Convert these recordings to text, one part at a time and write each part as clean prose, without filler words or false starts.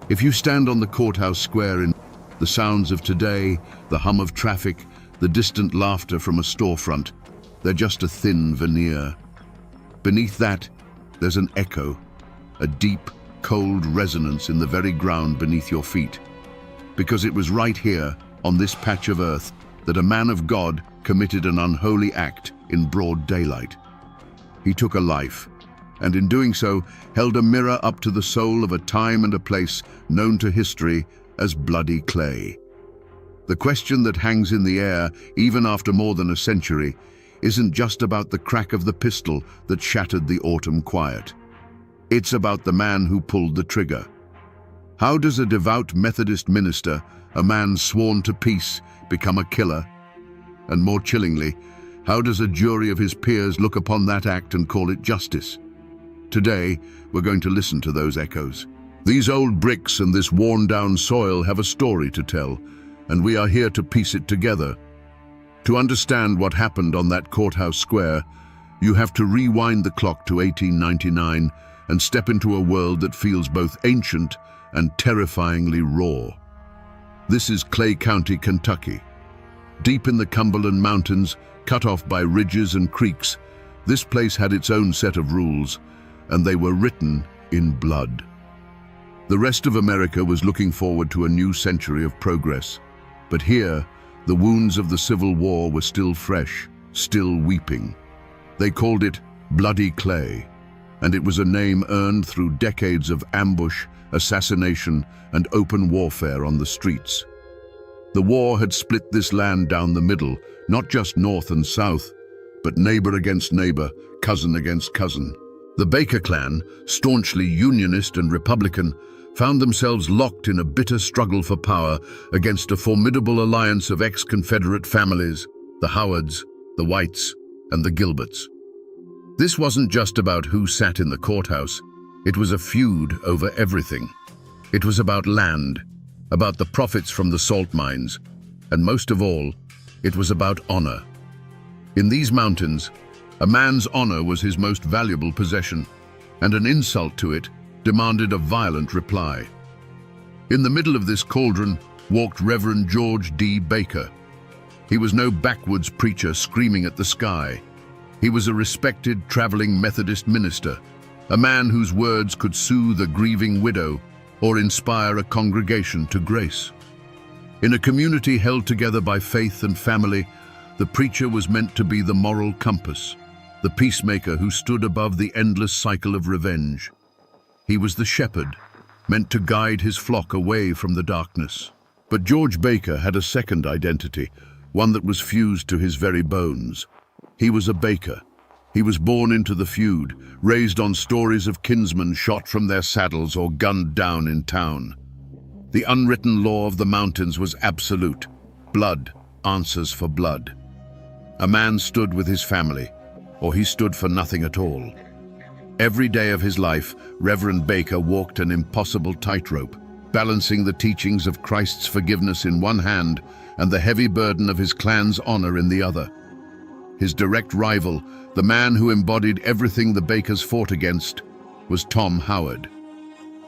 If you stand on the courthouse square in the sounds of today, the hum of traffic, the distant laughter from a storefront, they're just a thin veneer. Beneath that, there's an echo, a deep, cold resonance in the very ground beneath your feet. Because it was right here, on this patch of earth, that a man of God committed an unholy act in broad daylight. He took a life, and in doing so, held a mirror up to the soul of a time and a place known to history as Bloody Clay. The question that hangs in the air, even after more than a century, isn't just about the crack of the pistol that shattered the autumn quiet. It's about the man who pulled the trigger. How does a devout Methodist minister, a man sworn to peace, become a killer? And more chillingly, how does a jury of his peers look upon that act and call it justice? Today, we're going to listen to those echoes. These old bricks and this worn-down soil have a story to tell, and we are here to piece it together. To understand what happened on that courthouse square, you have to rewind the clock to 1899 and step into a world that feels both ancient and terrifyingly raw. This is Clay County, Kentucky. Deep in the Cumberland Mountains, cut off by ridges and creeks, this place had its own set of rules, and they were written in blood. The rest of America was looking forward to a new century of progress, but here, the wounds of the Civil War were still fresh, still weeping. They called it Bloody Clay, and it was a name earned through decades of ambush, assassination, and open warfare on the streets. The war had split this land down the middle, not just north and south, but neighbor against neighbor, cousin against cousin. The Baker clan, staunchly Unionist and Republican, found themselves locked in a bitter struggle for power against a formidable alliance of ex-Confederate families, the Howards, the Whites, and the Gilberts. This wasn't just about who sat in the courthouse. It was a feud over everything. It was about land, about the profits from the salt mines, and most of all, it was about honor. In these mountains, a man's honor was his most valuable possession, and an insult to it demanded a violent reply. In the middle of this cauldron walked Reverend George D. Baker. He was no backwoods preacher screaming at the sky. He was a respected traveling Methodist minister, a man whose words could soothe a grieving widow or inspire a congregation to grace. In a community held together by faith and family, the preacher was meant to be the moral compass, the peacemaker who stood above the endless cycle of revenge. He was the shepherd, meant to guide his flock away from the darkness. But George Baker had a second identity, one that was fused to his very bones. He was a Baker. He was born into the feud, raised on stories of kinsmen shot from their saddles or gunned down in town. The unwritten law of the mountains was absolute. Blood answers for blood. A man stood with his family, or he stood for nothing at all. Every day of his life, Reverend Baker walked an impossible tightrope, balancing the teachings of Christ's forgiveness in one hand and the heavy burden of his clan's honor in the other. His direct rival, the man who embodied everything the Bakers fought against, was Tom Howard.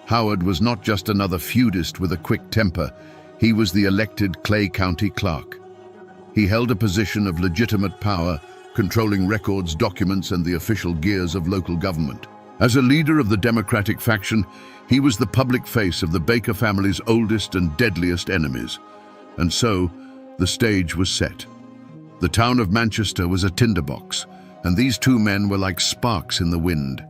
Howard was not just another feudist with a quick temper, he was the elected Clay County clerk. He held a position of legitimate power, controlling records, documents, and the official gears of local government. As a leader of the Democratic faction, he was the public face of the Baker family's oldest and deadliest enemies. And so, the stage was set. The town of Manchester was a tinderbox, and these two men were like sparks in the wind.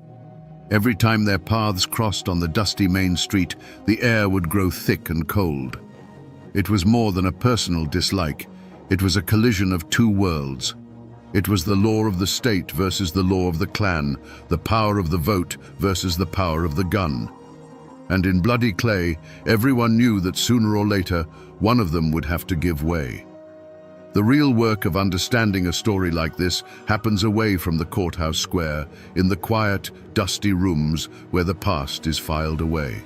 Every time their paths crossed on the dusty main street, the air would grow thick and cold. It was more than a personal dislike. It was a collision of two worlds. It was the law of the state versus the law of the clan, the power of the vote versus the power of the gun. And in Bloody Clay, everyone knew that sooner or later, one of them would have to give way. The real work of understanding a story like this happens away from the courthouse square, in the quiet, dusty rooms where the past is filed away.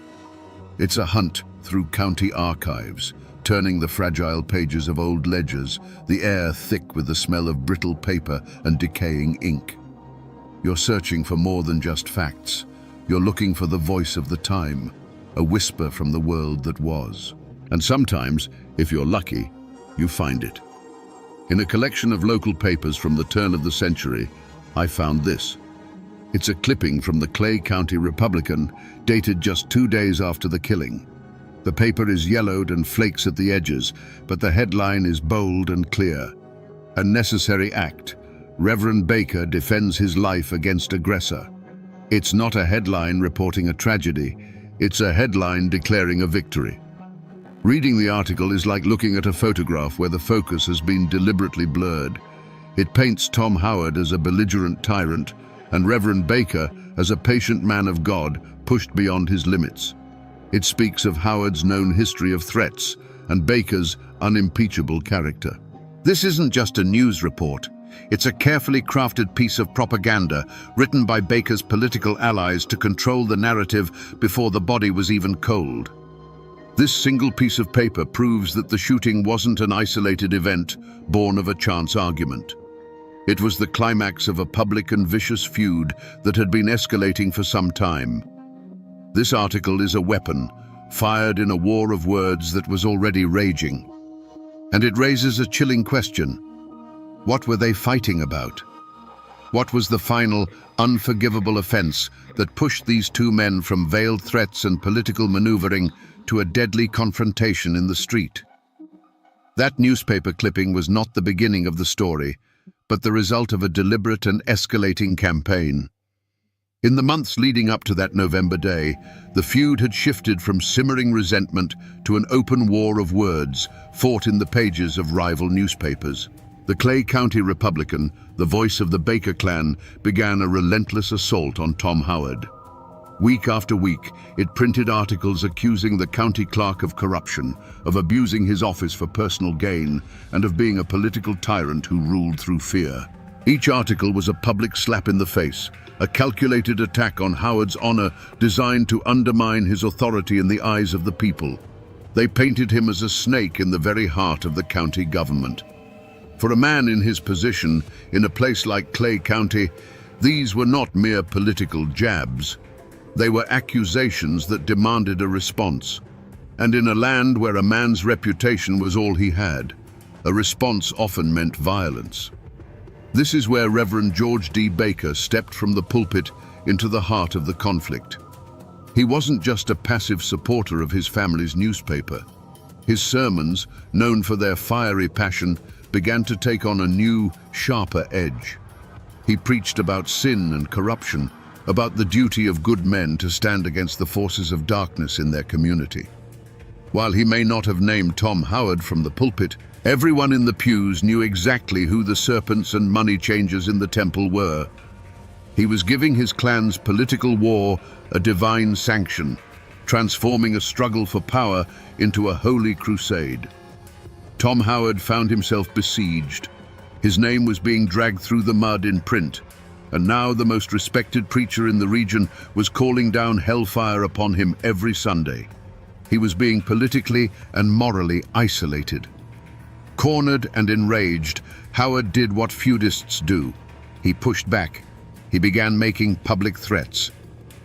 It's a hunt through county archives, turning the fragile pages of old ledgers, the air thick with the smell of brittle paper and decaying ink. You're searching for more than just facts. You're looking for the voice of the time, a whisper from the world that was. And sometimes, if you're lucky, you find it. In a collection of local papers from the turn of the century, I found this. It's a clipping from the Clay County Republican, dated just 2 days after the killing. The paper is yellowed and flakes at the edges, but the headline is bold and clear. A necessary act. Reverend Baker defends his life against aggressor. It's not a headline reporting a tragedy, it's a headline declaring a victory. Reading the article is like looking at a photograph where the focus has been deliberately blurred. It paints Tom Howard as a belligerent tyrant and Reverend Baker as a patient man of God pushed beyond his limits. It speaks of Howard's known history of threats and Baker's unimpeachable character. This isn't just a news report. It's a carefully crafted piece of propaganda written by Baker's political allies to control the narrative before the body was even cold. This single piece of paper proves that the shooting wasn't an isolated event born of a chance argument. It was the climax of a public and vicious feud that had been escalating for some time. This article is a weapon, fired in a war of words that was already raging. And it raises a chilling question. What were they fighting about? What was the final, unforgivable offense that pushed these two men from veiled threats and political maneuvering to a deadly confrontation in the street? That newspaper clipping was not the beginning of the story, but the result of a deliberate and escalating campaign. In the months leading up to that November day, the feud had shifted from simmering resentment to an open war of words fought in the pages of rival newspapers. The Clay County Republican, the voice of the Baker clan, began a relentless assault on Tom Howard. Week after week, it printed articles accusing the county clerk of corruption, of abusing his office for personal gain, and of being a political tyrant who ruled through fear. Each article was a public slap in the face, a calculated attack on Howard's honor designed to undermine his authority in the eyes of the people. They painted him as a snake in the very heart of the county government. For a man in his position, in a place like Clay County, these were not mere political jabs. They were accusations that demanded a response. And in a land where a man's reputation was all he had, a response often meant violence. This is where Reverend George D. Baker stepped from the pulpit into the heart of the conflict. He wasn't just a passive supporter of his family's newspaper. His sermons, known for their fiery passion, began to take on a new, sharper edge. He preached about sin and corruption, about the duty of good men to stand against the forces of darkness in their community. While he may not have named Tom Howard from the pulpit, everyone in the pews knew exactly who the serpents and money changers in the temple were. He was giving his clan's political war a divine sanction, transforming a struggle for power into a holy crusade. Tom Howard found himself besieged. His name was being dragged through the mud in print, and now the most respected preacher in the region was calling down hellfire upon him every Sunday. He was being politically and morally isolated. Cornered and enraged, Howard did what feudists do. He pushed back. He began making public threats.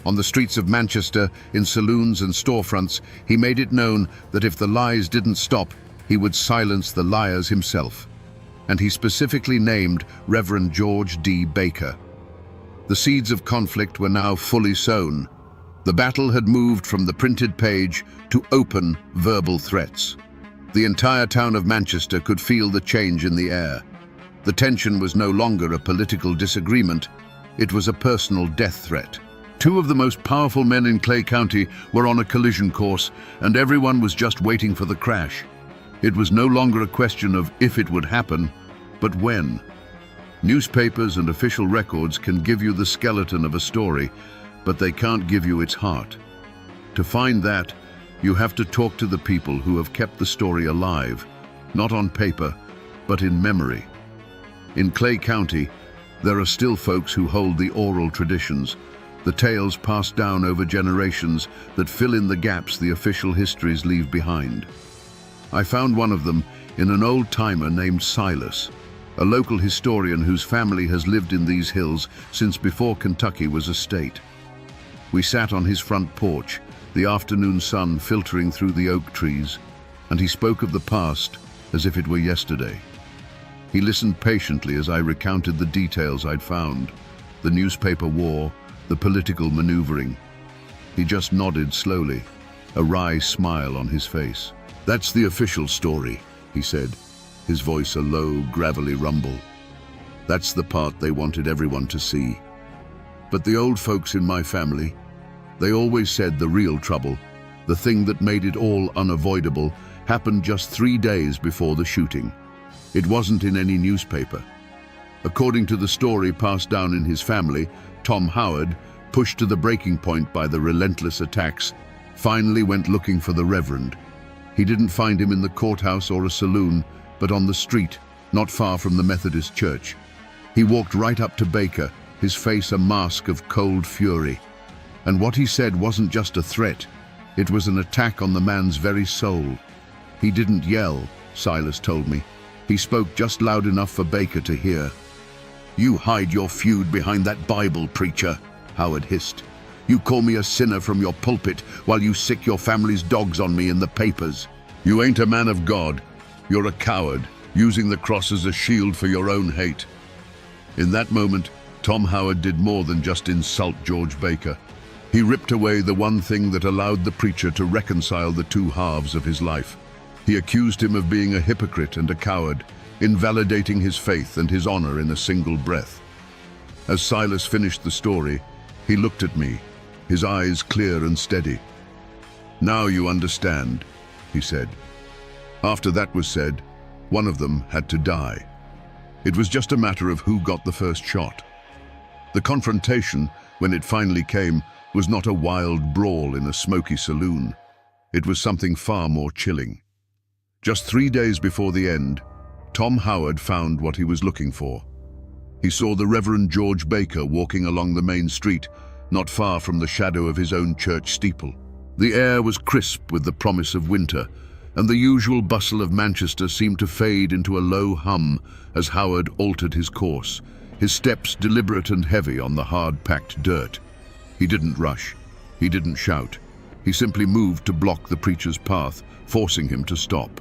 On the streets of Manchester, in saloons and storefronts, he made it known that if the lies didn't stop, he would silence the liars himself. And he specifically named Reverend George D. Baker. The seeds of conflict were now fully sown. The battle had moved from the printed page to open verbal threats. The entire town of Manchester could feel the change in the air. The tension was no longer a political disagreement, it was a personal death threat. Two of the most powerful men in Clay County were on a collision course, and everyone was just waiting for the crash. It was no longer a question of if it would happen, but when. Newspapers and official records can give you the skeleton of a story, but they can't give you its heart. To find that, you have to talk to the people who have kept the story alive, not on paper, but in memory. In Clay County, there are still folks who hold the oral traditions, the tales passed down over generations that fill in the gaps the official histories leave behind. I found one of them in an old-timer named Silas, a local historian whose family has lived in these hills since before Kentucky was a state. We sat on his front porch, the afternoon sun filtering through the oak trees, and he spoke of the past as if it were yesterday. He listened patiently as I recounted the details I'd found, the newspaper war, the political maneuvering. He just nodded slowly, a wry smile on his face. "That's the official story," he said, his voice a low, gravelly rumble. "That's the part they wanted everyone to see. But the old folks in my family, they always said the real trouble, the thing that made it all unavoidable, happened just 3 days before the shooting. It wasn't in any newspaper. According to the story passed down in his family, Tom Howard, pushed to the breaking point by the relentless attacks, finally went looking for the Reverend. He didn't find him in the courthouse or a saloon, but on the street, not far from the Methodist church. He walked right up to Baker, his face a mask of cold fury. And what he said wasn't just a threat, it was an attack on the man's very soul. He didn't yell, Silas told me. He spoke just loud enough for Baker to hear. "You hide your feud behind that Bible, preacher," Howard hissed. "You call me a sinner from your pulpit while you sick your family's dogs on me in the papers. You ain't a man of God. You're a coward, using the cross as a shield for your own hate." In that moment, Tom Howard did more than just insult George Baker. He ripped away the one thing that allowed the preacher to reconcile the two halves of his life. He accused him of being a hypocrite and a coward, invalidating his faith and his honor in a single breath. As Silas finished the story, he looked at me, his eyes clear and steady. "Now you understand," he said. "After that was said, one of them had to die. It was just a matter of who got the first shot. The confrontation, when it finally came, was not a wild brawl in a smoky saloon. It was something far more chilling. Just 3 days before the end, Tom Howard found what he was looking for. He saw the Reverend George Baker walking along the main street, not far from the shadow of his own church steeple. The air was crisp with the promise of winter, and the usual bustle of Manchester seemed to fade into a low hum as Howard altered his course, his steps deliberate and heavy on the hard-packed dirt. He didn't rush. He didn't shout. He simply moved to block the preacher's path, forcing him to stop.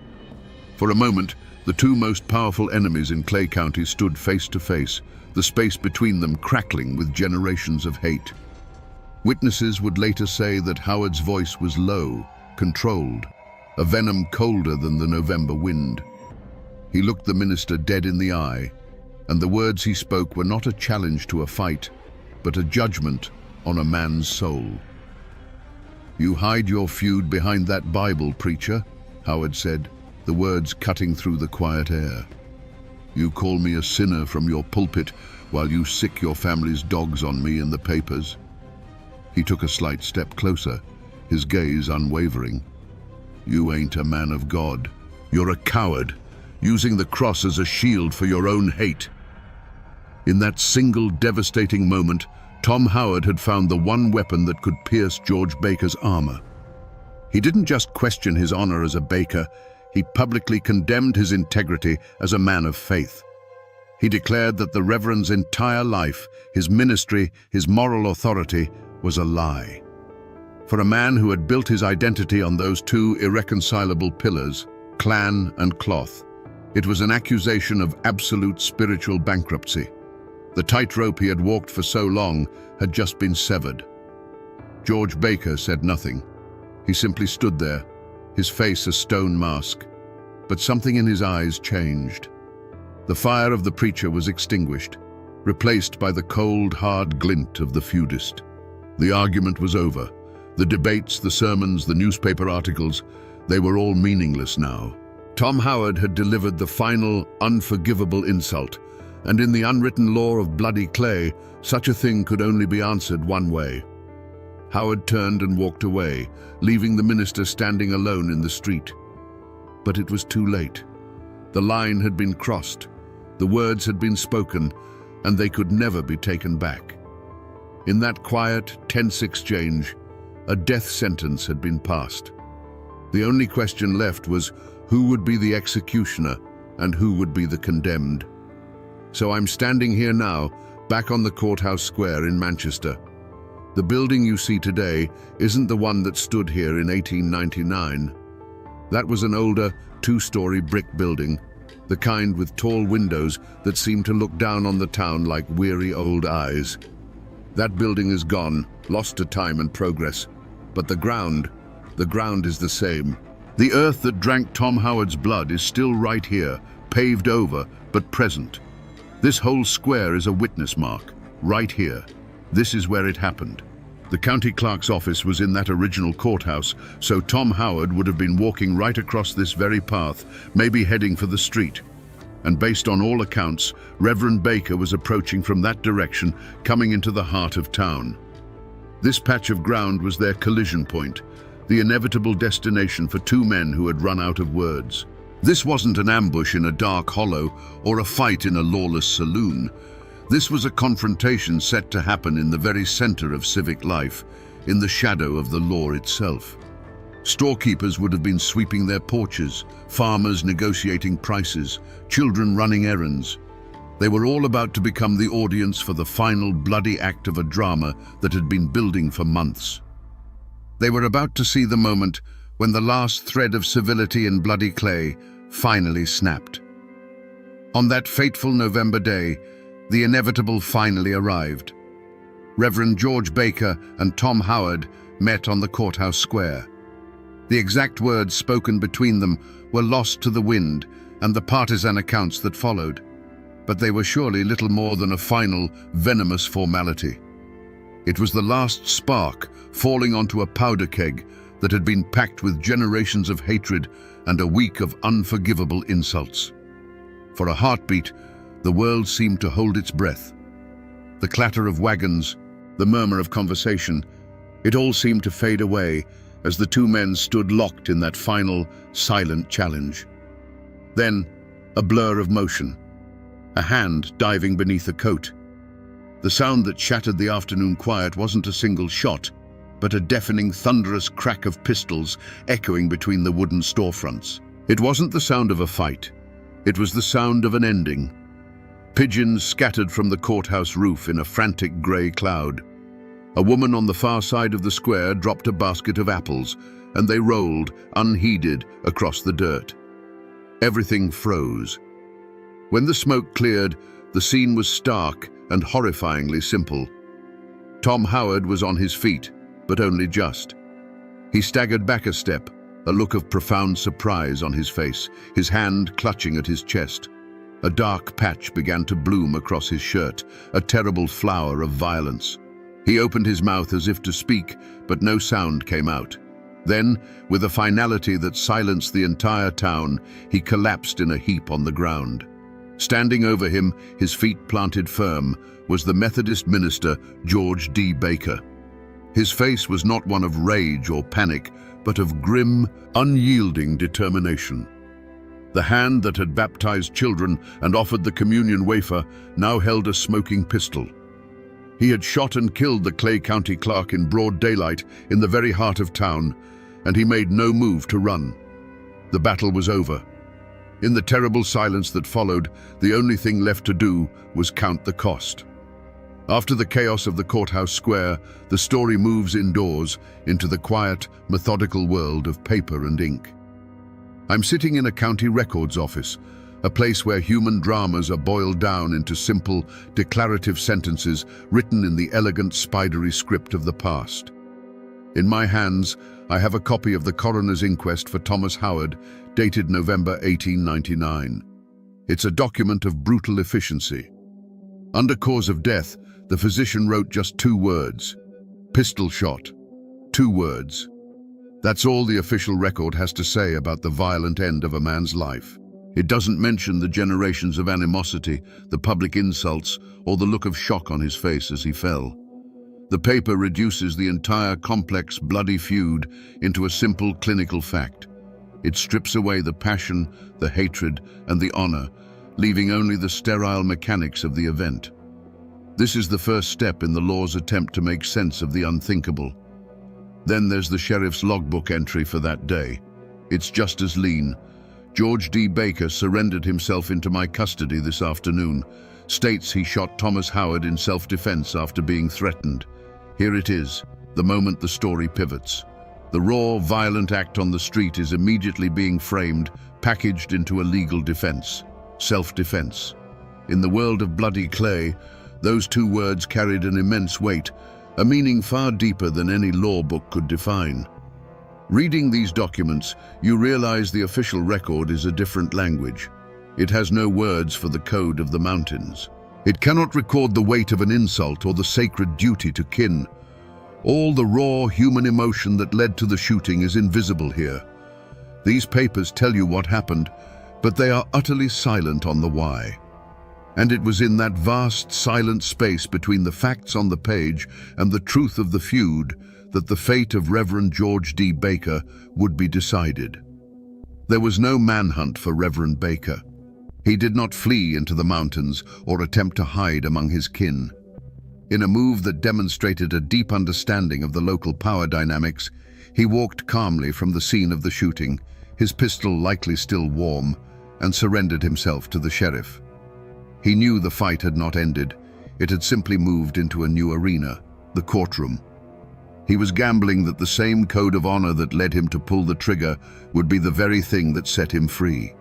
For a moment, the two most powerful enemies in Clay County stood face to face, the space between them crackling with generations of hate. Witnesses would later say that Howard's voice was low, controlled, a venom colder than the November wind. He looked the minister dead in the eye, and the words he spoke were not a challenge to a fight, but a judgment on a man's soul. "You hide your feud behind that Bible, preacher," Howard said, the words cutting through the quiet air. "You call me a sinner from your pulpit while you sick your family's dogs on me in the papers." He took a slight step closer, his gaze unwavering. "You ain't a man of God. You're a coward, using the cross as a shield for your own hate." In that single devastating moment, Tom Howard had found the one weapon that could pierce George Baker's armor. He didn't just question his honor as a Baker, he publicly condemned his integrity as a man of faith. He declared that the Reverend's entire life, his ministry, his moral authority, was a lie. For a man who had built his identity on those two irreconcilable pillars, clan and cloth, it was an accusation of absolute spiritual bankruptcy. The tightrope he had walked for so long had just been severed. George Baker said nothing. He simply stood there, his face a stone mask. But something in his eyes changed. The fire of the preacher was extinguished, replaced by the cold, hard glint of the feudist. The argument was over. The debates, the sermons, the newspaper articles, they were all meaningless now. Tom Howard had delivered the final, unforgivable insult, and in the unwritten law of bloody clay, such a thing could only be answered one way. Howard turned and walked away, leaving the minister standing alone in the street. But it was too late. The line had been crossed, the words had been spoken, and they could never be taken back. In that quiet, tense exchange, a death sentence had been passed. The only question left was who would be the executioner and who would be the condemned. So I'm standing here now, back on the courthouse square in Manchester. The building you see today isn't the one that stood here in 1899. That was an older, two-story brick building, the kind with tall windows that seem to look down on the town like weary old eyes. That building is gone, lost to time and progress. But the ground is the same. The earth that drank Tom Howard's blood is still right here, paved over, but present. This whole square is a witness mark, right here. This is where it happened. The county clerk's office was in that original courthouse, so Tom Howard would have been walking right across this very path, maybe heading for the street. And based on all accounts, Reverend Baker was approaching from that direction, coming into the heart of town. This patch of ground was their collision point, the inevitable destination for two men who had run out of words. This wasn't an ambush in a dark hollow or a fight in a lawless saloon. This was a confrontation set to happen in the very center of civic life, in the shadow of the law itself. Storekeepers would have been sweeping their porches, farmers negotiating prices, children running errands. They were all about to become the audience for the final bloody act of a drama that had been building for months. They were about to see the moment when the last thread of civility in bloody clay finally snapped. On that fateful November day, the inevitable finally arrived. Reverend George Baker and Tom Howard met on the courthouse square. The exact words spoken between them were lost to the wind and the partisan accounts that followed, but they were surely little more than a final, venomous formality. It was the last spark falling onto a powder keg that had been packed with generations of hatred and a week of unforgivable insults. For a heartbeat, the world seemed to hold its breath. The clatter of wagons, the murmur of conversation, it all seemed to fade away as the two men stood locked in that final, silent challenge. Then, a blur of motion, a hand diving beneath a coat. The sound that shattered the afternoon quiet wasn't a single shot, but a deafening, thunderous crack of pistols echoing between the wooden storefronts. It wasn't the sound of a fight. It was the sound of an ending. Pigeons scattered from the courthouse roof in a frantic grey cloud. A woman on the far side of the square dropped a basket of apples, and they rolled, unheeded, across the dirt. Everything froze. When the smoke cleared, the scene was stark and horrifyingly simple. Tom Howard was on his feet, but only just. He staggered back a step, a look of profound surprise on his face, his hand clutching at his chest. A dark patch began to bloom across his shirt, a terrible flower of violence. He opened his mouth as if to speak, but no sound came out. Then, with a finality that silenced the entire town, he collapsed in a heap on the ground. Standing over him, his feet planted firm, was the Methodist minister, George D. Baker. His face was not one of rage or panic, but of grim, unyielding determination. The hand that had baptized children and offered the communion wafer now held a smoking pistol. He had shot and killed the Clay County clerk in broad daylight in the very heart of town, and he made no move to run. The battle was over. In the terrible silence that followed, the only thing left to do was count the cost. After the chaos of the courthouse square, the story moves indoors into the quiet, methodical world of paper and ink. I'm sitting in a county records office, a place where human dramas are boiled down into simple, declarative sentences written in the elegant, spidery script of the past. In my hands, I have a copy of the coroner's inquest for Thomas Howard, dated November 1899. It's a document of brutal efficiency. Under cause of death, the physician wrote just 2 words. Pistol shot. 2 words. That's all the official record has to say about the violent end of a man's life. It doesn't mention the generations of animosity, the public insults, or the look of shock on his face as he fell. The paper reduces the entire complex, bloody feud into a simple clinical fact. It strips away the passion, the hatred, and the honor, leaving only the sterile mechanics of the event. This is the first step in the law's attempt to make sense of the unthinkable. Then there's the sheriff's logbook entry for that day. It's just as lean. George D. Baker surrendered himself into my custody this afternoon. States he shot Thomas Howard in self-defense after being threatened. Here it is, the moment the story pivots. The raw, violent act on the street is immediately being framed, packaged into a legal defense. Self-defense. In the world of bloody clay, those two words carried an immense weight, a meaning far deeper than any law book could define. Reading these documents, you realize the official record is a different language. It has no words for the code of the mountains. It cannot record the weight of an insult or the sacred duty to kin. All the raw human emotion that led to the shooting is invisible here. These papers tell you what happened, but they are utterly silent on the why. And it was in that vast, silent space between the facts on the page and the truth of the feud that the fate of Reverend George D. Baker would be decided. There was no manhunt for Reverend Baker. He did not flee into the mountains or attempt to hide among his kin. In a move that demonstrated a deep understanding of the local power dynamics, he walked calmly from the scene of the shooting, his pistol likely still warm, and surrendered himself to the sheriff. He knew the fight had not ended. It had simply moved into a new arena, the courtroom. He was gambling that the same code of honor that led him to pull the trigger would be the very thing that set him free.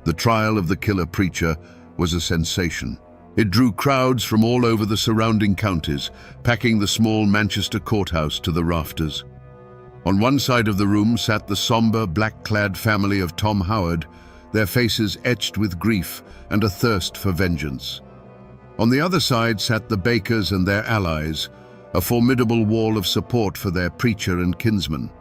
The trial of the killer preacher was a sensation. It drew crowds from all over the surrounding counties, packing the small Manchester courthouse to the rafters. On one side of the room sat the somber, black-clad family of Tom Howard, their faces etched with grief and a thirst for vengeance. On the other side sat the Bakers and their allies, a formidable wall of support for their preacher and kinsman.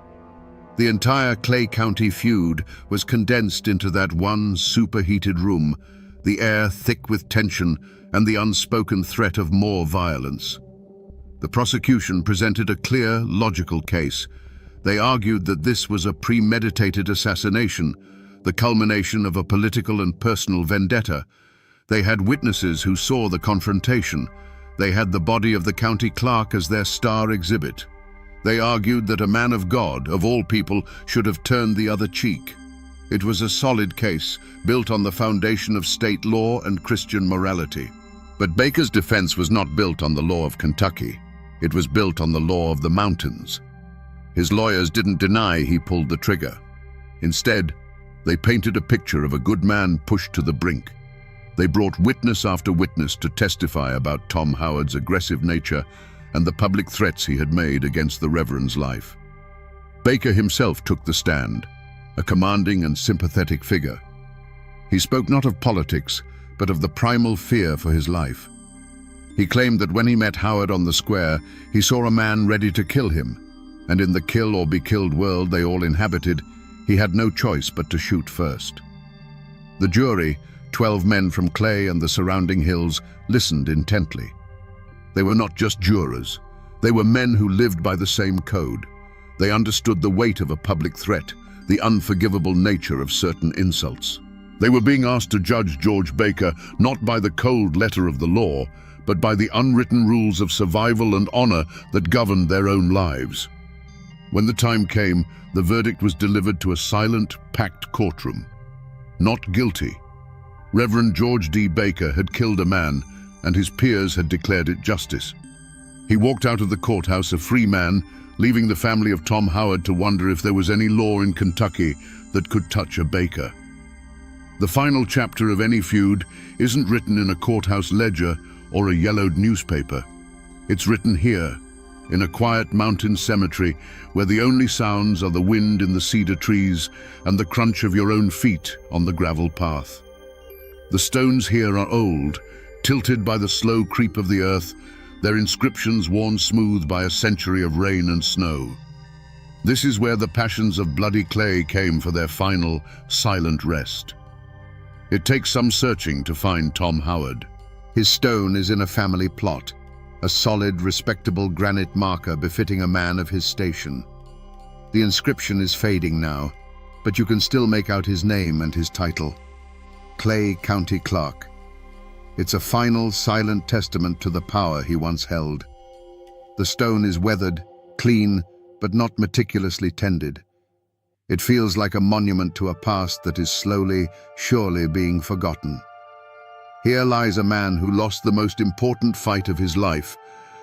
The entire Clay County feud was condensed into that one superheated room, the air thick with tension and the unspoken threat of more violence. The prosecution presented a clear, logical case. They argued that this was a premeditated assassination, the culmination of a political and personal vendetta. They had witnesses who saw the confrontation. They had the body of the county clerk as their star exhibit. They argued that a man of God, of all people, should have turned the other cheek. It was a solid case, built on the foundation of state law and Christian morality. But Baker's defense was not built on the law of Kentucky. It was built on the law of the mountains. His lawyers didn't deny he pulled the trigger. Instead, they painted a picture of a good man pushed to the brink. They brought witness after witness to testify about Tom Howard's aggressive nature and the public threats he had made against the Reverend's life. Baker himself took the stand, a commanding and sympathetic figure. He spoke not of politics, but of the primal fear for his life. He claimed that when he met Howard on the square, he saw a man ready to kill him, and in the kill or be killed world they all inhabited, he had no choice but to shoot first. The jury, 12 men from Clay and the surrounding hills, listened intently. They were not just jurors. They were men who lived by the same code. They understood the weight of a public threat, the unforgivable nature of certain insults. They were being asked to judge George Baker not by the cold letter of the law, but by the unwritten rules of survival and honor that governed their own lives. When the time came, the verdict was delivered to a silent, packed courtroom. Not guilty. Reverend George D. Baker had killed a man, and his peers had declared it justice. He walked out of the courthouse a free man, leaving the family of Tom Howard to wonder if there was any law in Kentucky that could touch a Baker. The final chapter of any feud isn't written in a courthouse ledger or a yellowed newspaper. It's written here, in a quiet mountain cemetery where the only sounds are the wind in the cedar trees and the crunch of your own feet on the gravel path. The stones here are old, tilted by the slow creep of the earth, their inscriptions worn smooth by a century of rain and snow. This is where the passions of bloody clay came for their final, silent rest. It takes some searching to find Tom Howard. His stone is in a family plot, a solid, respectable granite marker befitting a man of his station. The inscription is fading now, but you can still make out his name and his title. Clay County Clerk. It's a final, silent testament to the power he once held. The stone is weathered, clean, but not meticulously tended. It feels like a monument to a past that is slowly, surely being forgotten. Here lies a man who lost the most important fight of his life,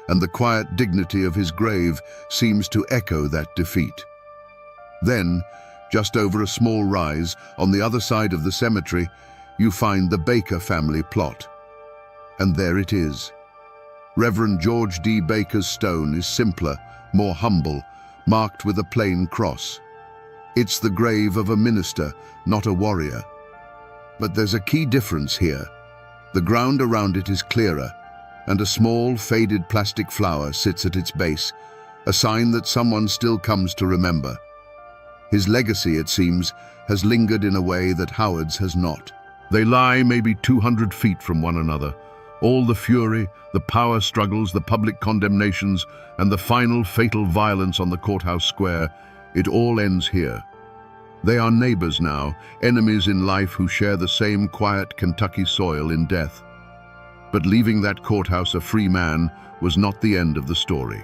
and the quiet dignity of his grave seems to echo that defeat. Then, just over a small rise, on the other side of the cemetery, you find the Baker family plot. And there it is. Reverend George D. Baker's stone is simpler, more humble, marked with a plain cross. It's the grave of a minister, not a warrior. But there's a key difference here. The ground around it is clearer, and a small, faded plastic flower sits at its base, a sign that someone still comes to remember. His legacy, it seems, has lingered in a way that Howard's has not. They lie maybe 200 feet from one another. All the fury, the power struggles, the public condemnations, and the final fatal violence on the courthouse square, it all ends here. They are neighbors now, enemies in life who share the same quiet Kentucky soil in death. But leaving that courthouse a free man was not the end of the story.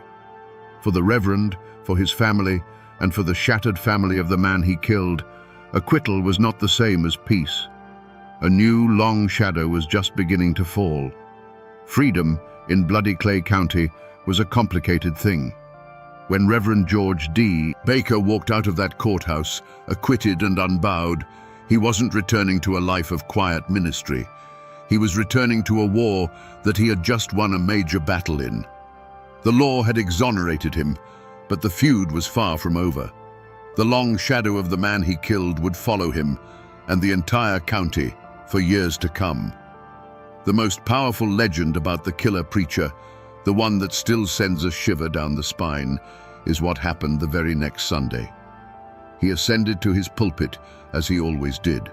For the Reverend, for his family, and for the shattered family of the man he killed, acquittal was not the same as peace. A new, long shadow was just beginning to fall. Freedom, in bloody Clay County, was a complicated thing. When Reverend George D. Baker walked out of that courthouse, acquitted and unbowed, he wasn't returning to a life of quiet ministry. He was returning to a war that he had just won a major battle in. The law had exonerated him, but the feud was far from over. The long shadow of the man he killed would follow him, and the entire county, for years to come. The most powerful legend about the killer preacher, the one that still sends a shiver down the spine, is what happened the very next Sunday. He ascended to his pulpit, as he always did.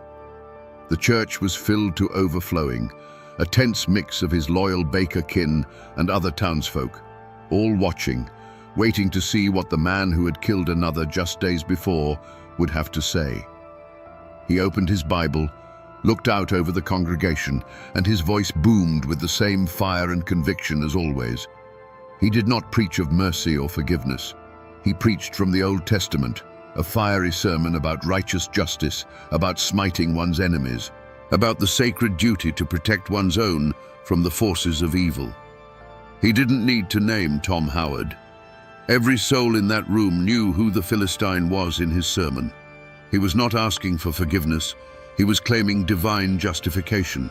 The church was filled to overflowing, a tense mix of his loyal Baker kin and other townsfolk, all watching, waiting to see what the man who had killed another just days before would have to say. He opened his Bible, looked out over the congregation, and his voice boomed with the same fire and conviction as always. He did not preach of mercy or forgiveness. He preached from the Old Testament, a fiery sermon about righteous justice, about smiting one's enemies, about the sacred duty to protect one's own from the forces of evil. He didn't need to name Tom Howard. Every soul in that room knew who the Philistine was in his sermon. He was not asking for forgiveness. He was claiming divine justification.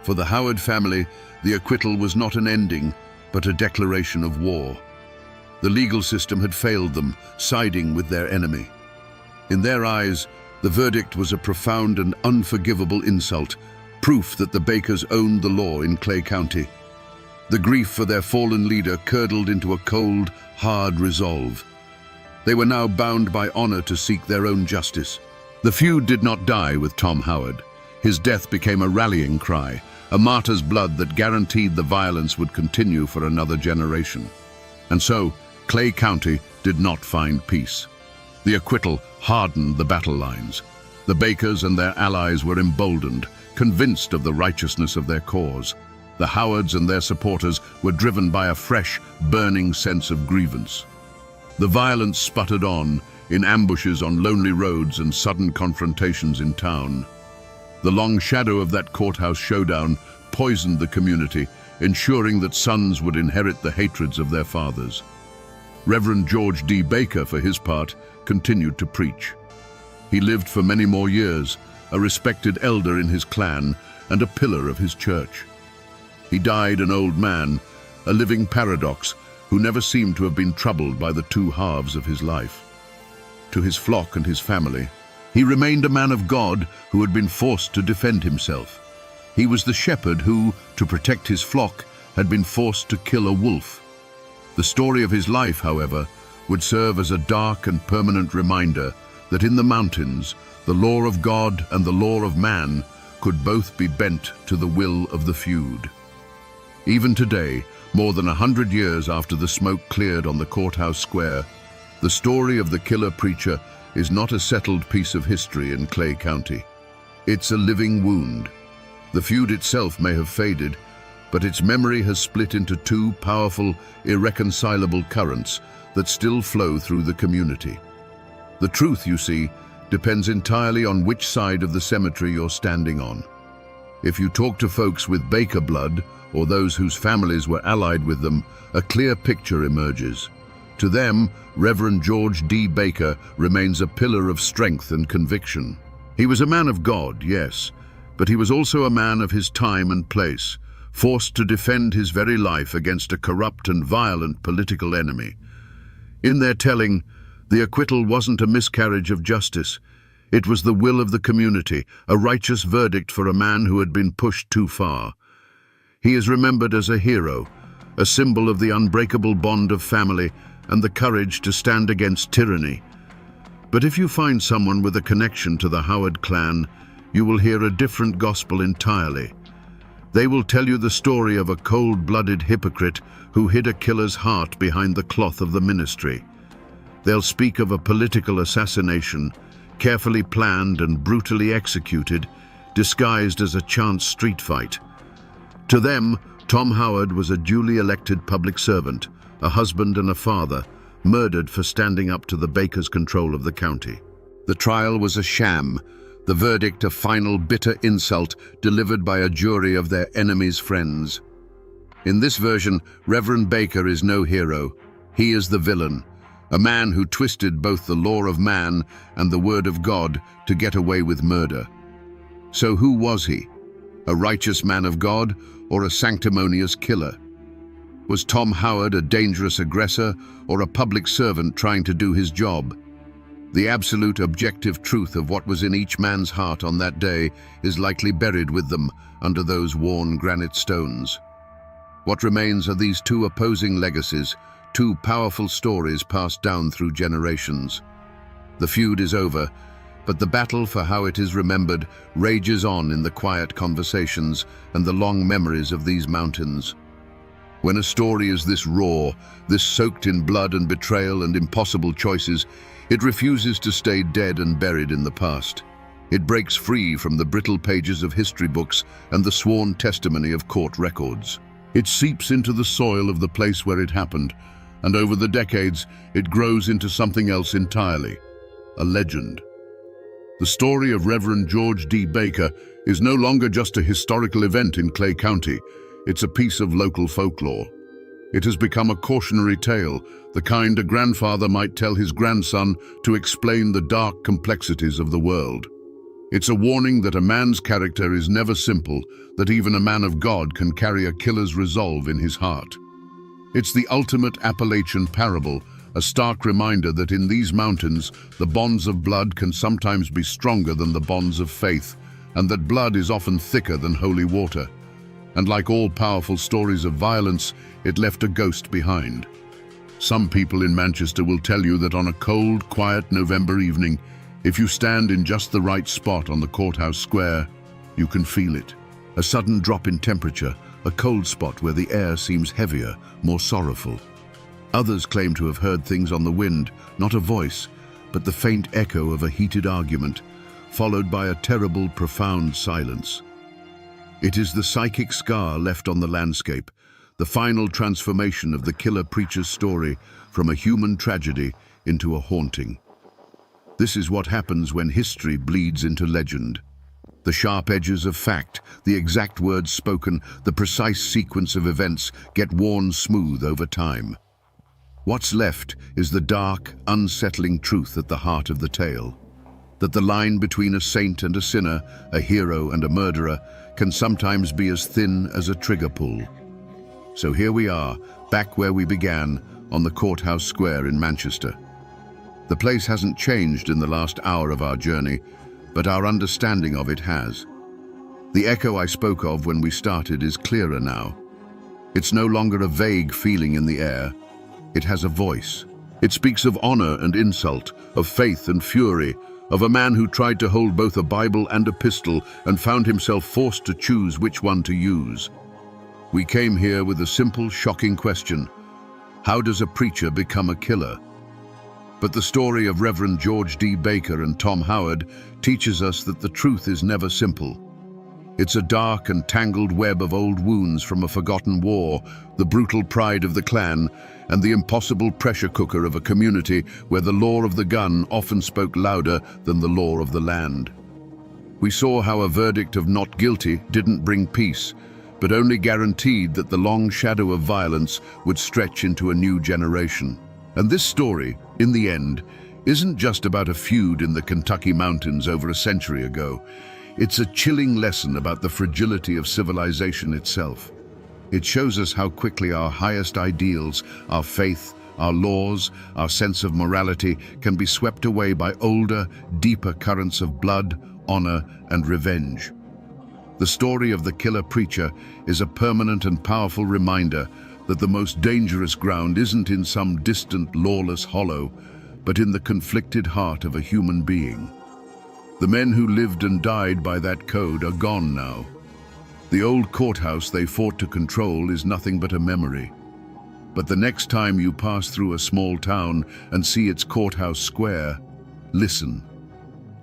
For the Howard family, the acquittal was not an ending, but a declaration of war. The legal system had failed them, siding with their enemy. In their eyes, the verdict was a profound and unforgivable insult, proof that the Bakers owned the law in Clay County. The grief for their fallen leader curdled into a cold, hard resolve. They were now bound by honor to seek their own justice. The feud did not die with Tom Howard. His death became a rallying cry, a martyr's blood that guaranteed the violence would continue for another generation. And so, Clay County did not find peace. The acquittal hardened the battle lines. The Bakers and their allies were emboldened, convinced of the righteousness of their cause. The Howards and their supporters were driven by a fresh, burning sense of grievance. The violence sputtered on, in ambushes on lonely roads and sudden confrontations in town. The long shadow of that courthouse showdown poisoned the community, ensuring that sons would inherit the hatreds of their fathers. Reverend George D. Baker, for his part, continued to preach. He lived for many more years, a respected elder in his clan and a pillar of his church. He died an old man, a living paradox, who never seemed to have been troubled by the two halves of his life. To his flock and his family, he remained a man of God who had been forced to defend himself. He was the shepherd who, to protect his flock, had been forced to kill a wolf. The story of his life, however, would serve as a dark and permanent reminder that in the mountains, the law of God and the law of man could both be bent to the will of the feud. Even today, more than 100 years after the smoke cleared on the courthouse square, the story of the killer preacher is not a settled piece of history in Clay County. It's a living wound. The feud itself may have faded, but its memory has split into two powerful, irreconcilable currents that still flow through the community. The truth, you see, depends entirely on which side of the cemetery you're standing on. If you talk to folks with Baker blood, or those whose families were allied with them, a clear picture emerges. To them, Reverend George D. Baker remains a pillar of strength and conviction. He was a man of God, yes, but he was also a man of his time and place, forced to defend his very life against a corrupt and violent political enemy. In their telling, the acquittal wasn't a miscarriage of justice. It was the will of the community, a righteous verdict for a man who had been pushed too far. He is remembered as a hero, a symbol of the unbreakable bond of family and the courage to stand against tyranny. But if you find someone with a connection to the Howard clan, you will hear a different gospel entirely. They will tell you the story of a cold-blooded hypocrite who hid a killer's heart behind the cloth of the ministry. They'll speak of a political assassination, carefully planned and brutally executed, disguised as a chance street fight. To them, Tom Howard was a duly elected public servant, a husband and a father, murdered for standing up to the Bakers' control of the county. The trial was a sham, the verdict a final bitter insult delivered by a jury of their enemies' friends. In this version, Reverend Baker is no hero. He is the villain, a man who twisted both the law of man and the word of God to get away with murder. So who was he? A righteous man of God or a sanctimonious killer? Was Tom Howard a dangerous aggressor or a public servant trying to do his job? The absolute objective truth of what was in each man's heart on that day is likely buried with them under those worn granite stones. What remains are these two opposing legacies, two powerful stories passed down through generations. The feud is over, but the battle for how it is remembered rages on in the quiet conversations and the long memories of these mountains. When a story is this raw, this soaked in blood and betrayal and impossible choices, it refuses to stay dead and buried in the past. It breaks free from the brittle pages of history books and the sworn testimony of court records. It seeps into the soil of the place where it happened, and over the decades, it grows into something else entirely, a legend. The story of Reverend George D. Baker is no longer just a historical event in Clay County. It's a piece of local folklore. It has become a cautionary tale, the kind a grandfather might tell his grandson to explain the dark complexities of the world. It's a warning that a man's character is never simple, that even a man of God can carry a killer's resolve in his heart. It's the ultimate Appalachian parable, a stark reminder that in these mountains, the bonds of blood can sometimes be stronger than the bonds of faith, and that blood is often thicker than holy water. And like all powerful stories of violence, it left a ghost behind. Some people in Manchester will tell you that on a cold, quiet November evening, if you stand in just the right spot on the courthouse square, you can feel it. A sudden drop in temperature, a cold spot where the air seems heavier, more sorrowful. Others claim to have heard things on the wind, not a voice, but the faint echo of a heated argument, followed by a terrible, profound silence. It is the psychic scar left on the landscape, the final transformation of the killer preacher's story from a human tragedy into a haunting. This is what happens when history bleeds into legend. The sharp edges of fact, the exact words spoken, the precise sequence of events get worn smooth over time. What's left is the dark, unsettling truth at the heart of the tale. That the line between a saint and a sinner, a hero and a murderer, can sometimes be as thin as a trigger pull. So here we are, back where we began, on the courthouse square in Manchester. The place hasn't changed in the last hour of our journey, but our understanding of it has. The echo I spoke of when we started is clearer now. It's no longer a vague feeling in the air. It has a voice. It speaks of honor and insult, of faith and fury, of a man who tried to hold both a Bible and a pistol and found himself forced to choose which one to use. We came here with a simple, shocking question. How does a preacher become a killer? But the story of Reverend George D. Baker and Tom Howard teaches us that the truth is never simple. It's a dark and tangled web of old wounds from a forgotten war, the brutal pride of the clan, and the impossible pressure cooker of a community where the law of the gun often spoke louder than the law of the land. We saw how a verdict of not guilty didn't bring peace, but only guaranteed that the long shadow of violence would stretch into a new generation. And this story, in the end, isn't just about a feud in the Kentucky mountains over a century ago. It's a chilling lesson about the fragility of civilization itself. It shows us how quickly our highest ideals, our faith, our laws, our sense of morality can be swept away by older, deeper currents of blood, honor, and revenge. The story of the killer preacher is a permanent and powerful reminder that the most dangerous ground isn't in some distant, lawless hollow, but in the conflicted heart of a human being. The men who lived and died by that code are gone now. The old courthouse they fought to control is nothing but a memory. But the next time you pass through a small town and see its courthouse square, listen.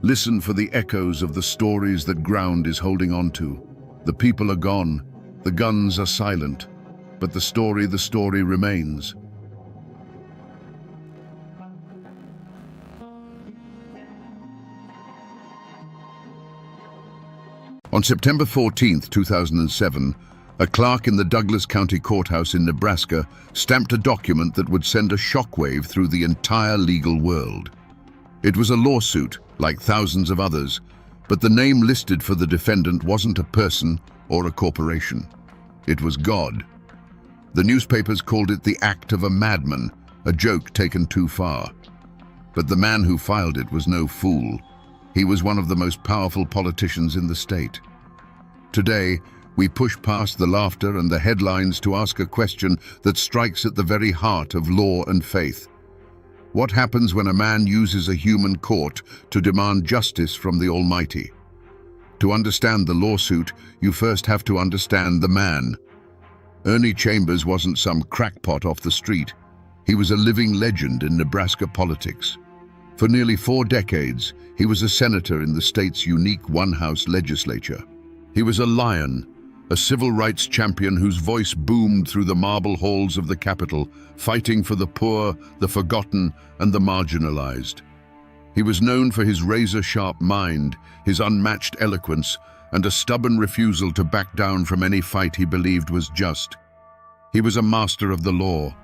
Listen for the echoes of the stories that ground is holding on to. The people are gone, the guns are silent, but the story remains. On September 14, 2007, a clerk in the Douglas County Courthouse in Nebraska stamped a document that would send a shockwave through the entire legal world. It was a lawsuit, like thousands of others, but the name listed for the defendant wasn't a person or a corporation. It was God. The newspapers called it the act of a madman, a joke taken too far. But the man who filed it was no fool. He was one of the most powerful politicians in the state. Today, we push past the laughter and the headlines to ask a question that strikes at the very heart of law and faith. What happens when a man uses a human court to demand justice from the Almighty? To understand the lawsuit, you first have to understand the man. Ernie Chambers wasn't some crackpot off the street. He was a living legend in Nebraska politics. For nearly 4 decades, he was a senator in the state's unique one-house legislature. He was a lion, a civil rights champion whose voice boomed through the marble halls of the Capitol, fighting for the poor, the forgotten, and the marginalized. He was known for his razor-sharp mind, his unmatched eloquence, and a stubborn refusal to back down from any fight he believed was just. He was a master of the law.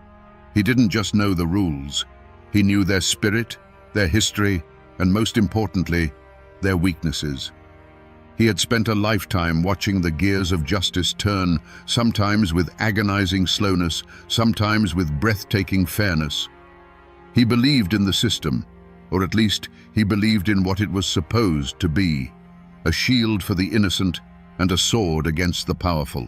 He didn't just know the rules. He knew their spirit, their history, and most importantly, their weaknesses. He had spent a lifetime watching the gears of justice turn, sometimes with agonizing slowness, sometimes with breathtaking fairness. He believed in the system, or at least he believed in what it was supposed to be, a shield for the innocent and a sword against the powerful.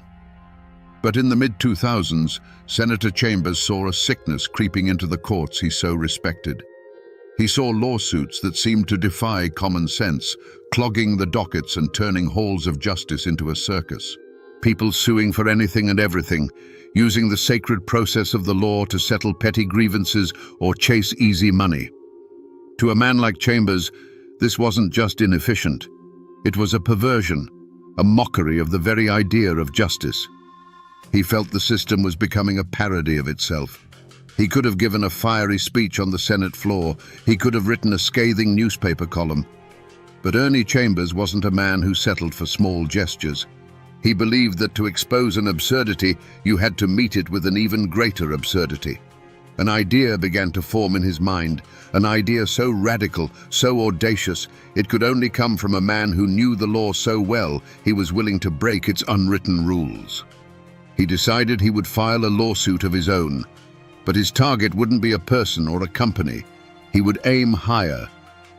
But in the mid-2000s, Senator Chambers saw a sickness creeping into the courts he so respected. He saw lawsuits that seemed to defy common sense, clogging the dockets and turning halls of justice into a circus. People suing for anything and everything, using the sacred process of the law to settle petty grievances or chase easy money. To a man like Chambers, this wasn't just inefficient. It was a perversion, a mockery of the very idea of justice. He felt the system was becoming a parody of itself. He could have given a fiery speech on the Senate floor. He could have written a scathing newspaper column. But Ernie Chambers wasn't a man who settled for small gestures. He believed that to expose an absurdity, you had to meet it with an even greater absurdity. An idea began to form in his mind, an idea so radical, so audacious, it could only come from a man who knew the law so well he was willing to break its unwritten rules. He decided he would file a lawsuit of his own. But his target wouldn't be a person or a company. He would aim higher.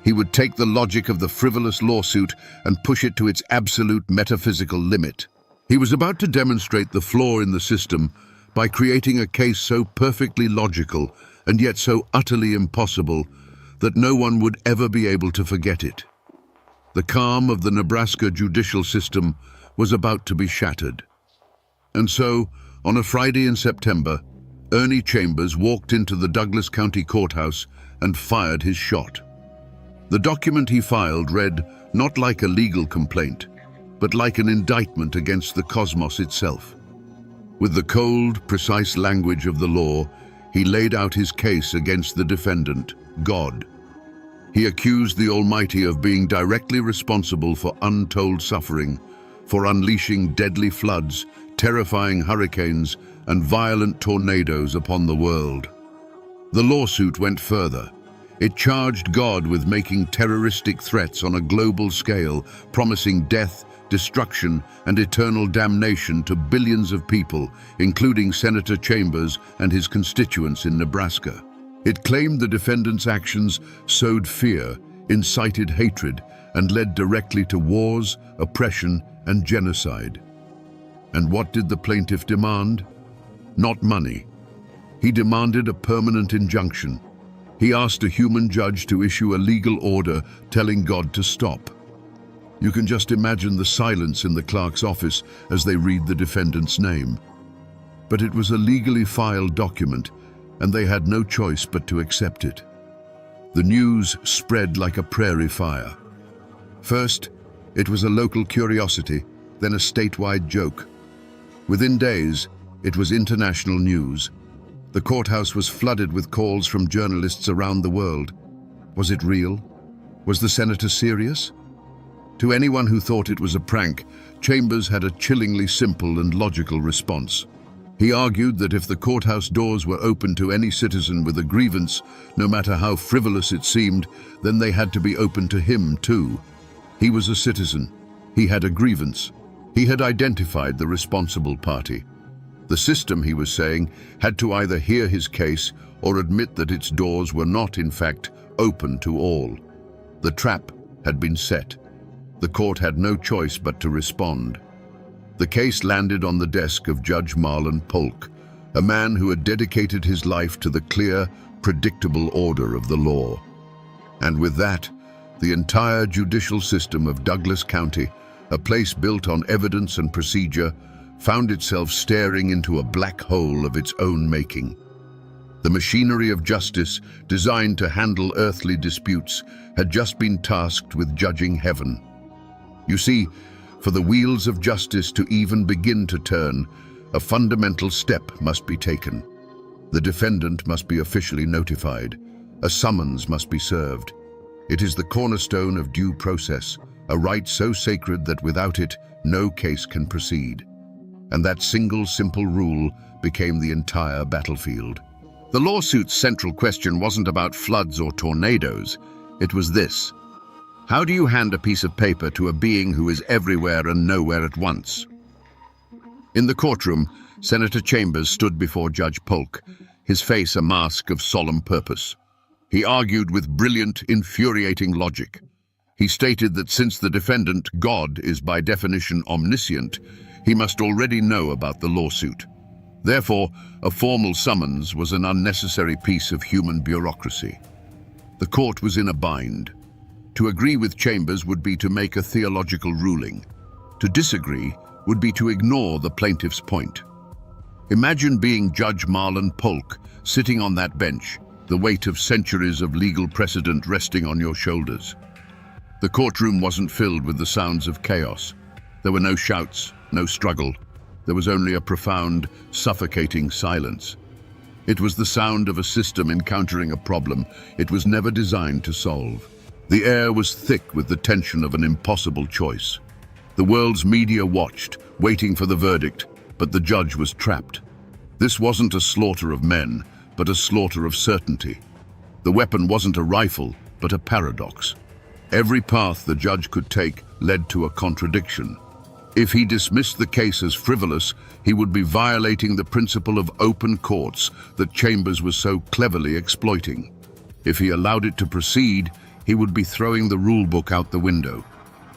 He would take the logic of the frivolous lawsuit and push it to its absolute metaphysical limit. He was about to demonstrate the flaw in the system by creating a case so perfectly logical and yet so utterly impossible that no one would ever be able to forget it. The calm of the Nebraska judicial system was about to be shattered. And so, on a Friday in September, Ernie Chambers walked into the Douglas County Courthouse and fired his shot. The document he filed read not like a legal complaint, but like an indictment against the cosmos itself. With the cold, precise language of the law, he laid out his case against the defendant, God. He accused the Almighty of being directly responsible for untold suffering, for unleashing deadly floods, terrifying hurricanes, and violent tornadoes upon the world. The lawsuit went further. It charged God with making terroristic threats on a global scale, promising death, destruction, and eternal damnation to billions of people, including Senator Chambers and his constituents in Nebraska. It claimed the defendants' actions sowed fear, incited hatred, and led directly to wars, oppression, and genocide. And what did the plaintiff demand? Not money. He demanded a permanent injunction. He asked a human judge to issue a legal order telling God to stop. You can just imagine the silence in the clerk's office as they read the defendant's name. But it was a legally filed document, and they had no choice but to accept it. The news spread like a prairie fire. First, it was a local curiosity, then a statewide joke. Within days, it was international news. The courthouse was flooded with calls from journalists around the world. Was it real? Was the senator serious? To anyone who thought it was a prank, Chambers had a chillingly simple and logical response. He argued that if the courthouse doors were open to any citizen with a grievance, no matter how frivolous it seemed, then they had to be open to him too. He was a citizen. He had a grievance. He had identified the responsible party. The system, he was saying, had to either hear his case or admit that its doors were not, in fact, open to all. The trap had been set. The court had no choice but to respond. The case landed on the desk of Judge Marlon Polk, a man who had dedicated his life to the clear, predictable order of the law. And with that, the entire judicial system of Douglas County, a place built on evidence and procedure, found itself staring into a black hole of its own making. The machinery of justice, designed to handle earthly disputes, had just been tasked with judging heaven. You see, for the wheels of justice to even begin to turn, a fundamental step must be taken. The defendant must be officially notified. A summons must be served. It is the cornerstone of due process, a right so sacred that without it, no case can proceed. And that single simple rule became the entire battlefield. The lawsuit's central question wasn't about floods or tornadoes. It was this: how do you hand a piece of paper to a being who is everywhere and nowhere at once? In the courtroom, Senator Chambers stood before Judge Polk, his face a mask of solemn purpose. He argued with brilliant, infuriating logic. He stated that since the defendant, God, is by definition omniscient, he must already know about the lawsuit. Therefore, a formal summons was an unnecessary piece of human bureaucracy. The court was in a bind. To agree with Chambers would be to make a theological ruling. To disagree would be to ignore the plaintiff's point. Imagine being Judge Marlon Polk, sitting on that bench, the weight of centuries of legal precedent resting on your shoulders. The courtroom wasn't filled with the sounds of chaos. There were no shouts, no struggle. There was only a profound, suffocating silence. It was the sound of a system encountering a problem it was never designed to solve. The air was thick with the tension of an impossible choice. The world's media watched, waiting for the verdict, but the judge was trapped. This wasn't a slaughter of men, but a slaughter of certainty. The weapon wasn't a rifle, but a paradox. Every path the judge could take led to a contradiction. If he dismissed the case as frivolous, he would be violating the principle of open courts that Chambers was so cleverly exploiting. If he allowed it to proceed, he would be throwing the rulebook out the window.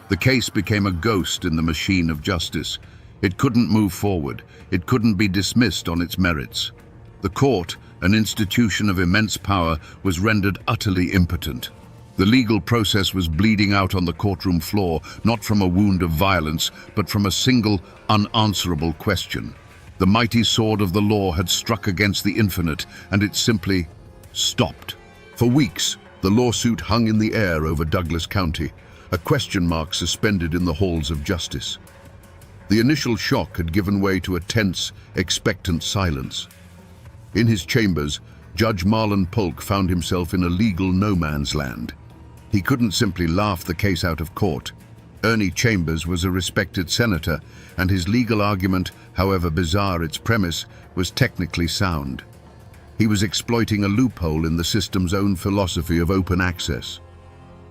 The case became a ghost in the machine of justice. It couldn't move forward. It couldn't be dismissed on its merits. The court, an institution of immense power, was rendered utterly impotent. The legal process was bleeding out on the courtroom floor, not from a wound of violence, but from a single, unanswerable question. The mighty sword of the law had struck against the infinite, and it simply stopped. For weeks, the lawsuit hung in the air over Douglas County, a question mark suspended in the halls of justice. The initial shock had given way to a tense, expectant silence. In his chambers, Judge Marlon Polk found himself in a legal no-man's land. He couldn't simply laugh the case out of court. Ernie Chambers was a respected senator, and his legal argument, however bizarre its premise, was technically sound. He was exploiting a loophole in the system's own philosophy of open access.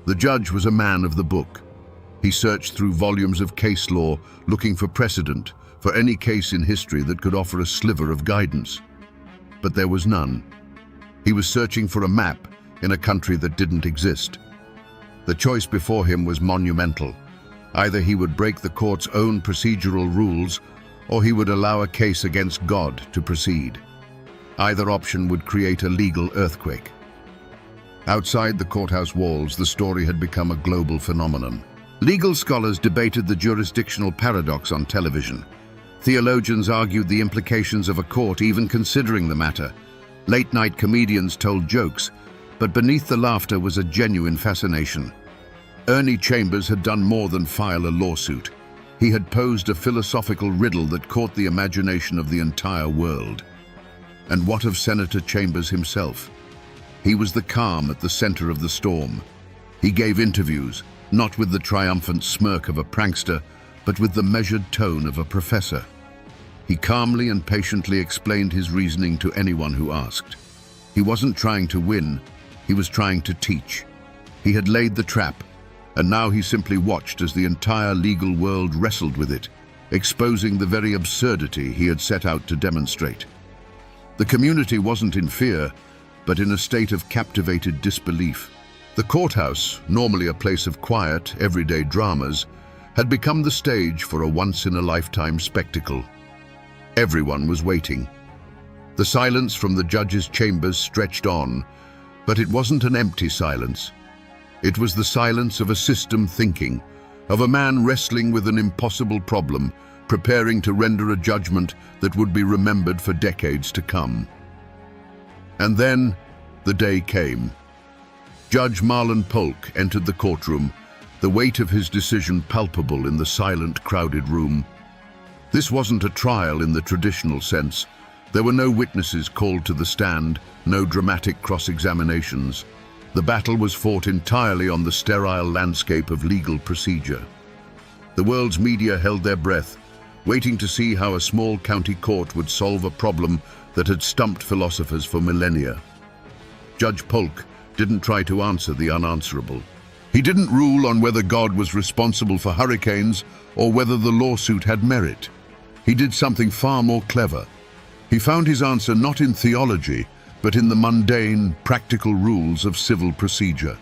The judge was a man of the book. He searched through volumes of case law, looking for precedent, for any case in history that could offer a sliver of guidance. But there was none. He was searching for a map in a country that didn't exist. The choice before him was monumental. Either he would break the court's own procedural rules, or he would allow a case against God to proceed. Either option would create a legal earthquake. Outside the courthouse walls, the story had become a global phenomenon. Legal scholars debated the jurisdictional paradox on television. Theologians argued the implications of a court even considering the matter. Late-night comedians told jokes, but beneath the laughter was a genuine fascination. Ernie Chambers had done more than file a lawsuit. He had posed a philosophical riddle that caught the imagination of the entire world. And what of Senator Chambers himself? He was the calm at the center of the storm. He gave interviews, not with the triumphant smirk of a prankster, but with the measured tone of a professor. He calmly and patiently explained his reasoning to anyone who asked. He wasn't trying to win, he was trying to teach. He had laid the trap, and now he simply watched as the entire legal world wrestled with it, exposing the very absurdity he had set out to demonstrate. The community wasn't in fear, but in a state of captivated disbelief. The courthouse, normally a place of quiet, everyday dramas, had become the stage for a once-in-a-lifetime spectacle. Everyone was waiting. The silence from the judge's chambers stretched on, but it wasn't an empty silence. It was the silence of a system thinking, of a man wrestling with an impossible problem, preparing to render a judgment that would be remembered for decades to come. And then, the day came. Judge Marlon Polk entered the courtroom, the weight of his decision palpable in the silent, crowded room. This wasn't a trial in the traditional sense. There were no witnesses called to the stand, no dramatic cross-examinations. The battle was fought entirely on the sterile landscape of legal procedure. The world's media held their breath, waiting to see how a small county court would solve a problem that had stumped philosophers for millennia. Judge Polk didn't try to answer the unanswerable. He didn't rule on whether God was responsible for hurricanes or whether the lawsuit had merit. He did something far more clever. He found his answer not in theology, but in the mundane, practical rules of civil procedure.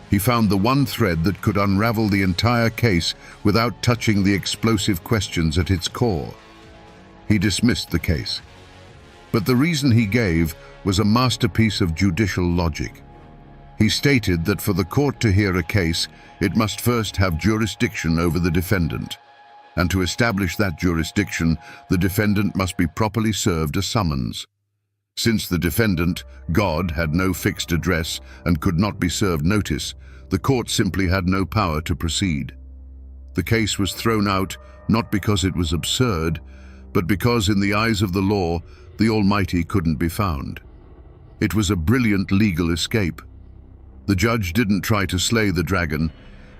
He found the one thread that could unravel the entire case without touching the explosive questions at its core. He dismissed the case. But the reason he gave was a masterpiece of judicial logic. He stated that for the court to hear a case, it must first have jurisdiction over the defendant. And to establish that jurisdiction, the defendant must be properly served a summons. Since the defendant, God, had no fixed address and could not be served notice, the court simply had no power to proceed. The case was thrown out not because it was absurd, but because in the eyes of the law, the Almighty couldn't be found. It was a brilliant legal escape. The judge didn't try to slay the dragon.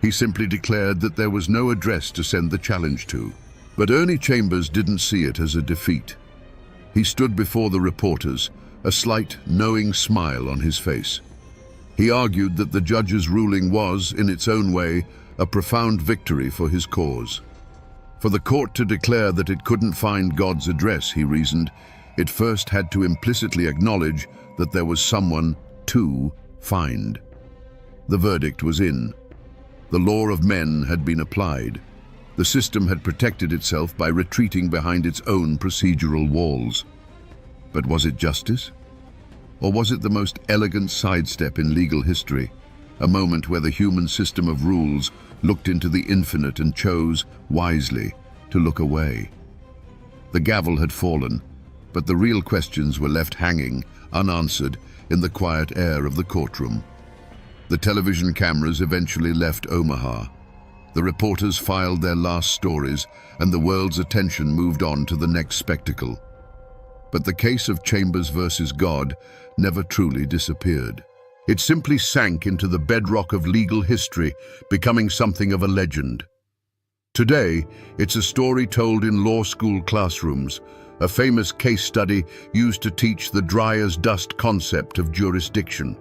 He simply declared that there was no address to send the challenge to. But Ernie Chambers didn't see it as a defeat. He stood before the reporters, a slight, knowing smile on his face. He argued that the judge's ruling was, in its own way, a profound victory for his cause. For the court to declare that it couldn't find God's address, he reasoned, it first had to implicitly acknowledge that there was someone to find. The verdict was in. The law of men had been applied. The system had protected itself by retreating behind its own procedural walls. But was it justice? Or was it the most elegant sidestep in legal history, a moment where the human system of rules looked into the infinite and chose, wisely, to look away? The gavel had fallen, but the real questions were left hanging, unanswered, in the quiet air of the courtroom. The television cameras eventually left Omaha. The reporters filed their last stories, and the world's attention moved on to the next spectacle. But the case of Chambers versus God never truly disappeared. It simply sank into the bedrock of legal history, becoming something of a legend. Today, it's a story told in law school classrooms, a famous case study used to teach the dry-as-dust concept of jurisdiction.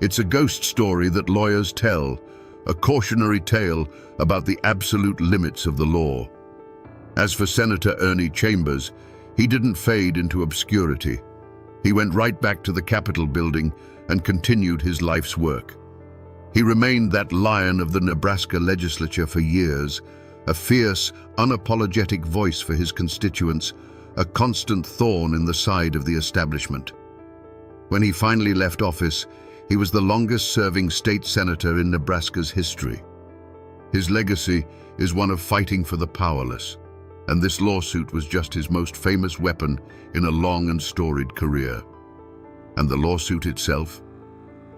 It's a ghost story that lawyers tell, a cautionary tale about the absolute limits of the law. As for Senator Ernie Chambers, he didn't fade into obscurity. He went right back to the Capitol building and continued his life's work. He remained that lion of the Nebraska legislature for years, a fierce, unapologetic voice for his constituents, a constant thorn in the side of the establishment. When he finally left office, he was the longest-serving state senator in Nebraska's history. His legacy is one of fighting for the powerless, and this lawsuit was just his most famous weapon in a long and storied career. And the lawsuit itself?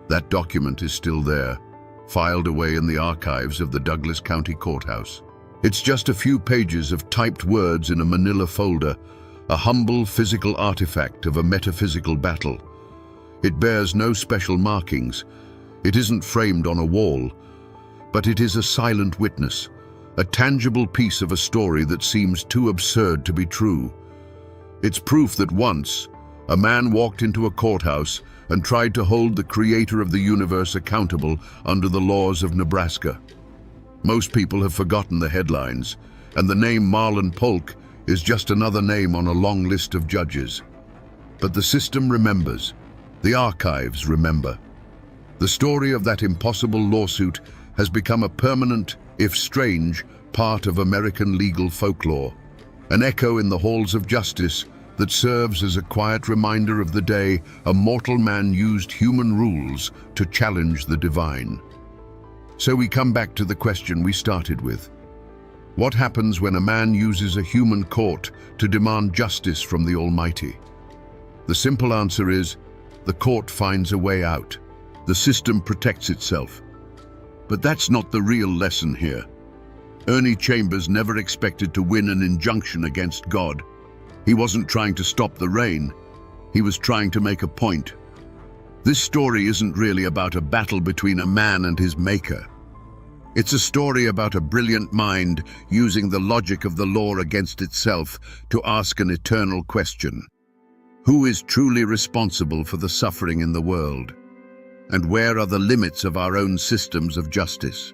That document is still there, filed away in the archives of the Douglas County Courthouse. It's just a few pages of typed words in a manila folder, a humble physical artifact of a metaphysical battle. It bears no special markings. It isn't framed on a wall, but it is a silent witness, a tangible piece of a story that seems too absurd to be true. It's proof that once, a man walked into a courthouse and tried to hold the creator of the universe accountable under the laws of Nebraska. Most people have forgotten the headlines, and the name Marlon Polk is just another name on a long list of judges. But the system remembers. The archives remember. The story of that impossible lawsuit has become a permanent, if strange, part of American legal folklore, an echo in the halls of justice that serves as a quiet reminder of the day a mortal man used human rules to challenge the divine. So we come back to the question we started with. What happens when a man uses a human court to demand justice from the Almighty? The simple answer is, the court finds a way out. The system protects itself. But that's not the real lesson here. Ernie Chambers never expected to win an injunction against God. He wasn't trying to stop the rain. He was trying to make a point. This story isn't really about a battle between a man and his maker. It's a story about a brilliant mind using the logic of the law against itself to ask an eternal question. Who is truly responsible for the suffering in the world? And where are the limits of our own systems of justice?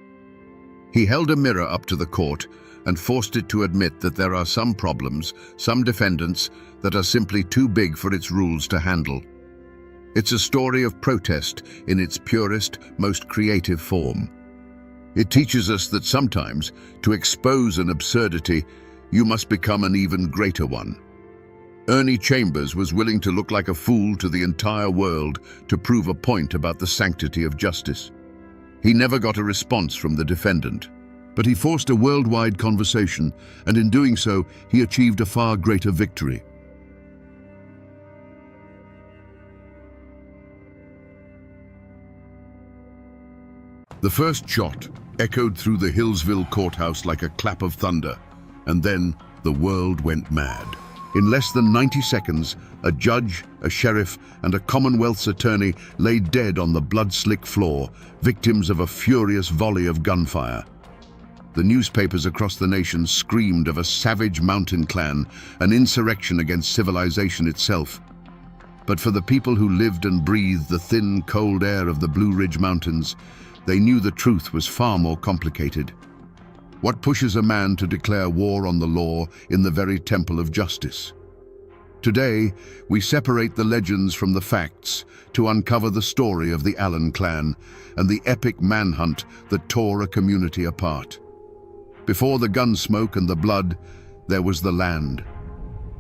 He held a mirror up to the court and forced it to admit that there are some problems, some defendants, that are simply too big for its rules to handle. It's a story of protest in its purest, most creative form. It teaches us that sometimes, to expose an absurdity, you must become an even greater one. Ernie Chambers was willing to look like a fool to the entire world to prove a point about the sanctity of justice. He never got a response from the defendant, but he forced a worldwide conversation, and in doing so, he achieved a far greater victory. The first shot echoed through the Hillsville courthouse like a clap of thunder, and then the world went mad. In less than 90 seconds, a judge, a sheriff, and a Commonwealth's attorney lay dead on the blood-slick floor, victims of a furious volley of gunfire. The newspapers across the nation screamed of a savage mountain clan, an insurrection against civilization itself. But for the people who lived and breathed the thin, cold air of the Blue Ridge Mountains, they knew the truth was far more complicated. What pushes a man to declare war on the law in the very temple of justice? Today, we separate the legends from the facts to uncover the story of the Allen clan and the epic manhunt that tore a community apart. Before the gun smoke and the blood, there was the land.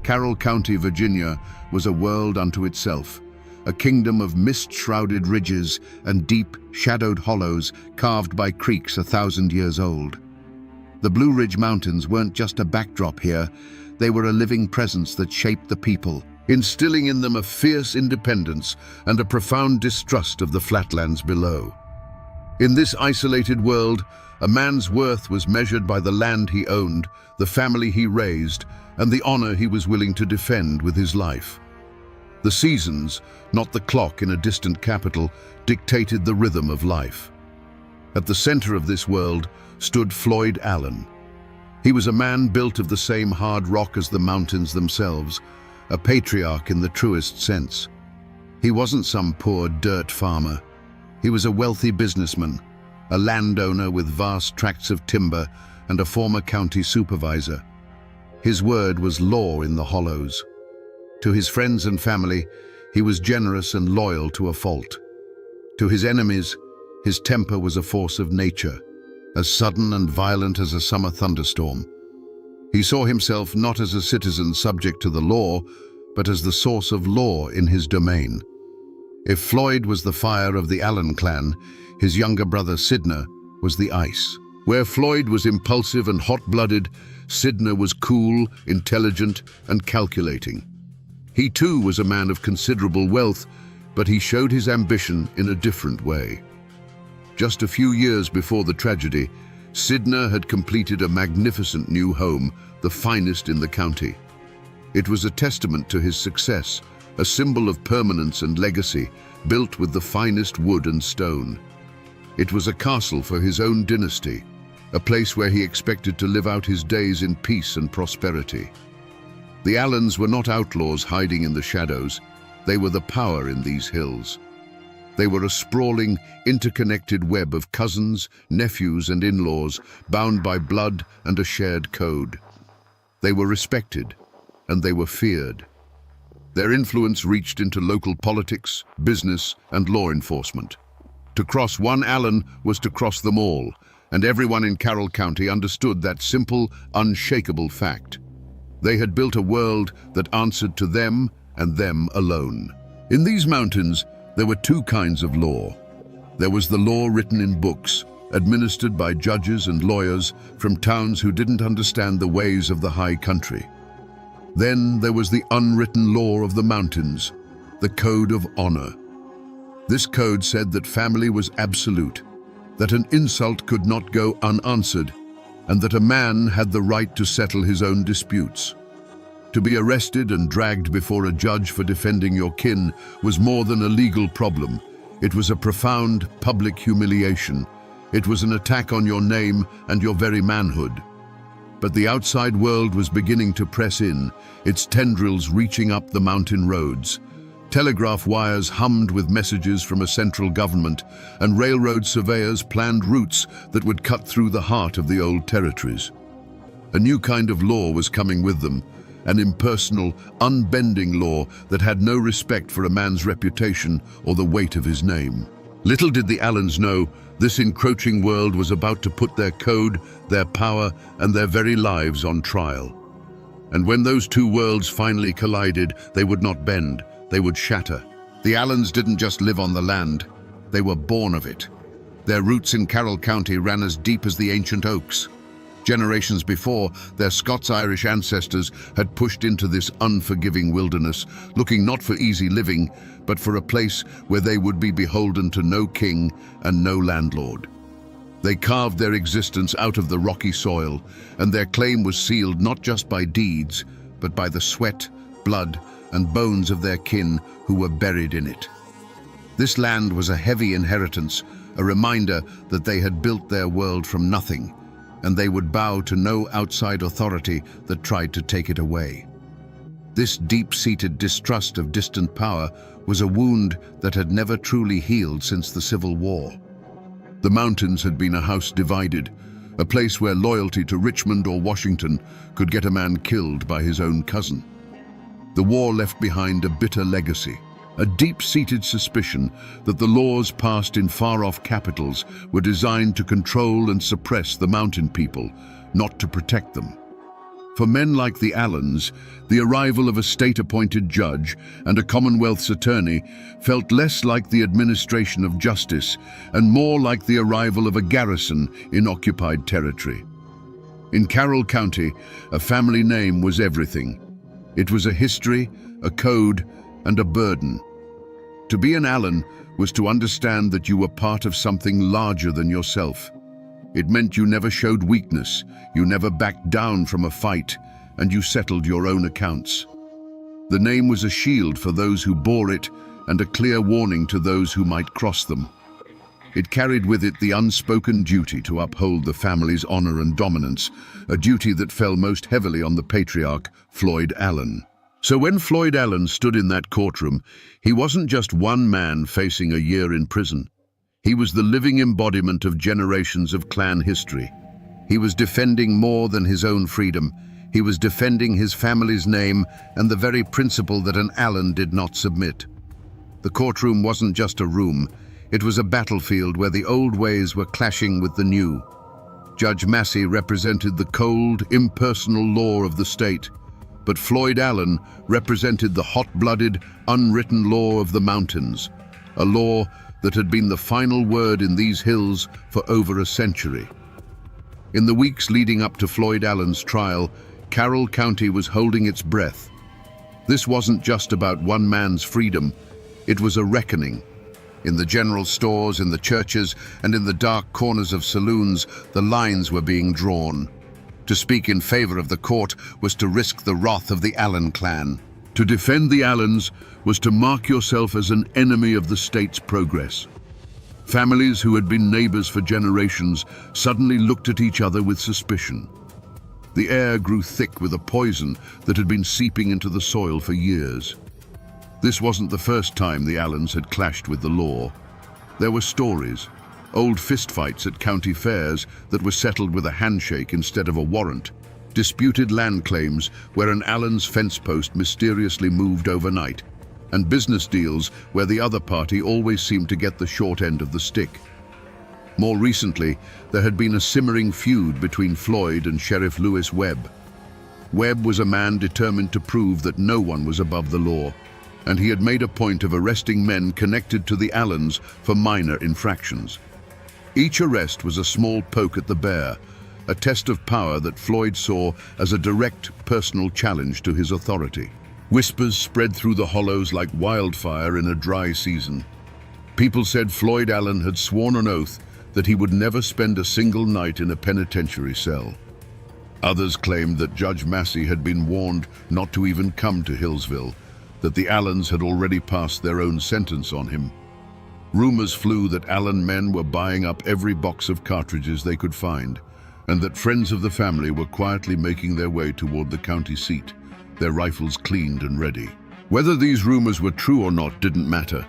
Carroll County, Virginia, was a world unto itself, a kingdom of mist-shrouded ridges and deep, shadowed hollows carved by creeks 1,000 years old. The Blue Ridge Mountains weren't just a backdrop here, they were a living presence that shaped the people, instilling in them a fierce independence and a profound distrust of the flatlands below. In this isolated world, a man's worth was measured by the land he owned, the family he raised, and the honor he was willing to defend with his life. The seasons, not the clock in a distant capital, dictated the rhythm of life. At the center of this world stood Floyd Allen. He was a man built of the same hard rock as the mountains themselves, a patriarch in the truest sense. He wasn't some poor dirt farmer. He was a wealthy businessman, a landowner with vast tracts of timber and a former county supervisor. His word was law in the hollows. To his friends and family, he was generous and loyal to a fault. To his enemies, his temper was a force of nature, as sudden and violent as a summer thunderstorm. He saw himself not as a citizen subject to the law, but as the source of law in his domain. If Floyd was the fire of the Allen clan, his younger brother Sydney was the ice. Where Floyd was impulsive and hot-blooded, Sydney was cool, intelligent, and calculating. He too was a man of considerable wealth, but he showed his ambition in a different way. Just a few years before the tragedy, Sydney had completed a magnificent new home, the finest in the county. It was a testament to his success, a symbol of permanence and legacy, built with the finest wood and stone. It was a castle for his own dynasty, a place where he expected to live out his days in peace and prosperity. The Allens were not outlaws hiding in the shadows. They were the power in these hills. They were a sprawling, interconnected web of cousins, nephews, and in-laws, bound by blood and a shared code. They were respected, and they were feared. Their influence reached into local politics, business, and law enforcement. To cross one Allen was to cross them all, and everyone in Carroll County understood that simple, unshakable fact. They had built a world that answered to them and them alone. In these mountains, there were two kinds of law. There was the law written in books, administered by judges and lawyers from towns who didn't understand the ways of the high country. Then there was the unwritten law of the mountains, the code of honor. This code said that family was absolute, that an insult could not go unanswered, and that a man had the right to settle his own disputes. To be arrested and dragged before a judge for defending your kin was more than a legal problem. It was a profound public humiliation. It was an attack on your name and your very manhood. But the outside world was beginning to press in, its tendrils reaching up the mountain roads. Telegraph wires hummed with messages from a central government, and railroad surveyors planned routes that would cut through the heart of the old territories. A new kind of law was coming with them, an impersonal, unbending law that had no respect for a man's reputation or the weight of his name. Little did the Allens know, this encroaching world was about to put their code, their power, and their very lives on trial. And when those two worlds finally collided, they would not bend, they would shatter. The Allens didn't just live on the land, they were born of it. Their roots in Carroll County ran as deep as the ancient oaks. Generations before, their Scots-Irish ancestors had pushed into this unforgiving wilderness, looking not for easy living, but for a place where they would be beholden to no king and no landlord. They carved their existence out of the rocky soil, and their claim was sealed not just by deeds, but by the sweat, blood, and bones of their kin who were buried in it. This land was a heavy inheritance, a reminder that they had built their world from nothing, and they would bow to no outside authority that tried to take it away. This deep-seated distrust of distant power was a wound that had never truly healed since the Civil War. The mountains had been a house divided, a place where loyalty to Richmond or Washington could get a man killed by his own cousin. The war left behind a bitter legacy, a deep-seated suspicion that the laws passed in far-off capitals were designed to control and suppress the mountain people, not to protect them. For men like the Allens, the arrival of a state-appointed judge and a Commonwealth's attorney felt less like the administration of justice and more like the arrival of a garrison in occupied territory. In Carroll County, a family name was everything. It was a history, a code, and a burden. To be an Allen was to understand that you were part of something larger than yourself. It meant you never showed weakness, you never backed down from a fight, and you settled your own accounts. The name was a shield for those who bore it and a clear warning to those who might cross them. It carried with it the unspoken duty to uphold the family's honor and dominance, a duty that fell most heavily on the patriarch, Floyd Allen. So when Floyd Allen stood in that courtroom, he wasn't just one man facing a year in prison. He was the living embodiment of generations of clan history. He was defending more than his own freedom. He was defending his family's name and the very principle that an Allen did not submit. The courtroom wasn't just a room. It was a battlefield where the old ways were clashing with the new. Judge Massey represented the cold, impersonal law of the state, but Floyd Allen represented the hot-blooded, unwritten law of the mountains, a law that had been the final word in these hills for over a century. In the weeks leading up to Floyd Allen's trial, Carroll County was holding its breath. This wasn't just about one man's freedom, it was a reckoning. In the general stores, in the churches, and in the dark corners of saloons, the lines were being drawn. To speak in favor of the court was to risk the wrath of the Allen clan. To defend the Allens was to mark yourself as an enemy of the state's progress. Families who had been neighbors for generations suddenly looked at each other with suspicion. The air grew thick with a poison that had been seeping into the soil for years. This wasn't the first time the Allens had clashed with the law. There were stories, old fistfights at county fairs that were settled with a handshake instead of a warrant, disputed land claims where an Allen's fence post mysteriously moved overnight, and business deals where the other party always seemed to get the short end of the stick. More recently, there had been a simmering feud between Floyd and Sheriff Lewis Webb. Webb was a man determined to prove that no one was above the law, and he had made a point of arresting men connected to the Allens for minor infractions. Each arrest was a small poke at the bear, a test of power that Floyd saw as a direct personal challenge to his authority. Whispers spread through the hollows like wildfire in a dry season. People said Floyd Allen had sworn an oath that he would never spend a single night in a penitentiary cell. Others claimed that Judge Massey had been warned not to even come to Hillsville, that the Allens had already passed their own sentence on him. Rumors flew that Allen men were buying up every box of cartridges they could find, and that friends of the family were quietly making their way toward the county seat, their rifles cleaned and ready. Whether these rumors were true or not didn't matter.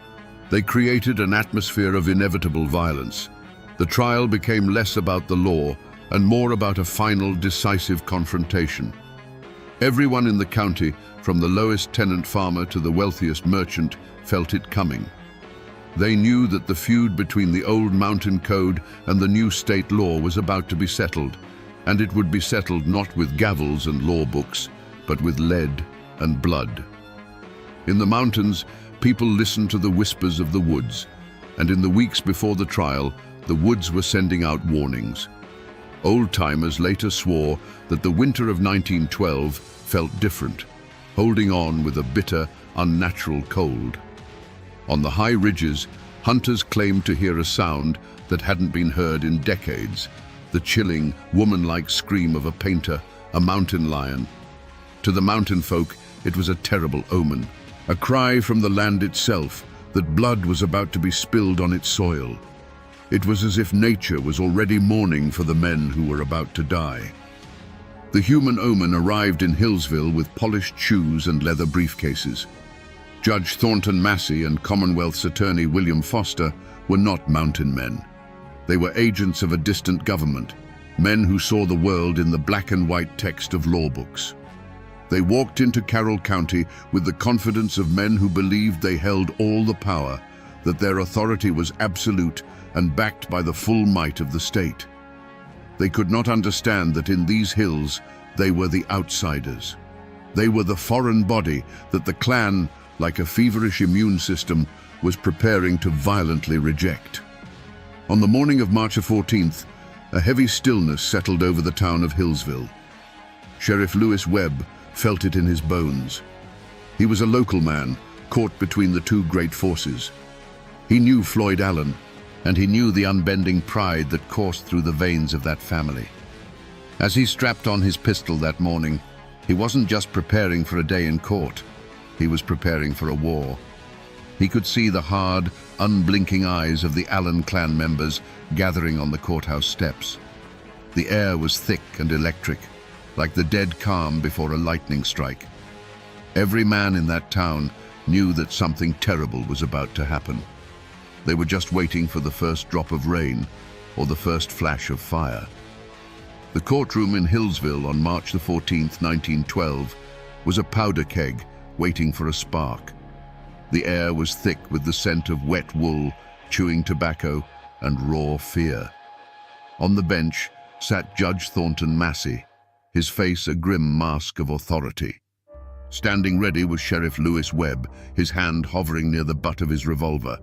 They created an atmosphere of inevitable violence. The trial became less about the law and more about a final, decisive confrontation. Everyone in the county, from the lowest tenant farmer to the wealthiest merchant, felt it coming. They knew that the feud between the old mountain code and the new state law was about to be settled, and it would be settled not with gavels and law books, but with lead and blood. In the mountains, people listened to the whispers of the woods, and in the weeks before the trial, the woods were sending out warnings. Old-timers later swore that the winter of 1912 felt different, holding on with a bitter, unnatural cold. On the high ridges, hunters claimed to hear a sound that hadn't been heard in decades, the chilling, woman-like scream of a painter, a mountain lion. To the mountain folk, it was a terrible omen, a cry from the land itself that blood was about to be spilled on its soil. It was as if nature was already mourning for the men who were about to die. The human omen arrived in Hillsville with polished shoes and leather briefcases. Judge Thornton Massey and Commonwealth's attorney William Foster were not mountain men. They were agents of a distant government, men who saw the world in the black and white text of law books. They walked into Carroll County with the confidence of men who believed they held all the power, that their authority was absolute and backed by the full might of the state. They could not understand that in these hills they were the outsiders. They were the foreign body that the clan, like a feverish immune system, was preparing to violently reject. On the morning of March 14th, a heavy stillness settled over the town of Hillsville. Sheriff Lewis Webb felt it in his bones. He was a local man, caught between the two great forces. He knew Floyd Allen, and he knew the unbending pride that coursed through the veins of that family. As he strapped on his pistol that morning, he wasn't just preparing for a day in court. He was preparing for a war. He could see the hard, unblinking eyes of the Allen clan members gathering on the courthouse steps. The air was thick and electric, like the dead calm before a lightning strike. Every man in that town knew that something terrible was about to happen. They were just waiting for the first drop of rain or the first flash of fire. The courtroom in Hillsville on March the 14th, 1912, was a powder keg waiting for a spark. The air was thick with the scent of wet wool, chewing tobacco, and raw fear. On the bench sat Judge Thornton Massey, his face a grim mask of authority. Standing ready was Sheriff Lewis Webb, his hand hovering near the butt of his revolver,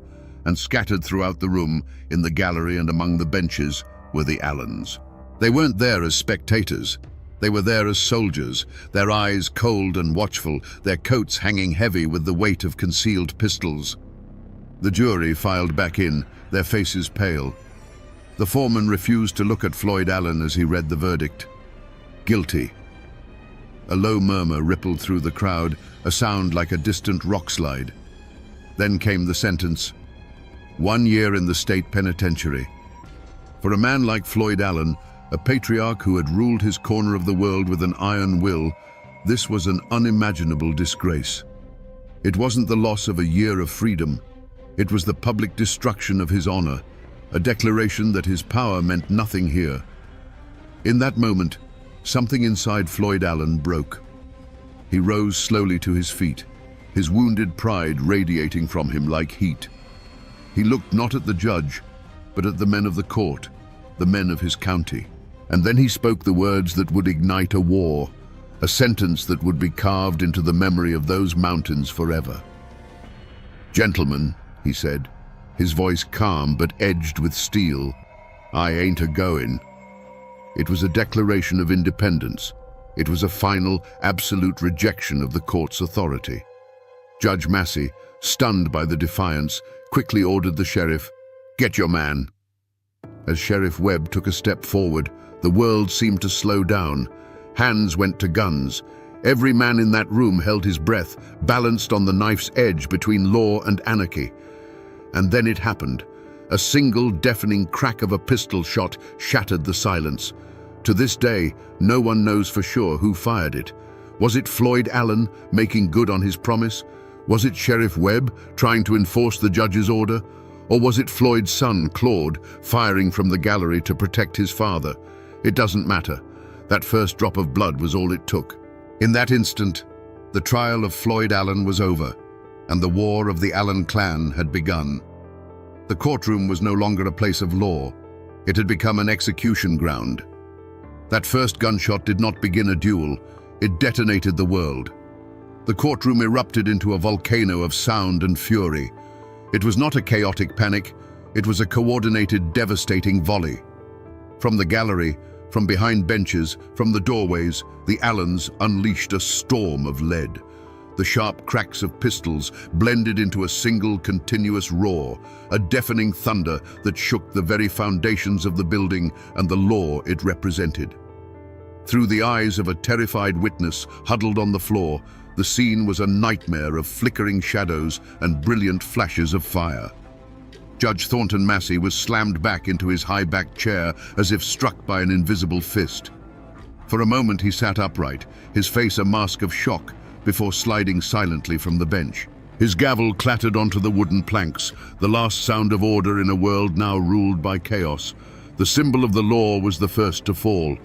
and scattered throughout the room, in the gallery and among the benches, were the Allens. They weren't there as spectators. They were there as soldiers, their eyes cold and watchful, their coats hanging heavy with the weight of concealed pistols. The jury filed back in, their faces pale. The foreman refused to look at Floyd Allen as he read the verdict. Guilty. A low murmur rippled through the crowd, a sound like a distant rock slide. Then came the sentence. 1 year in the state penitentiary. For a man like Floyd Allen, a patriarch who had ruled his corner of the world with an iron will, this was an unimaginable disgrace. It wasn't the loss of a year of freedom. It was the public destruction of his honor, a declaration that his power meant nothing here. In that moment, something inside Floyd Allen broke. He rose slowly to his feet, his wounded pride radiating from him like heat. He looked not at the judge, but at the men of the court, the men of his county. And then he spoke the words that would ignite a war, a sentence that would be carved into the memory of those mountains forever. "Gentlemen," he said, his voice calm but edged with steel, "I ain't a-goin'." It was a declaration of independence. It was a final, absolute rejection of the court's authority. Judge Massey, stunned by the defiance, quickly ordered the sheriff, "Get your man." As Sheriff Webb took a step forward, the world seemed to slow down. Hands went to guns. Every man in that room held his breath, balanced on the knife's edge between law and anarchy. And then it happened. A single deafening crack of a pistol shot shattered the silence. To this day, no one knows for sure who fired it. Was it Floyd Allen making good on his promise? Was it Sheriff Webb trying to enforce the judge's order? Or was it Floyd's son, Claude, firing from the gallery to protect his father? It doesn't matter. That first drop of blood was all it took. In that instant, the trial of Floyd Allen was over, and the war of the Allen clan had begun. The courtroom was no longer a place of law. It had become an execution ground. That first gunshot did not begin a duel. It detonated the world. The courtroom erupted into a volcano of sound and fury. It was not a chaotic panic. It was a coordinated, devastating volley. From the gallery, from behind benches, from the doorways, the Allens unleashed a storm of lead. The sharp cracks of pistols blended into a single continuous roar, a deafening thunder that shook the very foundations of the building and the law it represented. Through the eyes of a terrified witness huddled on the floor, the scene was a nightmare of flickering shadows and brilliant flashes of fire. Judge Thornton Massey was slammed back into his high-backed chair as if struck by an invisible fist. For a moment he sat upright, his face a mask of shock, before sliding silently from the bench. His gavel clattered onto the wooden planks, the last sound of order in a world now ruled by chaos. The symbol of the law was the first to fall.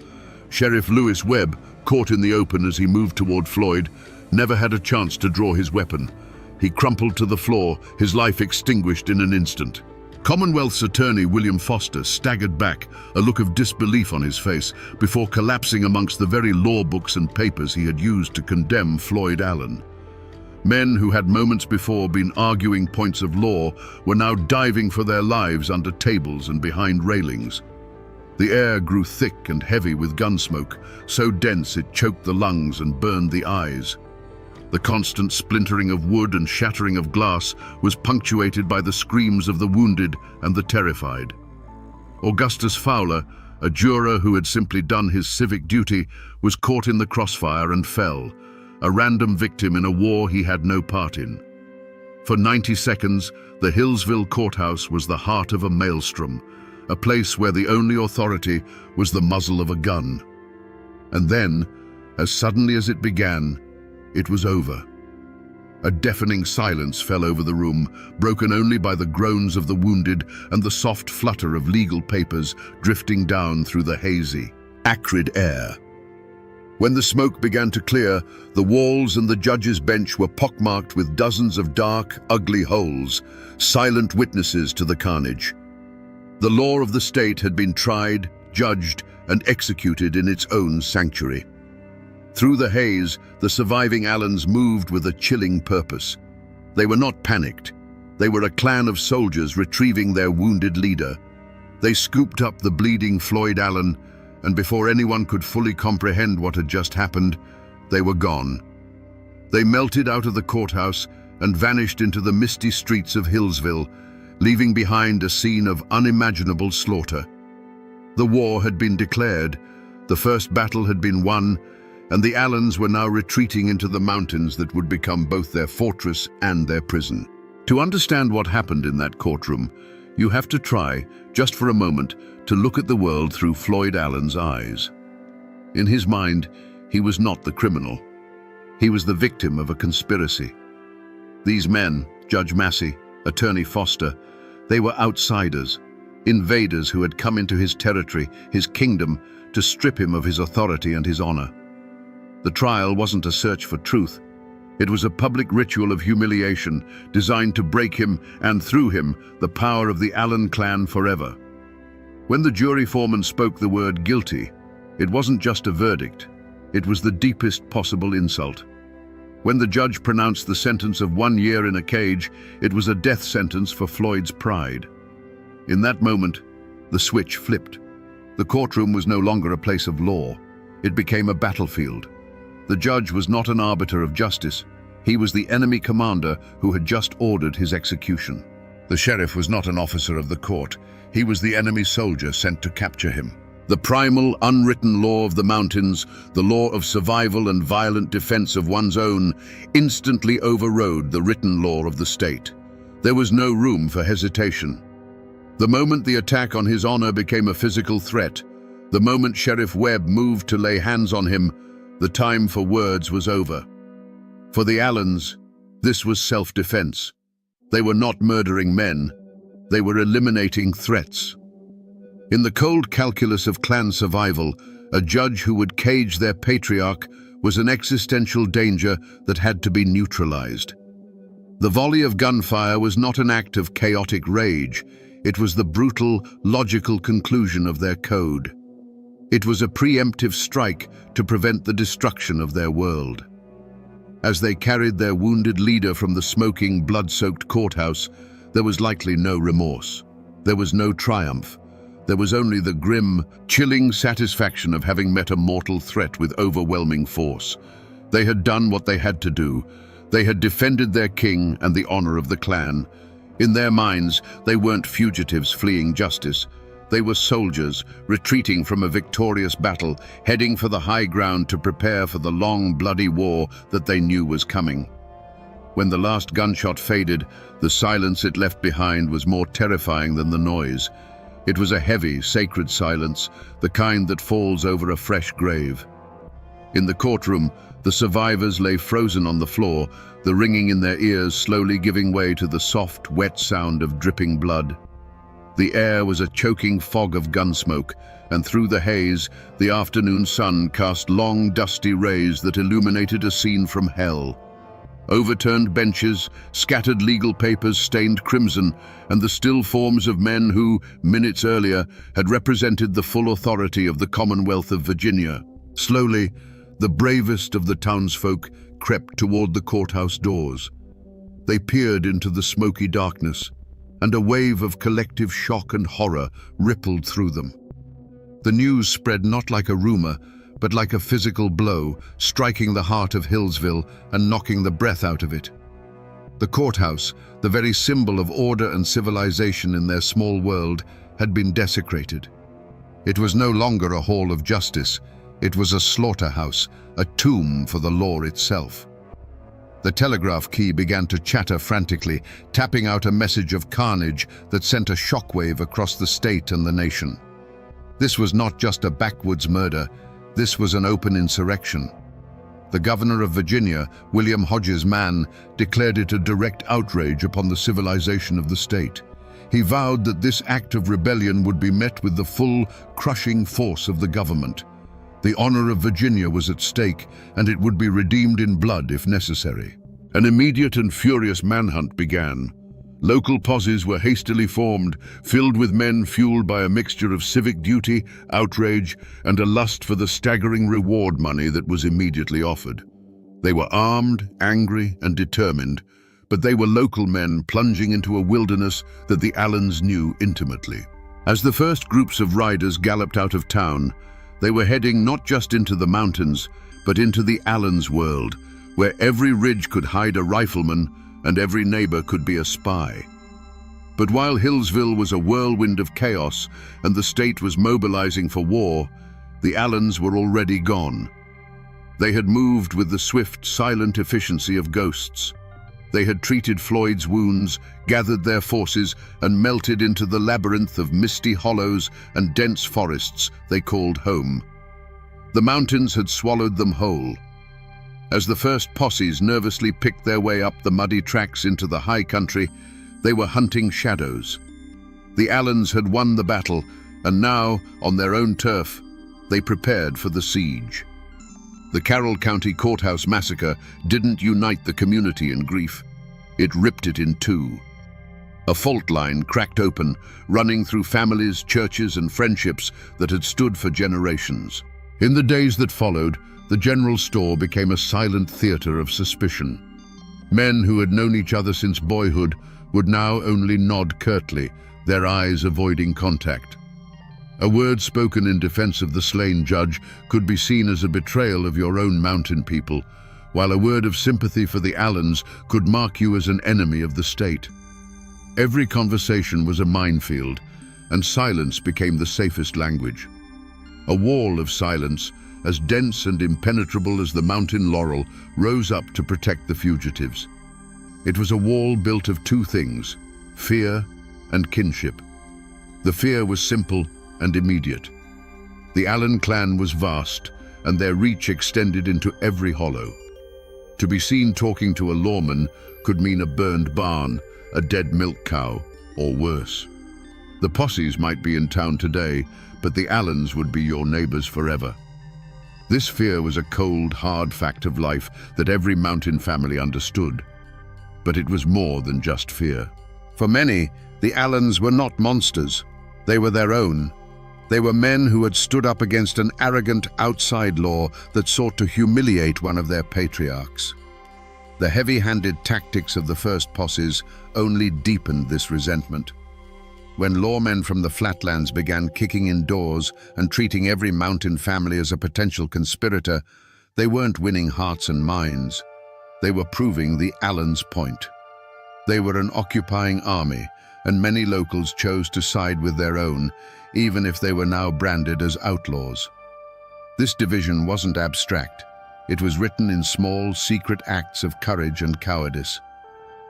Sheriff Lewis Webb, caught in the open as he moved toward Floyd, never had a chance to draw his weapon. He crumpled to the floor, his life extinguished in an instant. Commonwealth's attorney William Foster staggered back, a look of disbelief on his face, before collapsing amongst the very law books and papers he had used to condemn Floyd Allen. Men who had moments before been arguing points of law were now diving for their lives under tables and behind railings. The air grew thick and heavy with gun smoke, so dense it choked the lungs and burned the eyes. The constant splintering of wood and shattering of glass was punctuated by the screams of the wounded and the terrified. Augustus Fowler, a juror who had simply done his civic duty, was caught in the crossfire and fell. a random victim in a war he had no part in. For 90 seconds, the Hillsville courthouse was the heart of a maelstrom, a place where the only authority was the muzzle of a gun. And then, as suddenly as it began, it was over. A deafening silence fell over the room, broken only by the groans of the wounded and the soft flutter of legal papers drifting down through the hazy, acrid air. When the smoke began to clear, the walls and the judge's bench were pockmarked with dozens of dark, ugly holes, silent witnesses to the carnage. The law of the state had been tried, judged, and executed in its own sanctuary. Through the haze, the surviving Allens moved with a chilling purpose. They were not panicked. They were a clan of soldiers retrieving their wounded leader. They scooped up the bleeding Floyd Allen, and before anyone could fully comprehend what had just happened, they were gone. They melted out of the courthouse and vanished into the misty streets of Hillsville, leaving behind a scene of unimaginable slaughter. The war had been declared, the first battle had been won, and the Allens were now retreating into the mountains that would become both their fortress and their prison. To understand what happened in that courtroom, you have to try, just for a moment, to look at the world through Floyd Allen's eyes. In his mind, he was not the criminal. He was the victim of a conspiracy. These men, Judge Massey, Attorney Foster, they were outsiders, invaders who had come into his territory, his kingdom, to strip him of his authority and his honor. The trial wasn't a search for truth. It was a public ritual of humiliation designed to break him and, through him, the power of the Allen clan forever. When the jury foreman spoke the word guilty, it wasn't just a verdict. It was the deepest possible insult. When the judge pronounced the sentence of 1 year in a cage, it was a death sentence for Floyd's pride. In that moment, the switch flipped. The courtroom was no longer a place of law. It became a battlefield. The judge was not an arbiter of justice. He was the enemy commander who had just ordered his execution. The sheriff was not an officer of the court. He was the enemy soldier sent to capture him. The primal, unwritten law of the mountains, the law of survival and violent defense of one's own, instantly overrode the written law of the state. There was no room for hesitation. The moment the attack on his honor became a physical threat, the moment Sheriff Webb moved to lay hands on him, the time for words was over. For the Allens, this was self-defense. They were not murdering men. They were eliminating threats. In the cold calculus of clan survival, a judge who would cage their patriarch was an existential danger that had to be neutralized. The volley of gunfire was not an act of chaotic rage. It was the brutal, logical conclusion of their code. It was a preemptive strike to prevent the destruction of their world. As they carried their wounded leader from the smoking, blood-soaked courthouse, there was likely no remorse. There was no triumph. There was only the grim, chilling satisfaction of having met a mortal threat with overwhelming force. They had done what they had to do. They had defended their king and the honor of the clan. In their minds, they weren't fugitives fleeing justice. They were soldiers, retreating from a victorious battle, heading for the high ground to prepare for the long, bloody war that they knew was coming. When the last gunshot faded, the silence it left behind was more terrifying than the noise. It was a heavy, sacred silence, the kind that falls over a fresh grave. In the courtroom, the survivors lay frozen on the floor, the ringing in their ears slowly giving way to the soft, wet sound of dripping blood. The air was a choking fog of gun smoke, and through the haze, the afternoon sun cast long, dusty rays that illuminated a scene from hell. Overturned benches, scattered legal papers stained crimson, and the still forms of men who, minutes earlier, had represented the full authority of the Commonwealth of Virginia. Slowly, the bravest of the townsfolk crept toward the courthouse doors. They peered into the smoky darkness, and a wave of collective shock and horror rippled through them. The news spread not like a rumor, but like a physical blow, striking the heart of Hillsville and knocking the breath out of it. The courthouse, the very symbol of order and civilization in their small world, had been desecrated. It was no longer a hall of justice. It was a slaughterhouse, a tomb for the law itself. The telegraph key began to chatter frantically, tapping out a message of carnage that sent a shockwave across the state and the nation. This was not just a backwoods murder, this was an open insurrection. The governor of Virginia, William Hodges Mann, declared it a direct outrage upon the civilization of the state. He vowed that this act of rebellion would be met with the full, crushing force of the government. The honor of Virginia was at stake, and it would be redeemed in blood if necessary. An immediate and furious manhunt began. Local posses were hastily formed, filled with men fueled by a mixture of civic duty, outrage, and a lust for the staggering reward money that was immediately offered. They were armed, angry, and determined, but they were local men plunging into a wilderness that the Allens knew intimately. As the first groups of riders galloped out of town, they were heading not just into the mountains, but into the Allens' world, where every ridge could hide a rifleman and every neighbor could be a spy. But while Hillsville was a whirlwind of chaos and the state was mobilizing for war, the Allens were already gone. They had moved with the swift, silent efficiency of ghosts. They had treated Floyd's wounds, gathered their forces, and melted into the labyrinth of misty hollows and dense forests they called home. The mountains had swallowed them whole. As the first posses nervously picked their way up the muddy tracks into the high country, they were hunting shadows. The Allens had won the battle, and now, on their own turf, they prepared for the siege. The Carroll County Courthouse massacre didn't unite the community in grief. It ripped it in two. A fault line cracked open, running through families, churches, and friendships that had stood for generations. In the days that followed, the general store became a silent theater of suspicion. Men who had known each other since boyhood would now only nod curtly, their eyes avoiding contact. A word spoken in defense of the slain judge could be seen as a betrayal of your own mountain people, while a word of sympathy for the Allens could mark you as an enemy of the state. Every conversation was a minefield, and silence became the safest language. A wall of silence, as dense and impenetrable as the mountain laurel, rose up to protect the fugitives. It was a wall built of two things, fear and kinship. The fear was simple and immediate. The Allen clan was vast, and their reach extended into every hollow. To be seen talking to a lawman could mean a burned barn, a dead milk cow, or worse. The posses might be in town today, but the Allens would be your neighbors forever. This fear was a cold, hard fact of life that every mountain family understood. But it was more than just fear. For many, the Allens were not monsters. They were their own. They were men who had stood up against an arrogant outside law that sought to humiliate one of their patriarchs. The heavy-handed tactics of the first posses only deepened this resentment. When lawmen from the flatlands began kicking in doors and treating every mountain family as a potential conspirator, they weren't winning hearts and minds. They were proving the Allens' point. They were an occupying army, and many locals chose to side with their own, even if they were now branded as outlaws. This division wasn't abstract. It was written in small, secret acts of courage and cowardice.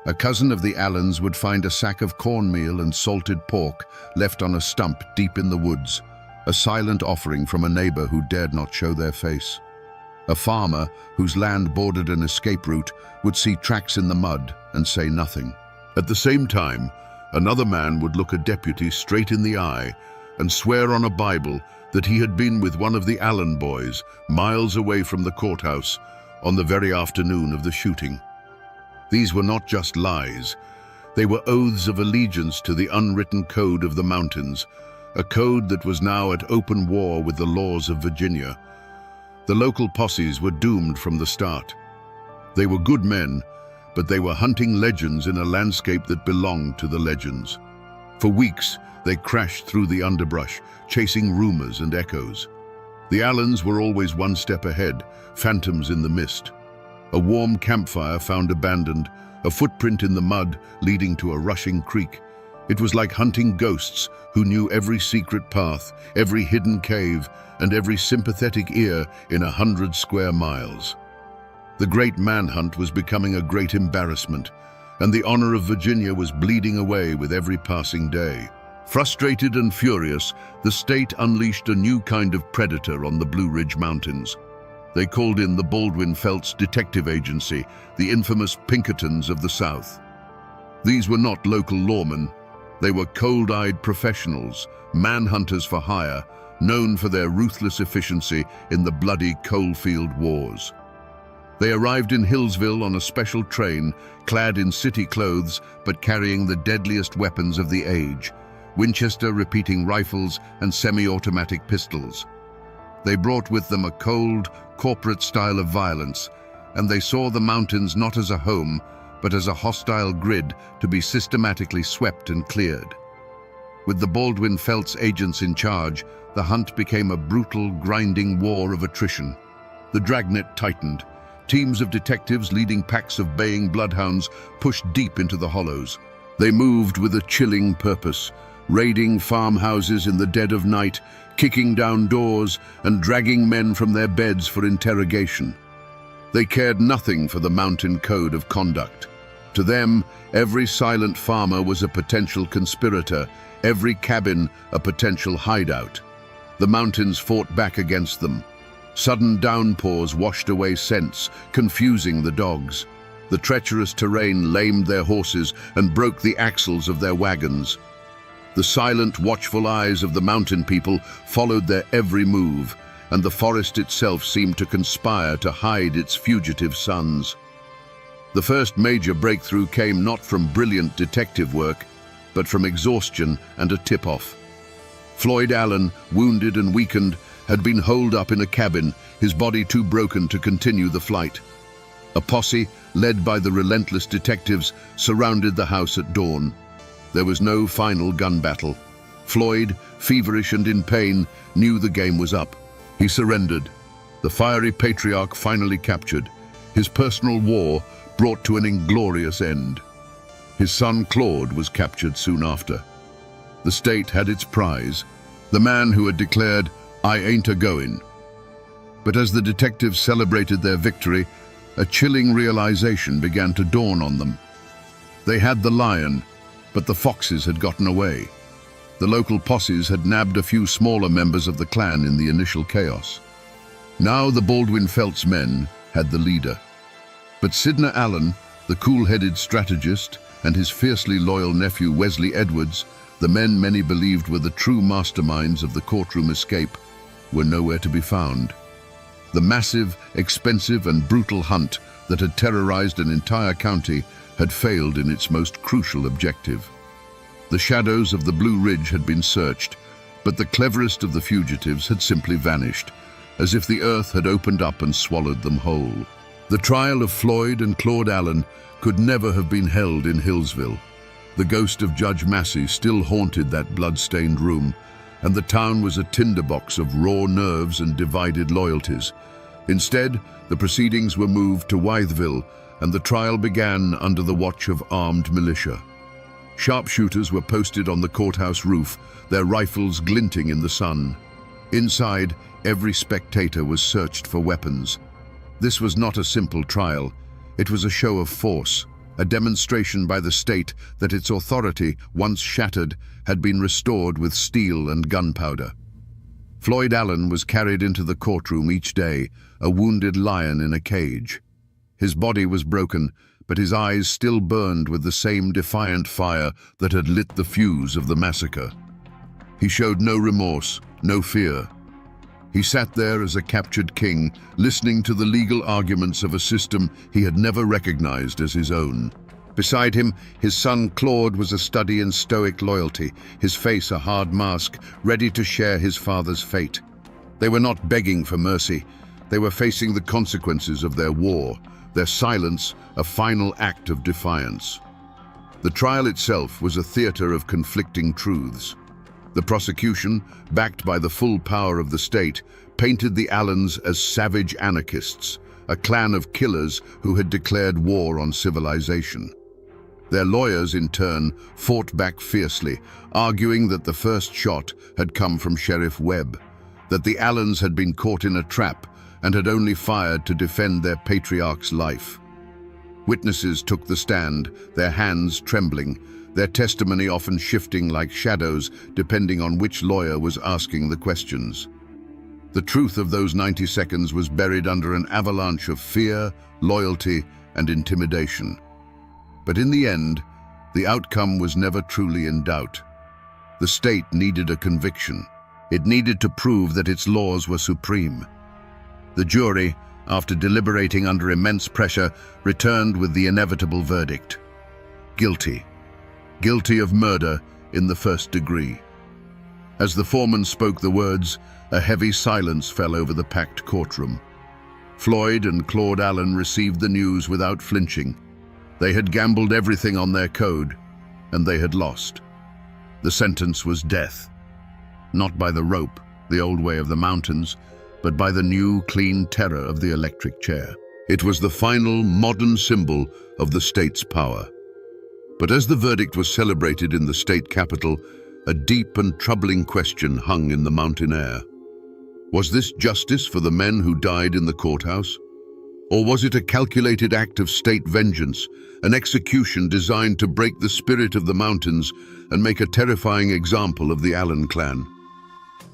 A cousin of the Allens would find a sack of cornmeal and salted pork left on a stump deep in the woods, a silent offering from a neighbor who dared not show their face. A farmer whose land bordered an escape route would see tracks in the mud and say nothing. At the same time, another man would look a deputy straight in the eye and swear on a Bible that he had been with one of the Allen boys miles away from the courthouse on the very afternoon of the shooting. These were not just lies. They were oaths of allegiance to the unwritten code of the mountains, a code that was now at open war with the laws of Virginia. The local posses were doomed from the start. They were good men, but they were hunting legends in a landscape that belonged to the legends. For weeks, they crashed through the underbrush, chasing rumors and echoes. The Allens were always one step ahead, phantoms in the mist. A warm campfire found abandoned, a footprint in the mud leading to a rushing creek, It was like hunting ghosts who knew every secret path, every hidden cave, and every sympathetic ear in 100 square miles. The great manhunt was becoming a great embarrassment, and the honor of Virginia was bleeding away with every passing day. Frustrated and furious, the state unleashed a new kind of predator on the Blue Ridge Mountains. They called in the Baldwin-Felts Detective Agency, the infamous Pinkertons of the South. These were not local lawmen. They were cold-eyed professionals, manhunters for hire, known for their ruthless efficiency in the bloody coalfield wars. They arrived in Hillsville on a special train, clad in city clothes but carrying the deadliest weapons of the age, Winchester repeating rifles and semi-automatic pistols. They brought with them a cold, corporate style of violence, and they saw the mountains not as a home, but as a hostile grid to be systematically swept and cleared. With the Baldwin-Felts agents in charge, the hunt became a brutal, grinding war of attrition. The dragnet tightened. Teams of detectives leading packs of baying bloodhounds pushed deep into the hollows. They moved with a chilling purpose, raiding farmhouses in the dead of night, kicking down doors and dragging men from their beds for interrogation. They cared nothing for the mountain code of conduct. To them, every silent farmer was a potential conspirator, every cabin a potential hideout. The mountains fought back against them. Sudden downpours washed away scents, confusing the dogs. The treacherous terrain lamed their horses and broke the axles of their wagons. The silent, watchful eyes of the mountain people followed their every move, and the forest itself seemed to conspire to hide its fugitive sons. The first major breakthrough came not from brilliant detective work, but from exhaustion and a tip-off. Floyd Allen, wounded and weakened, had been holed up in a cabin, his body too broken to continue the flight. A posse, led by the relentless detectives, surrounded the house at dawn. There was no final gun battle. Floyd, feverish and in pain, knew the game was up. He surrendered. The fiery patriarch finally captured. His personal war brought to an inglorious end. His son Claude was captured soon after. The state had its prize, the man who had declared, "I ain't a-goin'." But as the detectives celebrated their victory, a chilling realization began to dawn on them. They had the lion, but the foxes had gotten away. The local posses had nabbed a few smaller members of the clan in the initial chaos. Now the Baldwin-Felts men had the leader. But Sidney Allen, the cool-headed strategist, and his fiercely loyal nephew Wesley Edwards, the men many believed were the true masterminds of the courtroom escape, were nowhere to be found. The massive, expensive, and brutal hunt that had terrorized an entire county had failed in its most crucial objective. The shadows of the Blue Ridge had been searched, but the cleverest of the fugitives had simply vanished, as if the earth had opened up and swallowed them whole. The trial of Floyd and Claude Allen could never have been held in Hillsville. The ghost of Judge Massey still haunted that blood-stained room, and the town was a tinderbox of raw nerves and divided loyalties. Instead, the proceedings were moved to Wytheville, and the trial began under the watch of armed militia. Sharpshooters were posted on the courthouse roof, their rifles glinting in the sun. Inside, every spectator was searched for weapons. This was not a simple trial. It was a show of force, a demonstration by the state that its authority, once shattered, had been restored with steel and gunpowder. Floyd Allen was carried into the courtroom each day, a wounded lion in a cage. His body was broken, but his eyes still burned with the same defiant fire that had lit the fuse of the massacre. He showed no remorse, no fear. He sat there as a captured king, listening to the legal arguments of a system he had never recognized as his own. Beside him, his son Claude was a study in stoic loyalty, his face a hard mask, ready to share his father's fate. They were not begging for mercy. They were facing the consequences of their war, their silence a final act of defiance. The trial itself was a theater of conflicting truths. The prosecution, backed by the full power of the state, painted the Allens as savage anarchists, a clan of killers who had declared war on civilization. Their lawyers, in turn, fought back fiercely, arguing that the first shot had come from Sheriff Webb, that the Allens had been caught in a trap and had only fired to defend their patriarch's life. Witnesses took the stand, their hands trembling, their testimony often shifting like shadows depending on which lawyer was asking the questions. The truth of those 90 seconds was buried under an avalanche of fear, loyalty, and intimidation. But in the end, the outcome was never truly in doubt. The state needed a conviction. It needed to prove that its laws were supreme. The jury, after deliberating under immense pressure, returned with the inevitable verdict: guilty. Guilty of murder in the first degree. As the foreman spoke the words, a heavy silence fell over the packed courtroom. Floyd and Claude Allen received the news without flinching. They had gambled everything on their code, and they had lost. The sentence was death. Not by the rope, the old way of the mountains, but by the new, clean terror of the electric chair. It was the final, modern symbol of the state's power. But as the verdict was celebrated in the state capitol, a deep and troubling question hung in the mountain air. Was this justice for the men who died in the courthouse? Or was it a calculated act of state vengeance, an execution designed to break the spirit of the mountains and make a terrifying example of the Allen clan?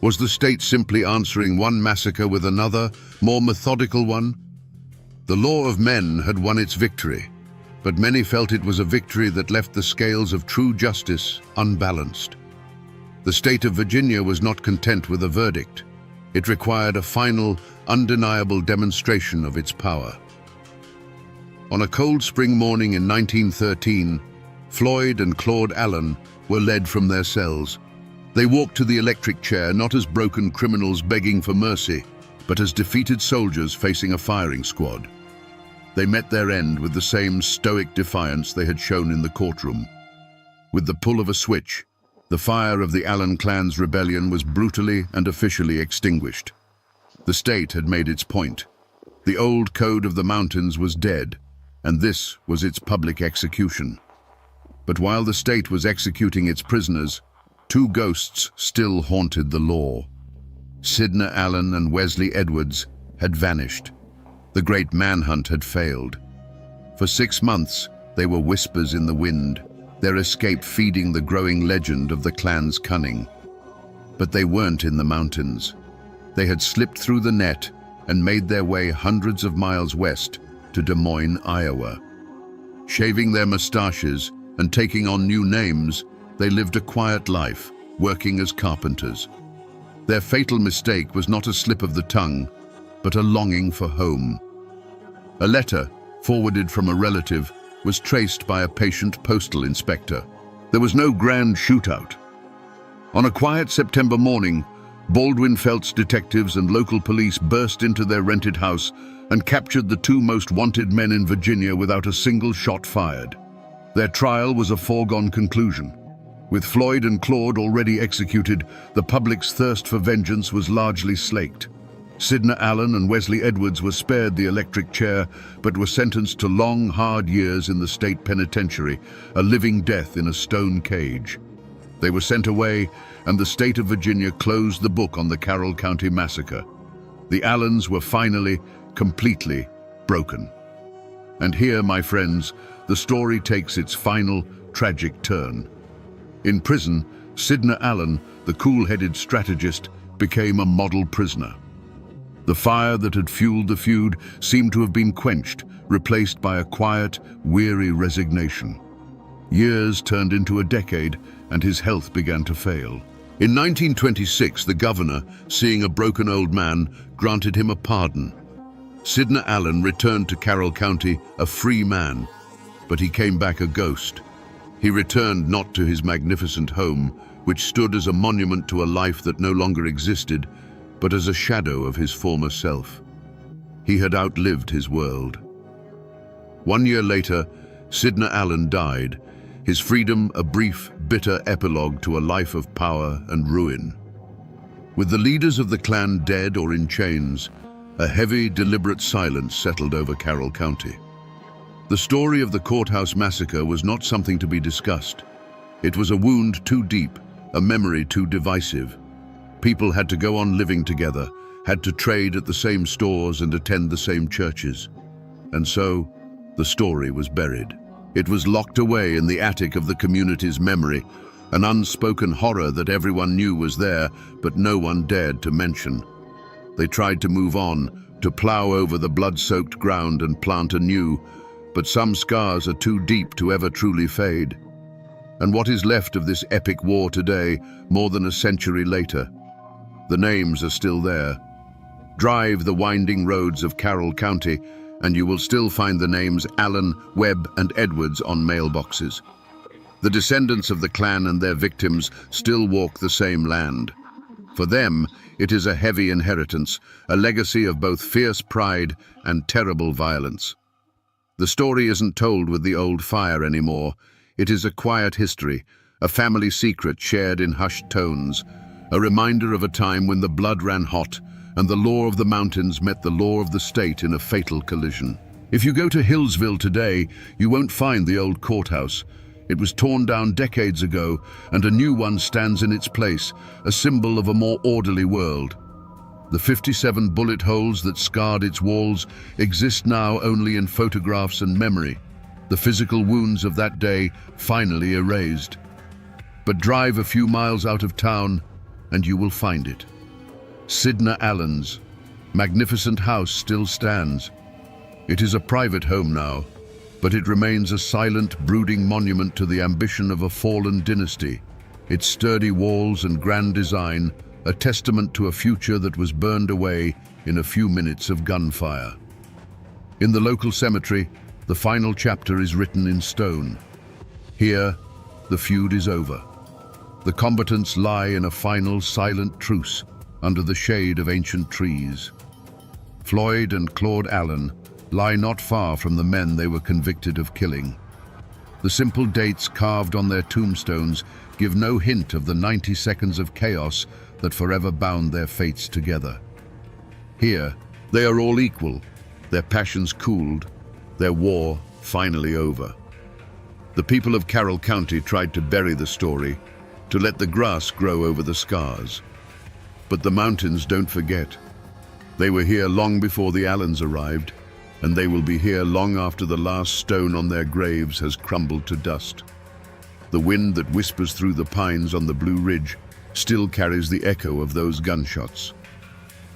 Was the state simply answering one massacre with another, more methodical one? The law of men had won its victory, but many felt it was a victory that left the scales of true justice unbalanced. The state of Virginia was not content with a verdict. It required a final, undeniable demonstration of its power. On a cold spring morning in 1913, Floyd and Claude Allen were led from their cells. They walked to the electric chair not as broken criminals begging for mercy, but as defeated soldiers facing a firing squad. They met their end with the same stoic defiance they had shown in the courtroom. With the pull of a switch, the fire of the Allen clan's rebellion was brutally and officially extinguished. The state had made its point. The old code of the mountains was dead, and this was its public execution. But while the state was executing its prisoners, two ghosts still haunted the law. Sidney Allen and Wesley Edwards had vanished. The great manhunt had failed. For 6 months, they were whispers in the wind, their escape feeding the growing legend of the clan's cunning. But they weren't in the mountains. They had slipped through the net and made their way hundreds of miles west to Des Moines, Iowa. Shaving their mustaches and taking on new names, they lived a quiet life, working as carpenters. Their fatal mistake was not a slip of the tongue, but a longing for home. A letter, forwarded from a relative, was traced by a patient postal inspector. There was no grand shootout. On a quiet September morning, Baldwin Felts detectives and local police burst into their rented house and captured the two most wanted men in Virginia without a single shot fired. Their trial was a foregone conclusion. With Floyd and Claude already executed, the public's thirst for vengeance was largely slaked. Sidney Allen and Wesley Edwards were spared the electric chair, but were sentenced to long, hard years in the state penitentiary, a living death in a stone cage. They were sent away, and the state of Virginia closed the book on the Carroll County Massacre. The Allens were finally, completely broken. And here, my friends, the story takes its final, tragic turn. In prison, Sidney Allen, the cool-headed strategist, became a model prisoner. The fire that had fueled the feud seemed to have been quenched, replaced by a quiet, weary resignation. Years turned into a decade, and his health began to fail. In 1926, the governor, seeing a broken old man, granted him a pardon. Sidney Allen returned to Carroll County a free man, but he came back a ghost. He returned not to his magnificent home, which stood as a monument to a life that no longer existed, but as a shadow of his former self. He had outlived his world. 1 year later, Sidney Allen died, his freedom a brief, bitter epilogue to a life of power and ruin. With the leaders of the clan dead or in chains, a heavy, deliberate silence settled over Carroll County. The story of the courthouse massacre was not something to be discussed. It was a wound too deep, a memory too divisive. People had to go on living together, had to trade at the same stores and attend the same churches. And so, the story was buried. It was locked away in the attic of the community's memory, an unspoken horror that everyone knew was there, but no one dared to mention. They tried to move on, to plow over the blood-soaked ground and plant anew, but some scars are too deep to ever truly fade. And what is left of this epic war today, more than a century later? The names are still there. Drive the winding roads of Carroll County, and you will still find the names Allen, Webb, and Edwards on mailboxes. The descendants of the clan and their victims still walk the same land. For them, it is a heavy inheritance, a legacy of both fierce pride and terrible violence. The story isn't told with the old fire anymore. It is a quiet history, a family secret shared in hushed tones, a reminder of a time when the blood ran hot and the law of the mountains met the law of the state in a fatal collision. If you go to Hillsville today, you won't find the old courthouse. It was torn down decades ago, and a new one stands in its place, a symbol of a more orderly world. The 57 bullet holes that scarred its walls exist now only in photographs and memory, the physical wounds of that day finally erased. But drive a few miles out of town, and you will find it. Sidna Allen's magnificent house still stands. It is a private home now, but it remains a silent, brooding monument to the ambition of a fallen dynasty. Its sturdy walls and grand design, a testament to a future that was burned away in a few minutes of gunfire. In the local cemetery, the final chapter is written in stone. Here, the feud is over. The combatants lie in a final silent truce under the shade of ancient trees. Floyd and Claude Allen lie not far from the men they were convicted of killing. The simple dates carved on their tombstones give no hint of the 90 seconds of chaos that forever bound their fates together. Here, they are all equal, their passions cooled, their war finally over. The people of Carroll County tried to bury the story, to let the grass grow over the scars. But the mountains don't forget. They were here long before the Allens arrived, and they will be here long after the last stone on their graves has crumbled to dust. The wind that whispers through the pines on the Blue Ridge still carries the echo of those gunshots.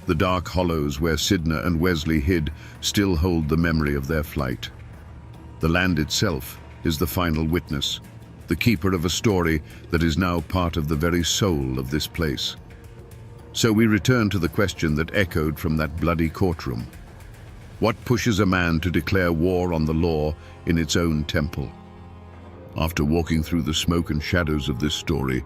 The dark hollows where Sidna and Wesley hid still hold the memory of their flight. The land itself is the final witness, the keeper of a story that is now part of the very soul of this place. So we return to the question that echoed from that bloody courtroom. What pushes a man to declare war on the law in its own temple? After walking through the smoke and shadows of this story,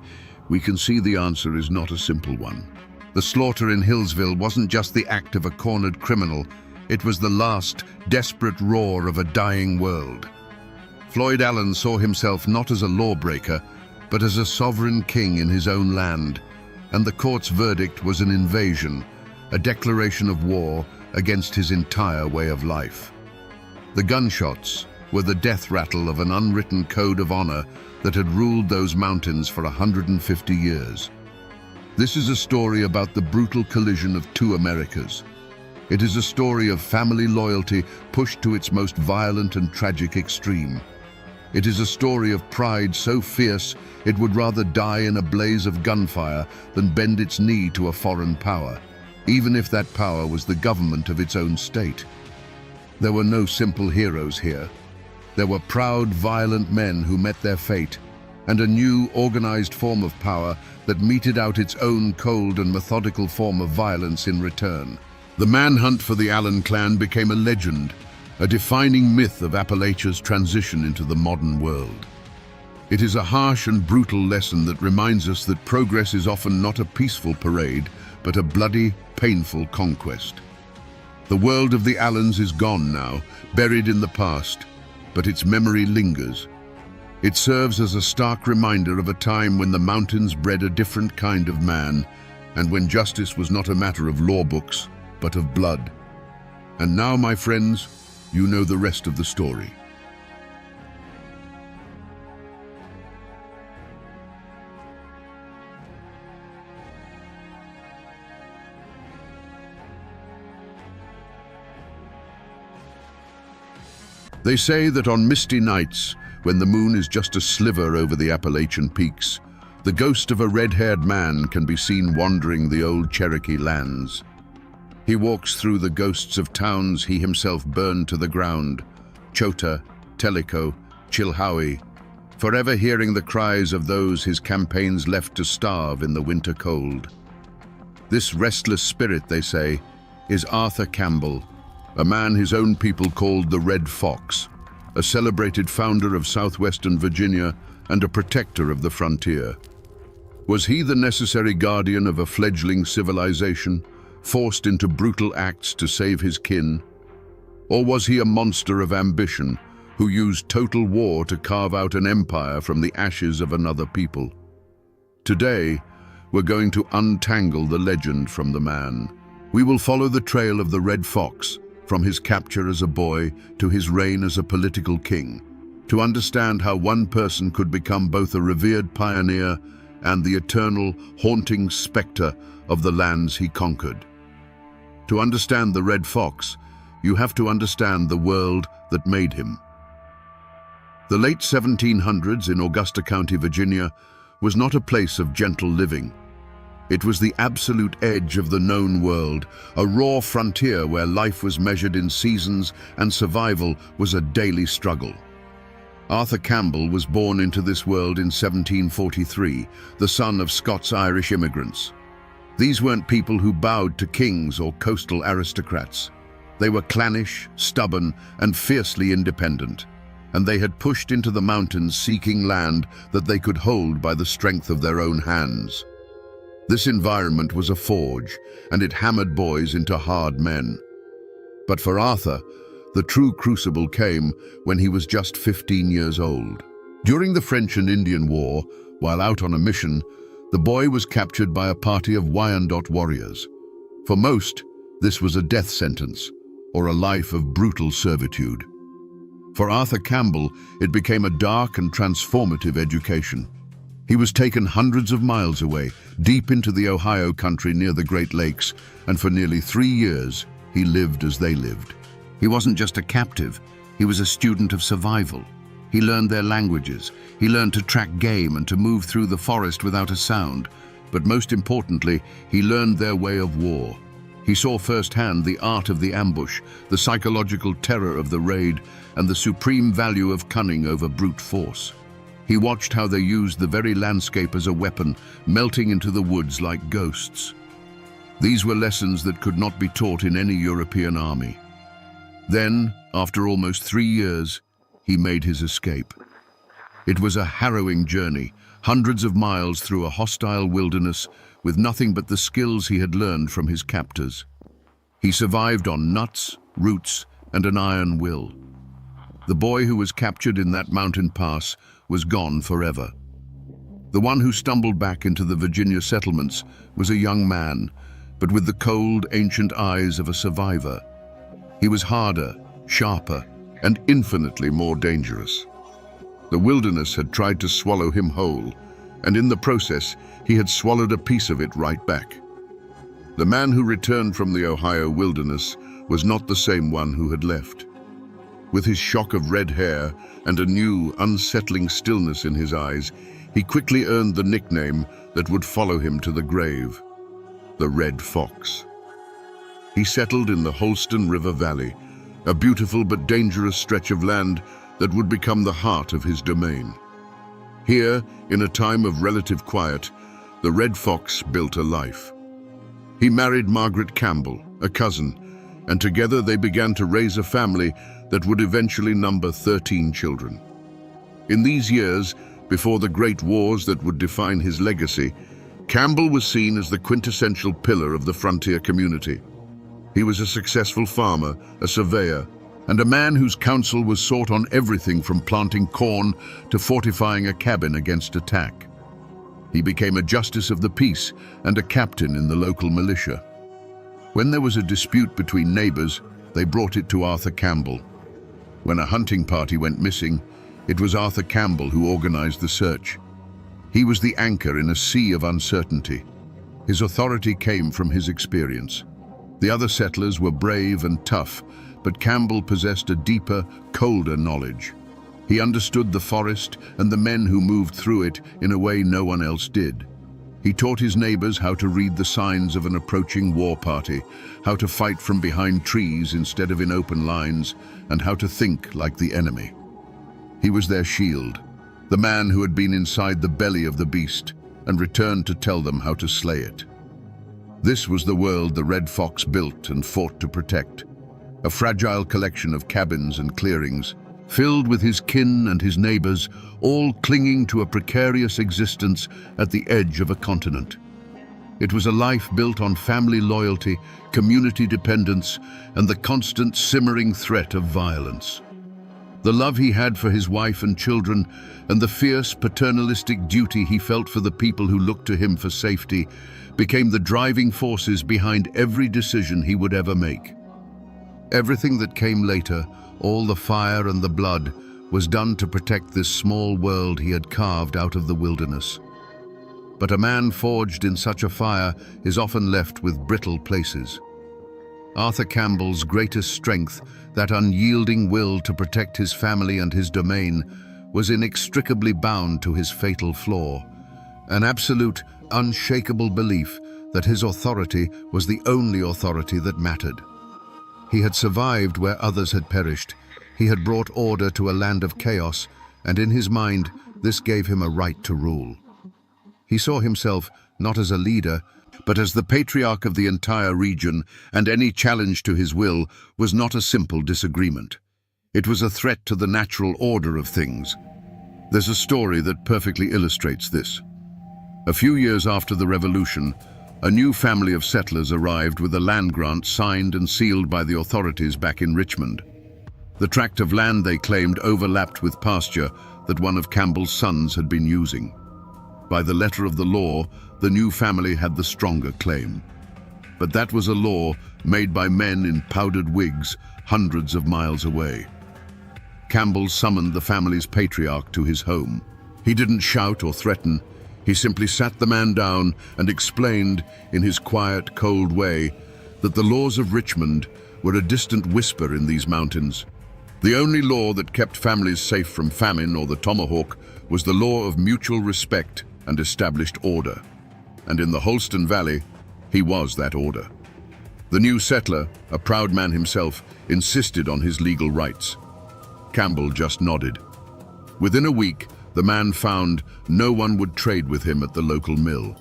we can see the answer is not a simple one. The slaughter in Hillsville wasn't just the act of a cornered criminal, it was the last, desperate roar of a dying world. Floyd Allen saw himself not as a lawbreaker, but as a sovereign king in his own land, and the court's verdict was an invasion, a declaration of war against his entire way of life. The gunshots were the death rattle of an unwritten code of honor that had ruled those mountains for 150 years. This is a story about the brutal collision of two Americas. It is a story of family loyalty pushed to its most violent and tragic extreme. It is a story of pride so fierce it would rather die in a blaze of gunfire than bend its knee to a foreign power, even if that power was the government of its own state. There were no simple heroes here. There were proud, violent men who met their fate, and a new, organized form of power that meted out its own cold and methodical form of violence in return. The manhunt for the Allen clan became a legend, a defining myth of Appalachia's transition into the modern world. It is a harsh and brutal lesson that reminds us that progress is often not a peaceful parade, but a bloody, painful conquest. The world of the Allens is gone now, buried in the past, but its memory lingers. It serves as a stark reminder of a time when the mountains bred a different kind of man, and when justice was not a matter of law books, but of blood. And now, my friends, you know the rest of the story. They say that on misty nights, when the moon is just a sliver over the Appalachian peaks, the ghost of a red-haired man can be seen wandering the old Cherokee lands. He walks through the ghosts of towns he himself burned to the ground, Chota, Tellico, Chilhowie, forever hearing the cries of those his campaigns left to starve in the winter cold. This restless spirit, they say, is Arthur Campbell, a man his own people called the Red Fox, a celebrated founder of southwestern Virginia and a protector of the frontier. Was he the necessary guardian of a fledgling civilization, forced into brutal acts to save his kin? Or was he a monster of ambition, who used total war to carve out an empire from the ashes of another people? Today, we're going to untangle the legend from the man. We will follow the trail of the Red Fox, from his capture as a boy to his reign as a political king, to understand how one person could become both a revered pioneer and the eternal, haunting specter of the lands he conquered. To understand the Red Fox, you have to understand the world that made him. The late 1700s in Augusta County, Virginia, was not a place of gentle living. It was the absolute edge of the known world, a raw frontier where life was measured in seasons and survival was a daily struggle. Arthur Campbell was born into this world in 1743, the son of Scots-Irish immigrants. These weren't people who bowed to kings or coastal aristocrats. They were clannish, stubborn, and fiercely independent, and they had pushed into the mountains seeking land that they could hold by the strength of their own hands. This environment was a forge, and it hammered boys into hard men. But for Arthur, the true crucible came when he was just 15 years old. During the French and Indian War, while out on a mission, the boy was captured by a party of Wyandot warriors. For most, this was a death sentence, or a life of brutal servitude. For Arthur Campbell, it became a dark and transformative education. He was taken hundreds of miles away, deep into the Ohio country near the Great Lakes, and for nearly 3 years, he lived as they lived. He wasn't just a captive, he was a student of survival. He learned their languages, he learned to track game and to move through the forest without a sound. But most importantly, he learned their way of war. He saw firsthand the art of the ambush, the psychological terror of the raid, and the supreme value of cunning over brute force. He watched how they used the very landscape as a weapon, melting into the woods like ghosts. These were lessons that could not be taught in any European army. Then, after almost 3 years, he made his escape. It was a harrowing journey, hundreds of miles through a hostile wilderness with nothing but the skills he had learned from his captors. He survived on nuts, roots, and an iron will. The boy who was captured in that mountain pass was gone forever. The one who stumbled back into the Virginia settlements was a young man, but with the cold, ancient eyes of a survivor. He was harder, sharper, and infinitely more dangerous. The wilderness had tried to swallow him whole, and in the process, he had swallowed a piece of it right back. The man who returned from the Ohio wilderness was not the same one who had left. With his shock of red hair and a new, unsettling stillness in his eyes, he quickly earned the nickname that would follow him to the grave, the Red Fox. He settled in the Holston River Valley, a beautiful but dangerous stretch of land that would become the heart of his domain. Here, in a time of relative quiet, the Red Fox built a life. He married Margaret Campbell, a cousin, and together they began to raise a family that would eventually number 13 children. In these years, before the great wars that would define his legacy, Campbell was seen as the quintessential pillar of the frontier community. He was a successful farmer, a surveyor, and a man whose counsel was sought on everything from planting corn to fortifying a cabin against attack. He became a justice of the peace and a captain in the local militia. When there was a dispute between neighbors, they brought it to Arthur Campbell. When a hunting party went missing, it was Arthur Campbell who organized the search. He was the anchor in a sea of uncertainty. His authority came from his experience. The other settlers were brave and tough, but Campbell possessed a deeper, colder knowledge. He understood the forest and the men who moved through it in a way no one else did. He taught his neighbors how to read the signs of an approaching war party, how to fight from behind trees instead of in open lines, and how to think like the enemy. He was their shield, the man who had been inside the belly of the beast and returned to tell them how to slay it. This was the world the Red Fox built and fought to protect, a fragile collection of cabins and clearings, filled with his kin and his neighbors, all clinging to a precarious existence at the edge of a continent. It was a life built on family loyalty, community dependence, and the constant simmering threat of violence. The love he had for his wife and children, and the fierce paternalistic duty he felt for the people who looked to him for safety, became the driving forces behind every decision he would ever make. Everything that came later, all the fire and the blood, was done to protect this small world he had carved out of the wilderness. But a man forged in such a fire is often left with brittle places. Arthur Campbell's greatest strength, that unyielding will to protect his family and his domain, was inextricably bound to his fatal flaw, an absolute, unshakable belief that his authority was the only authority that mattered. He had survived where others had perished. He had brought order to a land of chaos, and in his mind, this gave him a right to rule. He saw himself not as a leader, but as the patriarch of the entire region, and any challenge to his will was not a simple disagreement. It was a threat to the natural order of things. There's a story that perfectly illustrates this. A few years after the revolution, a new family of settlers arrived with a land grant signed and sealed by the authorities back in Richmond. The tract of land they claimed overlapped with pasture that one of Campbell's sons had been using. By the letter of the law, the new family had the stronger claim. But that was a law made by men in powdered wigs hundreds of miles away. Campbell summoned the family's patriarch to his home. He didn't shout or threaten. He simply sat the man down and explained, in his quiet, cold way, that the laws of Richmond were a distant whisper in these mountains. The only law that kept families safe from famine or the tomahawk was the law of mutual respect and established order. And in the Holston Valley, he was that order. The new settler, a proud man himself, insisted on his legal rights. Campbell just nodded. Within a week, the man found no one would trade with him at the local mill.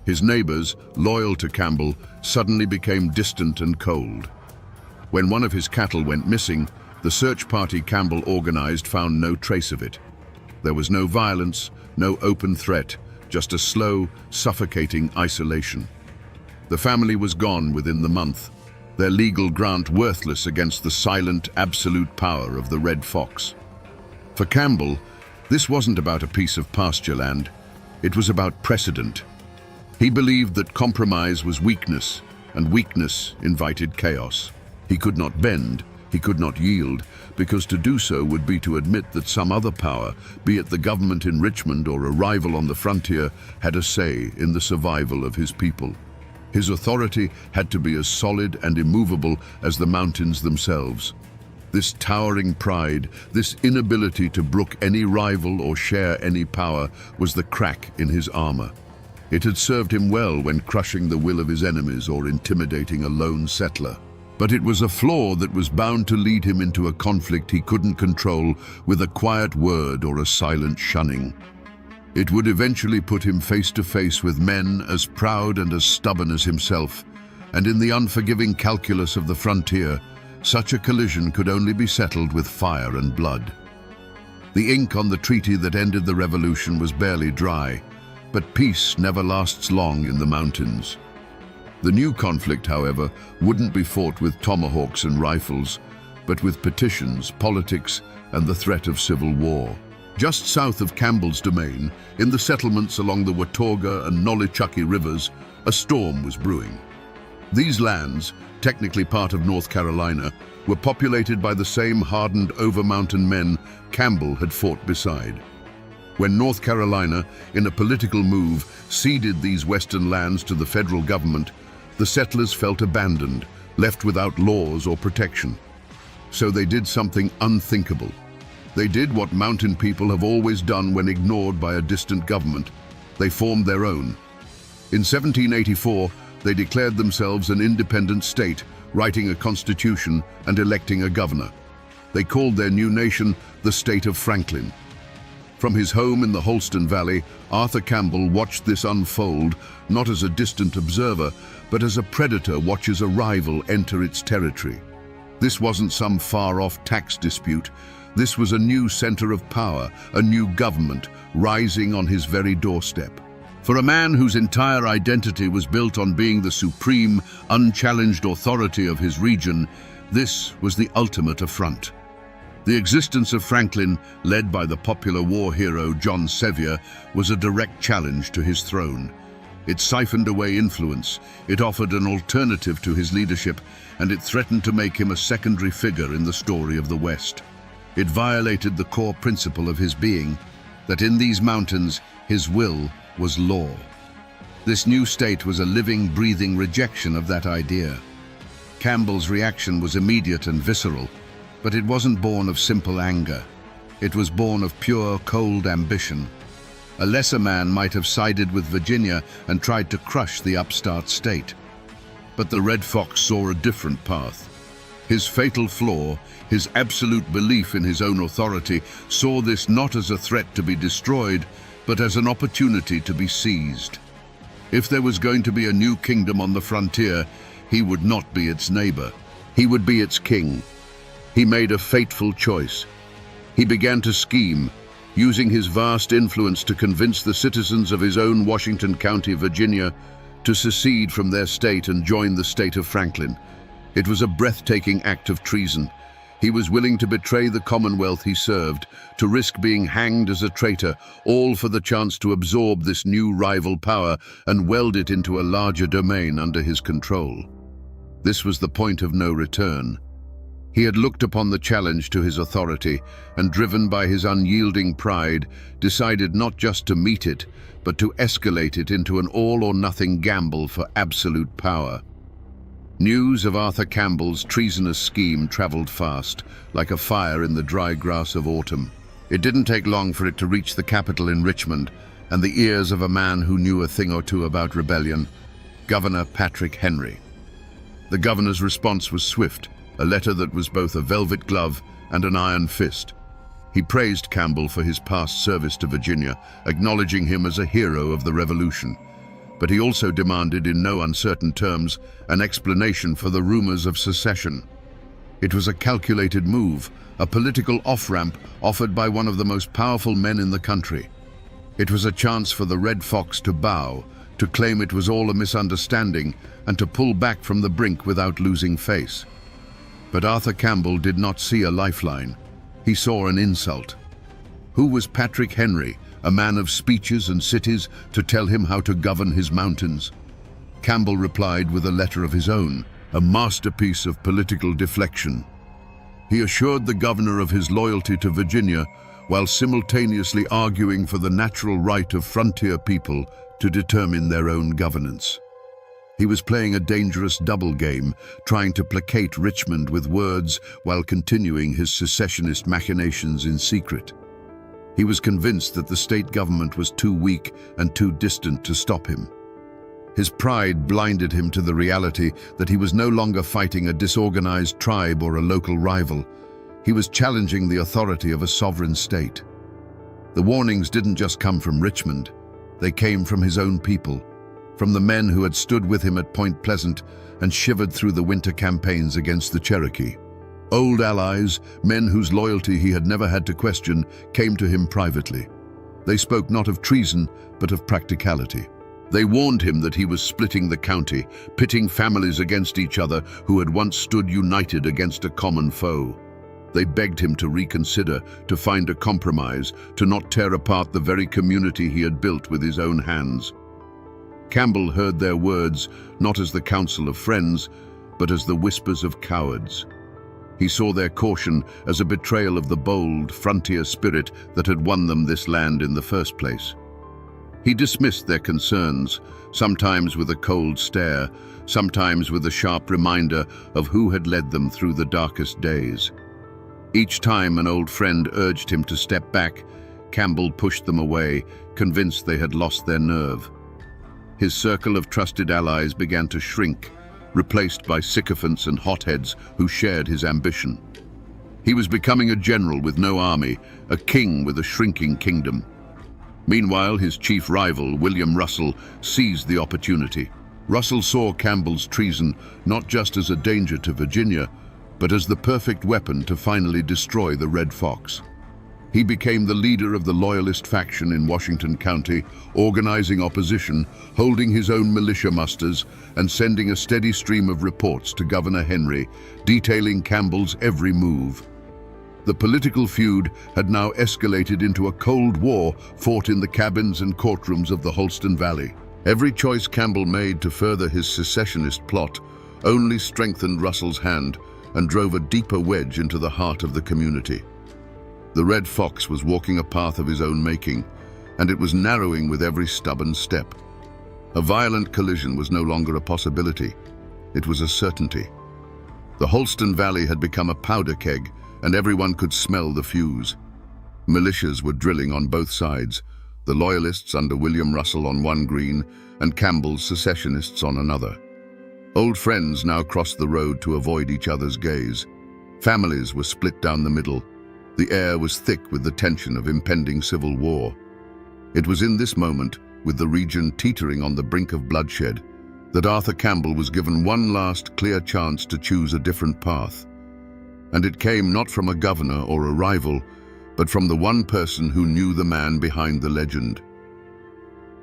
His neighbors, loyal to Campbell, suddenly became distant and cold. When one of his cattle went missing, the search party Campbell organized found no trace of it. There was no violence, no open threat, just a slow, suffocating isolation. The family was gone within the month, their legal grant worthless against the silent, absolute power of the Red Fox. For Campbell, this wasn't about a piece of pasture land. It was about precedent. He believed that compromise was weakness, and weakness invited chaos. He could not bend, he could not yield, because to do so would be to admit that some other power, be it the government in Richmond or a rival on the frontier, had a say in the survival of his people. His authority had to be as solid and immovable as the mountains themselves. This towering pride, this inability to brook any rival or share any power, was the crack in his armor. It had served him well when crushing the will of his enemies or intimidating a lone settler. But it was a flaw that was bound to lead him into a conflict he couldn't control with a quiet word or a silent shunning. It would eventually put him face to face with men as proud and as stubborn as himself, and in the unforgiving calculus of the frontier, such a collision could only be settled with fire and blood. The ink on the treaty that ended the revolution was barely dry, but peace never lasts long in the mountains. The new conflict, however, wouldn't be fought with tomahawks and rifles, but with petitions, politics, and the threat of civil war. Just south of Campbell's domain, in the settlements along the Watauga and Nolichucky rivers, a storm was brewing. These lands, technically part of North Carolina, were populated by the same hardened over-mountain men Campbell had fought beside. When North Carolina, in a political move, ceded these western lands to the federal government, The settlers felt abandoned, left without laws or protection. So they did something unthinkable. They did what mountain people have always done when ignored by a distant government. They formed their own. In 1784, they declared themselves an independent state, writing a constitution and electing a governor. They called their new nation the State of Franklin. From his home in the Holston Valley, Arthur Campbell watched this unfold, not as a distant observer, but as a predator watches a rival enter its territory. This wasn't some far-off tax dispute. This was a new center of power, a new government, rising on his very doorstep. For a man whose entire identity was built on being the supreme, unchallenged authority of his region, this was the ultimate affront. The existence of Franklin, led by the popular war hero John Sevier, was a direct challenge to his throne. It siphoned away influence, it offered an alternative to his leadership, and it threatened to make him a secondary figure in the story of the West. It violated the core principle of his being, that in these mountains, his will was law. This new state was a living, breathing rejection of that idea. Campbell's reaction was immediate and visceral, but it wasn't born of simple anger. It was born of pure, cold ambition. A lesser man might have sided with Virginia and tried to crush the upstart state. But the Red Fox saw a different path. His fatal flaw, his absolute belief in his own authority, saw this not as a threat to be destroyed, but as an opportunity to be seized. If there was going to be a new kingdom on the frontier, he would not be its neighbor. He would be its king. He made a fateful choice. He began to scheme, using his vast influence to convince the citizens of his own Washington County, Virginia, to secede from their state and join the state of Franklin. It was a breathtaking act of treason. He was willing to betray the Commonwealth he served, to risk being hanged as a traitor, all for the chance to absorb this new rival power and weld it into a larger domain under his control. This was the point of no return. He had looked upon the challenge to his authority and, driven by his unyielding pride, decided not just to meet it, but to escalate it into an all-or-nothing gamble for absolute power. News of Arthur Campbell's treasonous scheme traveled fast, like a fire in the dry grass of autumn. It didn't take long for it to reach the capital in Richmond and the ears of a man who knew a thing or two about rebellion, Governor Patrick Henry. The governor's response was swift, a letter that was both a velvet glove and an iron fist. He praised Campbell for his past service to Virginia, acknowledging him as a hero of the Revolution. But he also demanded, in no uncertain terms, an explanation for the rumors of secession. It was a calculated move, a political off-ramp offered by one of the most powerful men in the country. It was a chance for the Red Fox to bow, to claim it was all a misunderstanding, and to pull back from the brink without losing face. But Arthur Campbell did not see a lifeline. He saw an insult. Who was Patrick Henry, a man of speeches and cities, to tell him how to govern his mountains? Campbell replied with a letter of his own, a masterpiece of political deflection. He assured the governor of his loyalty to Virginia, while simultaneously arguing for the natural right of frontier people to determine their own governance. He was playing a dangerous double game, trying to placate Richmond with words while continuing his secessionist machinations in secret. He was convinced that the state government was too weak and too distant to stop him. His pride blinded him to the reality that he was no longer fighting a disorganized tribe or a local rival. He was challenging the authority of a sovereign state. The warnings didn't just come from Richmond. They came from his own people, from the men who had stood with him at Point Pleasant and shivered through the winter campaigns against the Cherokee. Old allies, men whose loyalty he had never had to question, came to him privately. They spoke not of treason, but of practicality. They warned him that he was splitting the county, pitting families against each other who had once stood united against a common foe. They begged him to reconsider, to find a compromise, to not tear apart the very community he had built with his own hands. Campbell heard their words not as the counsel of friends, but as the whispers of cowards. He saw their caution as a betrayal of the bold, frontier spirit that had won them this land in the first place. He dismissed their concerns, sometimes with a cold stare, sometimes with a sharp reminder of who had led them through the darkest days. Each time an old friend urged him to step back, Campbell pushed them away, convinced they had lost their nerve. His circle of trusted allies began to shrink, replaced by sycophants and hotheads who shared his ambition. He was becoming a general with no army, a king with a shrinking kingdom. Meanwhile, his chief rival, William Russell, seized the opportunity. Russell saw Campbell's treason not just as a danger to Virginia, but as the perfect weapon to finally destroy the Red Fox. He became the leader of the Loyalist faction in Washington County, organizing opposition, holding his own militia musters, and sending a steady stream of reports to Governor Henry, detailing Campbell's every move. The political feud had now escalated into a Cold War fought in the cabins and courtrooms of the Holston Valley. Every choice Campbell made to further his secessionist plot only strengthened Russell's hand and drove a deeper wedge into the heart of the community. The Red Fox was walking a path of his own making, and it was narrowing with every stubborn step. A violent collision was no longer a possibility. It was a certainty. The Holston Valley had become a powder keg, and everyone could smell the fuse. Militias were drilling on both sides, the Loyalists under William Russell on one green, and Campbell's secessionists on another. Old friends now crossed the road to avoid each other's gaze. Families were split down the middle. The air was thick with the tension of impending civil war. It was in this moment, with the region teetering on the brink of bloodshed, that Arthur Campbell was given one last clear chance to choose a different path. And it came not from a governor or a rival, but from the one person who knew the man behind the legend.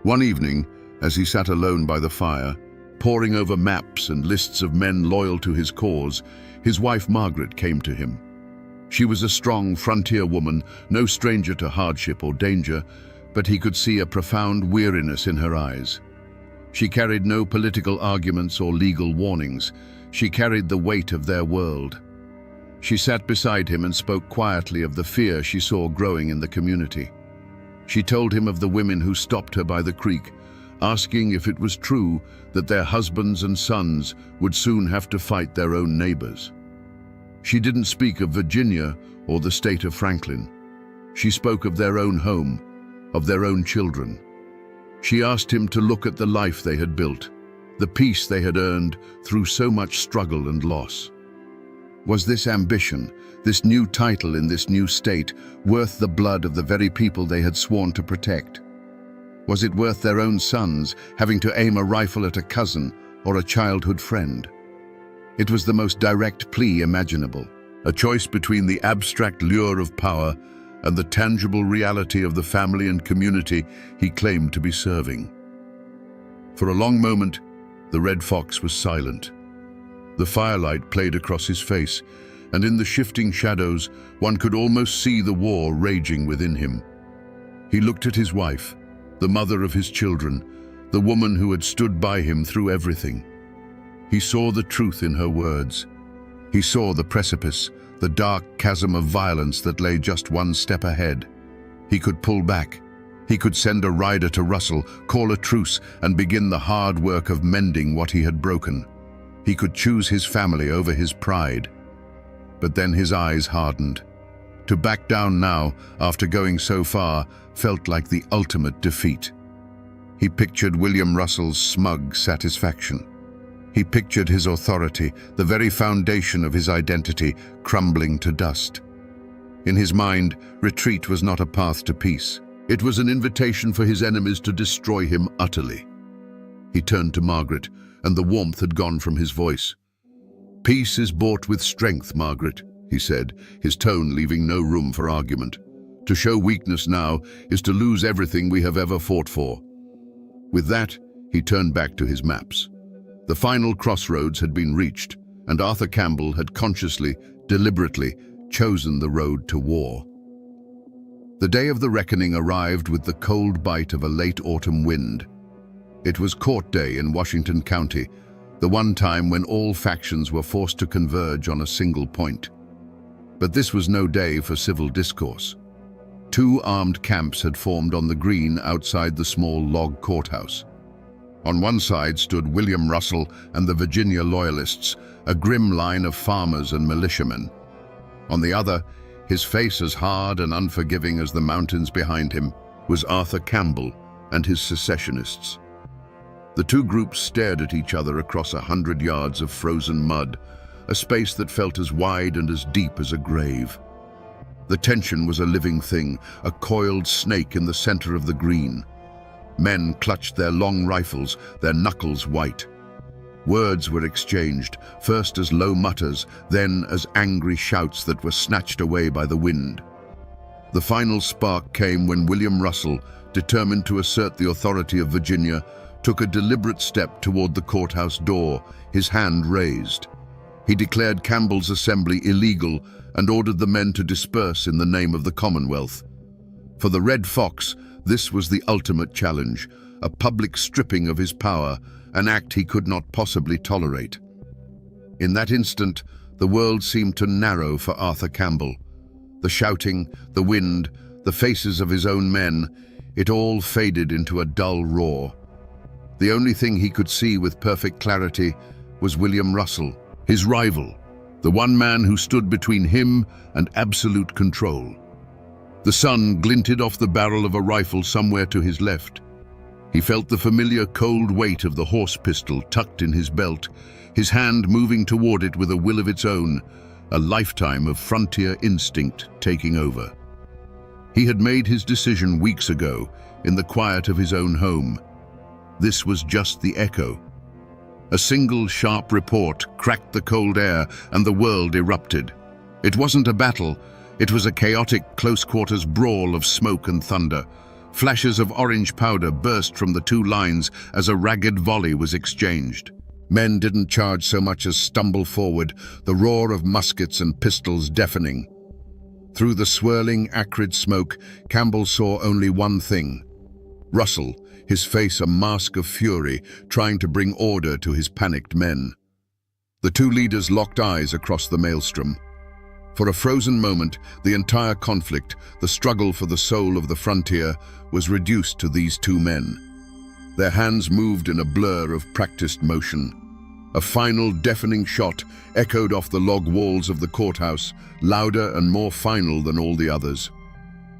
One evening, as he sat alone by the fire, poring over maps and lists of men loyal to his cause, his wife Margaret came to him. She was a strong frontier woman, no stranger to hardship or danger, but he could see a profound weariness in her eyes. She carried no political arguments or legal warnings. She carried the weight of their world. She sat beside him and spoke quietly of the fear she saw growing in the community. She told him of the women who stopped her by the creek, asking if it was true that their husbands and sons would soon have to fight their own neighbors. She didn't speak of Virginia or the state of Franklin. She spoke of their own home, of their own children. She asked him to look at the life they had built, the peace they had earned through so much struggle and loss. Was this ambition, this new title in this new state, worth the blood of the very people they had sworn to protect? Was it worth their own sons having to aim a rifle at a cousin or a childhood friend? It was the most direct plea imaginable, a choice between the abstract lure of power and the tangible reality of the family and community he claimed to be serving. For a long moment, the Red Fox was silent. The firelight played across his face, and in the shifting shadows, one could almost see the war raging within him. He looked at his wife, the mother of his children, the woman who had stood by him through everything. He saw the truth in her words. He saw the precipice, the dark chasm of violence that lay just one step ahead. He could pull back. He could send a rider to Russell, call a truce, and begin the hard work of mending what he had broken. He could choose his family over his pride. But then his eyes hardened. To back down now, after going so far, felt like the ultimate defeat. He pictured William Russell's smug satisfaction. He pictured his authority, the very foundation of his identity, crumbling to dust. In his mind, retreat was not a path to peace. It was an invitation for his enemies to destroy him utterly. He turned to Margaret, and the warmth had gone from his voice. "Peace is bought with strength, Margaret," he said, his tone leaving no room for argument. "To show weakness now is to lose everything we have ever fought for." With that, he turned back to his maps. The final crossroads had been reached, and Arthur Campbell had consciously, deliberately, chosen the road to war. The day of the reckoning arrived with the cold bite of a late autumn wind. It was court day in Washington County, the one time when all factions were forced to converge on a single point. But this was no day for civil discourse. Two armed camps had formed on the green outside the small log courthouse. On one side stood William Russell and the Virginia Loyalists, a grim line of farmers and militiamen. On the other, his face as hard and unforgiving as the mountains behind him, was Arthur Campbell and his secessionists. The two groups stared at each other across 100 yards of frozen mud, a space that felt as wide and as deep as a grave. The tension was a living thing, a coiled snake in the center of the green. Men clutched their long rifles, their knuckles white. Words were exchanged, first as low mutters, then as angry shouts that were snatched away by the wind. The final spark came when William Russell, determined to assert the authority of Virginia, took a deliberate step toward the courthouse door, his hand raised. He declared Campbell's assembly illegal and ordered the men to disperse in the name of the Commonwealth. For the Red Fox, this was the ultimate challenge, a public stripping of his power, an act he could not possibly tolerate. In that instant, the world seemed to narrow for Arthur Campbell. The shouting, the wind, the faces of his own men, it all faded into a dull roar. The only thing he could see with perfect clarity was William Russell, his rival, the one man who stood between him and absolute control. The sun glinted off the barrel of a rifle somewhere to his left. He felt the familiar cold weight of the horse pistol tucked in his belt, his hand moving toward it with a will of its own, a lifetime of frontier instinct taking over. He had made his decision weeks ago, in the quiet of his own home. This was just the echo. A single sharp report cracked the cold air and the world erupted. It wasn't a battle, it was a chaotic close-quarters brawl of smoke and thunder. Flashes of orange powder burst from the two lines as a ragged volley was exchanged. Men didn't charge so much as stumble forward, the roar of muskets and pistols deafening. Through the swirling, acrid smoke, Campbell saw only one thing. Russell, his face a mask of fury, trying to bring order to his panicked men. The two leaders locked eyes across the maelstrom. For a frozen moment, the entire conflict, the struggle for the soul of the frontier, was reduced to these two men. Their hands moved in a blur of practiced motion. A final deafening shot echoed off the log walls of the courthouse, louder and more final than all the others.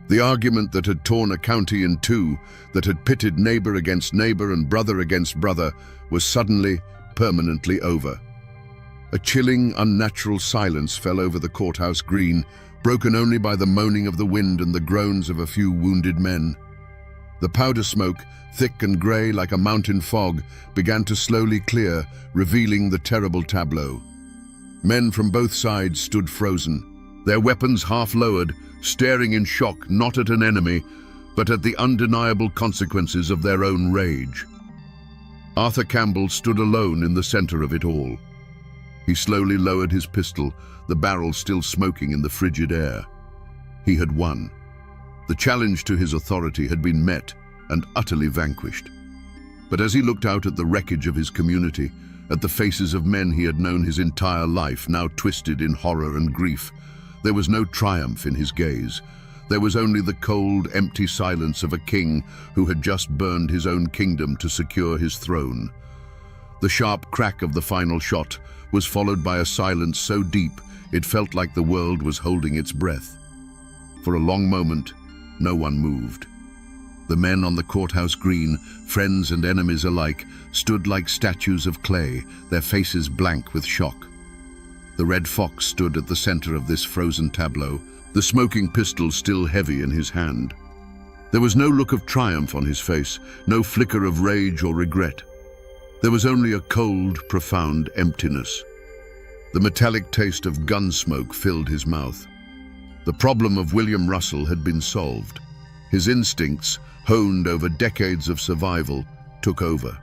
The argument that had torn a county in two, that had pitted neighbor against neighbor and brother against brother, was suddenly, permanently over. A chilling, unnatural silence fell over the courthouse green, broken only by the moaning of the wind and the groans of a few wounded men. The powder smoke, thick and grey like a mountain fog, began to slowly clear, revealing the terrible tableau. Men from both sides stood frozen, their weapons half lowered, staring in shock not at an enemy, but at the undeniable consequences of their own rage. Arthur Campbell stood alone in the center of it all. He slowly lowered his pistol, the barrel still smoking in the frigid air. He had won. The challenge to his authority had been met and utterly vanquished. But as he looked out at the wreckage of his community, at the faces of men he had known his entire life, now twisted in horror and grief, there was no triumph in his gaze. There was only the cold, empty silence of a king who had just burned his own kingdom to secure his throne. The sharp crack of the final shot was followed by a silence so deep it felt like the world was holding its breath. For a long moment, no one moved. The men on the courthouse green, friends and enemies alike, stood like statues of clay, their faces blank with shock. The Red Fox stood at the center of this frozen tableau, the smoking pistol still heavy in his hand. There was no look of triumph on his face, no flicker of rage or regret. There was only a cold, profound emptiness. The metallic taste of gun smoke filled his mouth. The problem of William Russell had been solved. His instincts, honed over decades of survival, took over.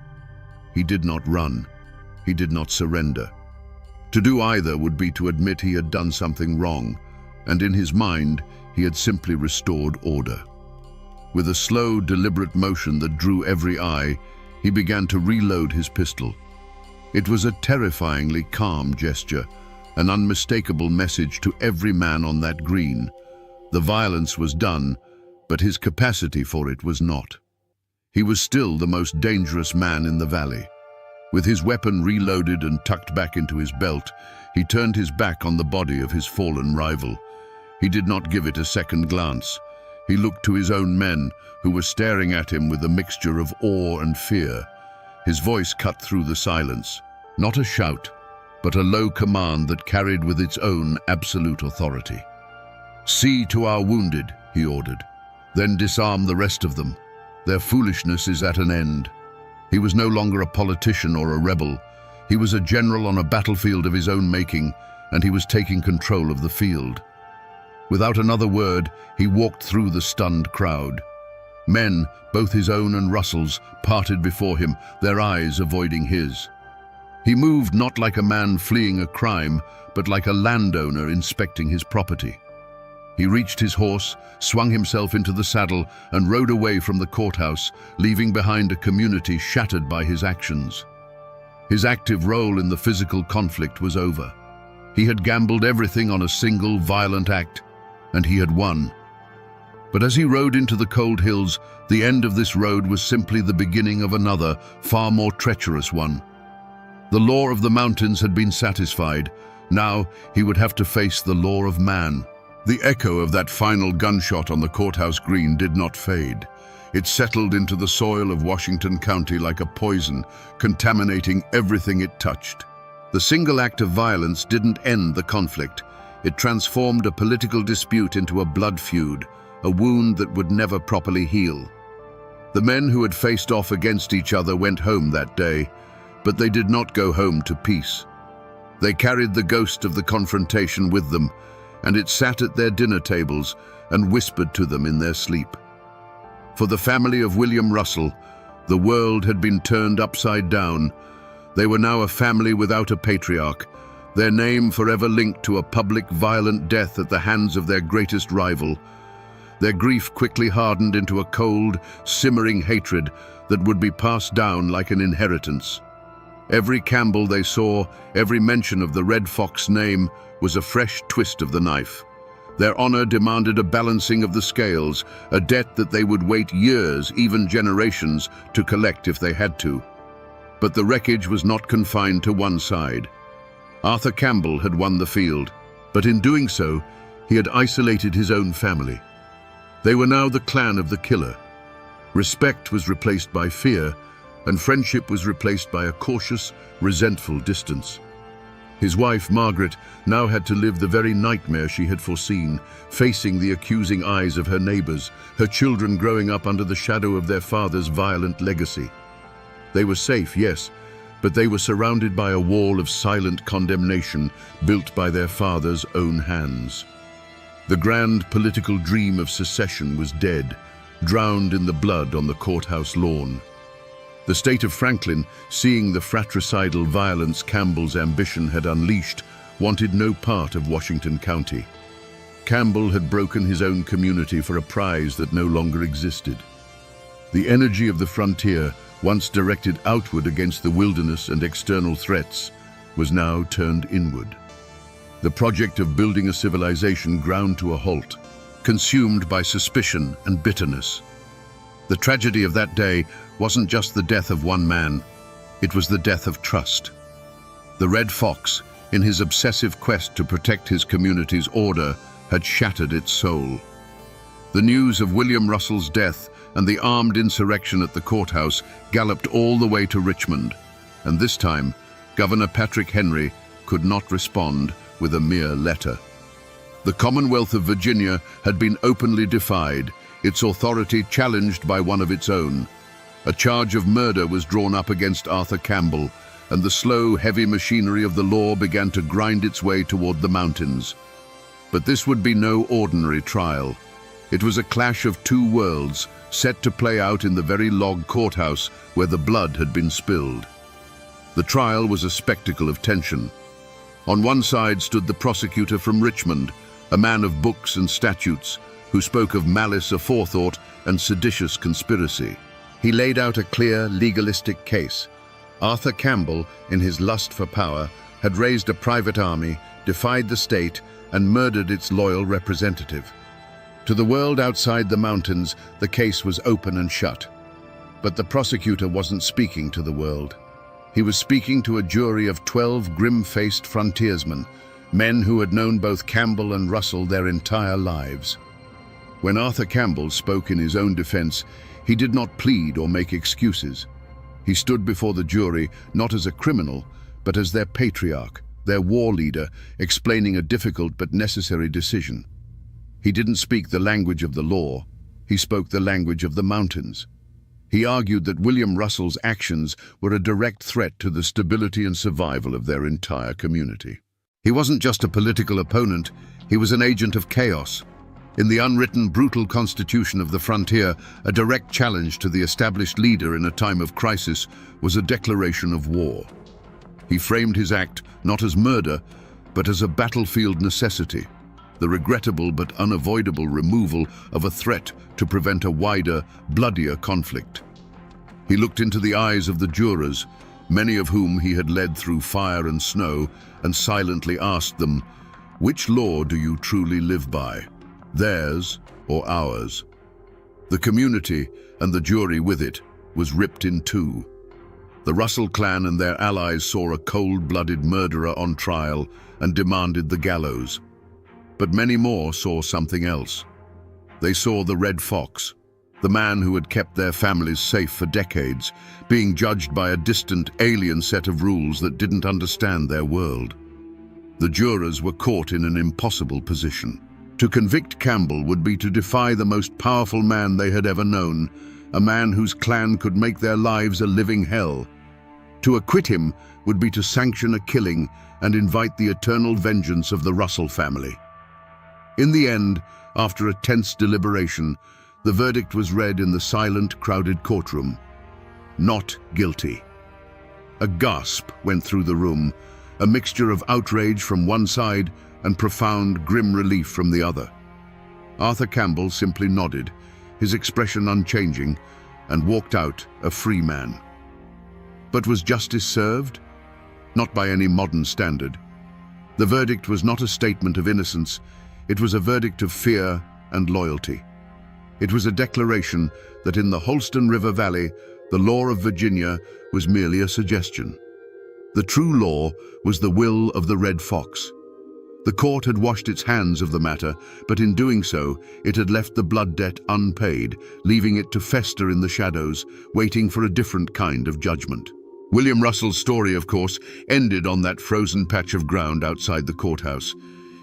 He did not run. He did not surrender. To do either would be to admit he had done something wrong, and in his mind, he had simply restored order. With a slow, deliberate motion that drew every eye, he began to reload his pistol. It was a terrifyingly calm gesture, an unmistakable message to every man on that green. The violence was done, but his capacity for it was not. He was still the most dangerous man in the valley. With his weapon reloaded and tucked back into his belt, he turned his back on the body of his fallen rival. He did not give it a second glance. He looked to his own men, who were staring at him with a mixture of awe and fear. His voice cut through the silence. Not a shout, but a low command that carried with its own absolute authority. "See to our wounded," he ordered. "Then disarm the rest of them. Their foolishness is at an end." He was no longer a politician or a rebel. He was a general on a battlefield of his own making, and he was taking control of the field. Without another word, he walked through the stunned crowd. Men, both his own and Russell's, parted before him, their eyes avoiding his. He moved not like a man fleeing a crime, but like a landowner inspecting his property. He reached his horse, swung himself into the saddle, and rode away from the courthouse, leaving behind a community shattered by his actions. His active role in the physical conflict was over. He had gambled everything on a single violent act, and he had won. But as he rode into the cold hills, the end of this road was simply the beginning of another, far more treacherous one. The law of the mountains had been satisfied. Now he would have to face the law of man. The echo of that final gunshot on the courthouse green did not fade. It settled into the soil of Washington County like a poison, contaminating everything it touched. The single act of violence didn't end the conflict. It transformed a political dispute into a blood feud, a wound that would never properly heal. The men who had faced off against each other went home that day, but they did not go home to peace. They carried the ghost of the confrontation with them, and it sat at their dinner tables and whispered to them in their sleep. For the family of William Russell, the world had been turned upside down. They were now a family without a patriarch, their name forever linked to a public violent death at the hands of their greatest rival. Their grief quickly hardened into a cold, simmering hatred that would be passed down like an inheritance. Every Campbell they saw, every mention of the Red Fox name, was a fresh twist of the knife. Their honor demanded a balancing of the scales, a debt that they would wait years, even generations, to collect if they had to. But the wreckage was not confined to one side. Arthur Campbell had won the field, but in doing so, he had isolated his own family. They were now the clan of the killer. Respect was replaced by fear, and friendship was replaced by a cautious, resentful distance. His wife, Margaret, now had to live the very nightmare she had foreseen, facing the accusing eyes of her neighbors, her children growing up under the shadow of their father's violent legacy. They were safe, yes, but they were surrounded by a wall of silent condemnation built by their father's own hands. The grand political dream of secession was dead, drowned in the blood on the courthouse lawn. The state of Franklin, seeing the fratricidal violence Campbell's ambition had unleashed, wanted no part of Washington County. Campbell had broken his own community for a prize that no longer existed. The energy of the frontier, once directed outward against the wilderness and external threats, was now turned inward. The project of building a civilization ground to a halt, consumed by suspicion and bitterness. The tragedy of that day wasn't just the death of one man, it was the death of trust. The Red Fox, in his obsessive quest to protect his community's order, had shattered its soul. The news of William Russell's death and the armed insurrection at the courthouse galloped all the way to Richmond, and this time, Governor Patrick Henry could not respond with a mere letter. The Commonwealth of Virginia had been openly defied, its authority challenged by one of its own. A charge of murder was drawn up against Arthur Campbell, and the slow, heavy machinery of the law began to grind its way toward the mountains. But this would be no ordinary trial. It was a clash of two worlds, set to play out in the very log courthouse where the blood had been spilled. The trial was a spectacle of tension. On one side stood the prosecutor from Richmond, a man of books and statutes, who spoke of malice aforethought and seditious conspiracy. He laid out a clear, legalistic case. Arthur Campbell, in his lust for power, had raised a private army, defied the state, and murdered its loyal representative. To the world outside the mountains, the case was open and shut. But the prosecutor wasn't speaking to the world. He was speaking to a jury of 12 grim-faced frontiersmen, men who had known both Campbell and Russell their entire lives. When Arthur Campbell spoke in his own defense, he did not plead or make excuses. He stood before the jury not as a criminal, but as their patriarch, their war leader, explaining a difficult but necessary decision. He didn't speak the language of the law, he spoke the language of the mountains. He argued that William Russell's actions were a direct threat to the stability and survival of their entire community. He wasn't just a political opponent, he was an agent of chaos. In the unwritten, brutal constitution of the frontier, a direct challenge to the established leader in a time of crisis was a declaration of war. He framed his act not as murder, but as a battlefield necessity, the regrettable but unavoidable removal of a threat to prevent a wider, bloodier conflict. He looked into the eyes of the jurors, many of whom he had led through fire and snow, and silently asked them, "Which law do you truly live by? Theirs or ours?" The community, and the jury with it, was ripped in two. The Russell clan and their allies saw a cold-blooded murderer on trial and demanded the gallows. But many more saw something else. They saw the Red Fox, the man who had kept their families safe for decades, being judged by a distant, alien set of rules that didn't understand their world. The jurors were caught in an impossible position. To convict Campbell would be to defy the most powerful man they had ever known, a man whose clan could make their lives a living hell. To acquit him would be to sanction a killing and invite the eternal vengeance of the Russell family. In the end, after a tense deliberation, the verdict was read in the silent, crowded courtroom. Not guilty. A gasp went through the room, a mixture of outrage from one side and profound, grim relief from the other. Arthur Campbell simply nodded, his expression unchanging, and walked out a free man. But was justice served? Not by any modern standard. The verdict was not a statement of innocence, it was a verdict of fear and loyalty. It was a declaration that in the Holston River Valley, the law of Virginia was merely a suggestion. The true law was the will of the Red Fox. The court had washed its hands of the matter, but in doing so, it had left the blood debt unpaid, leaving it to fester in the shadows, waiting for a different kind of judgment. William Russell's story, of course, ended on that frozen patch of ground outside the courthouse.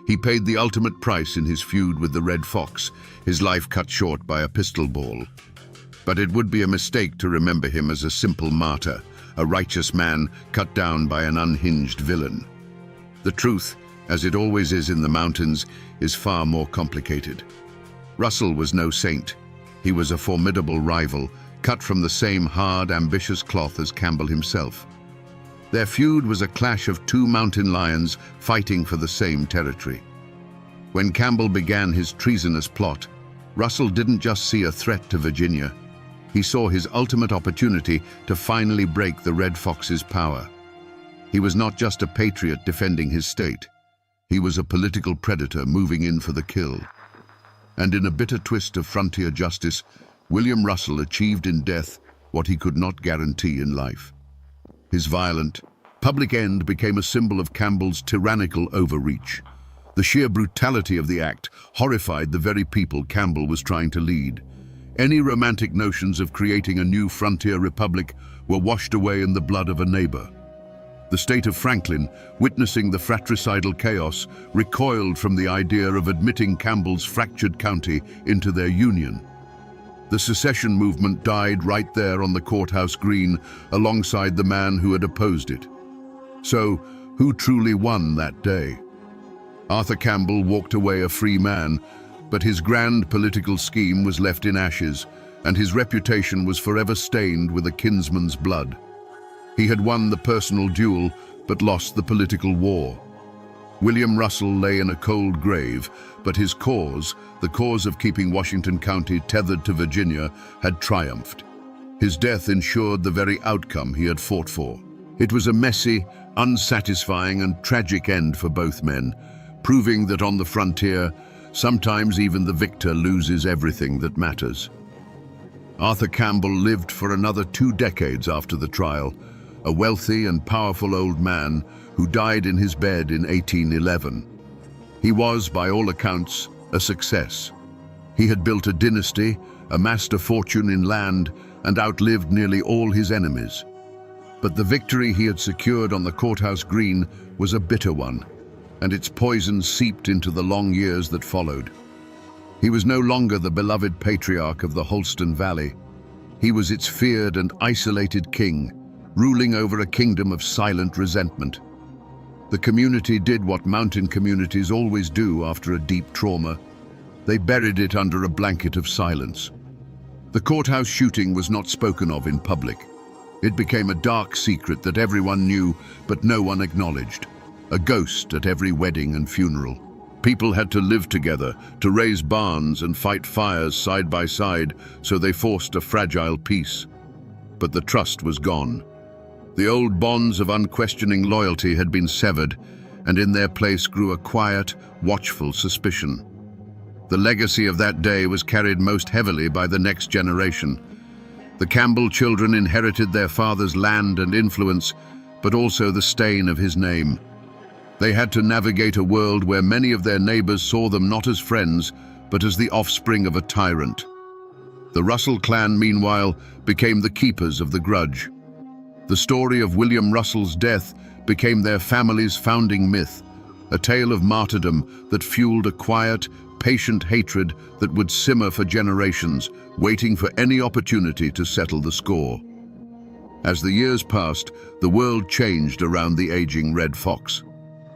He paid the ultimate price in his feud with the Red Fox, his life cut short by a pistol ball. But it would be a mistake to remember him as a simple martyr, a righteous man cut down by an unhinged villain. The truth, as it always is in the mountains, is far more complicated. Russell was no saint. He was a formidable rival, cut from the same hard, ambitious cloth as Campbell himself. Their feud was a clash of two mountain lions fighting for the same territory. When Campbell began his treasonous plot, Russell didn't just see a threat to Virginia. He saw his ultimate opportunity to finally break the Red Fox's power. He was not just a patriot defending his state. He was a political predator moving in for the kill. And in a bitter twist of frontier justice, William Russell achieved in death what he could not guarantee in life. His violent, public end became a symbol of Campbell's tyrannical overreach. The sheer brutality of the act horrified the very people Campbell was trying to lead. Any romantic notions of creating a new frontier republic were washed away in the blood of a neighbor. The state of Franklin, witnessing the fratricidal chaos, recoiled from the idea of admitting Campbell's fractured county into their union. The secession movement died right there on the courthouse green alongside the man who had opposed it. So, who truly won that day? Arthur Campbell walked away a free man, but his grand political scheme was left in ashes, and his reputation was forever stained with a kinsman's blood. He had won the personal duel, but lost the political war. William Russell lay in a cold grave, but his cause, the cause of keeping Washington County tethered to Virginia, had triumphed. His death ensured the very outcome he had fought for. It was a messy, unsatisfying and tragic end for both men, proving that on the frontier, Sometimes even the victor loses everything that matters. Arthur Campbell lived for another 2 decades after the trial, a wealthy and powerful old man who died in his bed in 1811. He was, by all accounts, a success. He had built a dynasty, amassed a fortune in land, and outlived nearly all his enemies. But the victory he had secured on the courthouse green was a bitter one, and its poison seeped into the long years that followed. He was no longer the beloved patriarch of the Holston Valley. He was its feared and isolated king, ruling over a kingdom of silent resentment. The community did what mountain communities always do after a deep trauma. They buried it under a blanket of silence. The courthouse shooting was not spoken of in public. It became a dark secret that everyone knew, but no one acknowledged. A ghost at every wedding and funeral. People had to live together, to raise barns and fight fires side by side, so they forced a fragile peace. But the trust was gone. The old bonds of unquestioning loyalty had been severed, and in their place grew a quiet, watchful suspicion. The legacy of that day was carried most heavily by the next generation. The Campbell children inherited their father's land and influence, but also the stain of his name. They had to navigate a world where many of their neighbors saw them not as friends, but as the offspring of a tyrant. The Russell clan, meanwhile, became the keepers of the grudge. The story of William Russell's death became their family's founding myth, a tale of martyrdom that fueled a quiet, patient hatred that would simmer for generations, waiting for any opportunity to settle the score. As the years passed, the world changed around the aging Red Fox.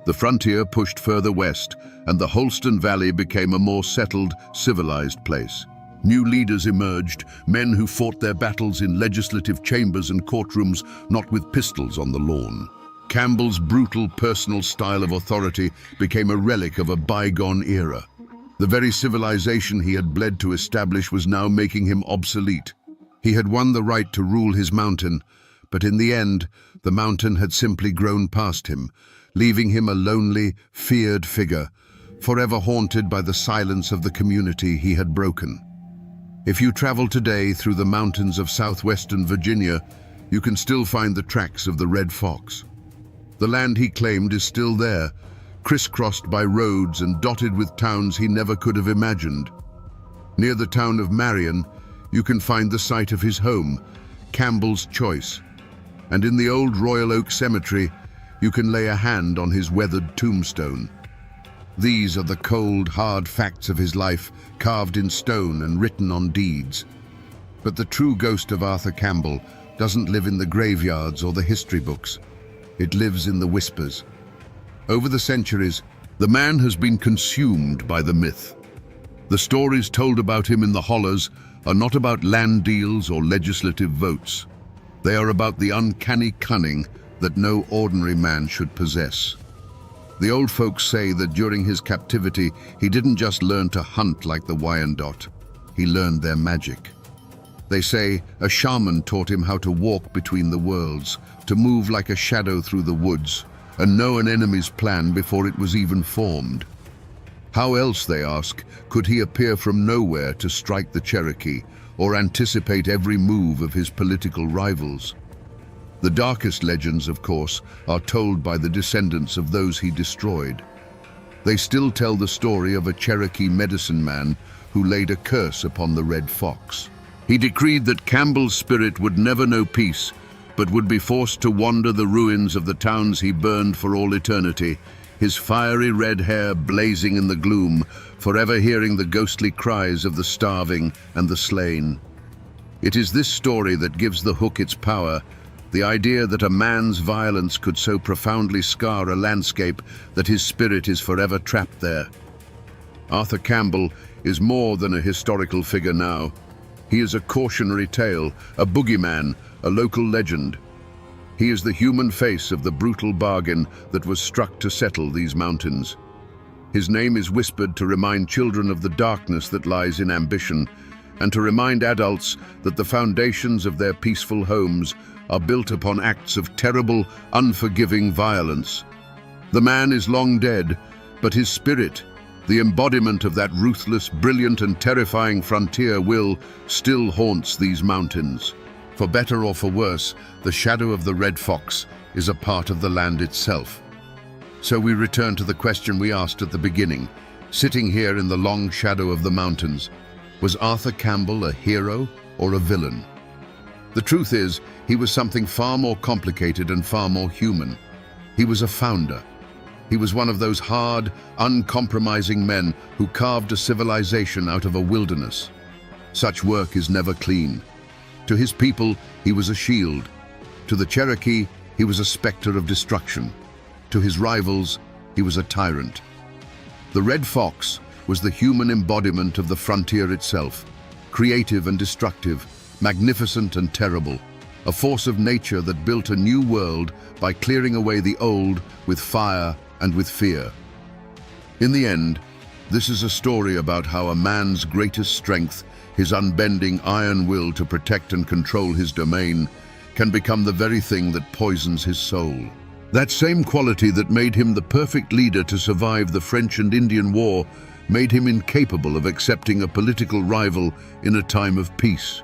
The frontier pushed further west, and the Holston Valley became a more settled, civilized place. New leaders emerged, men who fought their battles in legislative chambers and courtrooms, not with pistols on the lawn. Campbell's brutal personal style of authority became a relic of a bygone era. The very civilization he had bled to establish was now making him obsolete. He had won the right to rule his mountain, but in the end, the mountain had simply grown past him, leaving him a lonely, feared figure, forever haunted by the silence of the community he had broken. If you travel today through the mountains of southwestern Virginia, you can still find the tracks of the Red Fox. The land he claimed is still there, crisscrossed by roads and dotted with towns he never could have imagined. Near the town of Marion, you can find the site of his home, Campbell's Choice. And in the old Royal Oak Cemetery, you can lay a hand on his weathered tombstone. These are the cold, hard facts of his life, carved in stone and written on deeds. But the true ghost of Arthur Campbell doesn't live in the graveyards or the history books. It lives in the whispers. Over the centuries, the man has been consumed by the myth. The stories told about him in the hollows are not about land deals or legislative votes. They are about the uncanny cunning that no ordinary man should possess. The old folks say that during his captivity, he didn't just learn to hunt like the Wyandot. He learned their magic. They say a shaman taught him how to walk between the worlds, to move like a shadow through the woods, and know an enemy's plan before it was even formed. How else, they ask, could he appear from nowhere to strike the Cherokee, or anticipate every move of his political rivals? The darkest legends, of course, are told by the descendants of those he destroyed. They still tell the story of a Cherokee medicine man who laid a curse upon the Red Fox. He decreed that Campbell's spirit would never know peace, but would be forced to wander the ruins of the towns he burned for all eternity, his fiery red hair blazing in the gloom, forever hearing the ghostly cries of the starving and the slain. It is this story that gives the hook its power, the idea that a man's violence could so profoundly scar a landscape that his spirit is forever trapped there. Arthur Campbell is more than a historical figure now. He is a cautionary tale, a boogeyman, a local legend. He is the human face of the brutal bargain that was struck to settle these mountains. His name is whispered to remind children of the darkness that lies in ambition, and to remind adults that the foundations of their peaceful homes are built upon acts of terrible, unforgiving violence. The man is long dead, but his spirit, The embodiment of that ruthless, brilliant and terrifying frontier will still haunts these mountains. For better or for worse, the shadow of the red fox is a part of the land itself. So we return to the question we asked at the beginning. Sitting here in the long shadow of the mountains, was Arthur Campbell a hero or a villain? The truth is, he was something far more complicated and far more human. He was a founder. He was one of those hard, uncompromising men who carved a civilization out of a wilderness. Such work is never clean. To his people, he was a shield. To the Cherokee, he was a specter of destruction. To his rivals, he was a tyrant. The Red Fox was the human embodiment of the frontier itself, creative and destructive, magnificent and terrible, a force of nature that built a new world by clearing away the old with fire and with fear. In the end, this is a story about how a man's greatest strength, his unbending iron will to protect and control his domain, can become the very thing that poisons his soul. That same quality that made him the perfect leader to survive the French and Indian War made him incapable of accepting a political rival in a time of peace.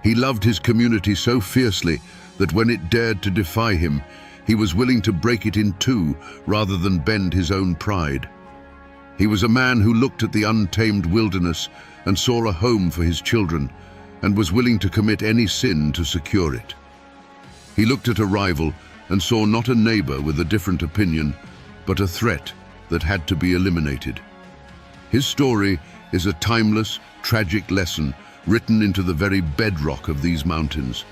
He loved his community so fiercely that when it dared to defy him, he was willing to break it in two rather than bend his own pride. He was a man who looked at the untamed wilderness and saw a home for his children and was willing to commit any sin to secure it. He looked at a rival and saw not a neighbor with a different opinion, but a threat that had to be eliminated. His story is a timeless, tragic lesson written into the very bedrock of these mountains,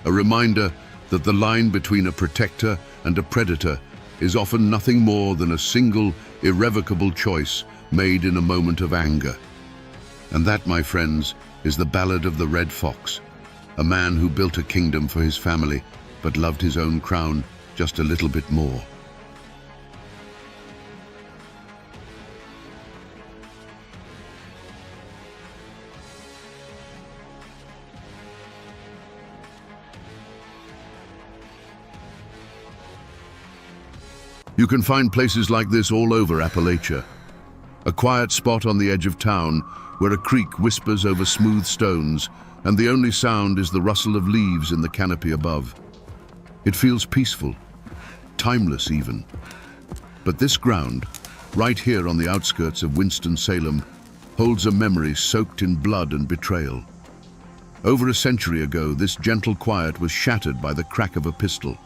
a reminder that the line between a protector and a predator is often nothing more than a single, irrevocable choice made in a moment of anger. And that, my friends, is the ballad of the Red Fox, a man who built a kingdom for his family, but loved his own crown just a little bit more. You can find places like this all over Appalachia. A quiet spot on the edge of town where a creek whispers over smooth stones and the only sound is the rustle of leaves in the canopy above. It feels peaceful, timeless even. But this ground, right here on the outskirts of Winston-Salem, holds a memory soaked in blood and betrayal. Over a century ago, this gentle quiet was shattered by the crack of a pistol.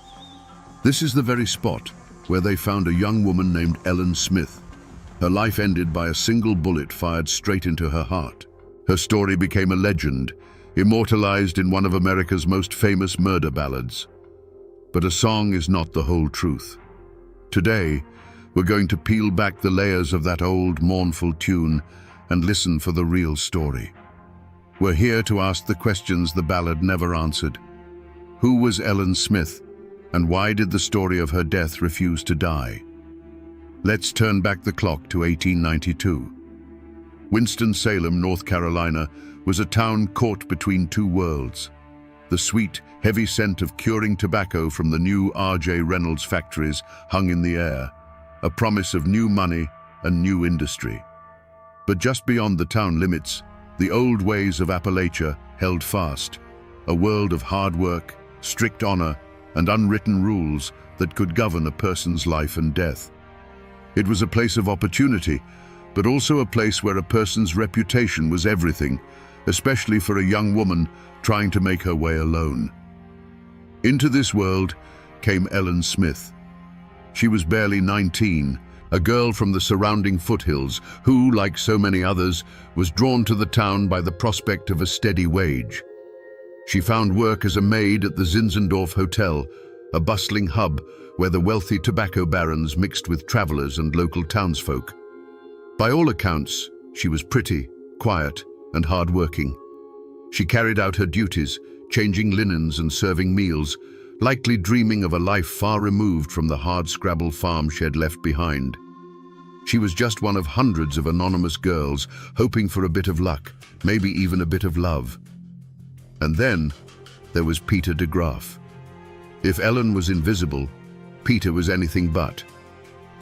This is the very spot where they found a young woman named Ellen Smith. Her life ended by a single bullet fired straight into her heart. Her story became a legend, immortalized in one of America's most famous murder ballads. But a song is not the whole truth. Today, we're going to peel back the layers of that old, mournful tune and listen for the real story. We're here to ask the questions the ballad never answered. Who was Ellen Smith, and why did the story of her death refuse to die? Let's turn back the clock to 1892. Winston-Salem, North Carolina, was a town caught between two worlds. The sweet, heavy scent of curing tobacco from the new R.J. Reynolds factories hung in the air, a promise of new money and new industry. But just beyond the town limits, the old ways of Appalachia held fast, a world of hard work, strict honor, and unwritten rules that could govern a person's life and death. It was a place of opportunity, but also a place where a person's reputation was everything, especially for a young woman trying to make her way alone. Into this world came Ellen Smith. She was barely 19, a girl from the surrounding foothills who, like so many others, was drawn to the town by the prospect of a steady wage. She found work as a maid at the Zinzendorf Hotel, a bustling hub where the wealthy tobacco barons mixed with travelers and local townsfolk. By all accounts, she was pretty, quiet, and hard-working. She carried out her duties, changing linens and serving meals, likely dreaming of a life far removed from the hard-scrabble farm she had left behind. She was just one of hundreds of anonymous girls hoping for a bit of luck, maybe even a bit of love. And then there was Peter de Graaf. If Ellen was invisible, Peter was anything but.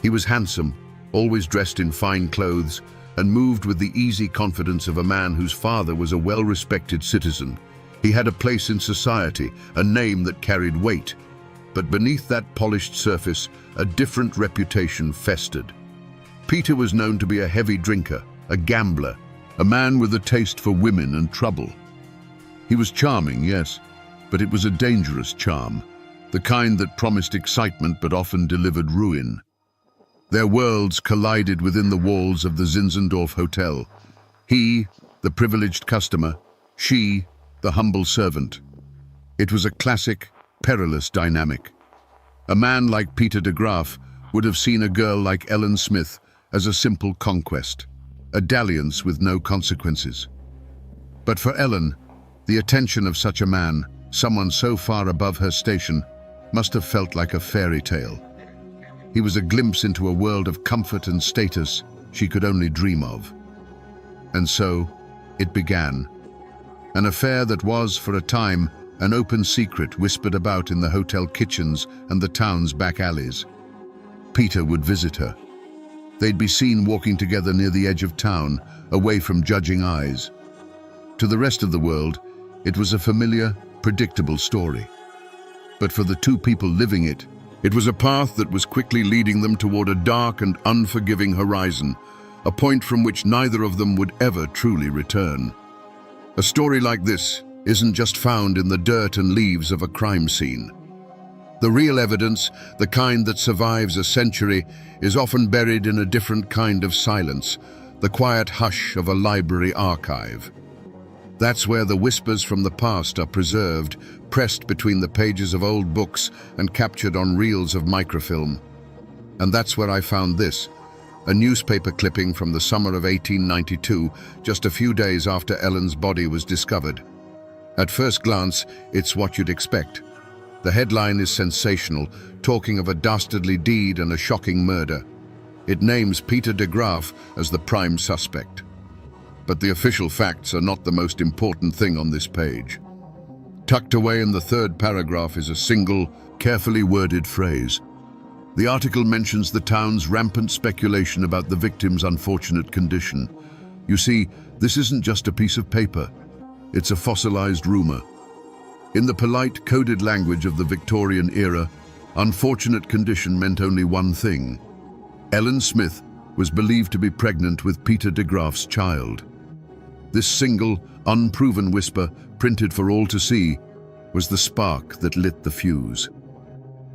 He was handsome, always dressed in fine clothes, and moved with the easy confidence of a man whose father was a well-respected citizen. He had a place in society, a name that carried weight. But beneath that polished surface, a different reputation festered. Peter was known to be a heavy drinker, a gambler, a man with a taste for women and trouble. He was charming, yes, but it was a dangerous charm, the kind that promised excitement but often delivered ruin. Their worlds collided within the walls of the Zinzendorf Hotel. He, the privileged customer, she, the humble servant. It was a classic, perilous dynamic. A man like Peter de Graaf would have seen a girl like Ellen Smith as a simple conquest, a dalliance with no consequences. But for Ellen, the attention of such a man, someone so far above her station, must have felt like a fairy tale. He was a glimpse into a world of comfort and status she could only dream of. And so, it began. An affair that was, for a time, an open secret whispered about in the hotel kitchens and the town's back alleys. Peter would visit her. They'd be seen walking together near the edge of town, away from judging eyes. To the rest of the world, it was a familiar, predictable story. But for the two people living it, it was a path that was quickly leading them toward a dark and unforgiving horizon, a point from which neither of them would ever truly return. A story like this isn't just found in the dirt and leaves of a crime scene. The real evidence, the kind that survives a century, is often buried in a different kind of silence, the quiet hush of a library archive. That's where the whispers from the past are preserved, pressed between the pages of old books and captured on reels of microfilm. And that's where I found this, a newspaper clipping from the summer of 1892, just a few days after Ellen's body was discovered. At first glance, it's what you'd expect. The headline is sensational, talking of a dastardly deed and a shocking murder. It names Peter de Graaf as the prime suspect. But the official facts are not the most important thing on this page. Tucked away in the third paragraph is a single, carefully worded phrase. The article mentions the town's rampant speculation about the victim's unfortunate condition. You see, this isn't just a piece of paper. It's a fossilized rumor. In the polite, coded language of the Victorian era, unfortunate condition meant only one thing. Ellen Smith was believed to be pregnant with Peter de Graaf's child. This single, unproven whisper, printed for all to see, was the spark that lit the fuse.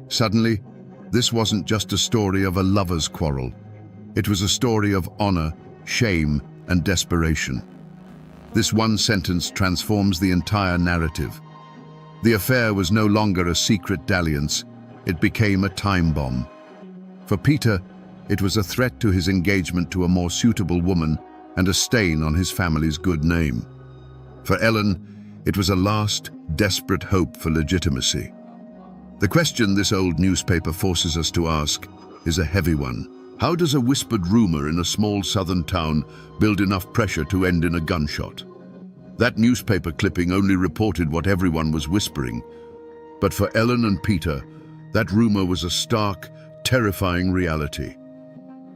Suddenly, this wasn't just a story of a lover's quarrel. It was a story of honor, shame, and desperation. This one sentence transforms the entire narrative. The affair was no longer a secret dalliance, it became a time bomb. For Peter, it was a threat to his engagement to a more suitable woman and a stain on his family's good name. For Ellen, it was a last, desperate hope for legitimacy. The question this old newspaper forces us to ask is a heavy one. How does a whispered rumor in a small southern town build enough pressure to end in a gunshot? That newspaper clipping only reported what everyone was whispering. But for Ellen and Peter, that rumor was a stark, terrifying reality.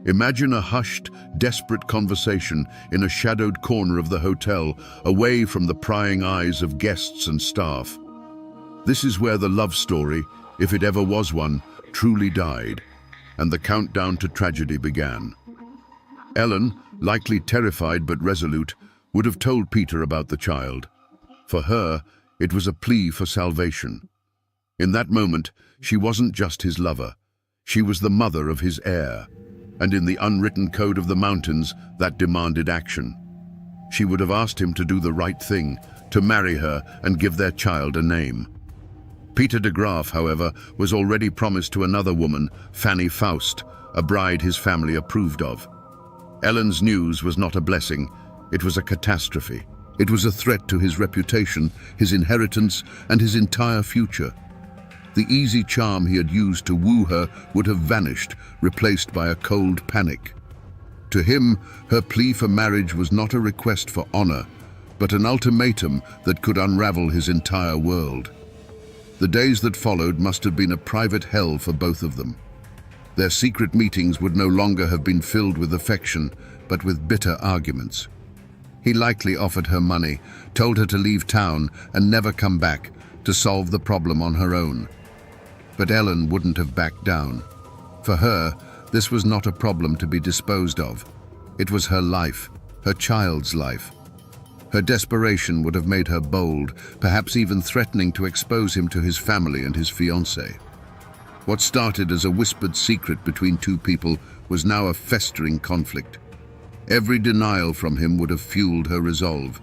Imagine a hushed, desperate conversation in a shadowed corner of the hotel, away from the prying eyes of guests and staff. This is where the love story, if it ever was one, truly died, and the countdown to tragedy began. Ellen, likely terrified but resolute, would have told Peter about the child. For her, it was a plea for salvation. In that moment, she wasn't just his lover. She was the mother of his heir, and in the unwritten code of the mountains, that demanded action. She would have asked him to do the right thing, to marry her and give their child a name. Peter de Graaf, however, was already promised to another woman, Fanny Faust, a bride his family approved of. Ellen's news was not a blessing, it was a catastrophe. It was a threat to his reputation, his inheritance, and his entire future. The easy charm he had used to woo her would have vanished, replaced by a cold panic. To him, her plea for marriage was not a request for honor, but an ultimatum that could unravel his entire world. The days that followed must have been a private hell for both of them. Their secret meetings would no longer have been filled with affection, but with bitter arguments. He likely offered her money, told her to leave town and never come back, to solve the problem on her own. But Ellen wouldn't have backed down. For her, this was not a problem to be disposed of. It was her life, her child's life. Her desperation would have made her bold, perhaps even threatening to expose him to his family and his fiancée. What started as a whispered secret between two people was now a festering conflict. Every denial from him would have fueled her resolve.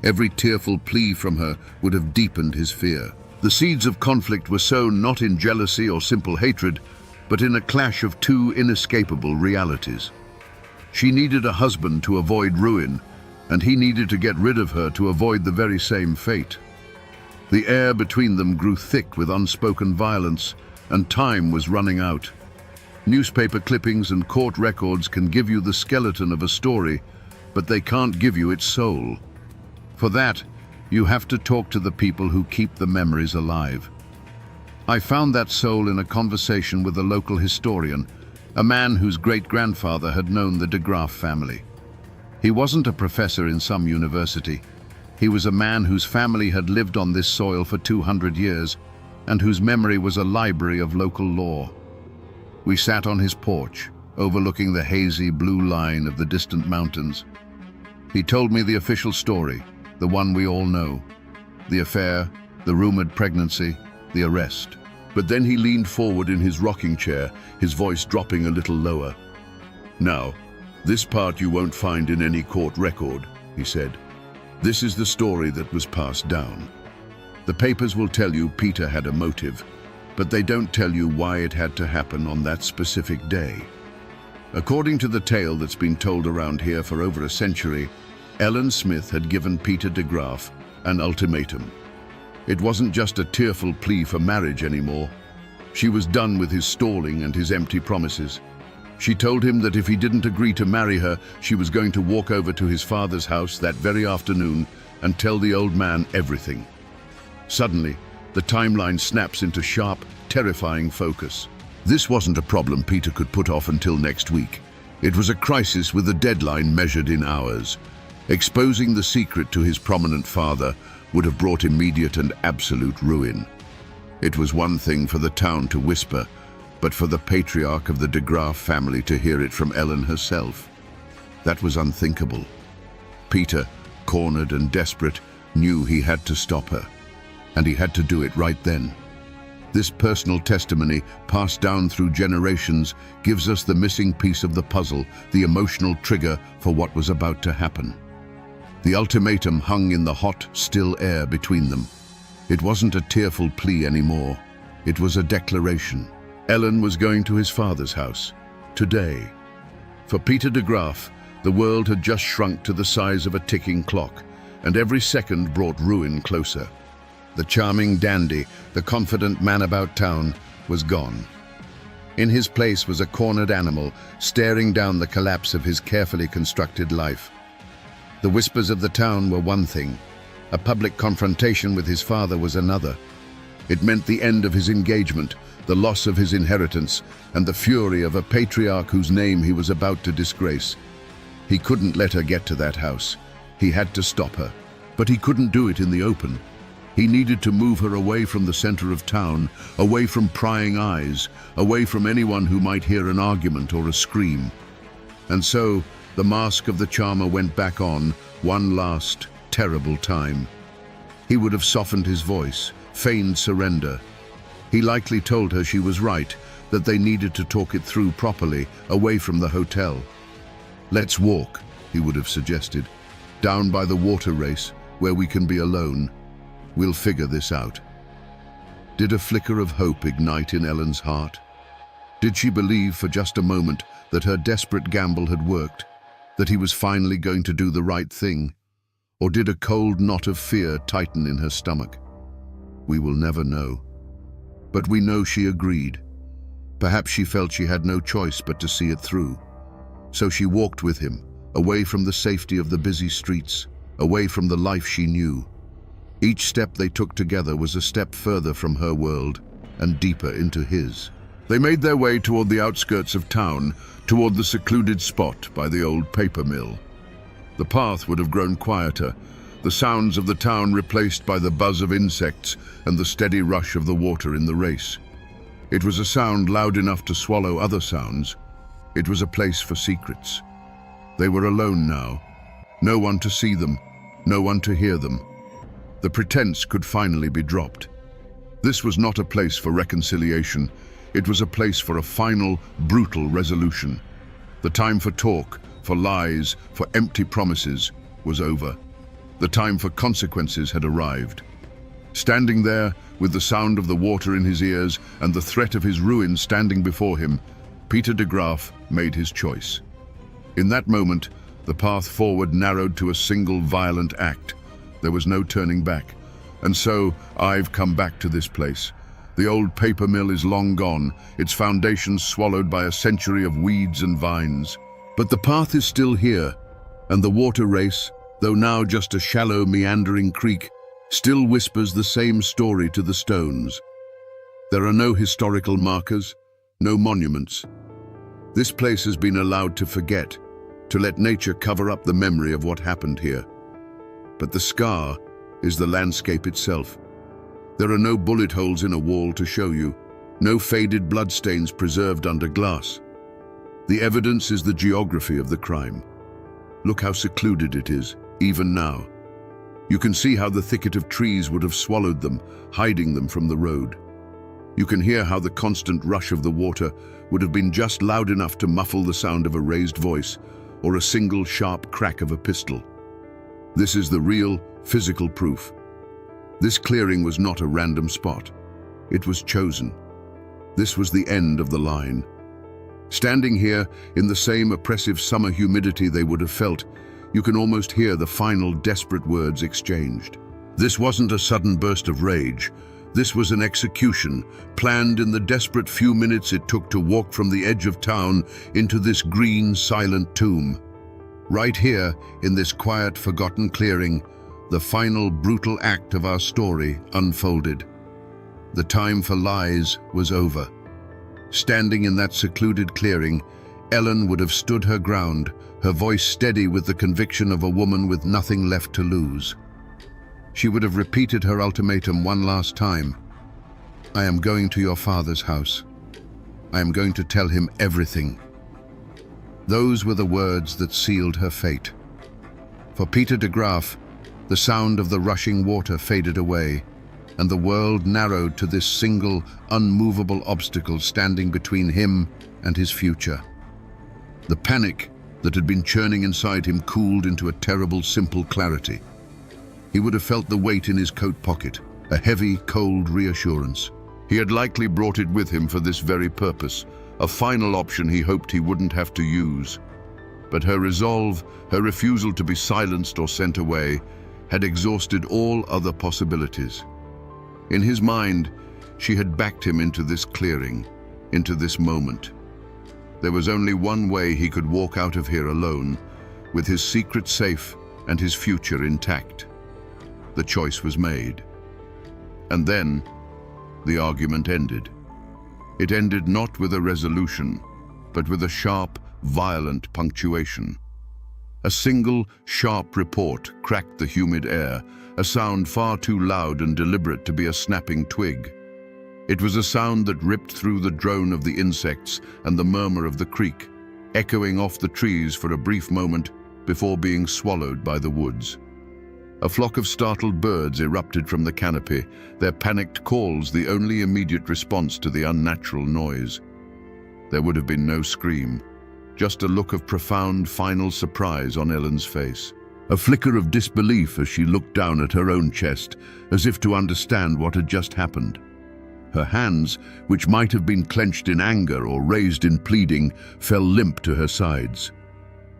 Every tearful plea from her would have deepened his fear. The seeds of conflict were sown not in jealousy or simple hatred, but in a clash of two inescapable realities. She needed a husband to avoid ruin, and he needed to get rid of her to avoid the very same fate. The air between them grew thick with unspoken violence, and time was running out. Newspaper clippings and court records can give you the skeleton of a story, but they can't give you its soul. For that, you have to talk to the people who keep the memories alive. I found that soul in a conversation with a local historian, a man whose great-grandfather had known the de Graaf family. He wasn't a professor in some university. He was a man whose family had lived on this soil for 200 years, and whose memory was a library of local lore. We sat on his porch, overlooking the hazy blue line of the distant mountains. He told me the official story, the one we all know. The affair, the rumored pregnancy, the arrest. But then he leaned forward in his rocking chair, his voice dropping a little lower. "Now, this part you won't find in any court record," he said. "This is the story that was passed down. The papers will tell you Peter had a motive, but they don't tell you why it had to happen on that specific day. According to the tale that's been told around here for over a century, Ellen Smith had given Peter de Graaf an ultimatum. It wasn't just a tearful plea for marriage anymore. She was done with his stalling and his empty promises. She told him that if he didn't agree to marry her, she was going to walk over to his father's house that very afternoon and tell the old man everything. Suddenly, the timeline snaps into sharp, terrifying focus. This wasn't a problem Peter could put off until next week. It was a crisis with a deadline measured in hours. Exposing the secret to his prominent father would have brought immediate and absolute ruin. It was one thing for the town to whisper, but for the patriarch of the de Graaf family to hear it from Ellen herself. That was unthinkable. Peter, cornered and desperate, knew he had to stop her, and he had to do it right then. This personal testimony, passed down through generations, gives us the missing piece of the puzzle, the emotional trigger for what was about to happen. The ultimatum hung in the hot, still air between them. It wasn't a tearful plea anymore. It was a declaration. Ellen was going to his father's house, today. For Peter de Graaf, the world had just shrunk to the size of a ticking clock, and every second brought ruin closer. The charming dandy, the confident man about town, was gone. In his place was a cornered animal, staring down the collapse of his carefully constructed life. The whispers of the town were one thing. A public confrontation with his father was another. It meant the end of his engagement, the loss of his inheritance, and the fury of a patriarch whose name he was about to disgrace. He couldn't let her get to that house. He had to stop her. But he couldn't do it in the open. He needed to move her away from the center of town, away from prying eyes, away from anyone who might hear an argument or a scream. And so, the mask of the charmer went back on, one last, terrible time. He would have softened his voice, feigned surrender. He likely told her she was right, that they needed to talk it through properly, away from the hotel. "Let's walk," he would have suggested, "down by the water race, where we can be alone. We'll figure this out." Did a flicker of hope ignite in Ellen's heart? Did she believe for just a moment that her desperate gamble had worked, that he was finally going to do the right thing? Or did a cold knot of fear tighten in her stomach? We will never know. But we know she agreed. Perhaps she felt she had no choice but to see it through. So she walked with him, away from the safety of the busy streets, away from the life she knew. Each step they took together was a step further from her world and deeper into his. They made their way toward the outskirts of town, toward the secluded spot by the old paper mill. The path would have grown quieter, the sounds of the town replaced by the buzz of insects and the steady rush of the water in the race. It was a sound loud enough to swallow other sounds. It was a place for secrets. They were alone now. No one to see them, no one to hear them. The pretense could finally be dropped. This was not a place for reconciliation. It was a place for a final, brutal resolution. The time for talk, for lies, for empty promises was over. The time for consequences had arrived. Standing there, with the sound of the water in his ears and the threat of his ruin standing before him, Peter de Graaf made his choice. In that moment, the path forward narrowed to a single violent act. There was no turning back. And so, I've come back to this place. The old paper mill is long gone, its foundations swallowed by a century of weeds and vines. But the path is still here, and the water race, though now just a shallow, meandering creek, still whispers the same story to the stones. There are no historical markers, no monuments. This place has been allowed to forget, to let nature cover up the memory of what happened here. But the scar is the landscape itself. There are no bullet holes in a wall to show you, no faded bloodstains preserved under glass. The evidence is the geography of the crime. Look how secluded it is, even now. You can see how the thicket of trees would have swallowed them, hiding them from the road. You can hear how the constant rush of the water would have been just loud enough to muffle the sound of a raised voice or a single sharp crack of a pistol. This is the real, physical proof. This clearing was not a random spot. It was chosen. This was the end of the line. Standing here, in the same oppressive summer humidity they would have felt, you can almost hear the final desperate words exchanged. This wasn't a sudden burst of rage. This was an execution, planned in the desperate few minutes it took to walk from the edge of town into this green, silent tomb. Right here, in this quiet, forgotten clearing, the final brutal act of our story unfolded. The time for lies was over. Standing in that secluded clearing, Ellen would have stood her ground, her voice steady with the conviction of a woman with nothing left to lose. She would have repeated her ultimatum one last time. I am going to your father's house. I am going to tell him everything. Those were the words that sealed her fate. For Peter de Graaf, the sound of the rushing water faded away, and the world narrowed to this single, unmovable obstacle standing between him and his future. The panic that had been churning inside him cooled into a terrible, simple clarity. He would have felt the weight in his coat pocket, a heavy, cold reassurance. He had likely brought it with him for this very purpose, a final option he hoped he wouldn't have to use. But her resolve, her refusal to be silenced or sent away, had exhausted all other possibilities. In his mind, she had backed him into this clearing, into this moment. There was only one way he could walk out of here alone, with his secret safe and his future intact. The choice was made. And then, the argument ended. It ended not with a resolution, but with a sharp, violent punctuation. A single, sharp report cracked the humid air, a sound far too loud and deliberate to be a snapping twig. It was a sound that ripped through the drone of the insects and the murmur of the creek, echoing off the trees for a brief moment before being swallowed by the woods. A flock of startled birds erupted from the canopy, their panicked calls the only immediate response to the unnatural noise. There would have been no scream, just a look of profound, final surprise on Ellen's face. A flicker of disbelief as she looked down at her own chest, as if to understand what had just happened. Her hands, which might have been clenched in anger or raised in pleading, fell limp to her sides.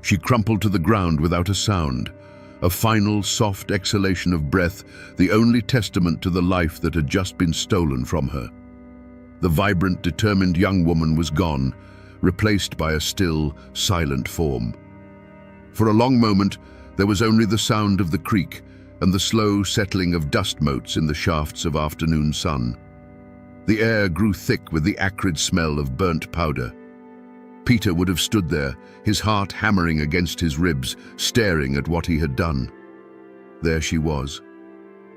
She crumpled to the ground without a sound, a final, soft exhalation of breath, the only testament to the life that had just been stolen from her. The vibrant, determined young woman was gone, replaced by a still, silent form. For a long moment, there was only the sound of the creek and the slow settling of dust motes in the shafts of afternoon sun. The air grew thick with the acrid smell of burnt powder. Peter would have stood there, his heart hammering against his ribs, staring at what he had done. There she was,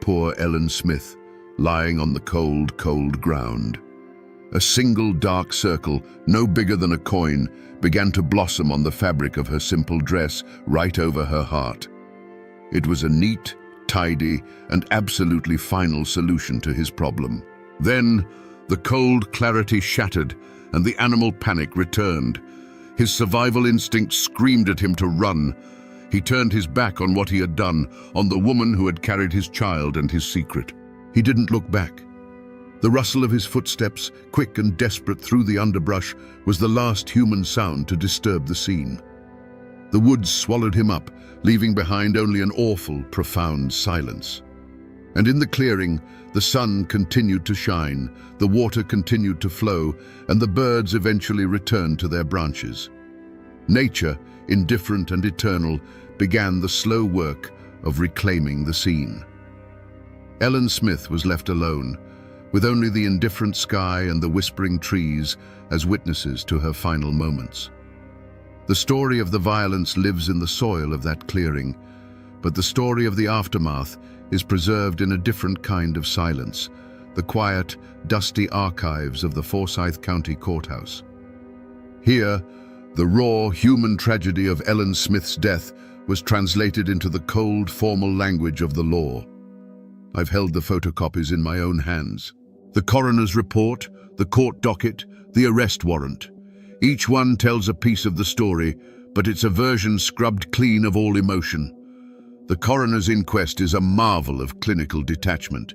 poor Ellen Smith, lying on the cold, cold ground. A single dark circle, no bigger than a coin, began to blossom on the fabric of her simple dress right over her heart. It was a neat, tidy, and absolutely final solution to his problem. Then, the cold clarity shattered, and the animal panic returned. His survival instinct screamed at him to run. He turned his back on what he had done, on the woman who had carried his child and his secret. He didn't look back. The rustle of his footsteps, quick and desperate through the underbrush, was the last human sound to disturb the scene. The woods swallowed him up, leaving behind only an awful, profound silence. And in the clearing, the sun continued to shine, the water continued to flow, and the birds eventually returned to their branches. Nature, indifferent and eternal, began the slow work of reclaiming the scene. Ellen Smith was left alone, with only the indifferent sky and the whispering trees as witnesses to her final moments. The story of the violence lives in the soil of that clearing, but the story of the aftermath is preserved in a different kind of silence, the quiet, dusty archives of the Forsyth County Courthouse. Here, the raw, human tragedy of Ellen Smith's death was translated into the cold, formal language of the law. I've held the photocopies in my own hands. The coroner's report, the court docket, the arrest warrant. Each one tells a piece of the story, but it's a version scrubbed clean of all emotion. The coroner's inquest is a marvel of clinical detachment.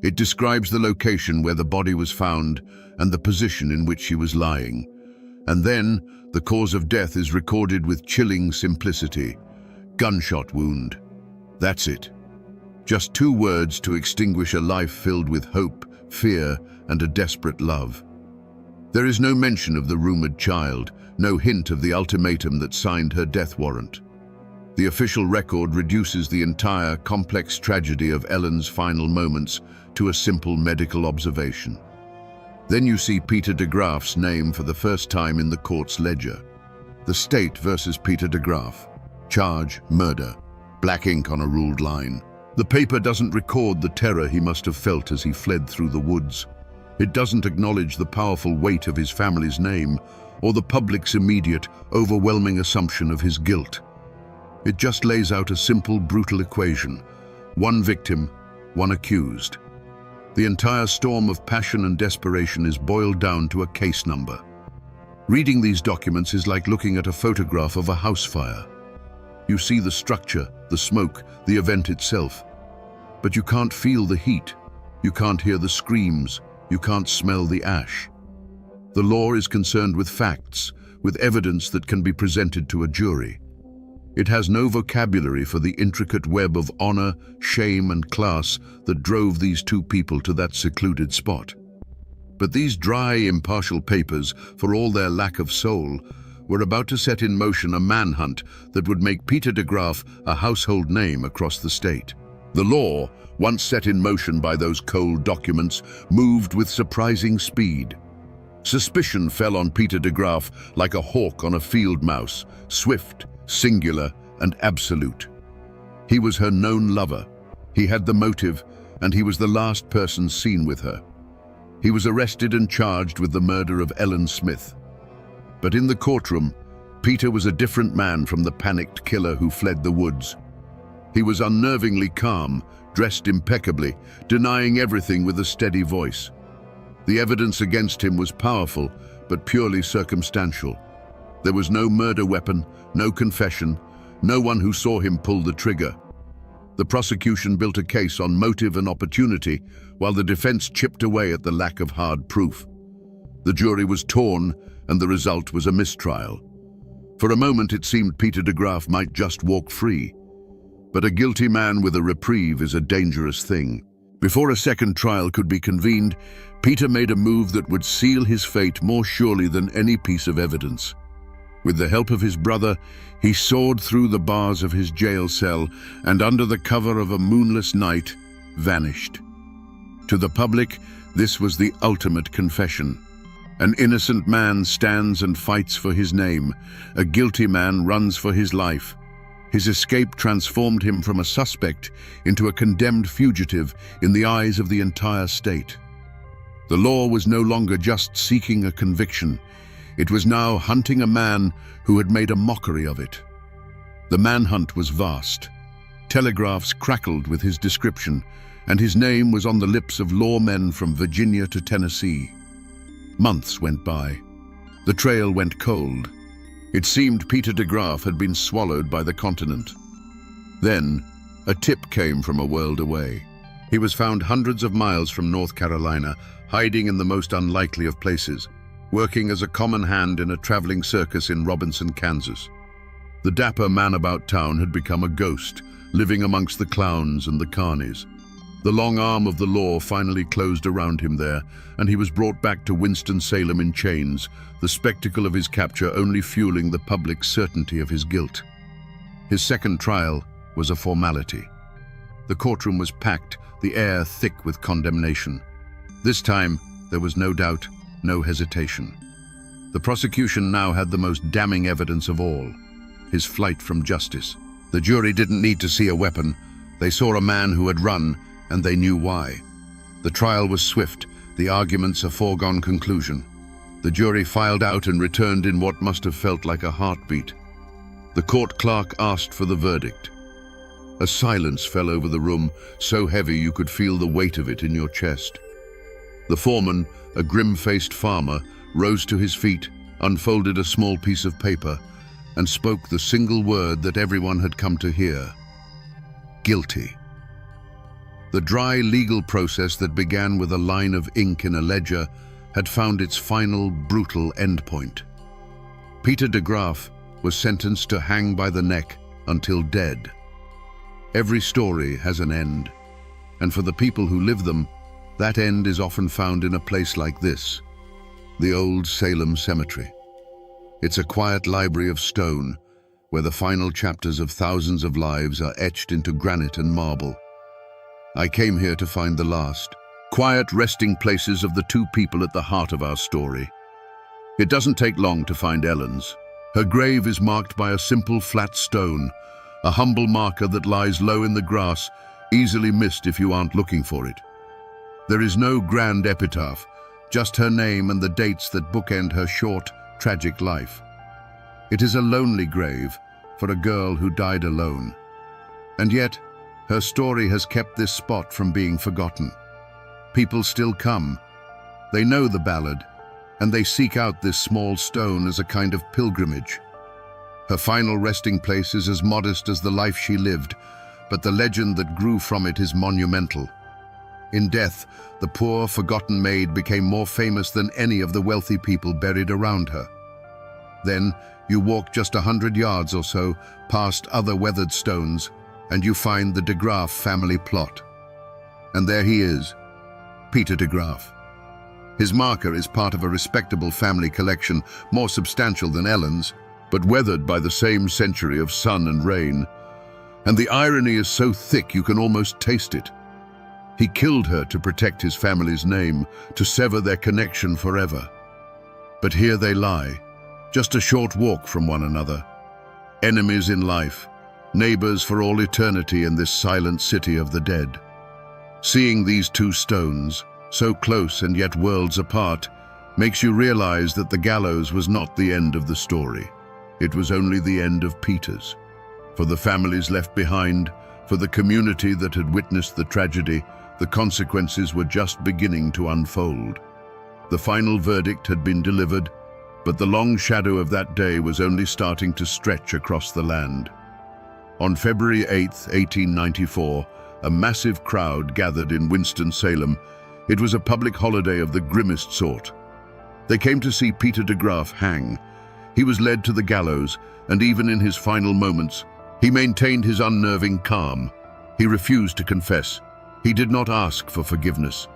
It describes the location where the body was found and the position in which she was lying. And then, the cause of death is recorded with chilling simplicity. Gunshot wound. That's it. Just 2 words to extinguish a life filled with hope, fear, and a desperate love. There is no mention of the rumored child, no hint of the ultimatum that signed her death warrant. The official record reduces the entire complex tragedy of Ellen's final moments to a simple medical observation. Then you see Peter de Graaf's name for the first time in the court's ledger. The state versus Peter de Graaf. Charge, murder. Black ink on a ruled line. The paper doesn't record the terror he must have felt as he fled through the woods. It doesn't acknowledge the powerful weight of his family's name or the public's immediate, overwhelming assumption of his guilt. It just lays out a simple, brutal equation. 1 victim, 1 accused. The entire storm of passion and desperation is boiled down to a case number. Reading these documents is like looking at a photograph of a house fire. You see the structure, the smoke, the event itself. But you can't feel the heat. You can't hear the screams. You can't smell the ash. The law is concerned with facts, with evidence that can be presented to a jury. It has no vocabulary for the intricate web of honor, shame, and class that drove these 2 people to that secluded spot. But these dry, impartial papers, for all their lack of soul, were about to set in motion a manhunt that would make Peter de Graaf a household name across the state. The law, once set in motion by those cold documents, moved with surprising speed. Suspicion fell on Peter de Graaf like a hawk on a field mouse, swift, singular, and absolute. He was her known lover. He had the motive, and he was the last person seen with her. He was arrested and charged with the murder of Ellen Smith. But in the courtroom, Peter was a different man from the panicked killer who fled the woods. He was unnervingly calm, dressed impeccably, denying everything with a steady voice. The evidence against him was powerful, but purely circumstantial. There was no murder weapon, no confession, no one who saw him pull the trigger. The prosecution built a case on motive and opportunity, while the defense chipped away at the lack of hard proof. The jury was torn, and the result was a mistrial. For a moment it seemed Peter de Graaf might just walk free. But a guilty man with a reprieve is a dangerous thing. Before a second trial could be convened, Peter made a move that would seal his fate more surely than any piece of evidence. With the help of his brother, he soared through the bars of his jail cell and under the cover of a moonless night, vanished. To the public, This was the ultimate confession. An innocent man stands and fights for his name. A guilty man runs for his life. His escape transformed him from a suspect into a condemned fugitive in the eyes of the entire state. The law was no longer just seeking a conviction. It was now hunting a man who had made a mockery of it. The manhunt was vast. Telegraphs crackled with his description, and his name was on the lips of lawmen from Virginia to Tennessee. Months went by. The trail went cold. It seemed Peter de Graaf had been swallowed by the continent. Then, a tip came from a world away. He was found hundreds of miles from North Carolina, hiding in the most unlikely of places, working as a common hand in a traveling circus in Robinson, Kansas. The dapper man about town had become a ghost, living amongst the clowns and the carnies. The long arm of the law finally closed around him there, and he was brought back to Winston-Salem in chains, the spectacle of his capture only fueling the public certainty of his guilt. His second trial was a formality. The courtroom was packed, the air thick with condemnation. This time, there was no doubt, no hesitation. The prosecution now had the most damning evidence of all: his flight from justice. The jury didn't need to see a weapon. They saw a man who had run, and they knew why. The trial was swift, the arguments a foregone conclusion. The jury filed out and returned in what must have felt like a heartbeat. The court clerk asked for the verdict. A silence fell over the room, so heavy you could feel the weight of it in your chest. The foreman, a grim-faced farmer, rose to his feet, unfolded a small piece of paper, and spoke the single word that everyone had come to hear: guilty. The dry legal process that began with a line of ink in a ledger had found its final, brutal endpoint. Peter de Graaf was sentenced to hang by the neck until dead. Every story has an end, and for the people who live them, that end is often found in a place like this, the old Salem Cemetery. It's a quiet library of stone, where the final chapters of thousands of lives are etched into granite and marble. I came here to find the last, quiet resting places of the two people at the heart of our story. It doesn't take long to find Ellen's. Her grave is marked by a simple flat stone, a humble marker that lies low in the grass, easily missed if you aren't looking for it. There is no grand epitaph, just her name and the dates that bookend her short, tragic life. It is a lonely grave for a girl who died alone. And yet, her story has kept this spot from being forgotten. People still come. They know the ballad, and they seek out this small stone as a kind of pilgrimage. Her final resting place is as modest as the life she lived, but the legend that grew from it is monumental. In death, the poor, forgotten maid became more famous than any of the wealthy people buried around her. Then, you walk just 100 yards or so past other weathered stones, and you find the de Graaf family plot. And there he is, Peter de Graaf. His marker is part of a respectable family collection, more substantial than Ellen's, but weathered by the same century of sun and rain. And the irony is so thick you can almost taste it. He killed her to protect his family's name, to sever their connection forever. But here they lie, just a short walk from one another. Enemies in life, neighbors for all eternity in this silent city of the dead. Seeing these two stones, so close and yet worlds apart, makes you realize that the gallows was not the end of the story. It was only the end of Peter's. For the families left behind, for the community that had witnessed the tragedy, the consequences were just beginning to unfold. The final verdict had been delivered, but the long shadow of that day was only starting to stretch across the land. On February 8, 1894, a massive crowd gathered in Winston-Salem. It was a public holiday of the grimmest sort. They came to see Peter de Graaf hang. He was led to the gallows, and even in his final moments, he maintained his unnerving calm. He refused to confess. He did not ask for forgiveness.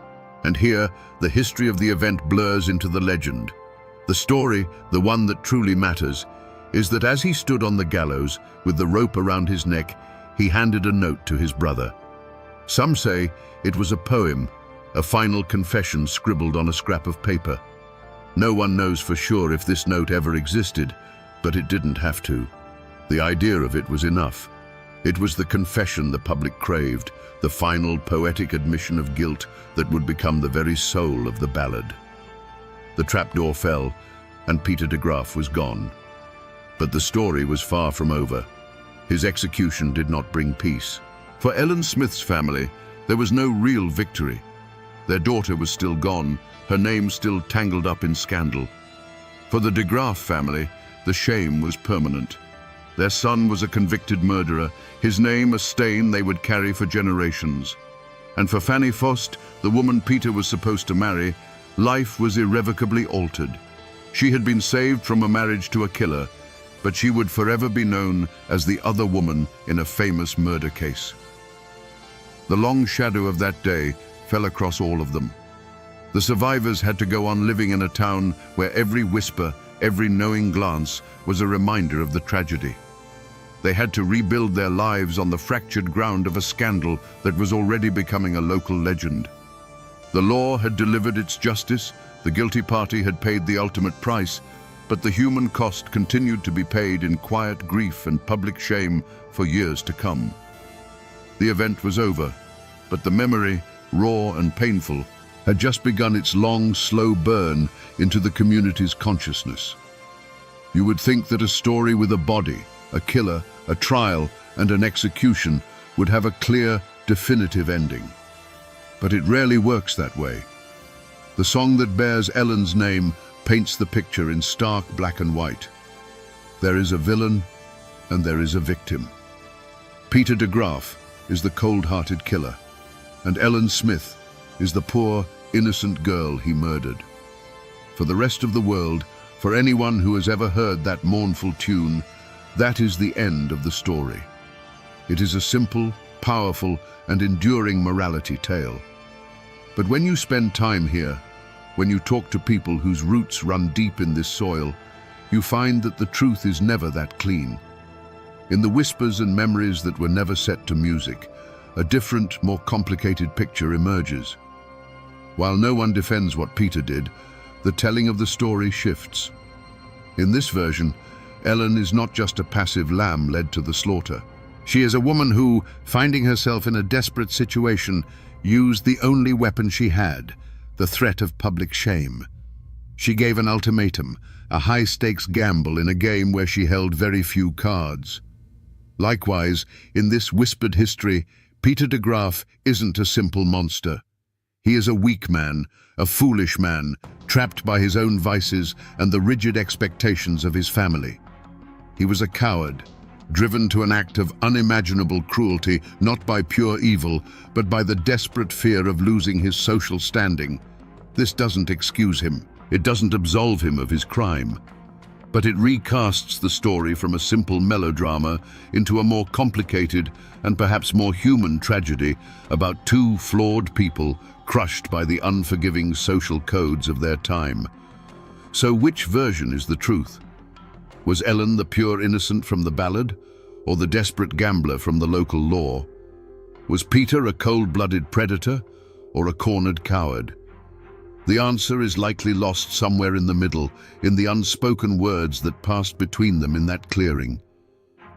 And here, the history of the event blurs into the legend. The story, the one that truly matters, is that as he stood on the gallows, with the rope around his neck, he handed a note to his brother. Some say it was a poem, a final confession scribbled on a scrap of paper. No one knows for sure if this note ever existed, but it didn't have to. The idea of it was enough. It was the confession the public craved, the final poetic admission of guilt that would become the very soul of the ballad. The trapdoor fell, and Peter de Graaf was gone. But the story was far from over. His execution did not bring peace. For Ellen Smith's family, there was no real victory. Their daughter was still gone, her name still tangled up in scandal. For the de Graaf family, the shame was permanent. Their son was a convicted murderer, his name a stain they would carry for generations. And for Fanny Fost, the woman Peter was supposed to marry, life was irrevocably altered. She had been saved from a marriage to a killer, but she would forever be known as the other woman in a famous murder case. The long shadow of that day fell across all of them. The survivors had to go on living in a town where every whisper, every knowing glance was a reminder of the tragedy. They had to rebuild their lives on the fractured ground of a scandal that was already becoming a local legend. The law had delivered its justice, the guilty party had paid the ultimate price, but the human cost continued to be paid in quiet grief and public shame for years to come. The event was over, but the memory, raw and painful, had just begun its long, slow burn into the community's consciousness. You would think that a story with a body, a killer, a trial, and an execution would have a clear, definitive ending. But it rarely works that way. The song that bears Ellen's name paints the picture in stark black and white. There is a villain, and there is a victim. Peter de Graaf is the cold-hearted killer, and Ellen Smith is the poor, innocent girl he murdered. For the rest of the world, for anyone who has ever heard that mournful tune, that is the end of the story. It is a simple, powerful, and enduring morality tale. But when you spend time here, when you talk to people whose roots run deep in this soil, you find that the truth is never that clean. In the whispers and memories that were never set to music, a different, more complicated picture emerges. While no one defends what Peter did, the telling of the story shifts. In this version, Ellen is not just a passive lamb led to the slaughter. She is a woman who, finding herself in a desperate situation, used the only weapon she had, the threat of public shame. She gave an ultimatum, a high-stakes gamble in a game where she held very few cards. Likewise, in this whispered history, Peter de Graaf isn't a simple monster. He is a weak man, a foolish man, trapped by his own vices and the rigid expectations of his family. He was a coward, driven to an act of unimaginable cruelty, not by pure evil, but by the desperate fear of losing his social standing. This doesn't excuse him. It doesn't absolve him of his crime. But it recasts the story from a simple melodrama into a more complicated and perhaps more human tragedy about two flawed people crushed by the unforgiving social codes of their time. So which version is the truth? Was Ellen the pure innocent from the ballad, or the desperate gambler from the local law? Was Peter a cold-blooded predator, or a cornered coward? The answer is likely lost somewhere in the middle, in the unspoken words that passed between them in that clearing.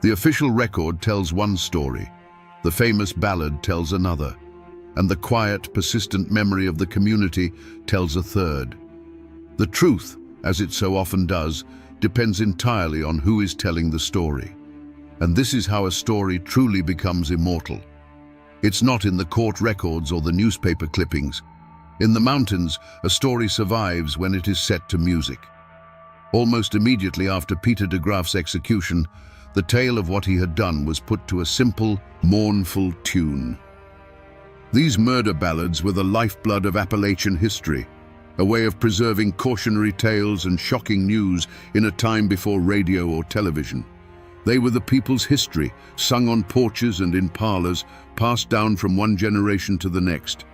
The official record tells one story, the famous ballad tells another, and the quiet, persistent memory of the community tells a third. The truth, as it so often does, depends entirely on who is telling the story. And this is how a story truly becomes immortal. It's not in the court records or the newspaper clippings. In the mountains, a story survives when it is set to music. Almost immediately after Peter de Graaf's execution, the tale of what he had done was put to a simple, mournful tune. These murder ballads were the lifeblood of Appalachian history, a way of preserving cautionary tales and shocking news in a time before radio or television. They were the people's history, sung on porches and in parlors, passed down from one generation to the next.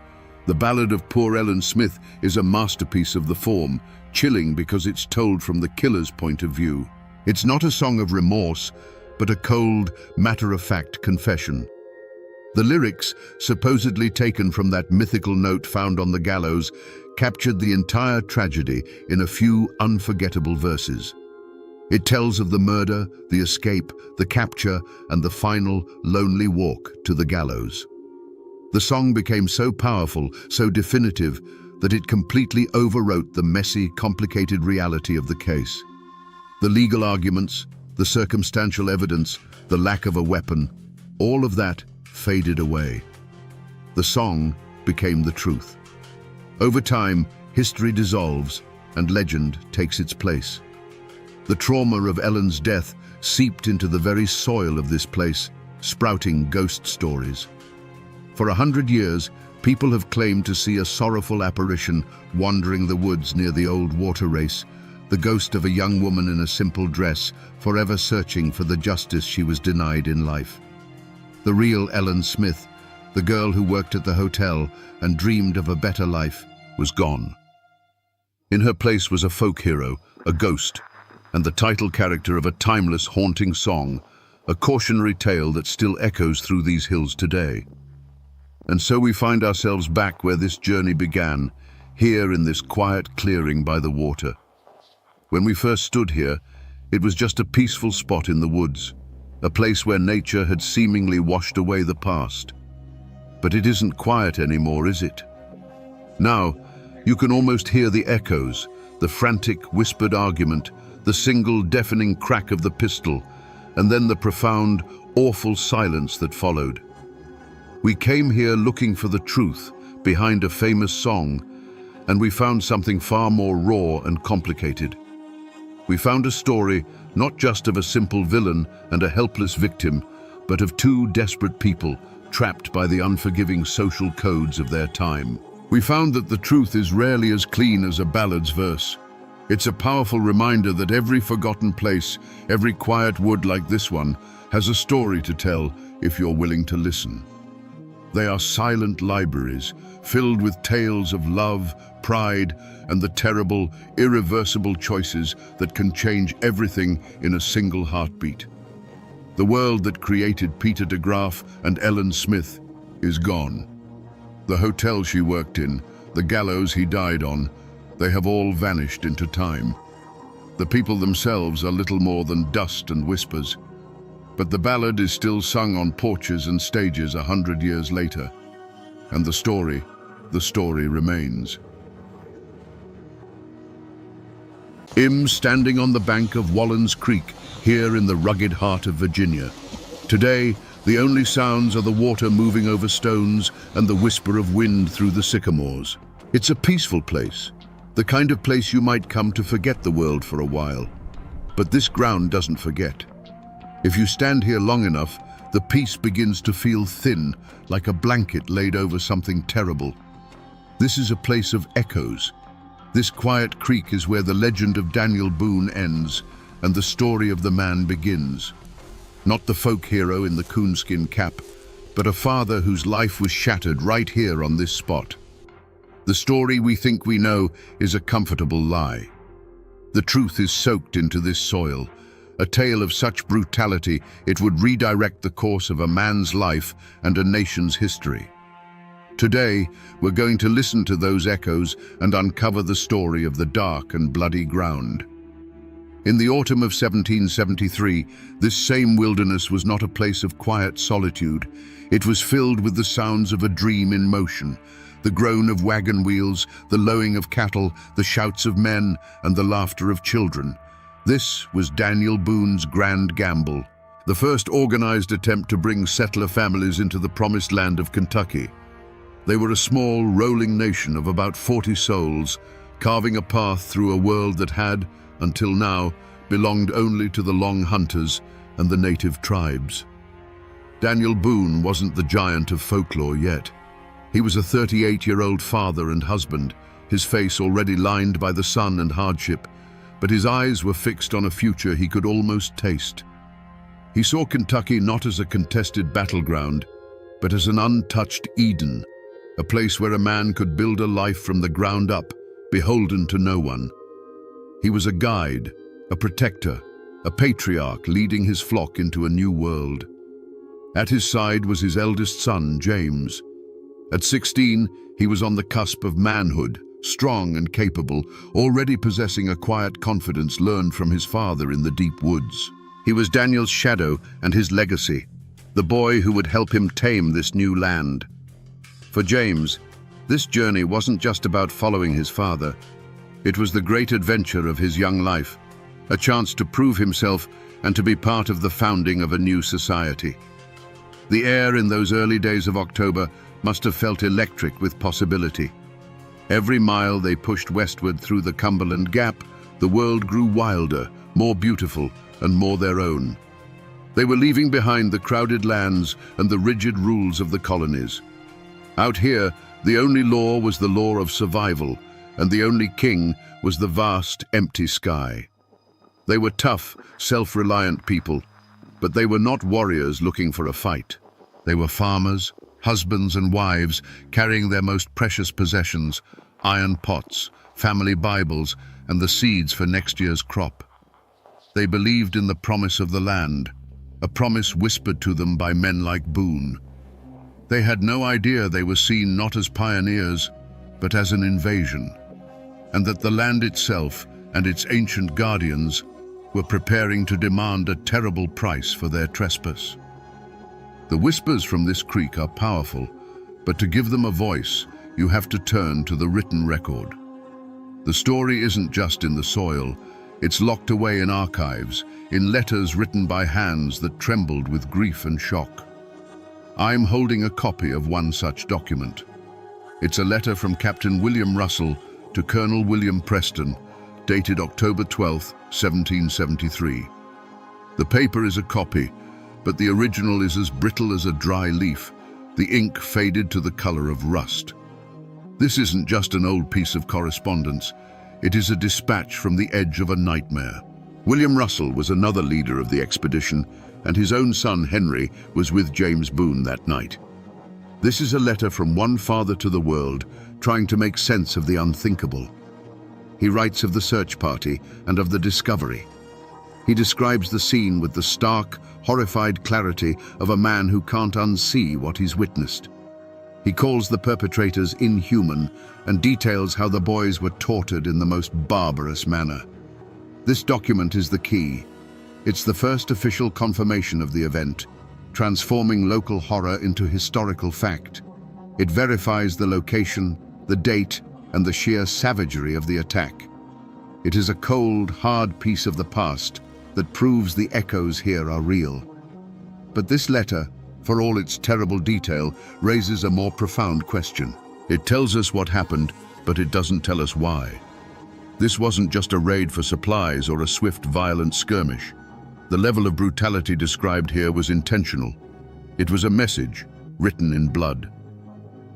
The ballad of poor Ellen Smith is a masterpiece of the form, chilling because it's told from the killer's point of view. It's not a song of remorse, but a cold, matter-of-fact confession. The lyrics, supposedly taken from that mythical note found on the gallows, captured the entire tragedy in a few unforgettable verses. It tells of the murder, the escape, the capture, and the final, lonely walk to the gallows. The song became so powerful, so definitive, that it completely overwrote the messy, complicated reality of the case. The legal arguments, the circumstantial evidence, the lack of a weapon, all of that faded away. The song became the truth. Over time, history dissolves and legend takes its place. The trauma of Ellen's death seeped into the very soil of this place, sprouting ghost stories. For 100 years, people have claimed to see a sorrowful apparition wandering the woods near the old water race, the ghost of a young woman in a simple dress, forever searching for the justice she was denied in life. The real Ellen Smith, the girl who worked at the hotel and dreamed of a better life, was gone. In her place was a folk hero, a ghost, and the title character of a timeless, haunting song, a cautionary tale that still echoes through these hills today. And so we find ourselves back where this journey began, here in this quiet clearing by the water. When we first stood here, it was just a peaceful spot in the woods, a place where nature had seemingly washed away the past. But it isn't quiet anymore, is it? Now, you can almost hear the echoes, the frantic, whispered argument, the single deafening crack of the pistol, and then the profound, awful silence that followed. We came here looking for the truth behind a famous song, and we found something far more raw and complicated. We found a story not just of a simple villain and a helpless victim, but of two desperate people trapped by the unforgiving social codes of their time. We found that the truth is rarely as clean as a ballad's verse. It's a powerful reminder that every forgotten place, every quiet wood like this one, has a story to tell if you're willing to listen. They are silent libraries, filled with tales of love, pride, and the terrible, irreversible choices that can change everything in a single heartbeat. The world that created Peter de Graaf and Ellen Smith is gone. The hotel she worked in, the gallows he died on, they have all vanished into time. The people themselves are little more than dust and whispers. But the ballad is still sung on porches and stages 100 years later. And the story remains. Standing on the bank of Wallens Creek, here in the rugged heart of Virginia. Today, the only sounds are the water moving over stones and the whisper of wind through the sycamores. It's a peaceful place, the kind of place you might come to forget the world for a while. But this ground doesn't forget. If you stand here long enough, the peace begins to feel thin, like a blanket laid over something terrible. This is a place of echoes. This quiet creek is where the legend of Daniel Boone ends and the story of the man begins. Not the folk hero in the coonskin cap, but a father whose life was shattered right here on this spot. The story we think we know is a comfortable lie. The truth is soaked into this soil, a tale of such brutality it would redirect the course of a man's life and a nation's history. Today, we're going to listen to those echoes and uncover the story of the dark and bloody ground. In the autumn of 1773, this same wilderness was not a place of quiet solitude. It was filled with the sounds of a dream in motion, the groan of wagon wheels, the lowing of cattle, the shouts of men, and the laughter of children. This was Daniel Boone's grand gamble, the first organized attempt to bring settler families into the promised land of Kentucky. They were a small, rolling nation of about 40 souls, carving a path through a world that had, until now, belonged only to the Long Hunters and the native tribes. Daniel Boone wasn't the giant of folklore yet. He was a 38-year-old father and husband, his face already lined by the sun and hardship, but his eyes were fixed on a future he could almost taste. He saw Kentucky not as a contested battleground, but as an untouched Eden, a place where a man could build a life from the ground up, beholden to no one. He was a guide, a protector, a patriarch leading his flock into a new world. At his side was his eldest son, James. At 16, he was on the cusp of manhood, strong and capable, already possessing a quiet confidence learned from his father in the deep woods. He was Daniel's shadow and his legacy, the boy who would help him tame this new land. For James, this journey wasn't just about following his father. It was the great adventure of his young life, a chance to prove himself and to be part of the founding of a new society. The air in those early days of October must have felt electric with possibility. Every mile they pushed westward through the Cumberland Gap, the world grew wilder, more beautiful, and more their own. They were leaving behind the crowded lands and the rigid rules of the colonies. Out here, the only law was the law of survival, and the only king was the vast, empty sky. They were tough, self-reliant people, but they were not warriors looking for a fight. They were farmers, husbands and wives, carrying their most precious possessions, iron pots, family Bibles, and the seeds for next year's crop. They believed in the promise of the land, a promise whispered to them by men like Boone. They had no idea they were seen not as pioneers, but as an invasion, and that the land itself and its ancient guardians were preparing to demand a terrible price for their trespass. The whispers from this creek are powerful, but to give them a voice, you have to turn to the written record. The story isn't just in the soil, it's locked away in archives, in letters written by hands that trembled with grief and shock. I'm holding a copy of one such document. It's a letter from Captain William Russell to Colonel William Preston, dated October 12, 1773. The paper is a copy, but the original is as brittle as a dry leaf, the ink faded to the color of rust. This isn't just an old piece of correspondence, it is a dispatch from the edge of a nightmare. William Russell was another leader of the expedition, and his own son Henry was with James Boone that night. This is a letter from one father to the world, trying to make sense of the unthinkable. He writes of the search party and of the discovery. He describes the scene with the stark, horrified clarity of a man who can't unsee what he's witnessed. He calls the perpetrators inhuman and details how the boys were tortured in the most barbarous manner. This document is the key. It's the first official confirmation of the event, transforming local horror into historical fact. It verifies the location, the date, and the sheer savagery of the attack. It is a cold, hard piece of the past that proves the echoes here are real. But this letter, for all its terrible detail, raises a more profound question. It tells us what happened, but it doesn't tell us why. This wasn't just a raid for supplies or a swift, violent skirmish. The level of brutality described here was intentional. It was a message, written in blood.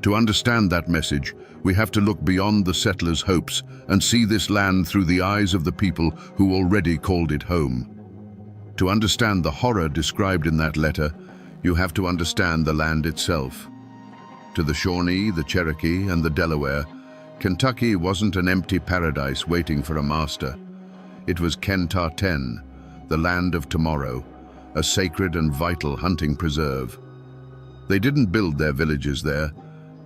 To understand that message, we have to look beyond the settlers' hopes and see this land through the eyes of the people who already called it home. To understand the horror described in that letter, you have to understand the land itself. To the Shawnee, the Cherokee, and the Delaware, Kentucky wasn't an empty paradise waiting for a master. It was Kentarten, the land of tomorrow, a sacred and vital hunting preserve. They didn't build their villages there,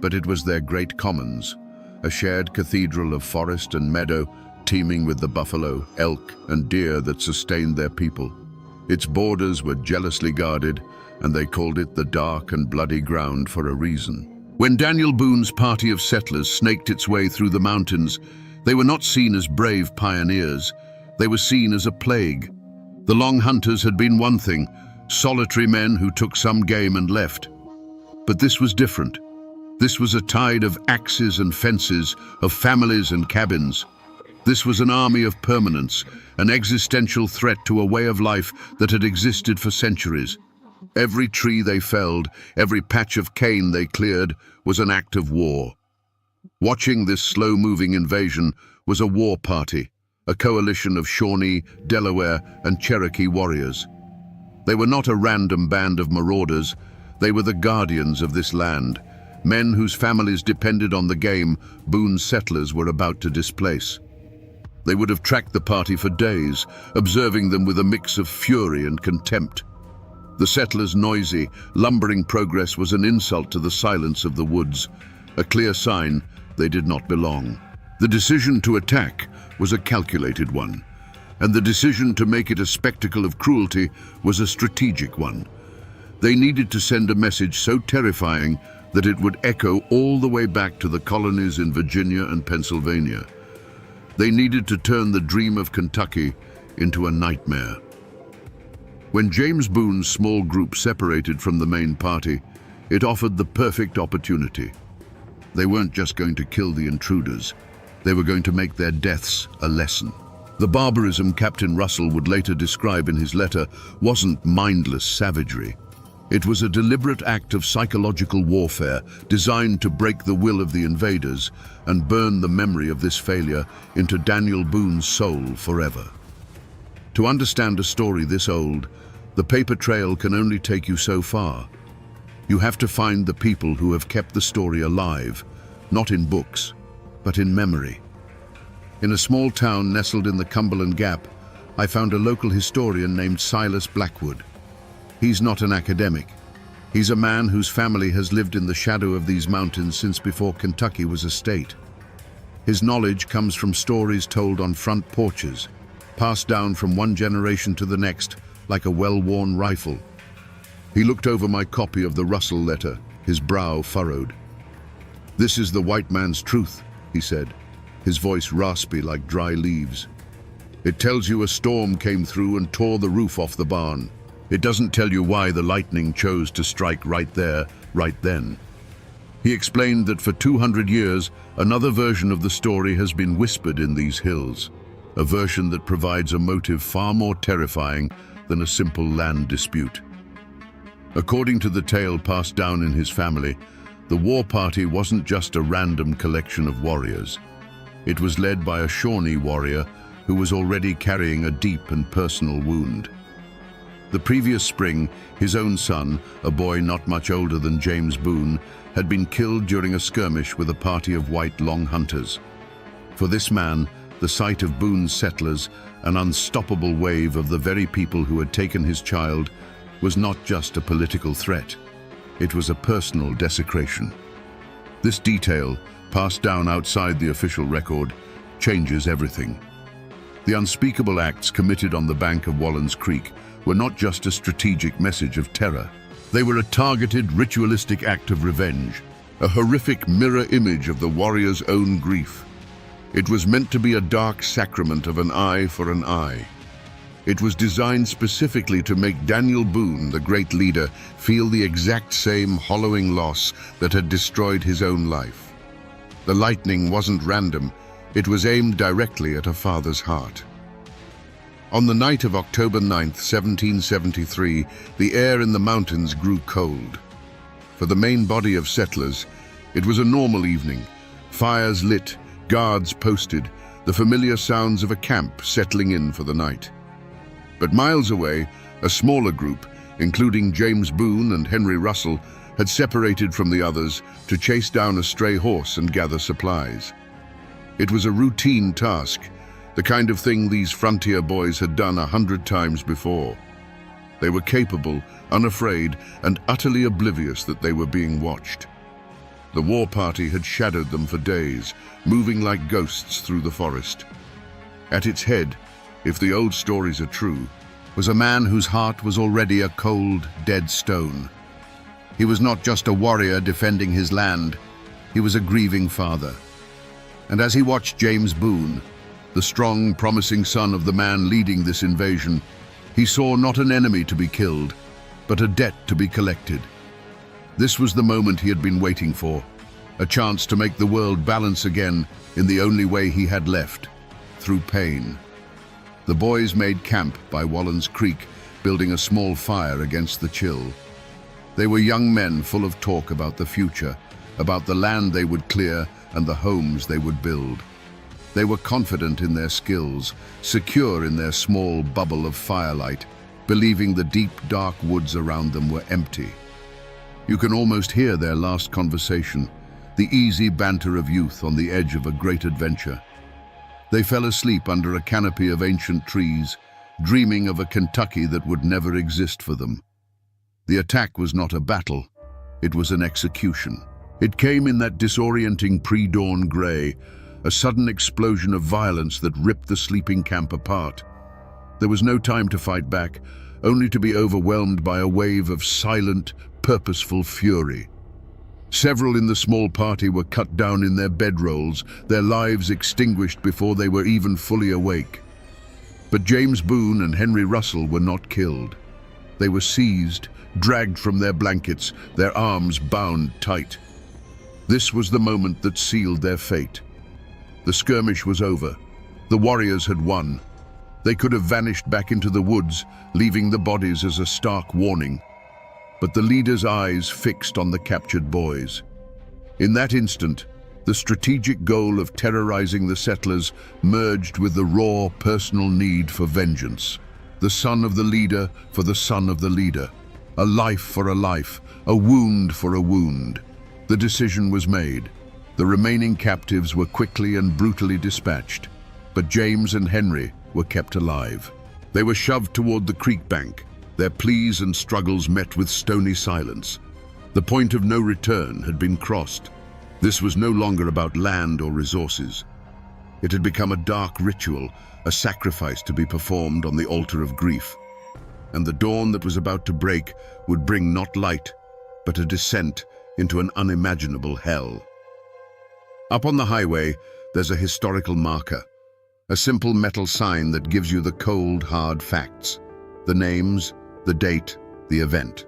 but it was their great commons, a shared cathedral of forest and meadow teeming with the buffalo, elk, and deer that sustained their people. Its borders were jealously guarded, and they called it the dark and bloody ground for a reason. When Daniel Boone's party of settlers snaked its way through the mountains, they were not seen as brave pioneers. They were seen as a plague. The Long Hunters had been one thing, solitary men who took some game and left. But this was different. This was a tide of axes and fences, of families and cabins. This was an army of permanence, an existential threat to a way of life that had existed for centuries. Every tree they felled, every patch of cane they cleared, was an act of war. Watching this slow-moving invasion was a war party, a coalition of Shawnee, Delaware, and Cherokee warriors. They were not a random band of marauders, they were the guardians of this land, men whose families depended on the game Boone's settlers were about to displace. They would have tracked the party for days, observing them with a mix of fury and contempt. The settlers' noisy, lumbering progress was an insult to the silence of the woods, a clear sign they did not belong. The decision to attack was a calculated one, and the decision to make it a spectacle of cruelty was a strategic one. They needed to send a message so terrifying that it would echo all the way back to the colonies in Virginia and Pennsylvania. They needed to turn the dream of Kentucky into a nightmare. When James Boone's small group separated from the main party, it offered the perfect opportunity. They weren't just going to kill the intruders, they were going to make their deaths a lesson. The barbarism Captain Russell would later describe in his letter wasn't mindless savagery. It was a deliberate act of psychological warfare designed to break the will of the invaders and burn the memory of this failure into Daniel Boone's soul forever. To understand a story this old, the paper trail can only take you so far. You have to find the people who have kept the story alive, not in books, but in memory. In a small town nestled in the Cumberland Gap, I found a local historian named Silas Blackwood. He's not an academic. He's a man whose family has lived in the shadow of these mountains since before Kentucky was a state. His knowledge comes from stories told on front porches, passed down from one generation to the next like a well-worn rifle. He looked over my copy of the Russell letter, his brow furrowed. "This is the white man's truth," he said, his voice raspy like dry leaves. "It tells you a storm came through and tore the roof off the barn. It doesn't tell you why the lightning chose to strike right there, right then." He explained that for 200 years, another version of the story has been whispered in these hills, a version that provides a motive far more terrifying than a simple land dispute. According to the tale passed down in his family, the war party wasn't just a random collection of warriors. It was led by a Shawnee warrior who was already carrying a deep and personal wound. The previous spring, his own son, a boy not much older than James Boone, had been killed during a skirmish with a party of white Long Hunters. For this man, the sight of Boone's settlers, an unstoppable wave of the very people who had taken his child, was not just a political threat. It was a personal desecration. This detail, passed down outside the official record, changes everything. The unspeakable acts committed on the bank of Wallen's Creek were not just a strategic message of terror. They were a targeted, ritualistic act of revenge, a horrific mirror image of the warrior's own grief. It was meant to be a dark sacrament of an eye for an eye. It was designed specifically to make Daniel Boone, the great leader, feel the exact same hollowing loss that had destroyed his own life. The lightning wasn't random, it was aimed directly at a father's heart. On the night of October 9th, 1773, the air in the mountains grew cold. For the main body of settlers, it was a normal evening. Fires lit, guards posted, the familiar sounds of a camp settling in for the night. But miles away, a smaller group, including James Boone and Henry Russell, had separated from the others to chase down a stray horse and gather supplies. It was a routine task, the kind of thing these frontier boys had done 100 times before. They were capable, unafraid, and utterly oblivious that they were being watched. The war party had shadowed them for days, moving like ghosts through the forest. At its head, if the old stories are true, was a man whose heart was already a cold, dead stone. He was not just a warrior defending his land, he was a grieving father. And as he watched James Boone, the strong, promising son of the man leading this invasion, he saw not an enemy to be killed, but a debt to be collected. This was the moment he had been waiting for, a chance to make the world balance again in the only way he had left, through pain. The boys made camp by Wallen's Creek, building a small fire against the chill. They were young men full of talk about the future, about the land they would clear and the homes they would build. They were confident in their skills, secure in their small bubble of firelight, believing the deep, dark woods around them were empty. You can almost hear their last conversation, the easy banter of youth on the edge of a great adventure. They fell asleep under a canopy of ancient trees, dreaming of a Kentucky that would never exist for them. The attack was not a battle, it was an execution. It came in that disorienting pre-dawn grey, a sudden explosion of violence that ripped the sleeping camp apart. There was no time to fight back, only to be overwhelmed by a wave of silent, purposeful fury. Several in the small party were cut down in their bedrolls, their lives extinguished before they were even fully awake. But James Boone and Henry Russell were not killed. They were seized, dragged from their blankets, their arms bound tight. This was the moment that sealed their fate. The skirmish was over. The warriors had won. They could have vanished back into the woods, leaving the bodies as a stark warning. But the leader's eyes fixed on the captured boys. In that instant, the strategic goal of terrorizing the settlers merged with the raw personal need for vengeance. The son of the leader for the son of the leader. A life for a life, a wound for a wound. The decision was made. The remaining captives were quickly and brutally dispatched, but James and Henry were kept alive. They were shoved toward the creek bank, their pleas and struggles met with stony silence. The point of no return had been crossed. This was no longer about land or resources. It had become a dark ritual, a sacrifice to be performed on the altar of grief. And the dawn that was about to break would bring not light, but a descent into an unimaginable hell. Up on the highway, there's a historical marker, a simple metal sign that gives you the cold, hard facts, the names, the date, the event.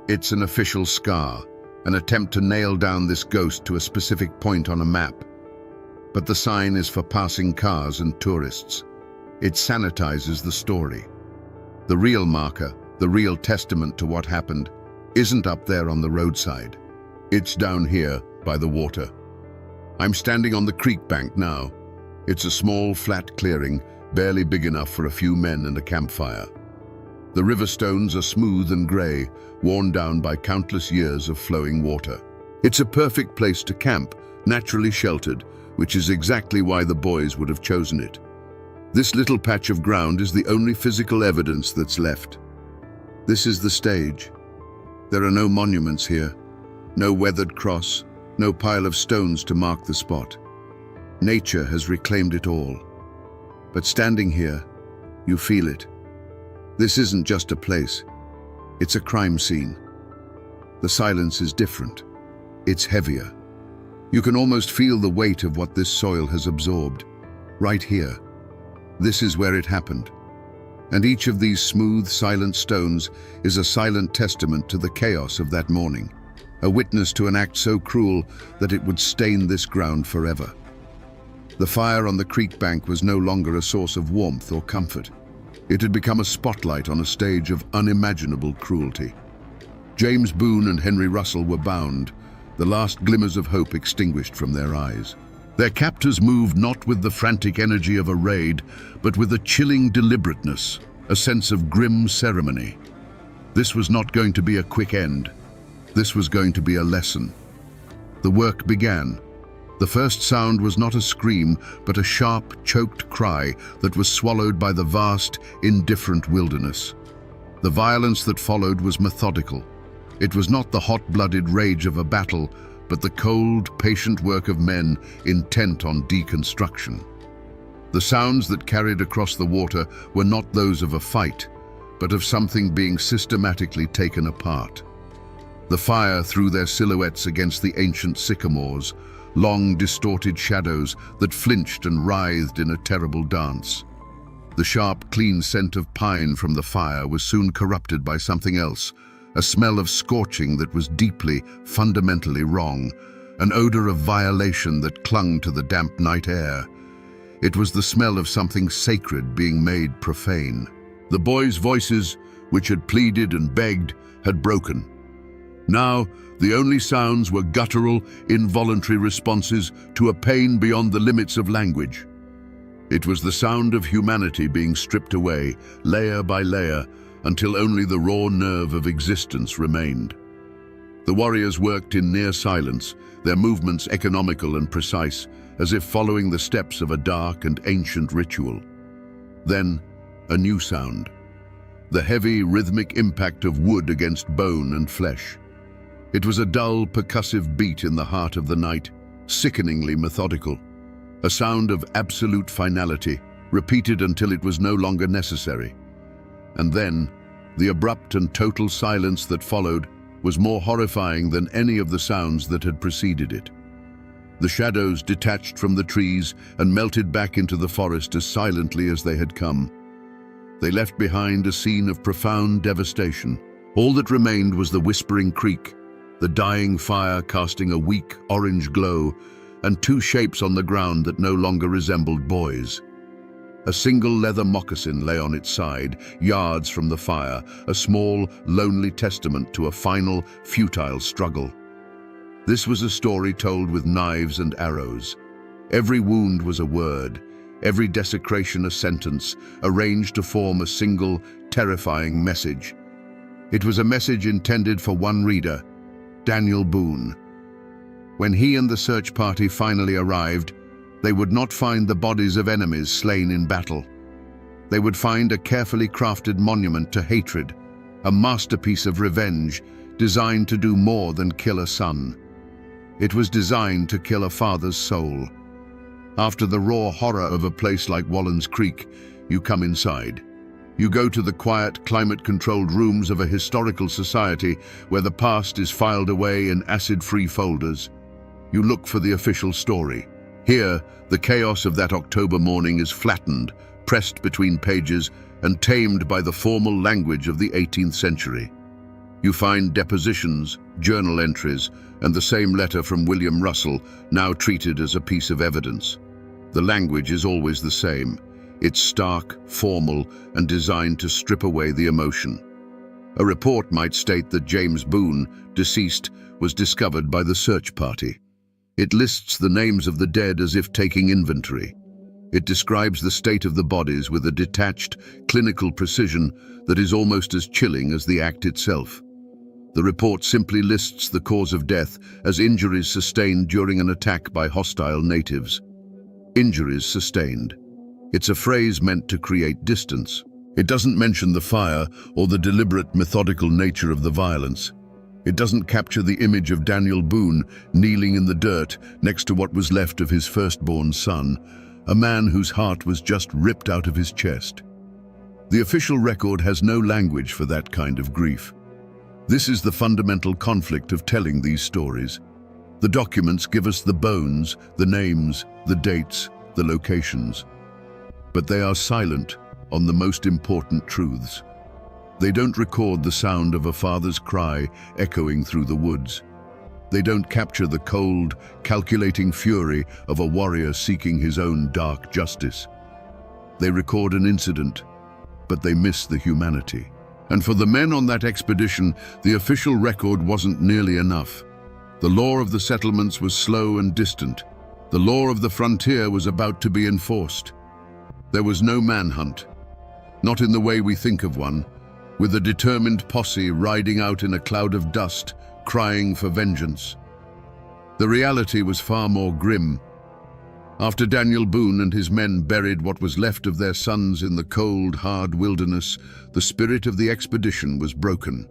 It's an official scar, an attempt to nail down this ghost to a specific point on a map. But the sign is for passing cars and tourists. It sanitizes the story. The real marker, the real testament to what happened, isn't up there on the roadside. It's down here by the water. I'm standing on the creek bank now. It's a small, flat clearing, barely big enough for a few men and a campfire. The river stones are smooth and grey, worn down by countless years of flowing water. It's a perfect place to camp, naturally sheltered, which is exactly why the boys would have chosen it. This little patch of ground is the only physical evidence that's left. This is the stage. There are no monuments here, no weathered cross, no pile of stones to mark the spot. Nature has reclaimed it all. But standing here, you feel it. This isn't just a place, it's a crime scene. The silence is different. It's heavier. You can almost feel the weight of what this soil has absorbed. Right here. This is where it happened. And each of these smooth, silent stones is a silent testament to the chaos of that morning, a witness to an act so cruel that it would stain this ground forever. The fire on the creek bank was no longer a source of warmth or comfort. It had become a spotlight on a stage of unimaginable cruelty. James Boone and Henry Russell were bound, the last glimmers of hope extinguished from their eyes. Their captors moved not with the frantic energy of a raid, but with a chilling deliberateness, a sense of grim ceremony. This was not going to be a quick end. This was going to be a lesson. The work began. The first sound was not a scream, but a sharp, choked cry that was swallowed by the vast, indifferent wilderness. The violence that followed was methodical. It was not the hot-blooded rage of a battle, but the cold, patient work of men intent on deconstruction. The sounds that carried across the water were not those of a fight, but of something being systematically taken apart. The fire threw their silhouettes against the ancient sycamores, long, distorted shadows that flinched and writhed in a terrible dance. The sharp, clean scent of pine from the fire was soon corrupted by something else, a smell of scorching that was deeply, fundamentally wrong, an odor of violation that clung to the damp night air. It was the smell of something sacred being made profane. The boys' voices, which had pleaded and begged, had broken. Now, the only sounds were guttural, involuntary responses to a pain beyond the limits of language. It was the sound of humanity being stripped away, layer by layer, until only the raw nerve of existence remained. The warriors worked in near silence, their movements economical and precise, as if following the steps of a dark and ancient ritual. Then, a new sound. the heavy, rhythmic impact of wood against bone and flesh. It was a dull, percussive beat in the heart of the night, sickeningly methodical, a sound of absolute finality, repeated until it was no longer necessary. And then, the abrupt and total silence that followed was more horrifying than any of the sounds that had preceded it. The shadows detached from the trees and melted back into the forest as silently as they had come. They left behind a scene of profound devastation. All that remained was the whispering creek, the dying fire casting a weak orange glow, and two shapes on the ground that no longer resembled boys. A single leather moccasin lay on its side, yards from the fire, a small, lonely testament to a final, futile struggle. This was a story told with knives and arrows. Every wound was a word, every desecration a sentence, arranged to form a single, terrifying message. It was a message intended for one reader, Daniel Boone. When he and the search party finally arrived, they would not find the bodies of enemies slain in battle. They would find a carefully crafted monument to hatred, a masterpiece of revenge designed to do more than kill a son. It was designed to kill a father's soul. After the raw horror of a place like Wallens Creek, you come inside. You go to the quiet, climate-controlled rooms of a historical society where the past is filed away in acid-free folders. You look for the official story. Here, the chaos of that October morning is flattened, pressed between pages, and tamed by the formal language of the 18th century. You find depositions, journal entries, and the same letter from William Russell, now treated as a piece of evidence. The language is always the same. It's stark, formal, and designed to strip away the emotion. A report might state that James Boone, deceased, was discovered by the search party. It lists the names of the dead as if taking inventory. It describes the state of the bodies with a detached, clinical precision that is almost as chilling as the act itself. The report simply lists the cause of death as injuries sustained during an attack by hostile natives. Injuries sustained. It's a phrase meant to create distance. It doesn't mention the fire or the deliberate, methodical nature of the violence. It doesn't capture the image of Daniel Boone kneeling in the dirt next to what was left of his firstborn son, a man whose heart was just ripped out of his chest. The official record has no language for that kind of grief. This is the fundamental conflict of telling these stories. The documents give us the bones, the names, the dates, the locations. But they are silent on the most important truths. They don't record the sound of a father's cry echoing through the woods. They don't capture the cold, calculating fury of a warrior seeking his own dark justice. They record an incident, but they miss the humanity. And for the men on that expedition, the official record wasn't nearly enough. The law of the settlements was slow and distant. The law of the frontier was about to be enforced. There was no manhunt, not in the way we think of one, with a determined posse riding out in a cloud of dust, crying for vengeance. The reality was far more grim. After Daniel Boone and his men buried what was left of their sons in the cold, hard wilderness, the spirit of the expedition was broken.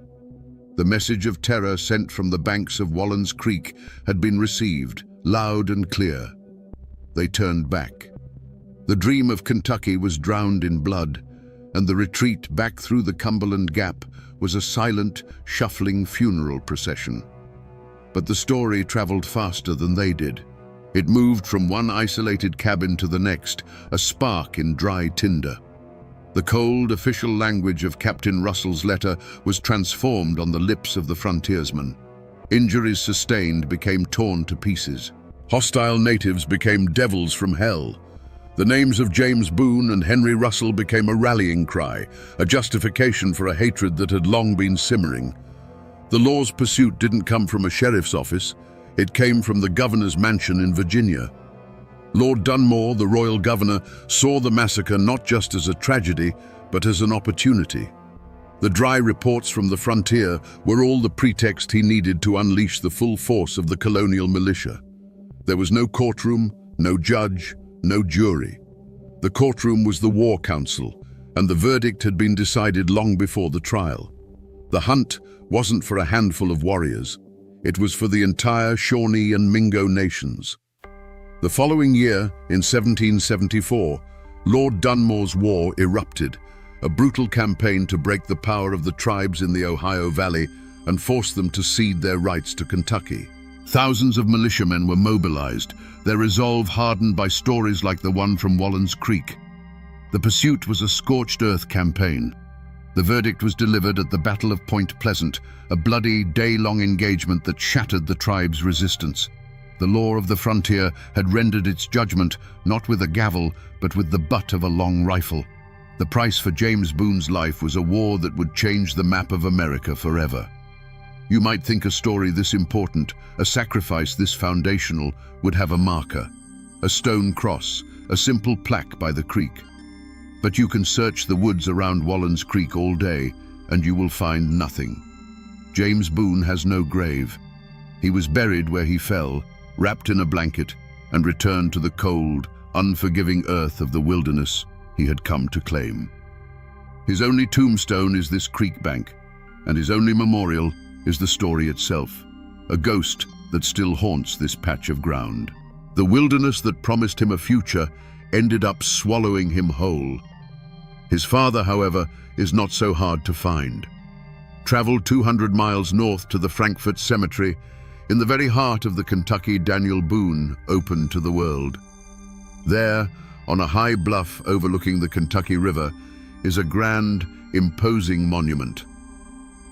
The message of terror sent from the banks of Wallens Creek had been received, loud and clear. They turned back. The dream of Kentucky was drowned in blood, and the retreat back through the Cumberland Gap was a silent, shuffling funeral procession. But the story traveled faster than they did. It moved from one isolated cabin to the next, a spark in dry tinder. The cold, official language of Captain Russell's letter was transformed on the lips of the frontiersmen. Injuries sustained became torn to pieces. Hostile natives became devils from hell. The names of James Boone and Henry Russell became a rallying cry, a justification for a hatred that had long been simmering. The law's pursuit didn't come from a sheriff's office. It came from the governor's mansion in Virginia. Lord Dunmore, the royal governor, saw the massacre not just as a tragedy, but as an opportunity. The dry reports from the frontier were all the pretext he needed to unleash the full force of the colonial militia. There was no courtroom, no judge, no jury. The courtroom was the War Council, and the verdict had been decided long before the trial. The hunt wasn't for a handful of warriors. It was for the entire Shawnee and Mingo nations. The following year, in 1774, Lord Dunmore's War erupted, a brutal campaign to break the power of the tribes in the Ohio Valley and force them to cede their rights to Kentucky. Thousands of militiamen were mobilized, their resolve hardened by stories like the one from Wallen's Creek. The pursuit was a scorched earth campaign. The verdict was delivered at the Battle of Point Pleasant, a bloody, day-long engagement that shattered the tribe's resistance. The law of the frontier had rendered its judgment not with a gavel, but with the butt of a long rifle. The price for James Boone's life was a war that would change the map of America forever. You might think a story this important, a sacrifice this foundational, would have a marker, a stone cross, a simple plaque by the creek. But you can search the woods around Wallen's Creek all day, and you will find nothing. James Boone has no grave. He was buried where he fell, wrapped in a blanket, and returned to the cold, unforgiving earth of the wilderness he had come to claim. His only tombstone is this creek bank, and his only memorial is the story itself, a ghost that still haunts this patch of ground. The wilderness that promised him a future ended up swallowing him whole. His father, however, is not so hard to find. Travel 200 miles north to the Frankfort Cemetery, in the very heart of the Kentucky Daniel Boone opened to the world. There, on a high bluff overlooking the Kentucky River, is a grand, imposing monument.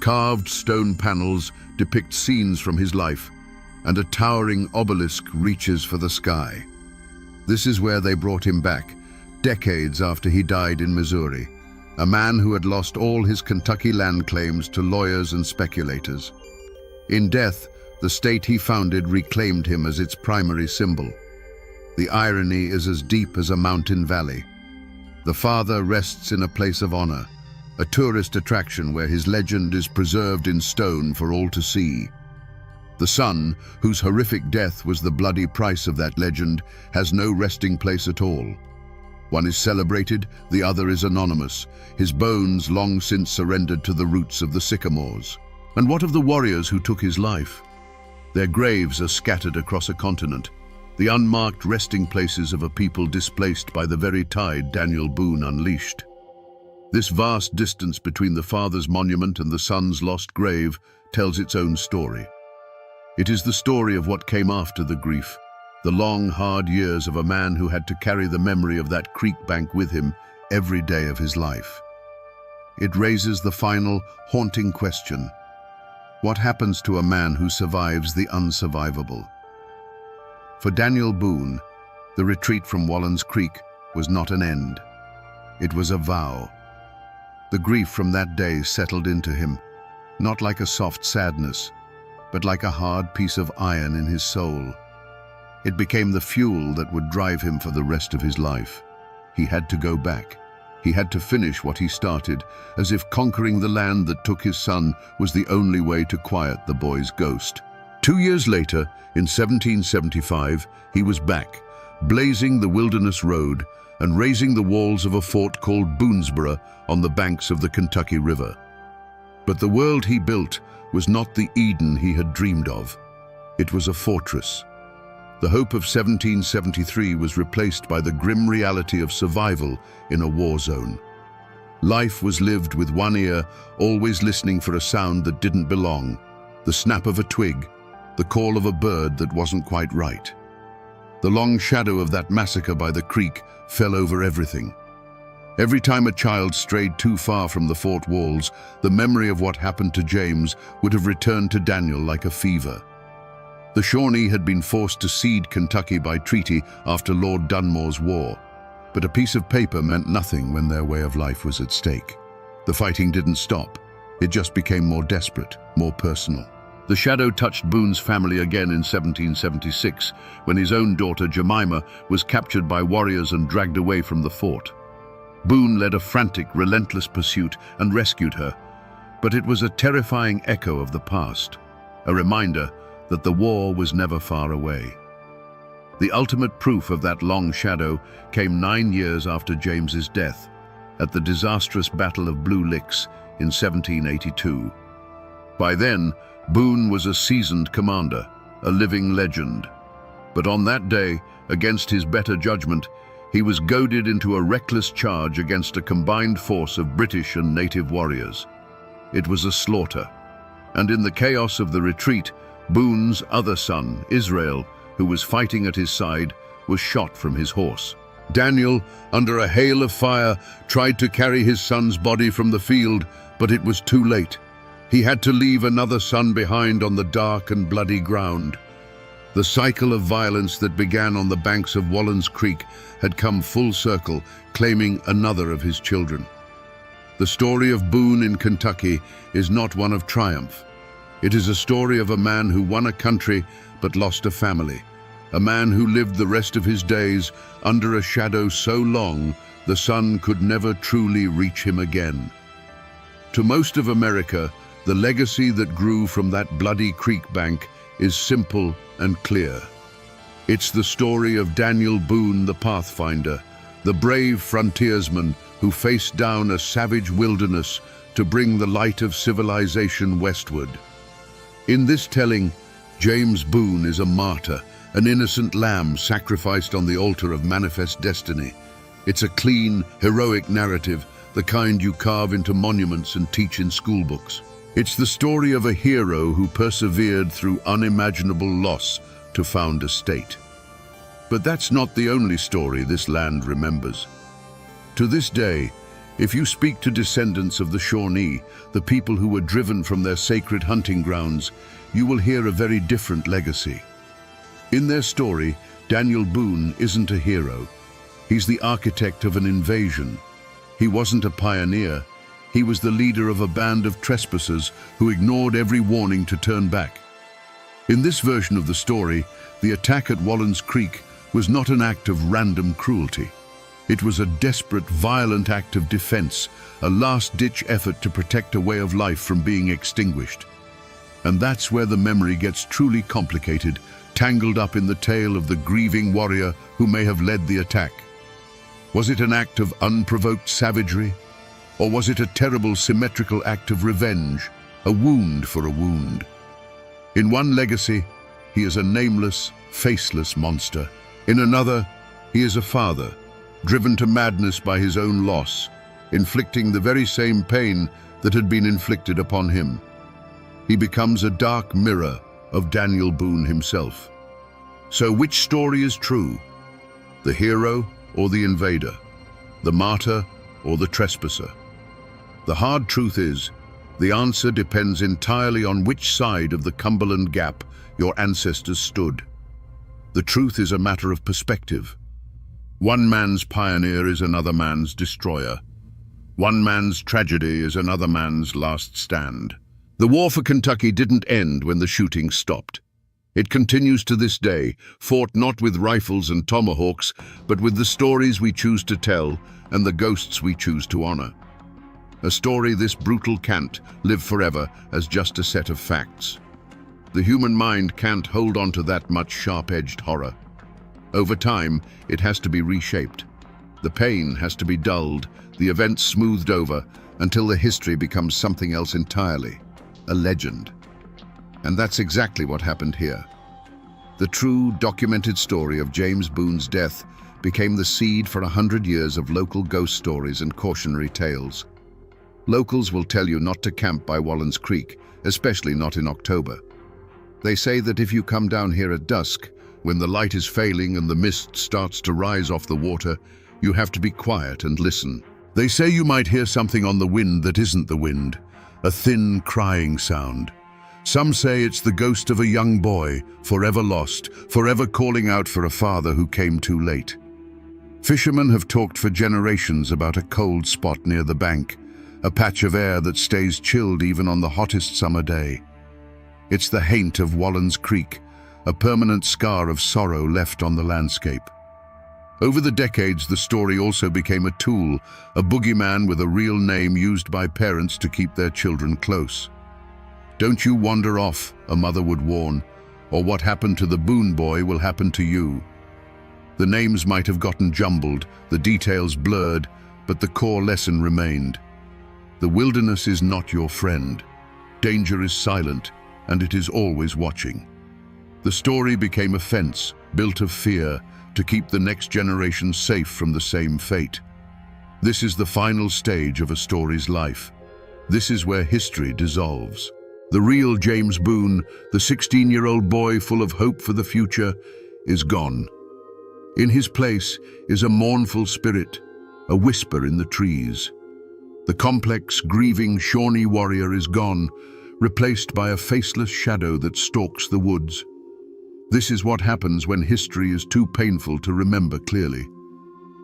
Carved stone panels depict scenes from his life, and a towering obelisk reaches for the sky. This is where they brought him back, decades after he died in Missouri, a man who had lost all his Kentucky land claims to lawyers and speculators. In death, the state he founded reclaimed him as its primary symbol. The irony is as deep as a mountain valley. The father rests in a place of honor, a tourist attraction where his legend is preserved in stone for all to see. The son, whose horrific death was the bloody price of that legend, has no resting place at all. One is celebrated, the other is anonymous, his bones long since surrendered to the roots of the sycamores. And what of the warriors who took his life? Their graves are scattered across a continent, the unmarked resting places of a people displaced by the very tide Daniel Boone unleashed. This vast distance between the father's monument and the son's lost grave tells its own story. It is the story of what came after the grief, the long, hard years of a man who had to carry the memory of that creek bank with him every day of his life. It raises the final, haunting question: what happens to a man who survives the unsurvivable? For Daniel Boone, the retreat from Wallen's Creek was not an end. It was a vow. The grief from that day settled into him, not like a soft sadness, but like a hard piece of iron in his soul. It became the fuel that would drive him for the rest of his life. He had to go back. He had to finish what he started, as if conquering the land that took his son was the only way to quiet the boy's ghost. 2 years later, in 1775, he was back, blazing the wilderness road and raising the walls of a fort called Boonesborough on the banks of the Kentucky River. But the world he built was not the Eden he had dreamed of. It was a fortress. The hope of 1773 was replaced by the grim reality of survival in a war zone. Life was lived with one ear, always listening for a sound that didn't belong, the snap of a twig, the call of a bird that wasn't quite right. The long shadow of that massacre by the creek fell over everything. Every time a child strayed too far from the fort walls, the memory of what happened to James would have returned to Daniel like a fever. The Shawnee had been forced to cede Kentucky by treaty after Lord Dunmore's War, but a piece of paper meant nothing when their way of life was at stake. The fighting didn't stop. It just became more desperate, more personal. The shadow touched Boone's family again in 1776, when his own daughter Jemima was captured by warriors and dragged away from the fort. Boone led a frantic, relentless pursuit and rescued her, but it was a terrifying echo of the past, a reminder that the war was never far away. The ultimate proof of that long shadow came 9 years after James's death, at the disastrous Battle of Blue Licks in 1782. By then, Boone was a seasoned commander, a living legend. But on that day, against his better judgment, he was goaded into a reckless charge against a combined force of British and native warriors. It was a slaughter, and in the chaos of the retreat, Boone's other son, Israel, who was fighting at his side, was shot from his horse. Daniel, under a hail of fire, tried to carry his son's body from the field, but it was too late. He had to leave another son behind on the dark and bloody ground. The cycle of violence that began on the banks of Wallens Creek had come full circle, claiming another of his children. The story of Boone in Kentucky is not one of triumph. It is a story of a man who won a country but lost a family, a man who lived the rest of his days under a shadow so long the sun could never truly reach him again. To most of America, the legacy that grew from that bloody creek bank is simple and clear. It's the story of Daniel Boone the Pathfinder, the brave frontiersman who faced down a savage wilderness to bring the light of civilization westward. In this telling, James Boone is a martyr, an innocent lamb sacrificed on the altar of manifest destiny. It's a clean, heroic narrative, the kind you carve into monuments and teach in schoolbooks. It's the story of a hero who persevered through unimaginable loss to found a state. But that's not the only story this land remembers. To this day, if you speak to descendants of the Shawnee, the people who were driven from their sacred hunting grounds, you will hear a very different legacy. In their story, Daniel Boone isn't a hero. He's the architect of an invasion. He wasn't a pioneer. He was the leader of a band of trespassers who ignored every warning to turn back. In this version of the story, the attack at Wallens Creek was not an act of random cruelty. It was a desperate, violent act of defense, a last-ditch effort to protect a way of life from being extinguished. And that's where the memory gets truly complicated, tangled up in the tale of the grieving warrior who may have led the attack. Was it an act of unprovoked savagery? Or was it a terrible symmetrical act of revenge, a wound for a wound? In one legacy, he is a nameless, faceless monster. In another, he is a father, driven to madness by his own loss, inflicting the very same pain that had been inflicted upon him. He becomes a dark mirror of Daniel Boone himself. So which story is true? The hero or the invader? The martyr or the trespasser? The hard truth is, the answer depends entirely on which side of the Cumberland Gap your ancestors stood. The truth is a matter of perspective. One man's pioneer is another man's destroyer. One man's tragedy is another man's last stand. The war for Kentucky didn't end when the shooting stopped. It continues to this day, fought not with rifles and tomahawks, but with the stories we choose to tell and the ghosts we choose to honor. A story this brutal can't live forever as just a set of facts. The human mind can't hold on to that much sharp-edged horror. Over time, it has to be reshaped. The pain has to be dulled, the events smoothed over, until the history becomes something else entirely, a legend. And that's exactly what happened here. The true, documented story of James Boone's death became the seed for 100 years of local ghost stories and cautionary tales. Locals will tell you not to camp by Wallens Creek, especially not in October. They say that if you come down here at dusk, when the light is failing and the mist starts to rise off the water, you have to be quiet and listen. They say you might hear something on the wind that isn't the wind, a thin crying sound. Some say it's the ghost of a young boy, forever lost, forever calling out for a father who came too late. Fishermen have talked for generations about a cold spot near the bank, a patch of air that stays chilled even on the hottest summer day. It's the haint of Wallens Creek, a permanent scar of sorrow left on the landscape. Over the decades, the story also became a tool, a boogeyman with a real name used by parents to keep their children close. "Don't you wander off," a mother would warn, "or what happened to the Boone boy will happen to you." The names might have gotten jumbled, the details blurred, but the core lesson remained. The wilderness is not your friend. Danger is silent, and it is always watching. The story became a fence, built of fear, to keep the next generation safe from the same fate. This is the final stage of a story's life. This is where history dissolves. The real James Boone, the 16-year-old boy full of hope for the future, is gone. In his place is a mournful spirit, a whisper in the trees. The complex, grieving Shawnee warrior is gone, replaced by a faceless shadow that stalks the woods. This is what happens when history is too painful to remember clearly.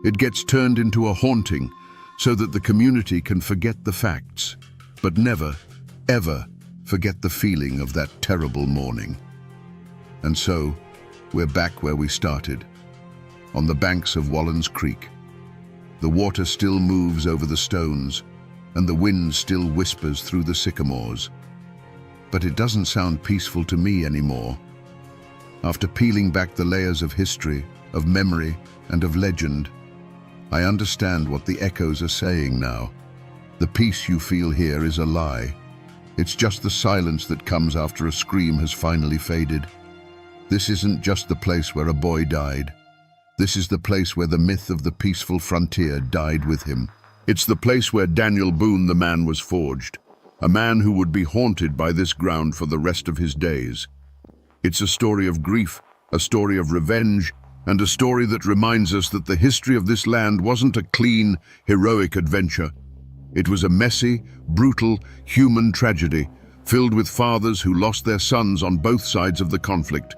It gets turned into a haunting so that the community can forget the facts, but never, ever forget the feeling of that terrible morning. And so, we're back where we started, on the banks of Wallens Creek. The water still moves over the stones, and the wind still whispers through the sycamores. But it doesn't sound peaceful to me anymore. After peeling back the layers of history, of memory, and of legend, I understand what the echoes are saying now. The peace you feel here is a lie. It's just the silence that comes after a scream has finally faded. This isn't just the place where a boy died. This is the place where the myth of the peaceful frontier died with him. It's the place where Daniel Boone the man was forged, a man who would be haunted by this ground for the rest of his days. It's a story of grief, a story of revenge, and a story that reminds us that the history of this land wasn't a clean, heroic adventure. It was a messy, brutal, human tragedy, filled with fathers who lost their sons on both sides of the conflict.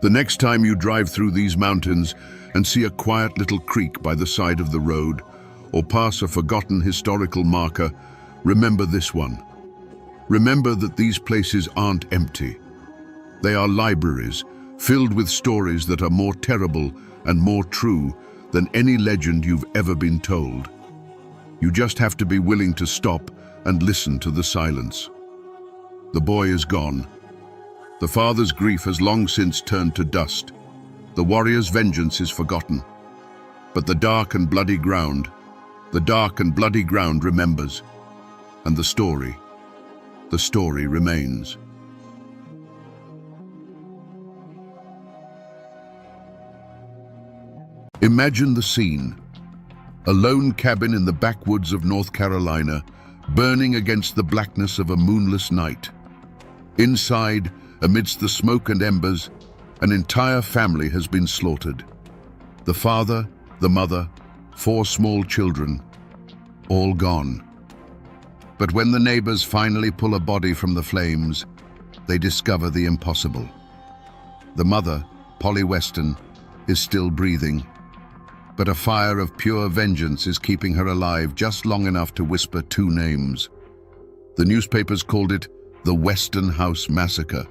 The next time you drive through these mountains and see a quiet little creek by the side of the road, or pass a forgotten historical marker, remember this one. Remember that these places aren't empty. They are libraries, filled with stories that are more terrible and more true than any legend you've ever been told. You just have to be willing to stop and listen to the silence. The boy is gone. The father's grief has long since turned to dust. The warrior's vengeance is forgotten. But the dark and bloody ground remembers. And the story remains. Imagine the scene. A lone cabin in the backwoods of North Carolina, burning against the blackness of a moonless night. Inside, amidst the smoke and embers, an entire family has been slaughtered. The father, the mother, 4 small children, all gone. But when the neighbors finally pull a body from the flames, they discover the impossible. The mother, Polly Weston, is still breathing, but a fire of pure vengeance is keeping her alive just long enough to whisper 2 names. The newspapers called it the Weston House Massacre.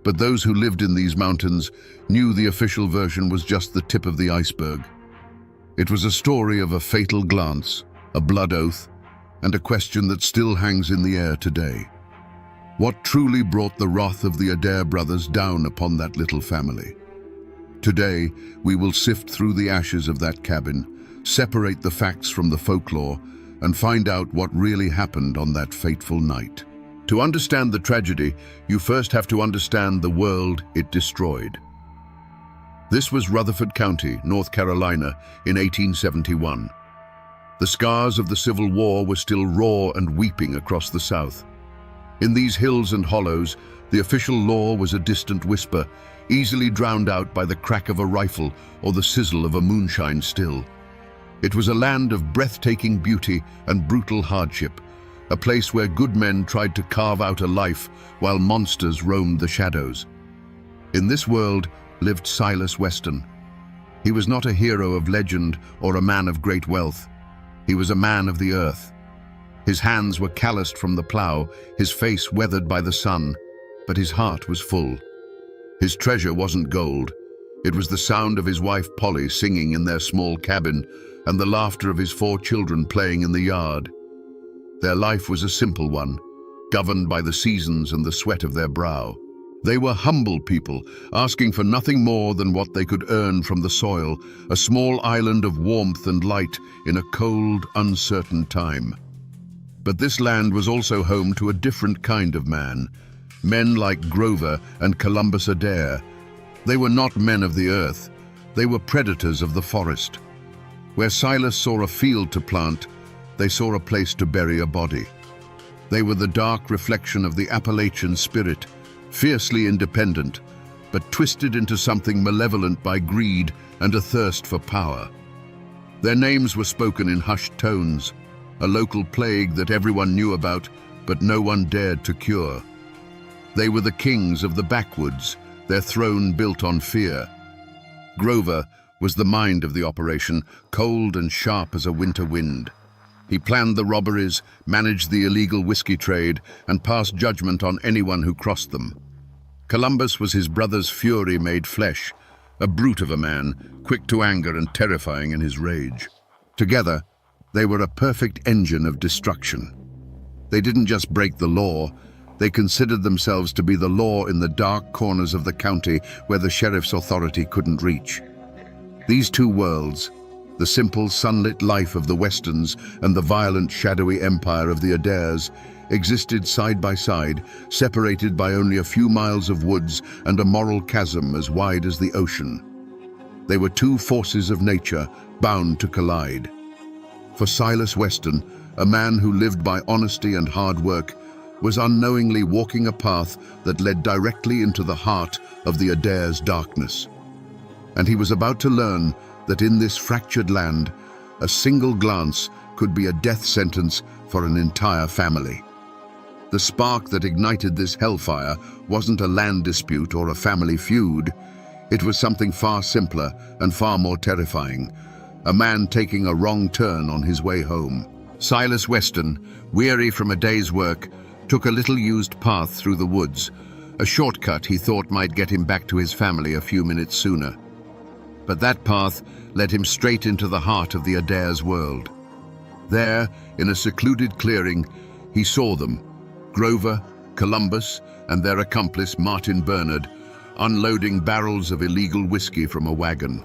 But those who lived in these mountains knew the official version was just the tip of the iceberg. It was a story of a fatal glance, a blood oath, and a question that still hangs in the air today. What truly brought the wrath of the Adair brothers down upon that little family? Today, we will sift through the ashes of that cabin, separate the facts from the folklore, and find out what really happened on that fateful night. To understand the tragedy, you first have to understand the world it destroyed. This was Rutherford County, North Carolina, in 1871. The scars of the Civil War were still raw and weeping across the South. In these hills and hollows, the official law was a distant whisper, easily drowned out by the crack of a rifle or the sizzle of a moonshine still. It was a land of breathtaking beauty and brutal hardship, a place where good men tried to carve out a life while monsters roamed the shadows. In this world lived Silas Weston. He was not a hero of legend or a man of great wealth. He was a man of the earth. His hands were calloused from the plow, his face weathered by the sun, but his heart was full. His treasure wasn't gold. It was the sound of his wife Polly singing in their small cabin and the laughter of his 4 children playing in the yard. Their life was a simple one, governed by the seasons and the sweat of their brow. They were humble people, asking for nothing more than what they could earn from the soil, a small island of warmth and light in a cold, uncertain time. But this land was also home to a different kind of man. Men like Grover and Columbus Adair. They were not men of the earth. They were predators of the forest. Where Silas saw a field to plant, they saw a place to bury a body. They were the dark reflection of the Appalachian spirit, fiercely independent, but twisted into something malevolent by greed and a thirst for power. Their names were spoken in hushed tones, a local plague that everyone knew about, but no one dared to cure. They were the kings of the backwoods, their throne built on fear. Grover was the mind of the operation, cold and sharp as a winter wind. He planned the robberies, managed the illegal whiskey trade, and passed judgment on anyone who crossed them. Columbus was his brother's fury made flesh, a brute of a man, quick to anger and terrifying in his rage. Together, they were a perfect engine of destruction. They didn't just break the law, they considered themselves to be the law in the dark corners of the county where the sheriff's authority couldn't reach. These two worlds, the simple sunlit life of the Westerns and the violent shadowy empire of the Adairs, existed side by side, separated by only a few miles of woods and a moral chasm as wide as the ocean. They were two forces of nature bound to collide. For Silas Weston, a man who lived by honesty and hard work, was unknowingly walking a path that led directly into the heart of the Adair's darkness. And he was about to learn that in this fractured land, a single glance could be a death sentence for an entire family. The spark that ignited this hellfire wasn't a land dispute or a family feud. It was something far simpler and far more terrifying. A man taking a wrong turn on his way home. Silas Weston, weary from a day's work, took a little used path through the woods, a shortcut he thought might get him back to his family a few minutes sooner. But that path led him straight into the heart of the Adair's world. There, in a secluded clearing, he saw them, Grover, Columbus, and their accomplice Martin Bernard, unloading barrels of illegal whiskey from a wagon.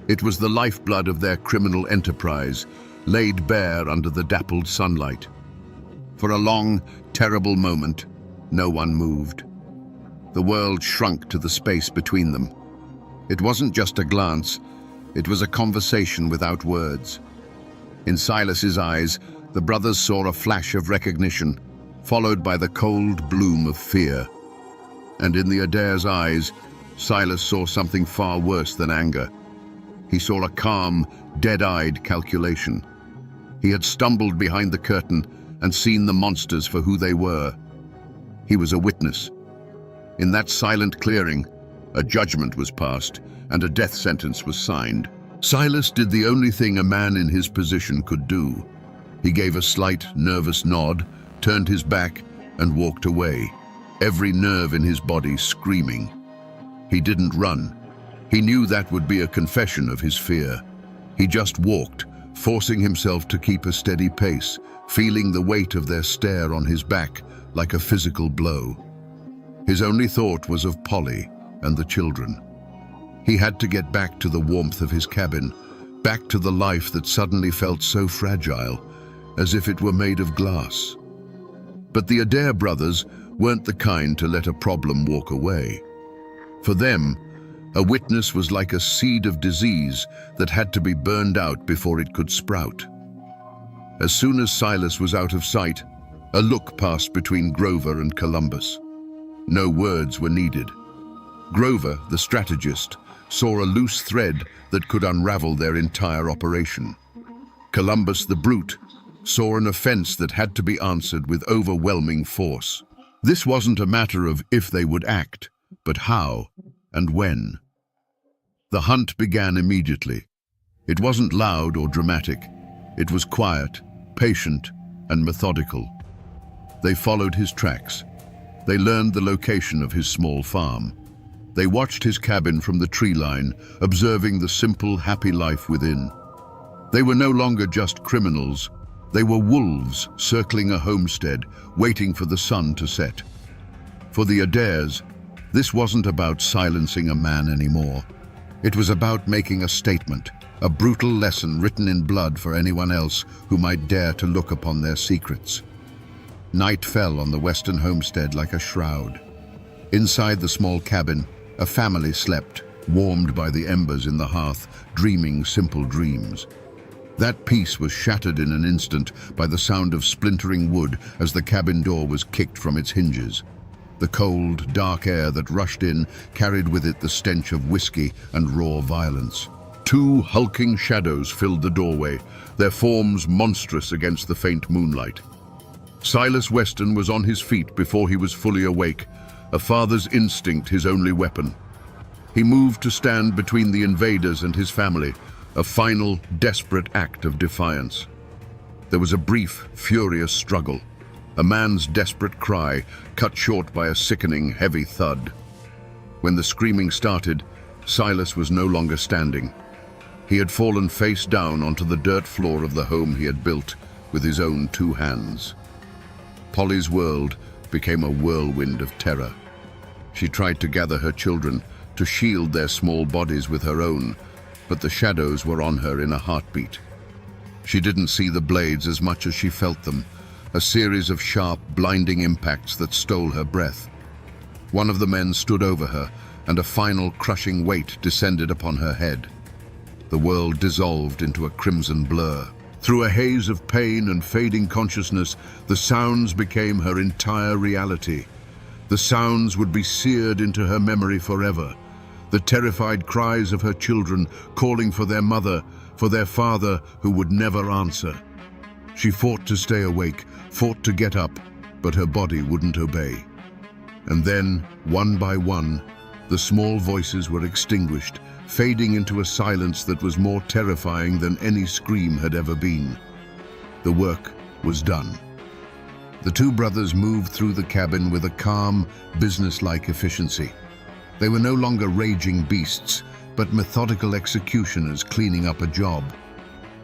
It was the lifeblood of their criminal enterprise, laid bare under the dappled sunlight. For a long, terrible moment, no one moved. The world shrunk to the space between them. It wasn't just a glance, it was a conversation without words. In Silas's eyes, the brothers saw a flash of recognition, followed by the cold bloom of fear. And in the Adair's eyes, Silas saw something far worse than anger. He saw a calm, dead-eyed calculation. He had stumbled behind the curtain and seen the monsters for who they were. He was a witness. In that silent clearing, a judgment was passed and a death sentence was signed. Silas did the only thing a man in his position could do. He gave a slight, nervous nod, turned his back, and walked away, every nerve in his body screaming. He didn't run. He knew that would be a confession of his fear. He just walked, forcing himself to keep a steady pace, feeling the weight of their stare on his back like a physical blow. His only thought was of Polly and the children. He had to get back to the warmth of his cabin, back to the life that suddenly felt so fragile, as if it were made of glass. But the Adair brothers weren't the kind to let a problem walk away. For them, a witness was like a seed of disease that had to be burned out before it could sprout. As soon as Silas was out of sight, a look passed between Grover and Columbus. No words were needed. Grover, the strategist, saw a loose thread that could unravel their entire operation. Columbus, the brute, saw an offense that had to be answered with overwhelming force. This wasn't a matter of if they would act, but how and when. The hunt began immediately. It wasn't loud or dramatic. It was quiet, patient, and methodical. They followed his tracks. They learned the location of his small farm. They watched his cabin from the tree line, observing the simple, happy life within. They were no longer just criminals. They were wolves circling a homestead, waiting for the sun to set. For the Adairs, This wasn't about silencing a man anymore. It was about making a statement, a brutal lesson written in blood for anyone else who might dare to look upon their secrets. Night fell on the western homestead like a shroud. Inside the small cabin, a family slept, warmed by the embers in the hearth, dreaming simple dreams. That peace was shattered in an instant by the sound of splintering wood as the cabin door was kicked from its hinges. The cold, dark air that rushed in carried with it the stench of whiskey and raw violence. Two hulking shadows filled the doorway, their forms monstrous against the faint moonlight. Silas Weston was on his feet before he was fully awake, a father's instinct his only weapon. He moved to stand between the invaders and his family, a final, desperate act of defiance. There was a brief, furious struggle, a man's desperate cry, cut short by a sickening, heavy thud. When the screaming started, Silas was no longer standing. He had fallen face down onto the dirt floor of the home he had built with his own 2 hands. Polly's world became a whirlwind of terror. She tried to gather her children, to shield their small bodies with her own, but the shadows were on her in a heartbeat. She didn't see the blades as much as she felt them, a series of sharp, blinding impacts that stole her breath. One of the men stood over her, and a final crushing weight descended upon her head. The world dissolved into a crimson blur. Through a haze of pain and fading consciousness, the sounds became her entire reality. The sounds would be seared into her memory forever. The terrified cries of her children calling for their mother, for their father who would never answer. She fought to stay awake, fought to get up, but her body wouldn't obey. And then, one by one, the small voices were extinguished, fading into a silence that was more terrifying than any scream had ever been. The work was done. The 2 brothers moved through the cabin with a calm, businesslike efficiency. They were no longer raging beasts, but methodical executioners cleaning up a job.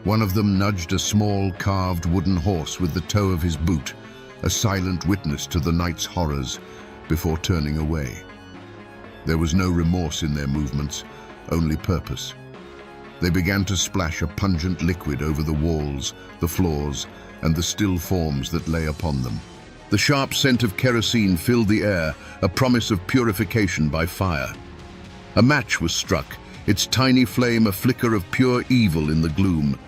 One of them nudged a small, carved wooden horse with the toe of his boot, a silent witness to the night's horrors, before turning away. There was no remorse in their movements, only purpose. They began to splash a pungent liquid over the walls, the floors, and the still forms that lay upon them. The sharp scent of kerosene filled the air, a promise of purification by fire. A match was struck, its tiny flame a flicker of pure evil in the gloom.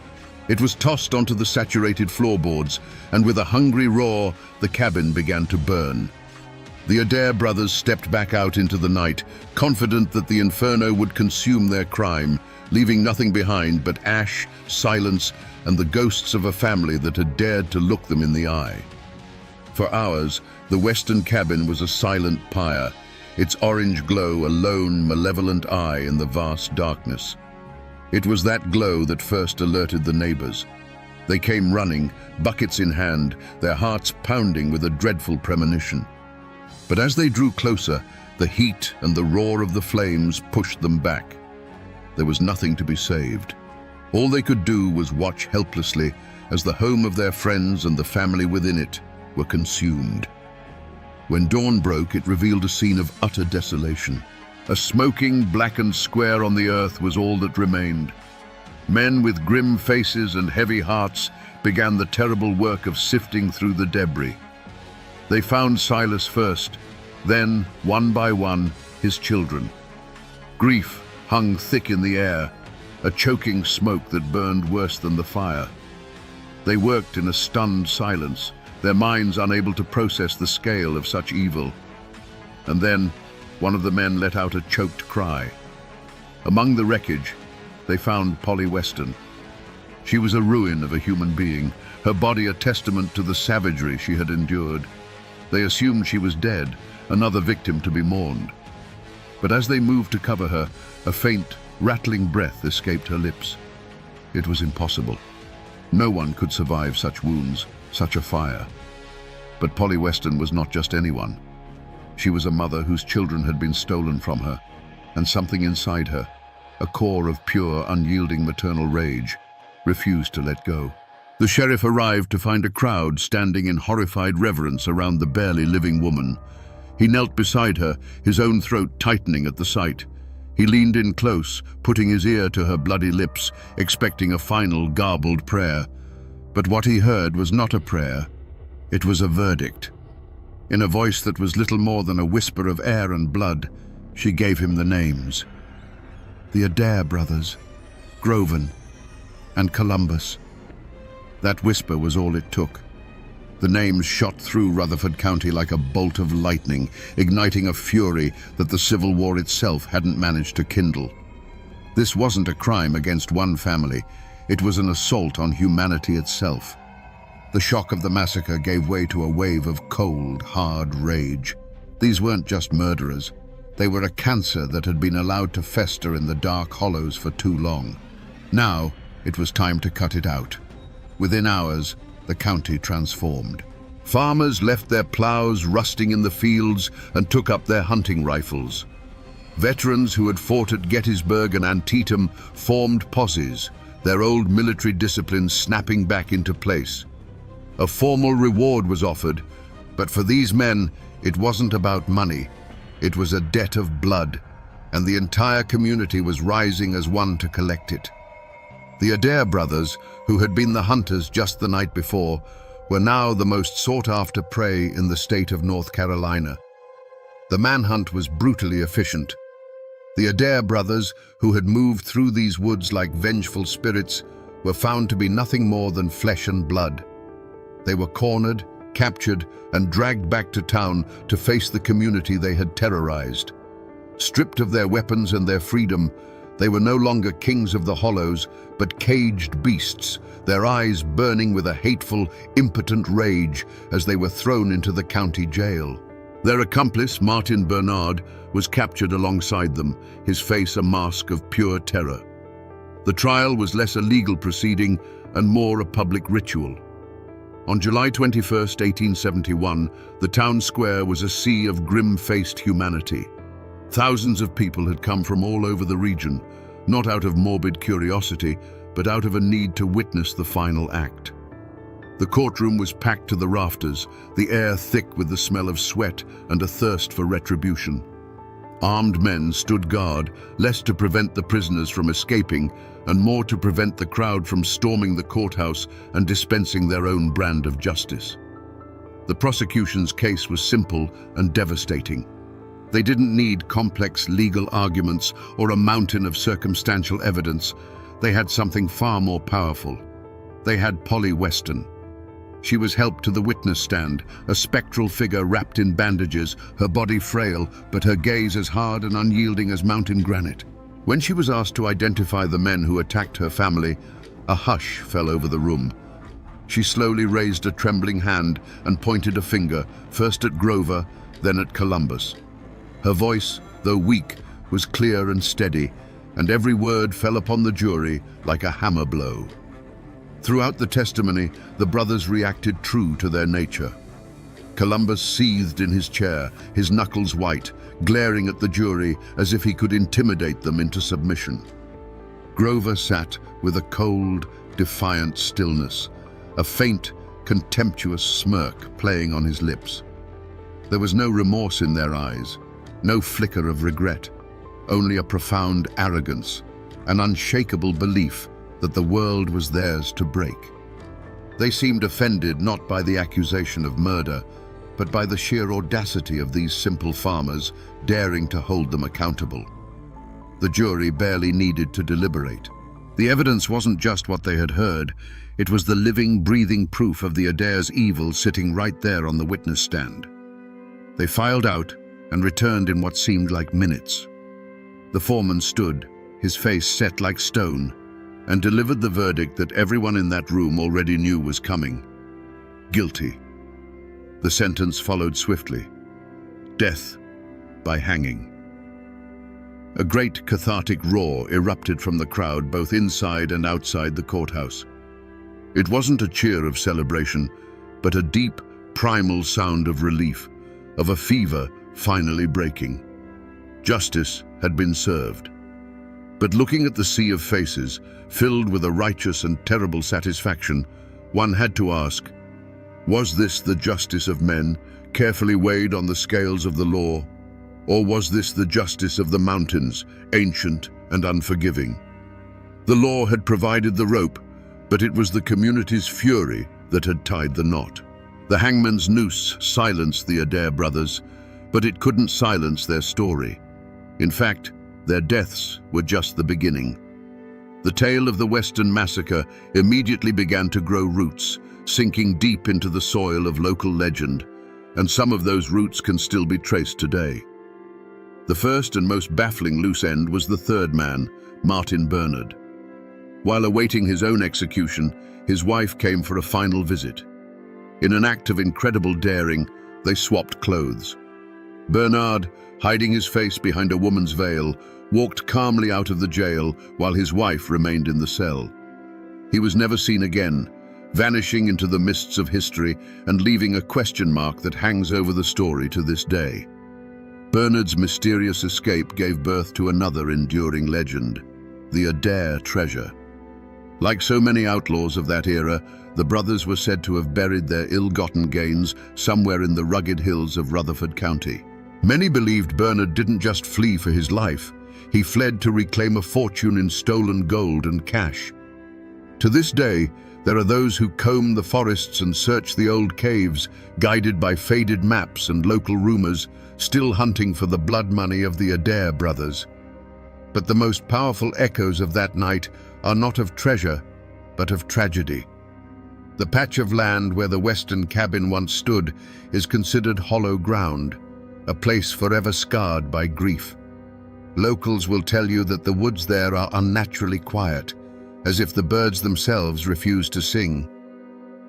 It was tossed onto the saturated floorboards, and with a hungry roar, the cabin began to burn. The Adair brothers stepped back out into the night, confident that the inferno would consume their crime, leaving nothing behind but ash, silence, and the ghosts of a family that had dared to look them in the eye. For hours, the western cabin was a silent pyre, its orange glow a lone, malevolent eye in the vast darkness. It was that glow that first alerted the neighbors. They came running, buckets in hand, their hearts pounding with a dreadful premonition. But as they drew closer, the heat and the roar of the flames pushed them back. There was nothing to be saved. All they could do was watch helplessly as the home of their friends and the family within it were consumed. When dawn broke, it revealed a scene of utter desolation. A smoking, blackened square on the earth was all that remained. Men with grim faces and heavy hearts began the terrible work of sifting through the debris. They found Silas first, then, one by one, his children. Grief hung thick in the air, a choking smoke that burned worse than the fire. They worked in a stunned silence, their minds unable to process the scale of such evil. And then, one of the men let out a choked cry. Among the wreckage, they found Polly Weston. She was a ruin of a human being, her body a testament to the savagery she had endured. They assumed she was dead, another victim to be mourned. But as they moved to cover her, a faint, rattling breath escaped her lips. It was impossible. No one could survive such wounds, such a fire. But Polly Weston was not just anyone. She was a mother whose children had been stolen from her, and something inside her, a core of pure, unyielding maternal rage, refused to let go. The sheriff arrived to find a crowd standing in horrified reverence around the barely living woman. He knelt beside her, his own throat tightening at the sight. He leaned in close, putting his ear to her bloody lips, expecting a final garbled prayer. But what he heard was not a prayer. It was a verdict. In a voice that was little more than a whisper of air and blood, she gave him the names. The Adair brothers, Groven, and Columbus. That whisper was all it took. The names shot through Rutherford County like a bolt of lightning, igniting a fury that the Civil War itself hadn't managed to kindle. This wasn't a crime against one family. It was an assault on humanity itself. The shock of the massacre gave way to a wave of cold, hard rage. These weren't just murderers. They were a cancer that had been allowed to fester in the dark hollows for too long. Now, it was time to cut it out. Within hours, the county transformed. Farmers left their plows rusting in the fields and took up their hunting rifles. Veterans who had fought at Gettysburg and Antietam formed posses, their old military discipline snapping back into place. A formal reward was offered, but for these men, it wasn't about money. It was a debt of blood, and the entire community was rising as one to collect it. The Adair brothers, who had been the hunters just the night before, were now the most sought-after prey in the state of North Carolina. The manhunt was brutally efficient. The Adair brothers, who had moved through these woods like vengeful spirits, were found to be nothing more than flesh and blood. They were cornered, captured, and dragged back to town to face the community they had terrorized. Stripped of their weapons and their freedom, they were no longer kings of the hollows, but caged beasts, their eyes burning with a hateful, impotent rage as they were thrown into the county jail. Their accomplice, Martin Bernard, was captured alongside them, his face a mask of pure terror. The trial was less a legal proceeding and more a public ritual. On July 21, 1871, the town square was a sea of grim-faced humanity. Thousands of people had come from all over the region, not out of morbid curiosity, but out of a need to witness the final act. The courtroom was packed to the rafters, the air thick with the smell of sweat and a thirst for retribution. Armed men stood guard, less to prevent the prisoners from escaping, and more to prevent the crowd from storming the courthouse and dispensing their own brand of justice. The prosecution's case was simple and devastating. They didn't need complex legal arguments or a mountain of circumstantial evidence. They had something far more powerful. They had Polly Weston. She was helped to the witness stand, a spectral figure wrapped in bandages, her body frail, but her gaze as hard and unyielding as mountain granite. When she was asked to identify the men who attacked her family, a hush fell over the room. She slowly raised a trembling hand and pointed a finger, first at Grover, then at Columbus. Her voice, though weak, was clear and steady, and every word fell upon the jury like a hammer blow. Throughout the testimony, the brothers reacted true to their nature. Columbus seethed in his chair, his knuckles white, glaring at the jury as if he could intimidate them into submission. Grover sat with a cold, defiant stillness, a faint, contemptuous smirk playing on his lips. There was no remorse in their eyes, no flicker of regret, only a profound arrogance, an unshakable belief that the world was theirs to break. They seemed offended not by the accusation of murder, but by the sheer audacity of these simple farmers daring to hold them accountable. The jury barely needed to deliberate. The evidence wasn't just what they had heard, it was the living, breathing proof of the Adair's evil sitting right there on the witness stand. They filed out and returned in what seemed like minutes. The foreman stood, his face set like stone, and delivered the verdict that everyone in that room already knew was coming. Guilty. The sentence followed swiftly. Death by hanging. A great cathartic roar erupted from the crowd both inside and outside the courthouse. It wasn't a cheer of celebration, but a deep, primal sound of relief, of a fever finally breaking. Justice had been served. But looking at the sea of faces, filled with a righteous and terrible satisfaction, one had to ask, was this the justice of men, carefully weighed on the scales of the law? Or was this the justice of the mountains, ancient and unforgiving? The law had provided the rope, but it was the community's fury that had tied the knot. The hangman's noose silenced the Adair brothers, but it couldn't silence their story. In fact, their deaths were just the beginning. The tale of the Western Massacre immediately began to grow roots, sinking deep into the soil of local legend, and some of those roots can still be traced today. The first and most baffling loose end was the third man, Martin Bernard. While awaiting his own execution, his wife came for a final visit. In an act of incredible daring, they swapped clothes. Bernard, hiding his face behind a woman's veil, walked calmly out of the jail while his wife remained in the cell. He was never seen again, vanishing into the mists of history and leaving a question mark that hangs over the story to this day. Bernard's mysterious escape gave birth to another enduring legend, the Adair treasure. Like so many outlaws of that era, the brothers were said to have buried their ill-gotten gains somewhere in the rugged hills of Rutherford County. Many believed Bernard didn't just flee for his life, he fled to reclaim a fortune in stolen gold and cash. To this day, there are those who comb the forests and search the old caves, guided by faded maps and local rumors, still hunting for the blood money of the Adair brothers. But the most powerful echoes of that night are not of treasure, but of tragedy. The patch of land where the western cabin once stood is considered hollow ground, a place forever scarred by grief. Locals will tell you that the woods there are unnaturally quiet, as if the birds themselves refuse to sing.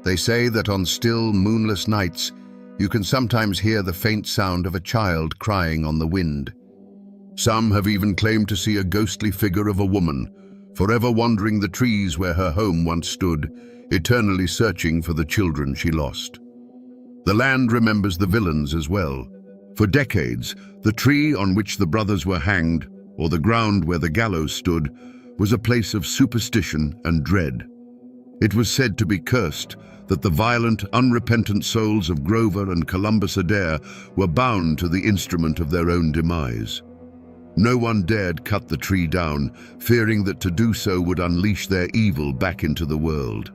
They say that on still, moonless nights, you can sometimes hear the faint sound of a child crying on the wind. Some have even claimed to see a ghostly figure of a woman, forever wandering the trees where her home once stood, eternally searching for the children she lost. The land remembers the villains as well. For decades, the tree on which the brothers were hanged, or the ground where the gallows stood, was a place of superstition and dread. It was said to be cursed, that the violent, unrepentant souls of Grover and Columbus Adair were bound to the instrument of their own demise. No one dared cut the tree down, fearing that to do so would unleash their evil back into the world.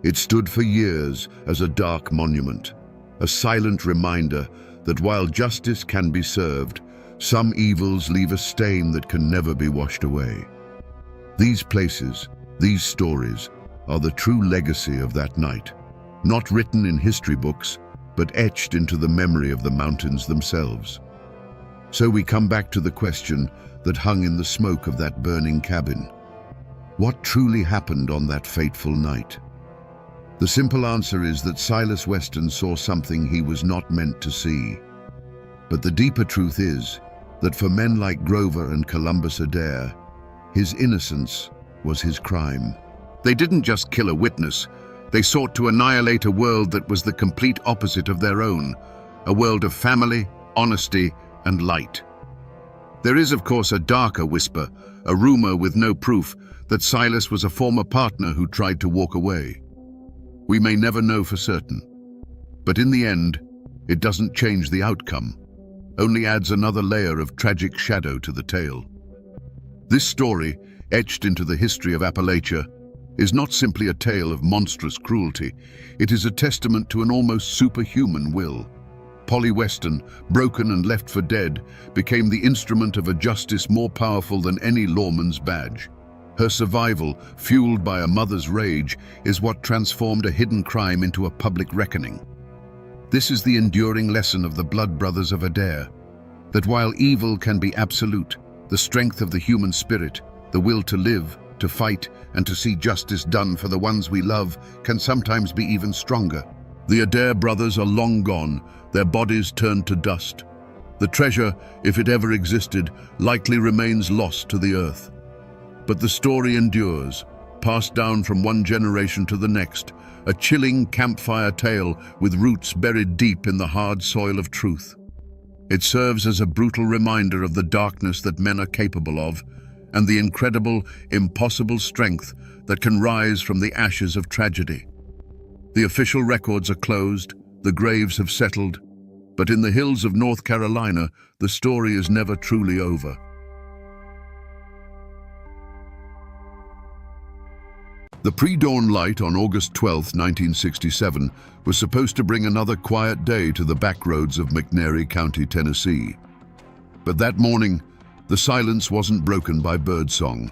It stood for years as a dark monument, a silent reminder that while justice can be served, some evils leave a stain that can never be washed away. These places, these stories, are the true legacy of that night, not written in history books, but etched into the memory of the mountains themselves. So we come back to the question that hung in the smoke of that burning cabin. What truly happened on that fateful night? The simple answer is that Silas Weston saw something he was not meant to see. But the deeper truth is that for men like Grover and Columbus Adair, his innocence was his crime. They didn't just kill a witness, they sought to annihilate a world that was the complete opposite of their own, a world of family, honesty, and light. There is, of course, a darker whisper, a rumor with no proof, that Silas was a former partner who tried to walk away. We may never know for certain, but in the end, it doesn't change the outcome, only adds another layer of tragic shadow to the tale. This story, etched into the history of Appalachia, is not simply a tale of monstrous cruelty, it is a testament to an almost superhuman will. Polly Weston, broken and left for dead, became the instrument of a justice more powerful than any lawman's badge. Her survival, fueled by a mother's rage, is what transformed a hidden crime into a public reckoning. This is the enduring lesson of the blood brothers of Adair, that while evil can be absolute, the strength of the human spirit, the will to live, to fight, and to see justice done for the ones we love can sometimes be even stronger. The Adair brothers are long gone, their bodies turned to dust. The treasure, if it ever existed, likely remains lost to the earth. But the story endures, passed down from one generation to the next, a chilling campfire tale with roots buried deep in the hard soil of truth. It serves as a brutal reminder of the darkness that men are capable of, and the incredible, impossible strength that can rise from the ashes of tragedy. The official records are closed, the graves have settled, But in the hills of North Carolina, the story is never truly over. The pre-dawn light on August 12, 1967, was supposed to bring another quiet day to the backroads of McNairy County, Tennessee. But that morning, the silence wasn't broken by birdsong.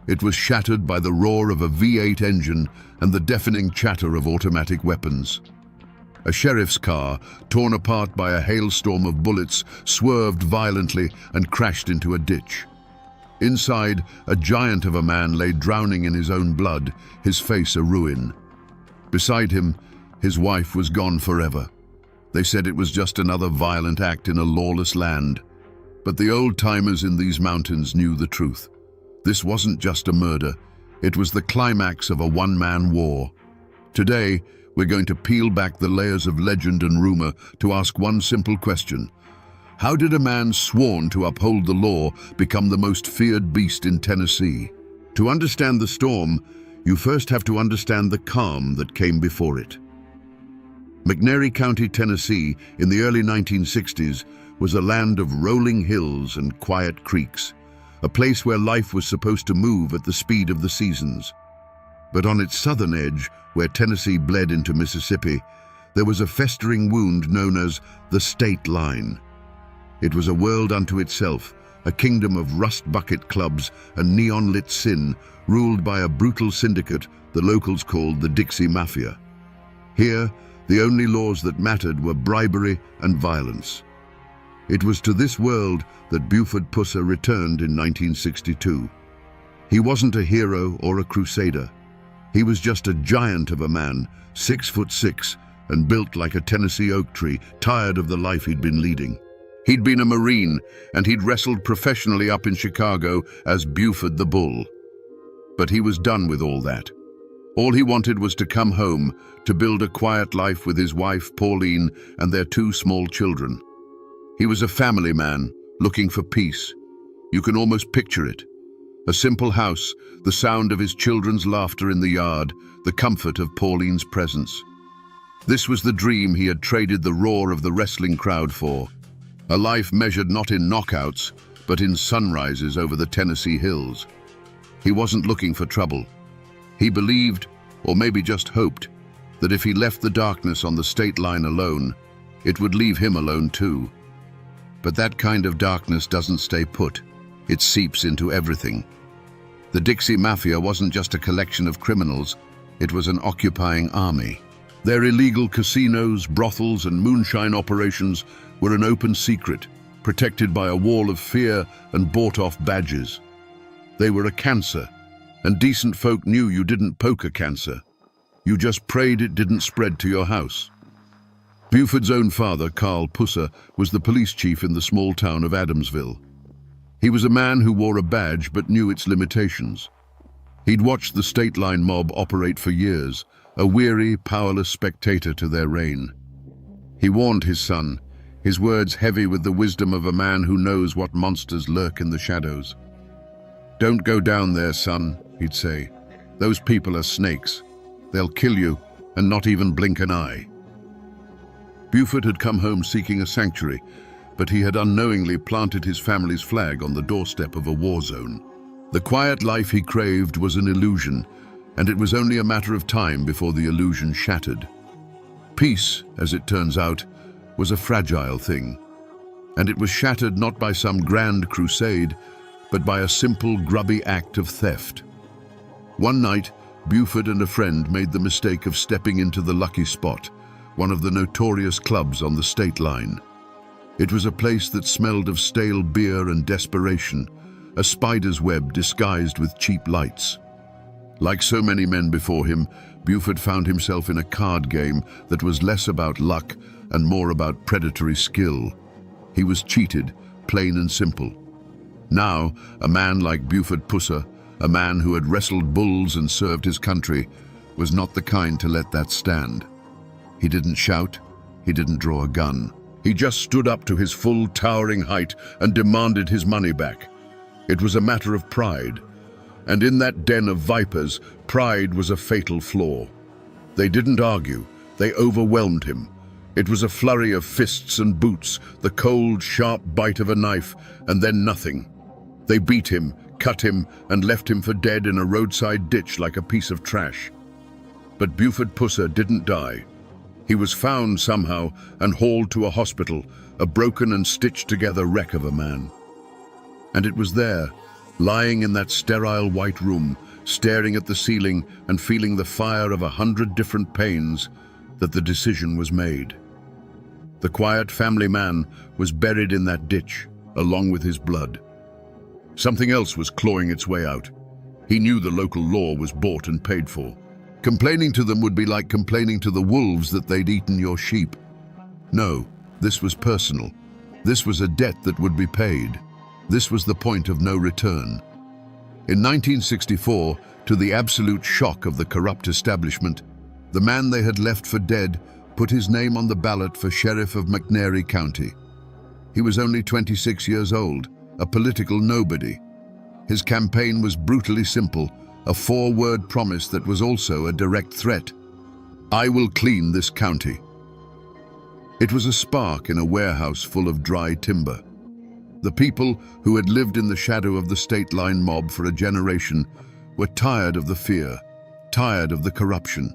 It was shattered by the roar of a V8 engine and the deafening chatter of automatic weapons. A sheriff's car, torn apart by a hailstorm of bullets, swerved violently and crashed into a ditch. Inside, a giant of a man lay drowning in his own blood, his face a ruin. Beside him, his wife was gone forever. They said it was just another violent act in a lawless land. But the old-timers in these mountains knew the truth. This wasn't just a murder. It was the climax of a one-man war. Today, we're going to peel back the layers of legend and rumor to ask one simple question. How did a man sworn to uphold the law become the most feared beast in Tennessee? To understand the storm, you first have to understand the calm that came before it. McNairy County, Tennessee, in the early 1960s, was a land of rolling hills and quiet creeks, a place where life was supposed to move at the speed of the seasons. But on its southern edge, where Tennessee bled into Mississippi, there was a festering wound known as the state line. It was a world unto itself, a kingdom of rust bucket clubs and neon-lit sin, ruled by a brutal syndicate the locals called the Dixie Mafia. Here, the only laws that mattered were bribery and violence. It was to this world that Buford Pusser returned in 1962. He wasn't a hero or a crusader. He was just a giant of a man, 6'6", and built like a Tennessee oak tree, tired of the life he'd been leading. He'd been a Marine, and he'd wrestled professionally up in Chicago as Buford the Bull. But he was done with all that. All he wanted was to come home, to build a quiet life with his wife, Pauline, and their 2 small children. He was a family man, looking for peace. You can almost picture it. A simple house, the sound of his children's laughter in the yard, the comfort of Pauline's presence. This was the dream he had traded the roar of the wrestling crowd for. A life measured not in knockouts, but in sunrises over the Tennessee hills. He wasn't looking for trouble. He believed, or maybe just hoped, that if he left the darkness on the state line alone, it would leave him alone too. But that kind of darkness doesn't stay put. It seeps into everything. The Dixie Mafia wasn't just a collection of criminals, it was an occupying army. Their illegal casinos, brothels, and moonshine operations were an open secret, protected by a wall of fear and bought-off badges. They were a cancer, and decent folk knew you didn't poke a cancer. You just prayed it didn't spread to your house. Buford's own father, Carl Pusser, was the police chief in the small town of Adamsville. He was a man who wore a badge but knew its limitations. He'd watched the state line mob operate for years, a weary, powerless spectator to their reign. He warned his son, his words heavy with the wisdom of a man who knows what monsters lurk in the shadows. "Don't go down there, son," he'd say. "Those people are snakes. They'll kill you and not even blink an eye." Buford had come home seeking a sanctuary, but he had unknowingly planted his family's flag on the doorstep of a war zone. The quiet life he craved was an illusion, and it was only a matter of time before the illusion shattered. Peace, as it turns out, was a fragile thing, and it was shattered not by some grand crusade, but by a simple, grubby act of theft. One night, Buford and a friend made the mistake of stepping into the Lucky Spot, one of the notorious clubs on the state line. It was a place that smelled of stale beer and desperation, a spider's web disguised with cheap lights. Like so many men before him, Buford found himself in a card game that was less about luck and more about predatory skill. He was cheated, plain and simple. Now, a man like Buford Pusser, a man who had wrestled bulls and served his country, was not the kind to let that stand. He didn't shout, he didn't draw a gun. He just stood up to his full, towering height and demanded his money back. It was a matter of pride. And in that den of vipers, pride was a fatal flaw. They didn't argue, they overwhelmed him. It was a flurry of fists and boots, the cold, sharp bite of a knife, and then nothing. They beat him, cut him, and left him for dead in a roadside ditch like a piece of trash. But Buford Pusser didn't die. He was found somehow and hauled to a hospital, a broken and stitched-together wreck of a man. And it was there, lying in that sterile white room, staring at the ceiling and feeling the fire of 100 different pains, that the decision was made. The quiet family man was buried in that ditch, along with his blood. Something else was clawing its way out. He knew the local law was bought and paid for. Complaining to them would be like complaining to the wolves that they'd eaten your sheep. No, this was personal. This was a debt that would be paid. This was the point of no return. In 1964, to the absolute shock of the corrupt establishment, the man they had left for dead put his name on the ballot for sheriff of McNairy County. He was only 26 years old, a political nobody. His campaign was brutally simple, a 4-word promise that was also a direct threat. I will clean this county. It was a spark in a warehouse full of dry timber. The people who had lived in the shadow of the state line mob for a generation were tired of the fear, tired of the corruption.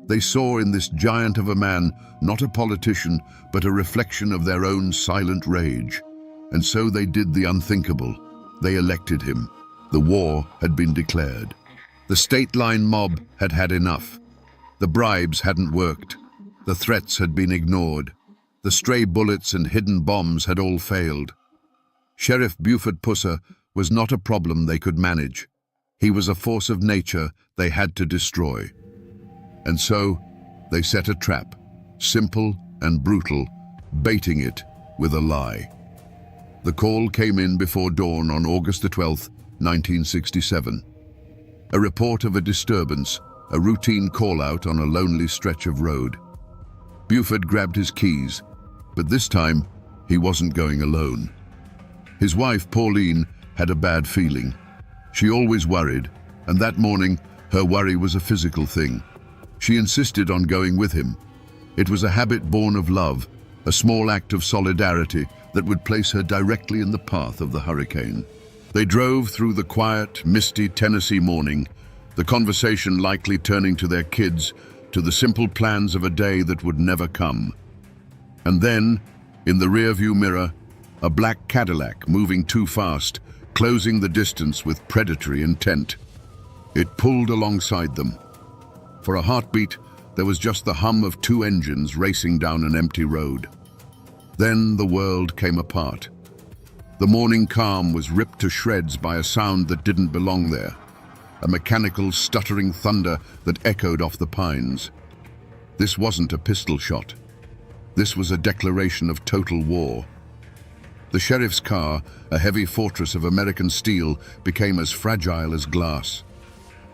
They saw in this giant of a man not a politician, but a reflection of their own silent rage. And so they did the unthinkable. They elected him. The war had been declared. The state line mob had had enough. The bribes hadn't worked. The threats had been ignored. The stray bullets and hidden bombs had all failed. Sheriff Buford Pusser was not a problem they could manage. He was a force of nature they had to destroy. And so they set a trap, simple and brutal, baiting it with a lie. The call came in before dawn on August the 12th, 1967. A report of a disturbance, a routine call-out on a lonely stretch of road. Buford grabbed his keys, but this time he wasn't going alone. His wife, Pauline, had a bad feeling. She always worried, and that morning her worry was a physical thing. She insisted on going with him. It was a habit born of love, a small act of solidarity that would place her directly in the path of the hurricane. They drove through the quiet, misty Tennessee morning, the conversation likely turning to their kids, to the simple plans of a day that would never come. And then, in the rearview mirror, a black Cadillac moving too fast, closing the distance with predatory intent. It pulled alongside them. For a heartbeat, there was just the hum of 2 engines racing down an empty road. Then the world came apart. The morning calm was ripped to shreds by a sound that didn't belong there, a mechanical, stuttering thunder that echoed off the pines. This wasn't a pistol shot. This was a declaration of total war. The sheriff's car, a heavy fortress of American steel, became as fragile as glass.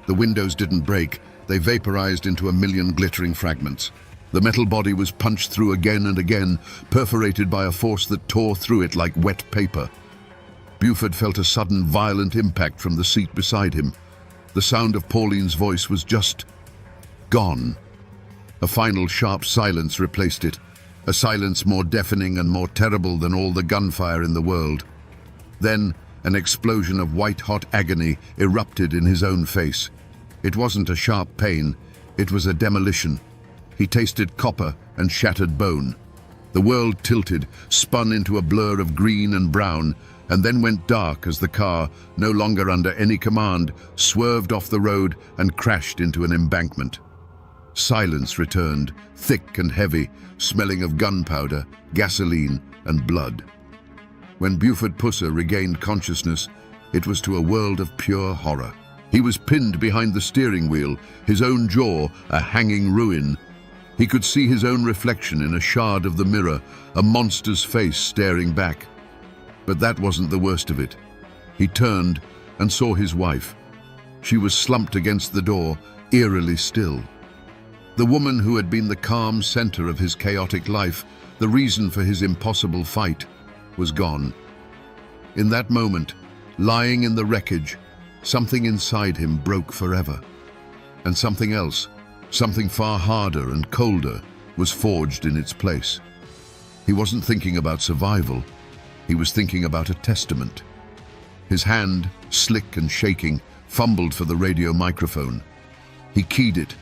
The windows didn't break, they vaporized into a million glittering fragments. The metal body was punched through again and again, perforated by a force that tore through it like wet paper. Buford felt a sudden, violent impact from the seat beside him. The sound of Pauline's voice was just gone. A final sharp silence replaced it, a silence more deafening and more terrible than all the gunfire in the world. Then an explosion of white-hot agony erupted in his own face. It wasn't a sharp pain, it was a demolition. He tasted copper and shattered bone. The world tilted, spun into a blur of green and brown, and then went dark as the car, no longer under any command, swerved off the road and crashed into an embankment. Silence returned, thick and heavy, smelling of gunpowder, gasoline, and blood. When Buford Pusser regained consciousness, it was to a world of pure horror. He was pinned behind the steering wheel, his own jaw a hanging ruin. He could see his own reflection in a shard of the mirror, a monster's face staring back. But that wasn't the worst of it. He turned and saw his wife. She was slumped against the door, eerily still. The woman who had been the calm center of his chaotic life, the reason for his impossible fight, was gone. In that moment, lying in the wreckage, something inside him broke forever. And something else, something far harder and colder, was forged in its place. He wasn't thinking about survival. He was thinking about a testament. His hand, slick and shaking, fumbled for the radio microphone. He keyed it,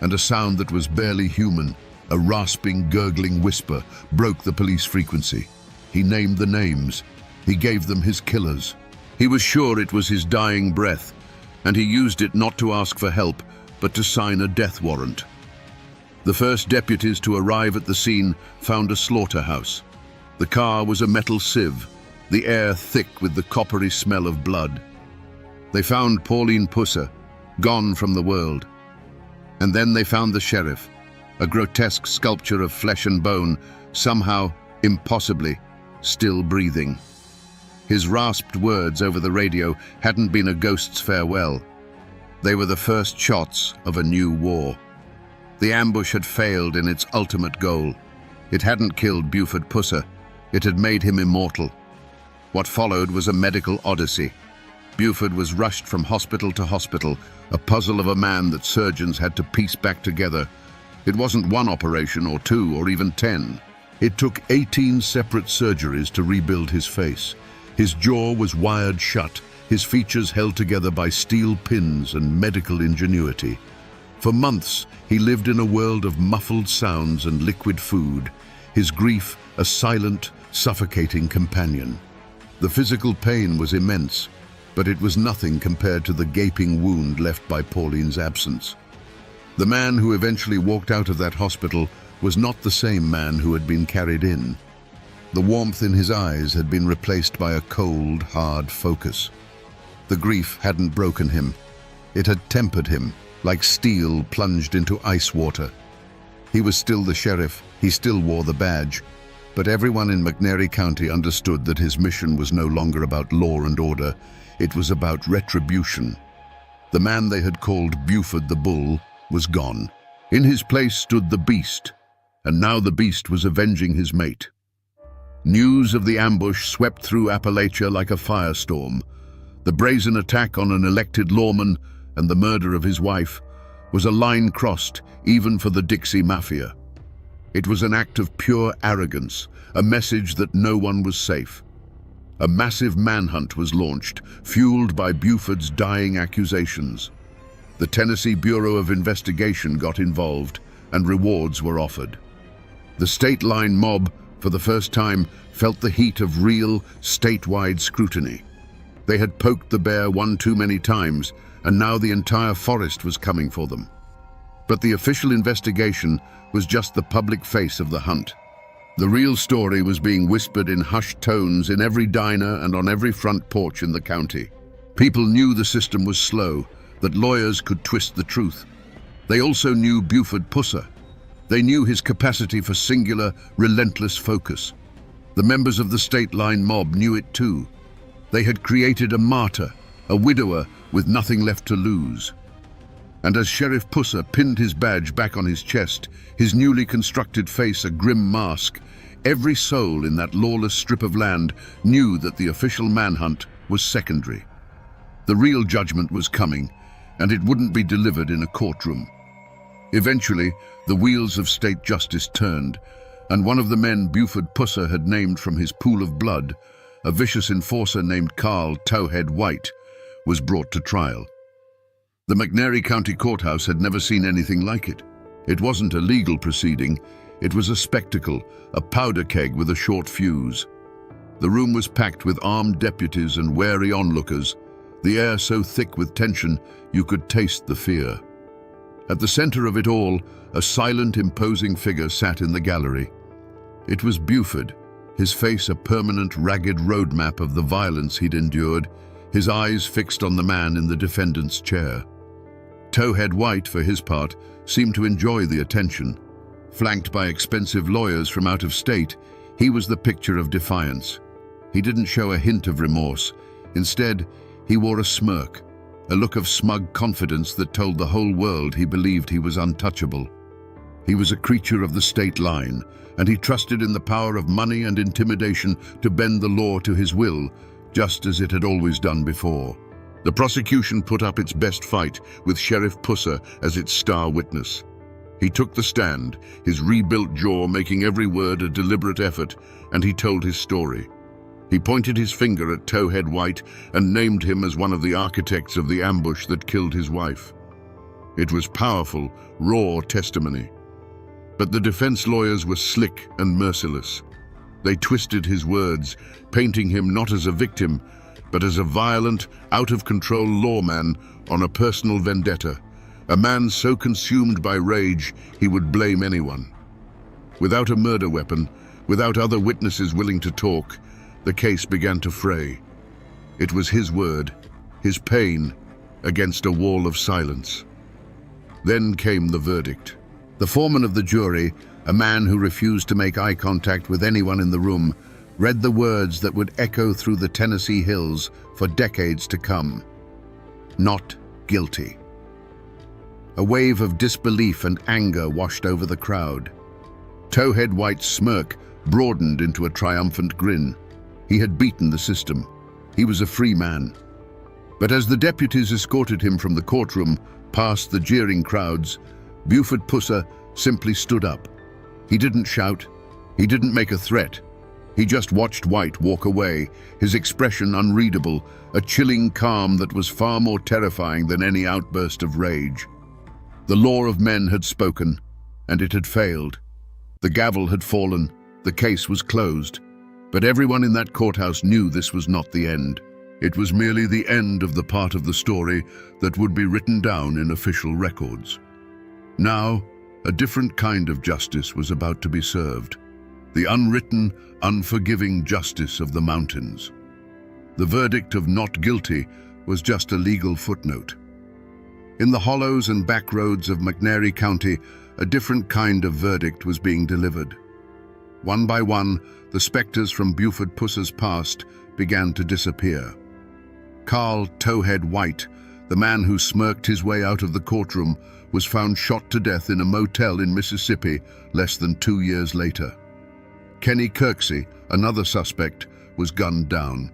and a sound that was barely human, a rasping, gurgling whisper, broke the police frequency. He named the names. He gave them his killers. He was sure it was his dying breath, and he used it not to ask for help, but to sign a death warrant. The first deputies to arrive at the scene found a slaughterhouse. The car was a metal sieve, the air thick with the coppery smell of blood. They found Pauline Pusser, gone from the world. And then they found the sheriff, a grotesque sculpture of flesh and bone, somehow, impossibly, still breathing. His rasped words over the radio hadn't been a ghost's farewell. They were the first shots of a new war. The ambush had failed in its ultimate goal. It hadn't killed Buford Pusser. It had made him immortal. What followed was a medical odyssey. Buford was rushed from hospital to hospital, a puzzle of a man that surgeons had to piece back together. It wasn't one operation or two or even 10. It took 18 separate surgeries to rebuild his face. His jaw was wired shut, his features held together by steel pins and medical ingenuity. For months, he lived in a world of muffled sounds and liquid food, his grief a silent, suffocating companion. The physical pain was immense, but it was nothing compared to the gaping wound left by Pauline's absence. The man who eventually walked out of that hospital was not the same man who had been carried in. The warmth in his eyes had been replaced by a cold, hard focus. The grief hadn't broken him. It had tempered him, like steel plunged into ice water. He was still the sheriff, he still wore the badge, but everyone in McNairy County understood that his mission was no longer about law and order, it was about retribution. The man they had called Buford the Bull was gone. In his place stood the Beast, and now the Beast was avenging his mate. News of the ambush swept through Appalachia like a firestorm. The brazen attack on an elected lawman and the murder of his wife was a line crossed even for the Dixie Mafia. It was an act of pure arrogance, a message that no one was safe. A massive manhunt was launched, fueled by Buford's dying accusations. The Tennessee Bureau of Investigation got involved, and rewards were offered. The state line mob, for the first time, felt the heat of real, statewide scrutiny. They had poked the bear one too many times, and now the entire forest was coming for them. But the official investigation was just the public face of the hunt. The real story was being whispered in hushed tones in every diner and on every front porch in the county. People knew the system was slow, that lawyers could twist the truth. They also knew Buford Pusser. They knew his capacity for singular, relentless focus. The members of the state line mob knew it too. They had created a martyr, a widower with nothing left to lose. And as Sheriff Pusser pinned his badge back on his chest, his newly constructed face a grim mask, every soul in that lawless strip of land knew that the official manhunt was secondary. The real judgment was coming, and it wouldn't be delivered in a courtroom. Eventually, the wheels of state justice turned, and one of the men Buford Pusser had named from his pool of blood, a vicious enforcer named Carl Towhead White, was brought to trial. The McNairy County Courthouse had never seen anything like it. It wasn't a legal proceeding, it was a spectacle, a powder keg with a short fuse. The room was packed with armed deputies and wary onlookers, the air so thick with tension you could taste the fear. At the center of it all, a silent, imposing figure sat in the gallery. It was Buford, his face a permanent, ragged roadmap of the violence he'd endured, his eyes fixed on the man in the defendant's chair. Towhead White, for his part, seemed to enjoy the attention. Flanked by expensive lawyers from out of state, he was the picture of defiance. He didn't show a hint of remorse. Instead, he wore a smirk, a look of smug confidence that told the whole world he believed he was untouchable. He was a creature of the state line, and he trusted in the power of money and intimidation to bend the law to his will, just as it had always done before. The prosecution put up its best fight, with Sheriff Pusser as its star witness. He took the stand, his rebuilt jaw making every word a deliberate effort, and he told his story. He pointed his finger at Towhead White and named him as one of the architects of the ambush that killed his wife. It was powerful, raw testimony. But the defense lawyers were slick and merciless. They twisted his words, painting him not as a victim, but as a violent, out-of-control lawman on a personal vendetta, a man so consumed by rage he would blame anyone. Without a murder weapon, without other witnesses willing to talk, the case began to fray. It was his word, his pain, against a wall of silence. Then came the verdict. The foreman of the jury, a man who refused to make eye contact with anyone in the room, read the words that would echo through the Tennessee hills for decades to come. Not guilty. A wave of disbelief and anger washed over the crowd. Towhead White's smirk broadened into a triumphant grin. He had beaten the system. He was a free man. But as the deputies escorted him from the courtroom past the jeering crowds, Buford Pusser simply stood up. He didn't shout. He didn't make a threat. He just watched White walk away, his expression unreadable, a chilling calm that was far more terrifying than any outburst of rage. The law of men had spoken, and it had failed. The gavel had fallen, the case was closed. But everyone in that courthouse knew this was not the end. It was merely the end of the part of the story that would be written down in official records. Now, a different kind of justice was about to be served. The unwritten, unforgiving justice of the mountains. The verdict of not guilty was just a legal footnote. In the hollows and back roads of McNairy County, a different kind of verdict was being delivered. One by one, the specters from Buford Pusser's past began to disappear. Carl Towhead White, the man who smirked his way out of the courtroom, was found shot to death in a motel in Mississippi less than 2 years later. Kenny Kirksey, another suspect, was gunned down.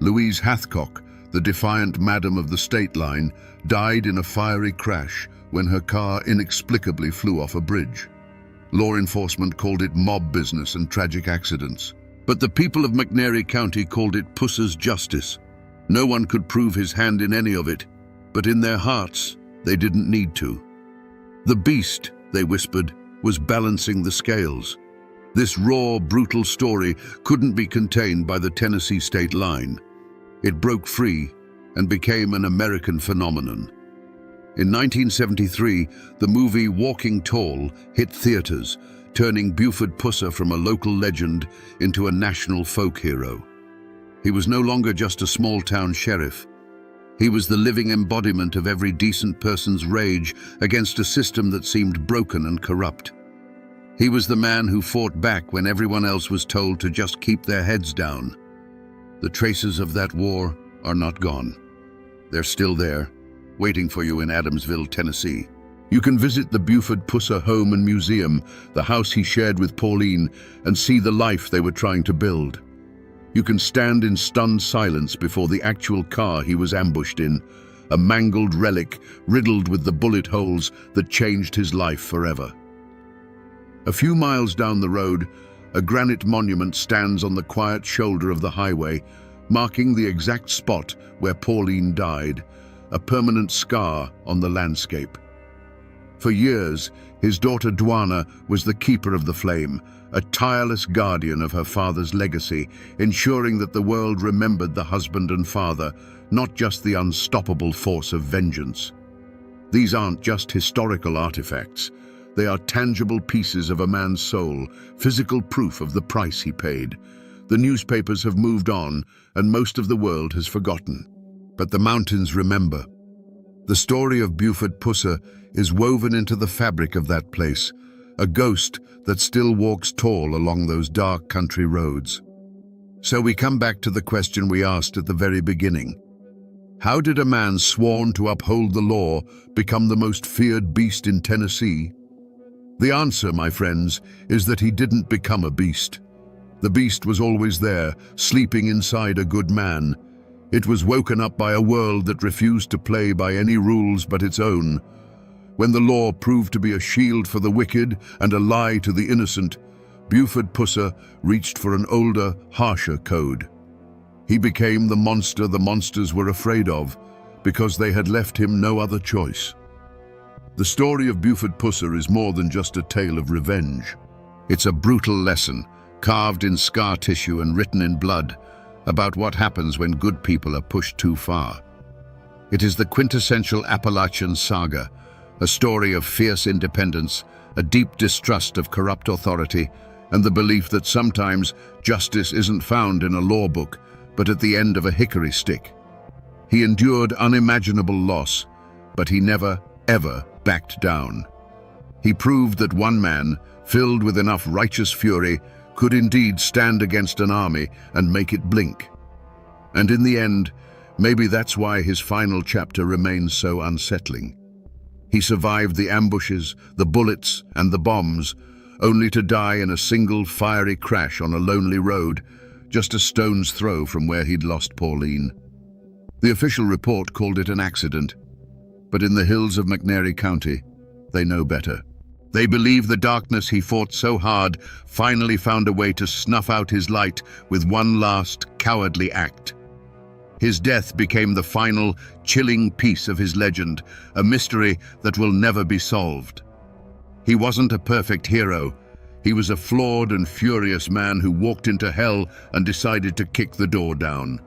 Louise Hathcock, the defiant madam of the state line, died in a fiery crash when her car inexplicably flew off a bridge. Law enforcement called it mob business and tragic accidents. But the people of McNairy County called it Pusser's justice. No one could prove his hand in any of it, but in their hearts, they didn't need to. The beast, they whispered, was balancing the scales. This raw, brutal story couldn't be contained by the Tennessee state line. It broke free and became an American phenomenon. In 1973, the movie Walking Tall hit theaters, turning Buford Pusser from a local legend into a national folk hero. He was no longer just a small-town sheriff. He was the living embodiment of every decent person's rage against a system that seemed broken and corrupt. He was the man who fought back when everyone else was told to just keep their heads down. The traces of that war are not gone. They're still there, waiting for you in Adamsville, Tennessee. You can visit the Buford Pusser home and museum, the house he shared with Pauline, and see the life they were trying to build. You can stand in stunned silence before the actual car he was ambushed in, a mangled relic riddled with the bullet holes that changed his life forever. A few miles down the road, a granite monument stands on the quiet shoulder of the highway, marking the exact spot where Pauline died, a permanent scar on the landscape. For years, his daughter Dwana was the keeper of the flame, a tireless guardian of her father's legacy, ensuring that the world remembered the husband and father, not just the unstoppable force of vengeance. These aren't just historical artifacts. They are tangible pieces of a man's soul, physical proof of the price he paid. The newspapers have moved on, and most of the world has forgotten. But the mountains remember. The story of Buford Pusser is woven into the fabric of that place, a ghost that still walks tall along those dark country roads. So we come back to the question we asked at the very beginning. How did a man sworn to uphold the law become the most feared beast in Tennessee? The answer, my friends, is that he didn't become a beast. The beast was always there, sleeping inside a good man. It was woken up by a world that refused to play by any rules but its own. When the law proved to be a shield for the wicked and a lie to the innocent, Buford Pusser reached for an older, harsher code. He became the monster the monsters were afraid of, because they had left him no other choice. The story of Buford Pusser is more than just a tale of revenge. It's a brutal lesson, carved in scar tissue and written in blood, about what happens when good people are pushed too far. It is the quintessential Appalachian saga, a story of fierce independence, a deep distrust of corrupt authority, and the belief that sometimes justice isn't found in a law book, but at the end of a hickory stick. He endured unimaginable loss, but he never, ever backed down. He proved that one man, filled with enough righteous fury, could indeed stand against an army and make it blink. And in the end, maybe that's why his final chapter remains so unsettling. He survived the ambushes, the bullets, and the bombs, only to die in a single fiery crash on a lonely road, just a stone's throw from where he'd lost Pauline. The official report called it an accident, but in the hills of McNairy County, they know better. They believe the darkness he fought so hard finally found a way to snuff out his light with one last cowardly act. His death became the final, chilling piece of his legend, a mystery that will never be solved. He wasn't a perfect hero. He was a flawed and furious man who walked into hell and decided to kick the door down.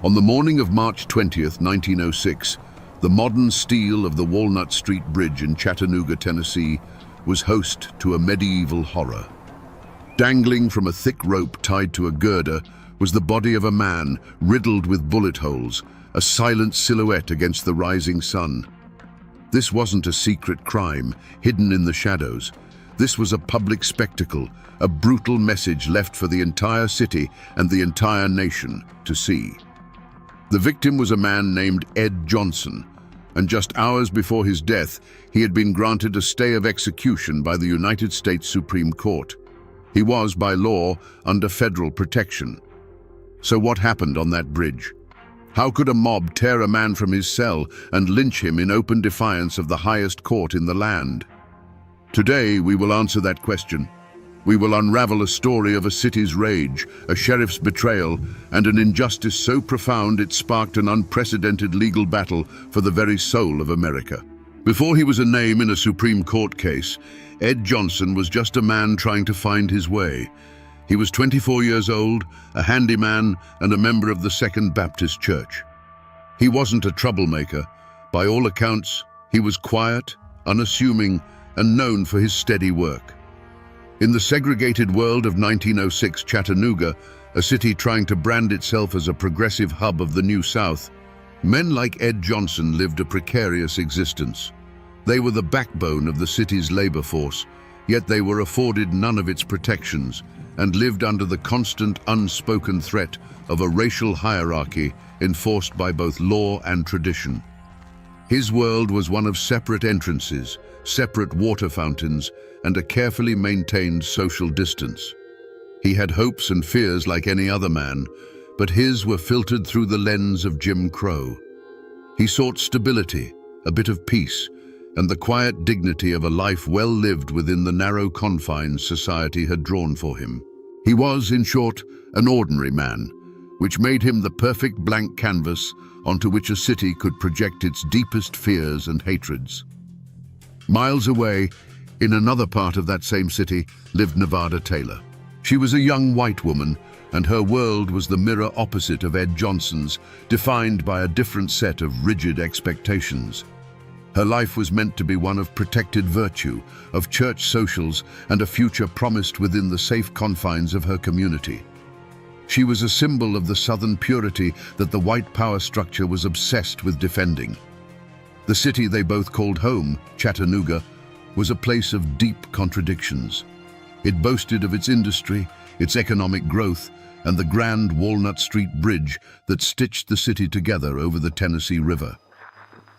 On the morning of March 20th, 1906, the modern steel of the Walnut Street Bridge in Chattanooga, Tennessee, was host to a medieval horror. Dangling from a thick rope tied to a girder was the body of a man riddled with bullet holes, a silent silhouette against the rising sun. This wasn't a secret crime, hidden in the shadows. This was a public spectacle, a brutal message left for the entire city and the entire nation to see. The victim was a man named Ed Johnson, and just hours before his death, he had been granted a stay of execution by the United States Supreme Court. He was, by law, under federal protection. So what happened on that bridge? How could a mob tear a man from his cell and lynch him in open defiance of the highest court in the land? Today, we will answer that question. We will unravel a story of a city's rage, a sheriff's betrayal, and an injustice so profound it sparked an unprecedented legal battle for the very soul of America. Before he was a name in a Supreme Court case, Ed Johnson was just a man trying to find his way. He was 24 years old, a handyman, and a member of the Second Baptist Church. He wasn't a troublemaker. By all accounts, he was quiet, unassuming, and known for his steady work. In the segregated world of 1906 Chattanooga, a city trying to brand itself as a progressive hub of the New South, men like Ed Johnson lived a precarious existence. They were the backbone of the city's labor force, yet they were afforded none of its protections and lived under the constant unspoken threat of a racial hierarchy enforced by both law and tradition. His world was one of separate entrances, separate water fountains, and a carefully maintained social distance. He had hopes and fears like any other man, but his were filtered through the lens of Jim Crow. He sought stability, a bit of peace, and the quiet dignity of a life well lived within the narrow confines society had drawn for him. He was, in short, an ordinary man, which made him the perfect blank canvas onto which a city could project its deepest fears and hatreds. Miles away, in another part of that same city, lived Nevada Taylor. She was a young white woman, and her world was the mirror opposite of Ed Johnson's, defined by a different set of rigid expectations. Her life was meant to be one of protected virtue, of church socials, and a future promised within the safe confines of her community. She was a symbol of the Southern purity that the white power structure was obsessed with defending. The city they both called home, Chattanooga, was a place of deep contradictions. It boasted of its industry, its economic growth, and the grand Walnut Street Bridge that stitched the city together over the Tennessee River.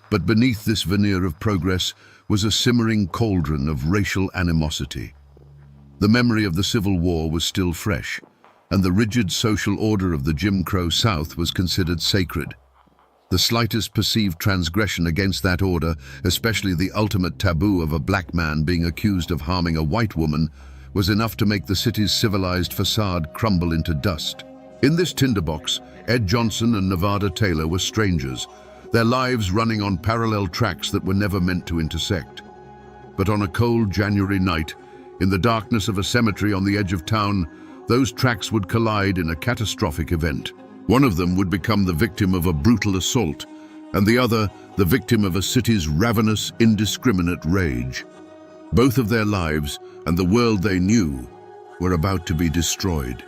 But beneath this veneer of progress was a simmering cauldron of racial animosity. The memory of the Civil War was still fresh. and the rigid social order of the Jim Crow South was considered sacred. The slightest perceived transgression against that order, especially the ultimate taboo of a black man being accused of harming a white woman, was enough to make the city's civilized facade crumble into dust. In this tinderbox, Ed Johnson and Nevada Taylor were strangers, their lives running on parallel tracks that were never meant to intersect. But on a cold January night, in the darkness of a cemetery on the edge of town, those tracks would collide in a catastrophic event. One of them would become the victim of a brutal assault, and the other the victim of a city's ravenous, indiscriminate rage. Both of their lives and the world they knew were about to be destroyed.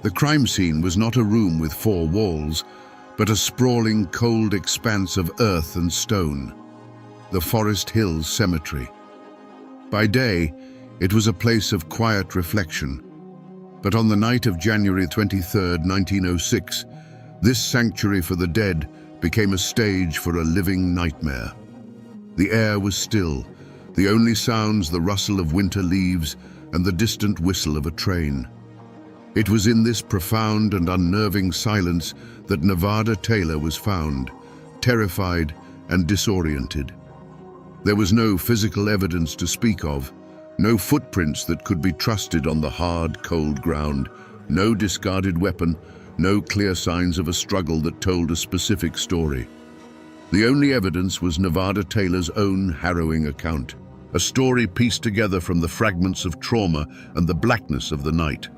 The crime scene was not a room with four walls, but a sprawling, cold expanse of earth and stone, the Forest Hills Cemetery. By day, it was a place of quiet reflection. But on the night of January 23, 1906, this sanctuary for the dead became a stage for a living nightmare. The air was still, the only sounds the rustle of winter leaves and the distant whistle of a train. It was in this profound and unnerving silence that Nevada Taylor was found, terrified and disoriented. There was no physical evidence to speak of, no footprints that could be trusted on the hard, cold ground, no discarded weapon, no clear signs of a struggle that told a specific story. The only evidence was Nevada Taylor's own harrowing account, a story pieced together from the fragments of trauma and the blackness of the night.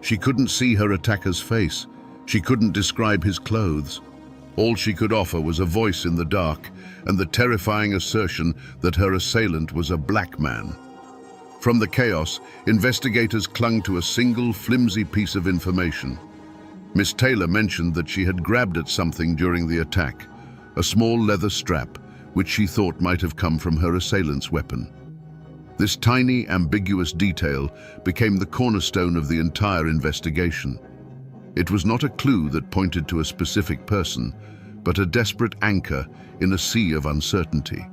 She couldn't see her attacker's face. She couldn't describe his clothes. All she could offer was a voice in the dark and the terrifying assertion that her assailant was a black man. From the chaos, investigators clung to a single flimsy piece of information. Miss Taylor mentioned that she had grabbed at something during the attack, a small leather strap, which she thought might have come from her assailant's weapon. This tiny, ambiguous detail became the cornerstone of the entire investigation. It was not a clue that pointed to a specific person, but a desperate anchor in a sea of uncertainty.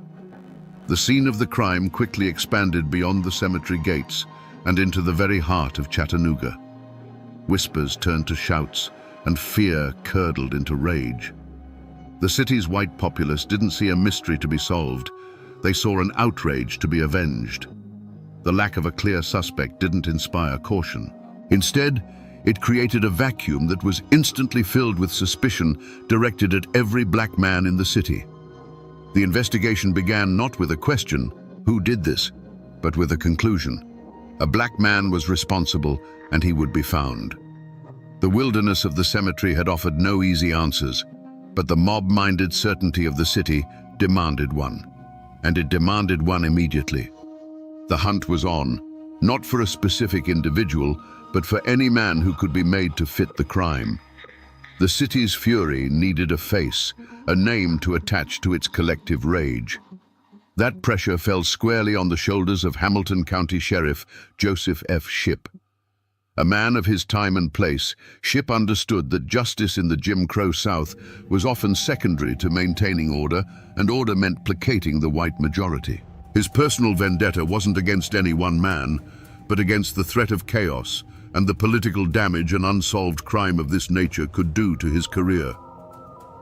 The scene of the crime quickly expanded beyond the cemetery gates and into the very heart of Chattanooga. Whispers turned to shouts, and fear curdled into rage. The city's white populace didn't see a mystery to be solved. They saw an outrage to be avenged. The lack of a clear suspect didn't inspire caution. Instead, it created a vacuum that was instantly filled with suspicion directed at every black man in the city. The investigation began not with a question, who did this, but with a conclusion. A black man was responsible, and he would be found. The wilderness of the cemetery had offered no easy answers, but the mob-minded certainty of the city demanded one, and it demanded one immediately. The hunt was on, not for a specific individual, but for any man who could be made to fit the crime. The city's fury needed a face, a name to attach to its collective rage. That pressure fell squarely on the shoulders of Hamilton County Sheriff Joseph F. Shipp. A man of his time and place, Shipp understood that justice in the Jim Crow South was often secondary to maintaining order, and order meant placating the white majority. His personal vendetta wasn't against any one man, but against the threat of chaos and the political damage an unsolved crime of this nature could do to his career.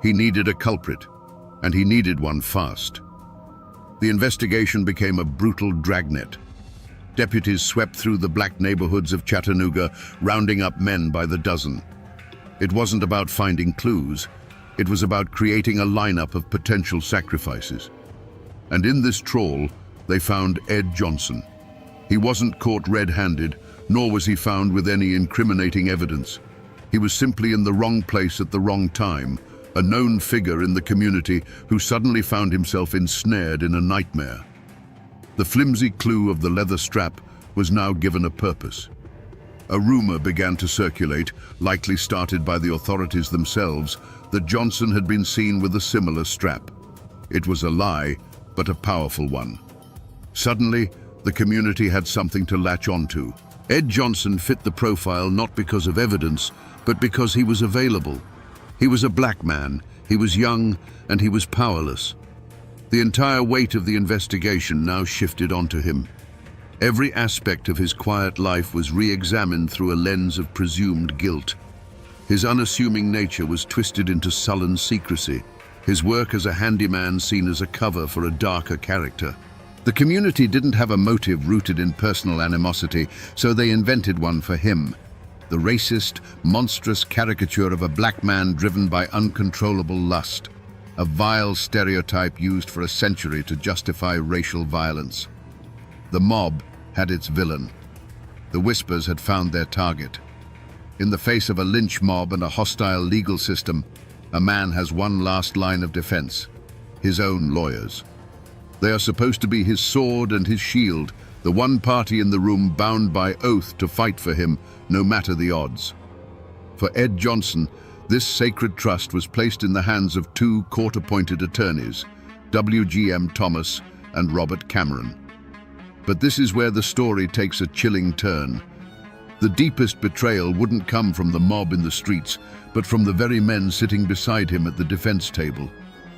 He needed a culprit, and he needed one fast. The investigation became a brutal dragnet. Deputies swept through the black neighborhoods of Chattanooga, rounding up men by the dozen. It wasn't about finding clues. It was about creating a lineup of potential sacrifices. And in this trawl, they found Ed Johnson. He wasn't caught red-handed, nor was he found with any incriminating evidence. He was simply in the wrong place at the wrong time, a known figure in the community who suddenly found himself ensnared in a nightmare. The flimsy clue of the leather strap was now given a purpose. A rumor began to circulate, likely started by the authorities themselves, that Johnson had been seen with a similar strap. It was a lie, but a powerful one. Suddenly, the community had something to latch onto. Ed Johnson fit the profile not because of evidence, but because he was available. He was a black man, he was young, and he was powerless. The entire weight of the investigation now shifted onto him. Every aspect of his quiet life was re-examined through a lens of presumed guilt. His unassuming nature was twisted into sullen secrecy, his work as a handyman seen as a cover for a darker character. The community didn't have a motive rooted in personal animosity, so they invented one for him. The racist, monstrous caricature of a black man driven by uncontrollable lust. A vile stereotype used for a century to justify racial violence. The mob had its villain. The Whispers had found their target. In the face of a lynch mob and a hostile legal system, a man has one last line of defense: his own lawyers. They are supposed to be his sword and his shield, the one party in the room bound by oath to fight for him, no matter the odds. For Ed Johnson, this sacred trust was placed in the hands of two court-appointed attorneys, W.G.M. Thomas and Robert Cameron. But this is where the story takes a chilling turn. The deepest betrayal wouldn't come from the mob in the streets, but from the very men sitting beside him at the defense table.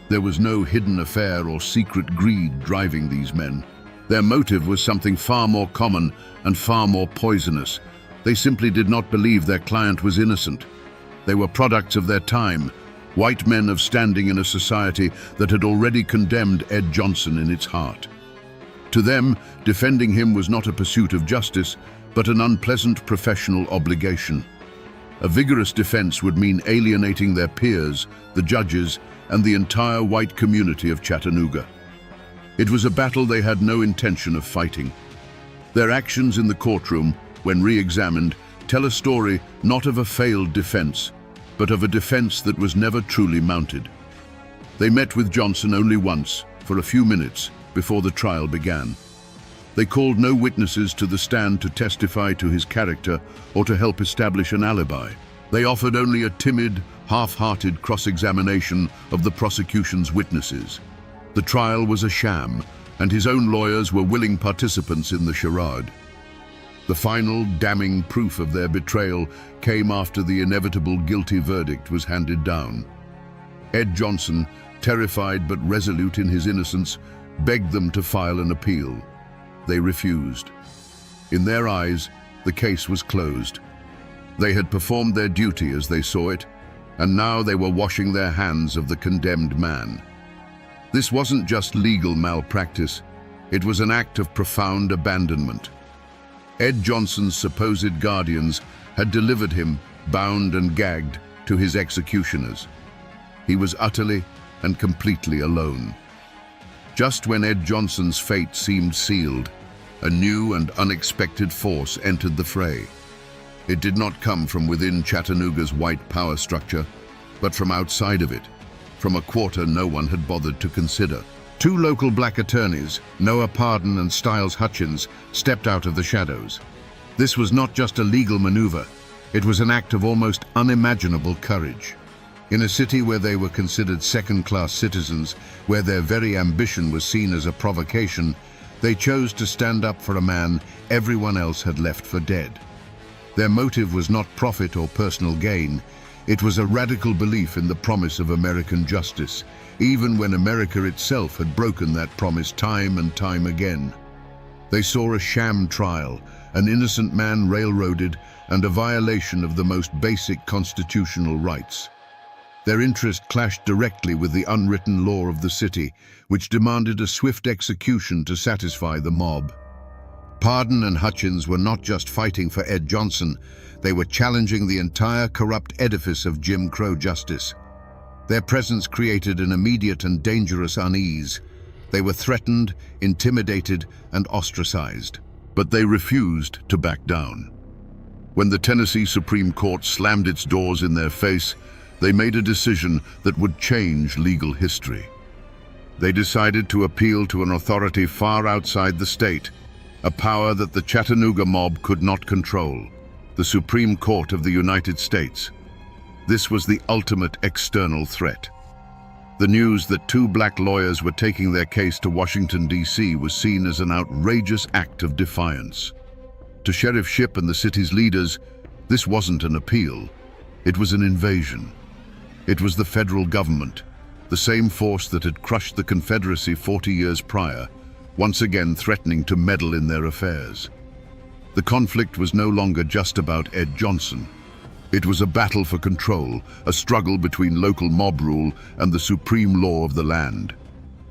There was no hidden affair or secret greed driving these men. Their motive was something far more common and far more poisonous. They simply did not believe their client was innocent. They were products of their time, white men of standing in a society that had already condemned Ed Johnson in its heart. To them, defending him was not a pursuit of justice, but an unpleasant professional obligation. A vigorous defense would mean alienating their peers, the judges, and the entire white community of Chattanooga. It was a battle they had no intention of fighting. Their actions in the courtroom, when re-examined, tell a story not of a failed defense, but of a defense that was never truly mounted. They met with Johnson only once, for a few minutes, before the trial began. They called no witnesses to the stand to testify to his character or to help establish an alibi. They offered only a timid, half-hearted cross-examination of the prosecution's witnesses. The trial was a sham, and his own lawyers were willing participants in the charade. The final, damning proof of their betrayal came after the inevitable guilty verdict was handed down. Ed Johnson, terrified but resolute in his innocence, begged them to file an appeal. They refused. In their eyes, the case was closed. They had performed their duty as they saw it, and now they were washing their hands of the condemned man. This wasn't just legal malpractice, it was an act of profound abandonment. Ed Johnson's supposed guardians had delivered him, bound and gagged, to his executioners. He was utterly and completely alone. Just when Ed Johnson's fate seemed sealed, a new and unexpected force entered the fray. It did not come from within Chattanooga's white power structure, but from outside of it, from a quarter no one had bothered to consider. Two local black attorneys, Noah Pardon and Styles Hutchins, stepped out of the shadows. This was not just a legal maneuver, it was an act of almost unimaginable courage. In a city where they were considered second-class citizens, where their very ambition was seen as a provocation, they chose to stand up for a man everyone else had left for dead. Their motive was not profit or personal gain. It was a radical belief in the promise of American justice, even when America itself had broken that promise time and time again. They saw a sham trial, an innocent man railroaded, and a violation of the most basic constitutional rights. Their interest clashed directly with the unwritten law of the city, which demanded a swift execution to satisfy the mob. Pardon and Hutchins were not just fighting for Ed Johnson, they were challenging the entire corrupt edifice of Jim Crow justice. Their presence created an immediate and dangerous unease. They were threatened, intimidated, and ostracized. But they refused to back down. When the Tennessee Supreme Court slammed its doors in their face, they made a decision that would change legal history. They decided to appeal to an authority far outside the state, a power that the Chattanooga mob could not control, the Supreme Court of the United States. This was the ultimate external threat. The news that two black lawyers were taking their case to Washington, D.C. was seen as an outrageous act of defiance. To Sheriff Shipp and the city's leaders, this wasn't an appeal, it was an invasion. It was the federal government, the same force that had crushed the Confederacy 40 years prior, once again threatening to meddle in their affairs. The conflict was no longer just about Ed Johnson. It was a battle for control, a struggle between local mob rule and the supreme law of the land.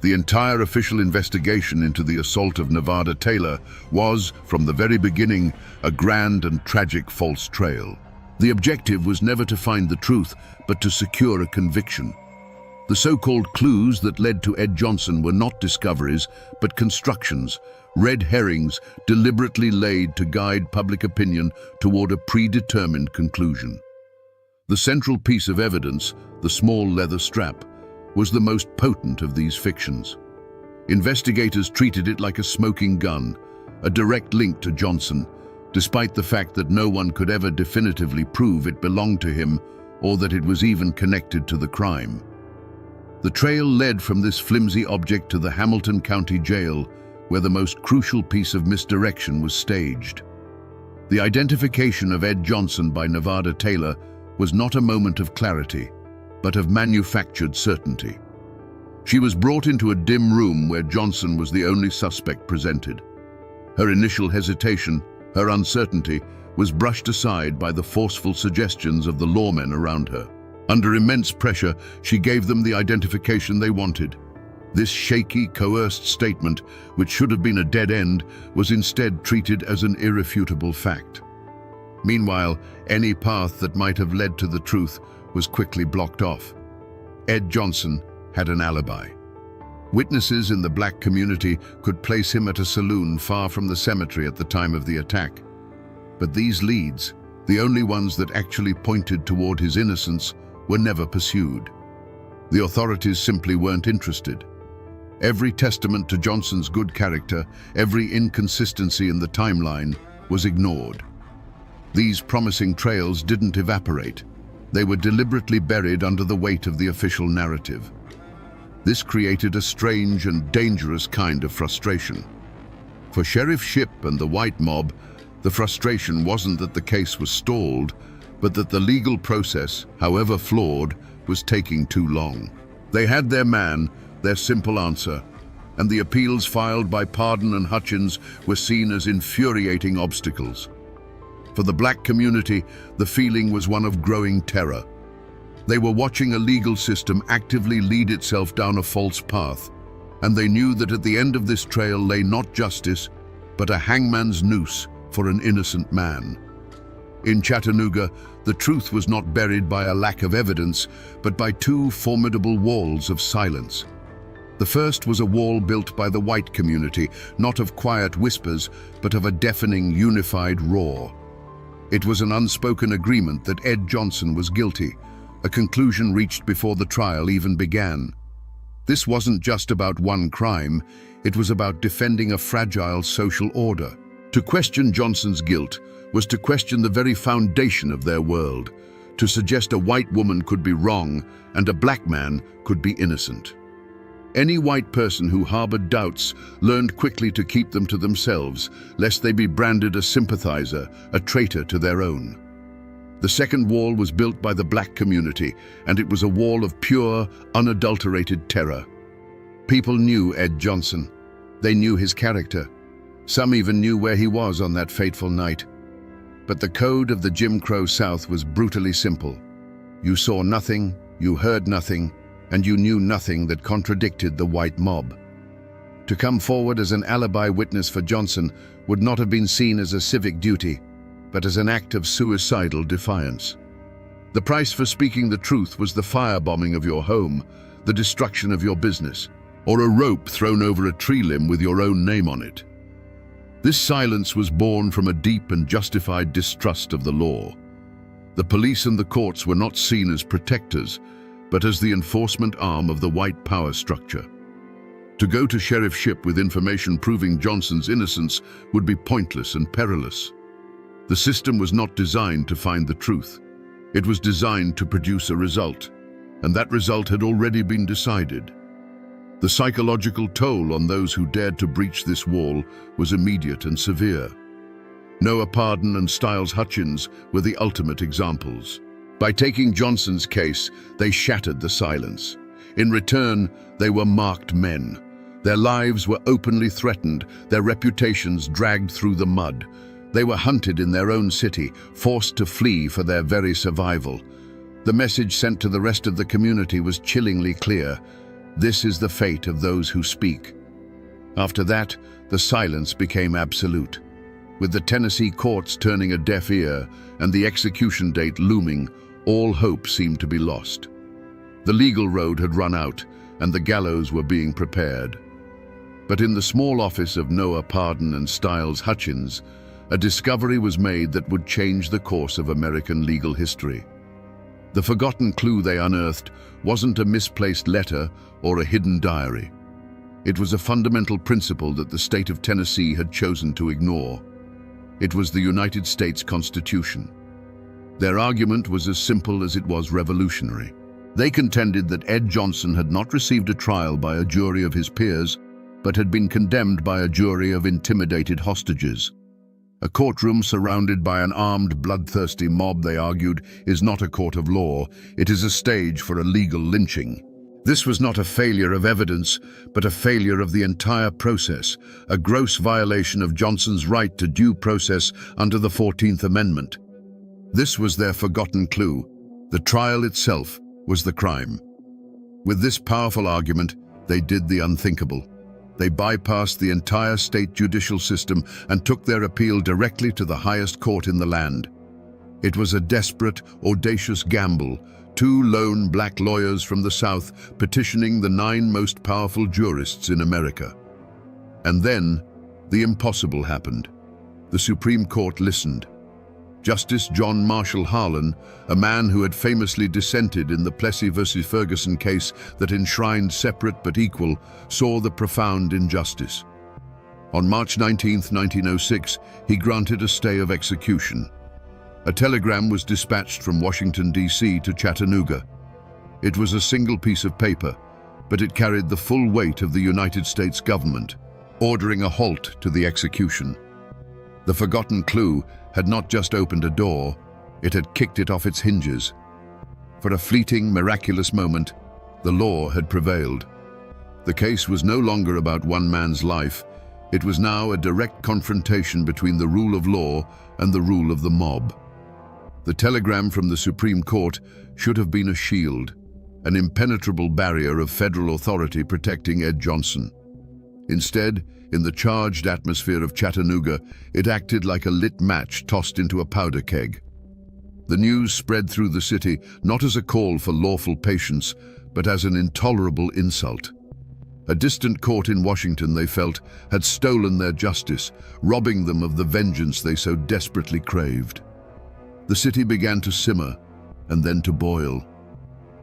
The entire official investigation into the assault of Nevada Taylor was, from the very beginning, a grand and tragic false trail. The objective was never to find the truth, but to secure a conviction. The so-called clues that led to Ed Johnson were not discoveries, but constructions, red herrings deliberately laid to guide public opinion toward a predetermined conclusion. The central piece of evidence, the small leather strap, was the most potent of these fictions. Investigators treated it like a smoking gun, a direct link to Johnson, despite the fact that no one could ever definitively prove it belonged to him or that it was even connected to the crime. The trail led from this flimsy object to the Hamilton County Jail, where the most crucial piece of misdirection was staged. The identification of Ed Johnson by Nevada Taylor was not a moment of clarity, but of manufactured certainty. She was brought into a dim room where Johnson was the only suspect presented. Her initial hesitation, her uncertainty, was brushed aside by the forceful suggestions of the lawmen around her. Under immense pressure, she gave them the identification they wanted. This shaky, coerced statement, which should have been a dead end, was instead treated as an irrefutable fact. Meanwhile, any path that might have led to the truth was quickly blocked off. Ed Johnson had an alibi. Witnesses in the black community could place him at a saloon far from the cemetery at the time of the attack. But these leads, the only ones that actually pointed toward his innocence, were never pursued. The authorities simply weren't interested. Every testament to Johnson's good character, every inconsistency in the timeline, was ignored. These promising trails didn't evaporate. They were deliberately buried under the weight of the official narrative. This created a strange and dangerous kind of frustration. For Sheriff Shipp and the white mob, the frustration wasn't that the case was stalled, but that the legal process, however flawed, was taking too long. They had their man, their simple answer, and the appeals filed by Pardon and Hutchins were seen as infuriating obstacles. For the black community, the feeling was one of growing terror. They were watching a legal system actively lead itself down a false path, and they knew that at the end of this trail lay not justice, but a hangman's noose for an innocent man. In Chattanooga, the truth was not buried by a lack of evidence, but by two formidable walls of silence. The first was a wall built by the white community, not of quiet whispers, but of a deafening, unified roar. It was an unspoken agreement that Ed Johnson was guilty, a conclusion reached before the trial even began. This wasn't just about one crime, it was about defending a fragile social order. To question Johnson's guilt was to question the very foundation of their world, to suggest a white woman could be wrong and a black man could be innocent. Any white person who harbored doubts learned quickly to keep them to themselves, lest they be branded a sympathizer, a traitor to their own. The second wall was built by the black community, and it was a wall of pure, unadulterated terror. People knew Ed Johnson. They knew his character. Some even knew where he was on that fateful night. But the code of the Jim Crow South was brutally simple. You saw nothing, you heard nothing, and you knew nothing that contradicted the white mob. To come forward as an alibi witness for Johnson would not have been seen as a civic duty, but as an act of suicidal defiance. The price for speaking the truth was the firebombing of your home, the destruction of your business, or a rope thrown over a tree limb with your own name on it. This silence was born from a deep and justified distrust of the law. The police and the courts were not seen as protectors, but as the enforcement arm of the white power structure. To go to Sheriff Shipp with information proving Johnson's innocence would be pointless and perilous. The system was not designed to find the truth. It was designed to produce a result, and that result had already been decided. The psychological toll on those who dared to breach this wall was immediate and severe. Noah Pardon and Styles Hutchins were the ultimate examples. By taking Johnson's case, they shattered the silence. In return, they were marked men, Their lives were openly threatened, their reputations dragged through the mud. They were hunted in their own city, forced to flee for their very survival. The message sent to the rest of the community was chillingly clear. This is the fate of those who speak. After that, the silence became absolute. With the Tennessee courts turning a deaf ear and the execution date looming, all hope seemed to be lost. The legal road had run out, and the gallows were being prepared. But in the small office of Noah Pardon and Styles Hutchins, a discovery was made that would change the course of American legal history. The forgotten clue they unearthed wasn't a misplaced letter or a hidden diary. It was a fundamental principle that the state of Tennessee had chosen to ignore. It was the United States Constitution. Their argument was as simple as it was revolutionary. They contended that Ed Johnson had not received a trial by a jury of his peers, but had been condemned by a jury of intimidated hostages. A courtroom surrounded by an armed, bloodthirsty mob, they argued, is not a court of law. It is a stage for a legal lynching. This was not a failure of evidence, but a failure of the entire process, a gross violation of Johnson's right to due process under the 14th Amendment. This was their forgotten clue. The trial itself was the crime. With this powerful argument, they did the unthinkable. They bypassed the entire state judicial system and took their appeal directly to the highest court in the land. It was a desperate, audacious gamble, two lone black lawyers from the South petitioning the 9 most powerful jurists in America. And then, the impossible happened. The Supreme Court listened. Justice John Marshall Harlan, a man who had famously dissented in the Plessy versus Ferguson case that enshrined separate but equal, saw the profound injustice. On March 19, 1906, he granted a stay of execution. A telegram was dispatched from Washington, D.C. to Chattanooga. It was a single piece of paper, but it carried the full weight of the United States government, ordering a halt to the execution. The forgotten clue had not just opened a door, it had kicked it off its hinges. For a fleeting, miraculous moment, the law had prevailed. The case was no longer about one man's life. It was now a direct confrontation between the rule of law and the rule of the mob. The telegram from the Supreme Court should have been a shield, an impenetrable barrier of federal authority protecting Ed Johnson. Instead, in the charged atmosphere of Chattanooga, it acted like a lit match tossed into a powder keg. The news spread through the city not as a call for lawful patience, but as an intolerable insult. A distant court in Washington, they felt, had stolen their justice, robbing them of the vengeance they so desperately craved. The city began to simmer, and then to boil.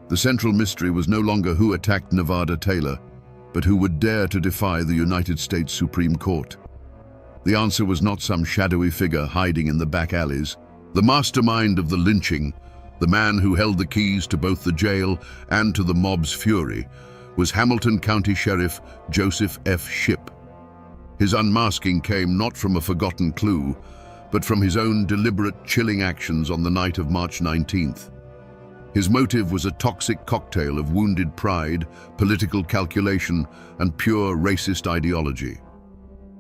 The central mystery was no longer who attacked Nevada Taylor, but who would dare to defy the United States Supreme Court. The answer was not some shadowy figure hiding in the back alleys. The mastermind of the lynching, the man who held the keys to both the jail and to the mob's fury, was Hamilton County Sheriff Joseph F. Shipp. His unmasking came not from a forgotten clue, but from his own deliberate, chilling actions on the night of March 19th. His motive was a toxic cocktail of wounded pride, political calculation, and pure racist ideology.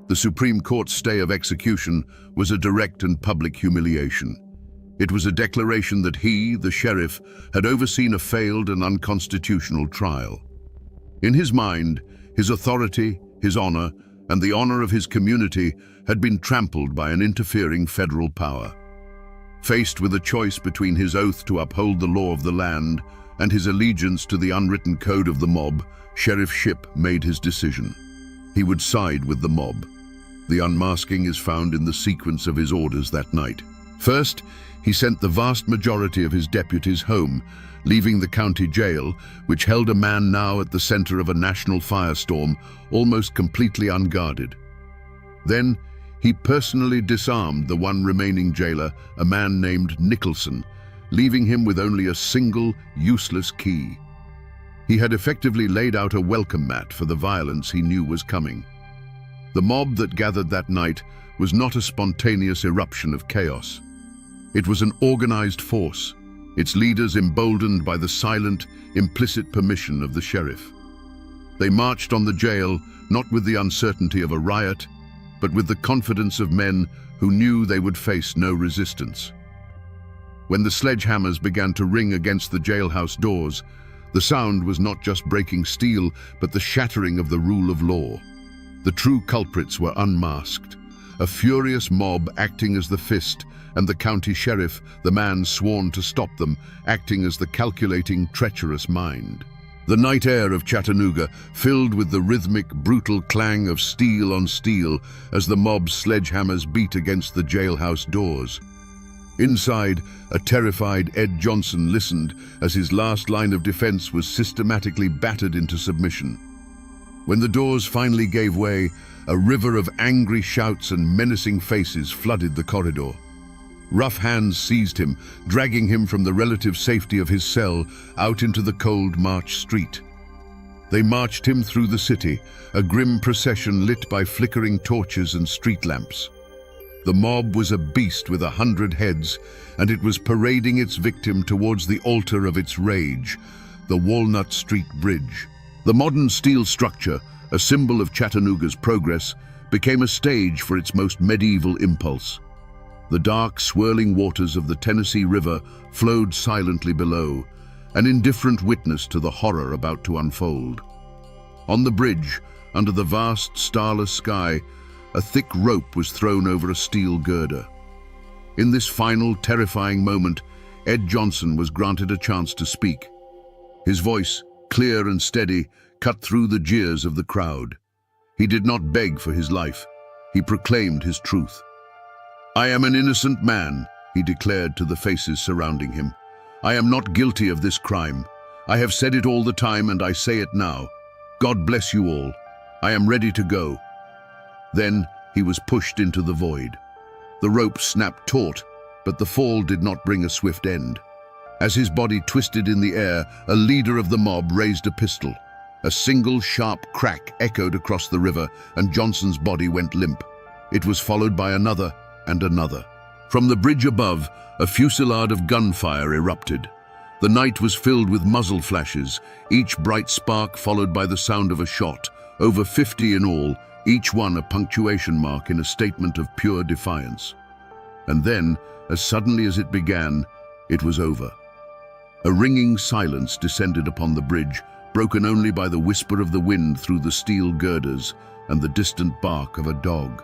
The Supreme Court's stay of execution was a direct and public humiliation. It was a declaration that he, the sheriff, had overseen a failed and unconstitutional trial. In his mind, his authority, his honor, and the honor of his community had been trampled by an interfering federal power. Faced with a choice between his oath to uphold the law of the land and his allegiance to the unwritten code of the mob, Sheriff Shipp made his decision. He would side with the mob. The unmasking is found in the sequence of his orders that night. First, he sent the vast majority of his deputies home, leaving the county jail, which held a man now at the center of a national firestorm, almost completely unguarded. Then, he personally disarmed the one remaining jailer, a man named Nicholson, leaving him with only a single, useless key. He had effectively laid out a welcome mat for the violence he knew was coming. The mob that gathered that night was not a spontaneous eruption of chaos. It was an organized force, its leaders emboldened by the silent, implicit permission of the sheriff. They marched on the jail, not with the uncertainty of a riot, but with the confidence of men who knew they would face no resistance. When the sledgehammers began to ring against the jailhouse doors, the sound was not just breaking steel, but the shattering of the rule of law. The true culprits were unmasked, a furious mob acting as the fist, and the county sheriff, the man sworn to stop them, acting as the calculating, treacherous mind. The night air of Chattanooga filled with the rhythmic, brutal clang of steel on steel as the mob's sledgehammers beat against the jailhouse doors. Inside, a terrified Ed Johnson listened as his last line of defense was systematically battered into submission. When the doors finally gave way, a river of angry shouts and menacing faces flooded the corridor. Rough hands seized him, dragging him from the relative safety of his cell out into the cold March street. They marched him through the city, a grim procession lit by flickering torches and street lamps. The mob was a beast with 100 heads, and it was parading its victim towards the altar of its rage, the Walnut Street Bridge. The modern steel structure, a symbol of Chattanooga's progress, became a stage for its most medieval impulse. The dark, swirling waters of the Tennessee River flowed silently below, an indifferent witness to the horror about to unfold. On the bridge, under the vast, starless sky, a thick rope was thrown over a steel girder. In this final, terrifying moment, Ed Johnson was granted a chance to speak. His voice, clear and steady, cut through the jeers of the crowd. He did not beg for his life. He proclaimed his truth. "I am an innocent man," he declared to the faces surrounding him. "I am not guilty of this crime. I have said it all the time and I say it now. God bless you all. I am ready to go." Then he was pushed into the void. The rope snapped taut, but the fall did not bring a swift end. As his body twisted in the air, a leader of the mob raised a pistol. A single sharp crack echoed across the river, and Johnson's body went limp. It was followed by another and another. From the bridge above, a fusillade of gunfire erupted. The night was filled with muzzle flashes, each bright spark followed by the sound of a shot. Over 50 in all, each one a punctuation mark in a statement of pure defiance. And then, as suddenly as it began, it was over. A ringing silence descended upon the bridge, broken only by the whisper of the wind through the steel girders and the distant bark of a dog.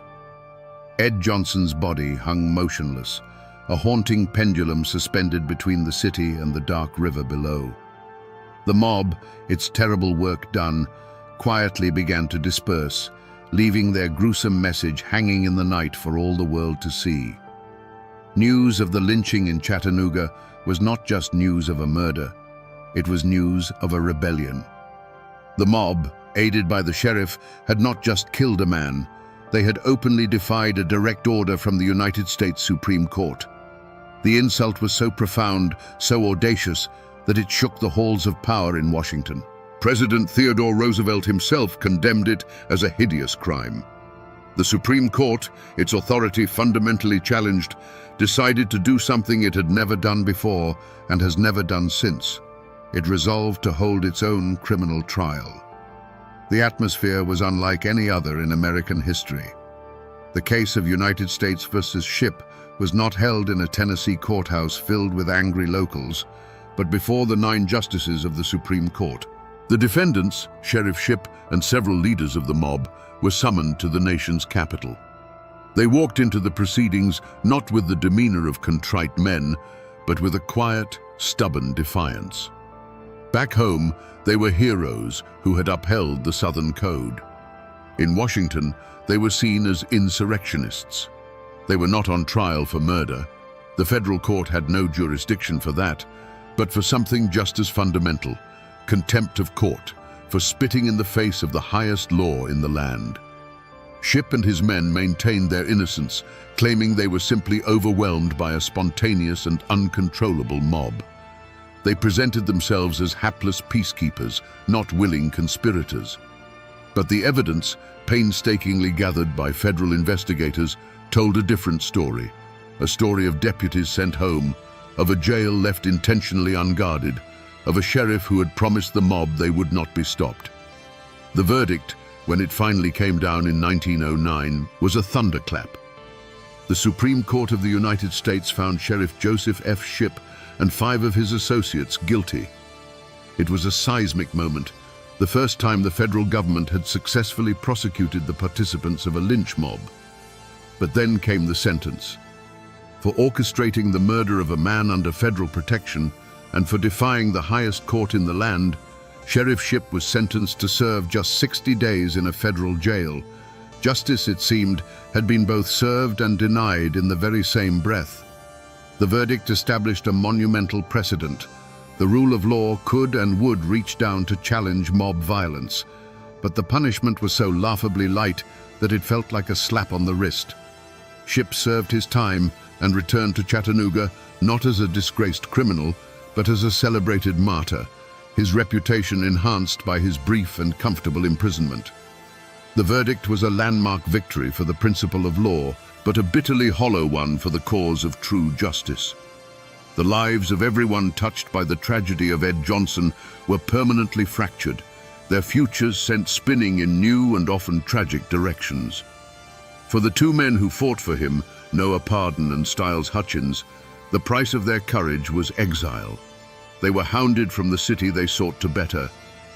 Ed Johnson's body hung motionless, a haunting pendulum suspended between the city and the dark river below. The mob, its terrible work done, quietly began to disperse, leaving their gruesome message hanging in the night for all the world to see. News of the lynching in Chattanooga was not just news of a murder, it was news of a rebellion. The mob, aided by the sheriff, had not just killed a man, they had openly defied a direct order from the United States Supreme Court. The insult was so profound, so audacious, that it shook the halls of power in Washington. President Theodore Roosevelt himself condemned it as a hideous crime. The Supreme Court, its authority fundamentally challenged, decided to do something it had never done before and has never done since. It resolved to hold its own criminal trial. The atmosphere was unlike any other in American history. The case of United States versus Shipp was not held in a Tennessee courthouse filled with angry locals, but before the 9 justices of the Supreme Court. The defendants, Sheriff Shipp and several leaders of the mob, were summoned to the nation's capital. They walked into the proceedings not with the demeanor of contrite men, but with a quiet, stubborn defiance. Back home, they were heroes who had upheld the Southern Code. In Washington, they were seen as insurrectionists. They were not on trial for murder. The federal court had no jurisdiction for that, but for something just as fundamental: contempt of court, for spitting in the face of the highest law in the land. Shipp and his men maintained their innocence, claiming they were simply overwhelmed by a spontaneous and uncontrollable mob. They presented themselves as hapless peacekeepers, not willing conspirators. But the evidence, painstakingly gathered by federal investigators, told a different story. A story of deputies sent home, of a jail left intentionally unguarded, of a sheriff who had promised the mob they would not be stopped. The verdict, when it finally came down in 1909, was a thunderclap. The Supreme Court of the United States found Sheriff Joseph F. Shipp and 5 of his associates guilty. It was a seismic moment, the first time the federal government had successfully prosecuted the participants of a lynch mob. But then came the sentence. For orchestrating the murder of a man under federal protection and for defying the highest court in the land, Sheriff Shipp was sentenced to serve just 60 days in a federal jail. Justice, it seemed, had been both served and denied in the very same breath. The verdict established a monumental precedent. The rule of law could and would reach down to challenge mob violence, but the punishment was so laughably light that it felt like a slap on the wrist. Shipp served his time and returned to Chattanooga not as a disgraced criminal, but as a celebrated martyr, his reputation enhanced by his brief and comfortable imprisonment. The verdict was a landmark victory for the principle of law, but a bitterly hollow one for the cause of true justice. The lives of everyone touched by the tragedy of Ed Johnson were permanently fractured, their futures sent spinning in new and often tragic directions. For the 2 men who fought for him, Noah Pardon and Styles Hutchins, the price of their courage was exile. They were hounded from the city they sought to better,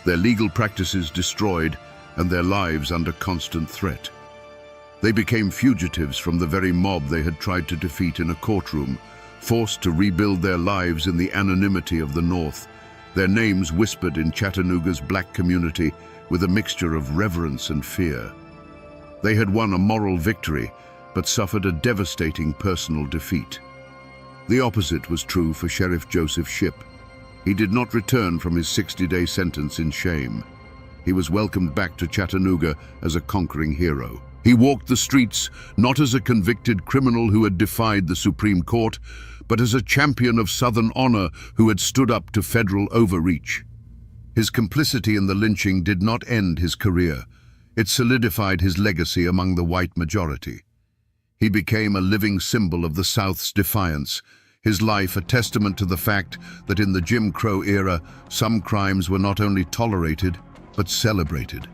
their legal practices destroyed, and their lives under constant threat. They became fugitives from the very mob they had tried to defeat in a courtroom, forced to rebuild their lives in the anonymity of the North, their names whispered in Chattanooga's black community with a mixture of reverence and fear. They had won a moral victory, but suffered a devastating personal defeat. The opposite was true for Sheriff Joseph Shipp. He did not return from his 60-day sentence in shame. He was welcomed back to Chattanooga as a conquering hero. He walked the streets not as a convicted criminal who had defied the Supreme Court, but as a champion of Southern honor who had stood up to federal overreach. His complicity in the lynching did not end his career. It solidified his legacy among the white majority. He became a living symbol of the South's defiance, his life a testament to the fact that in the Jim Crow era, some crimes were not only tolerated, but celebrated.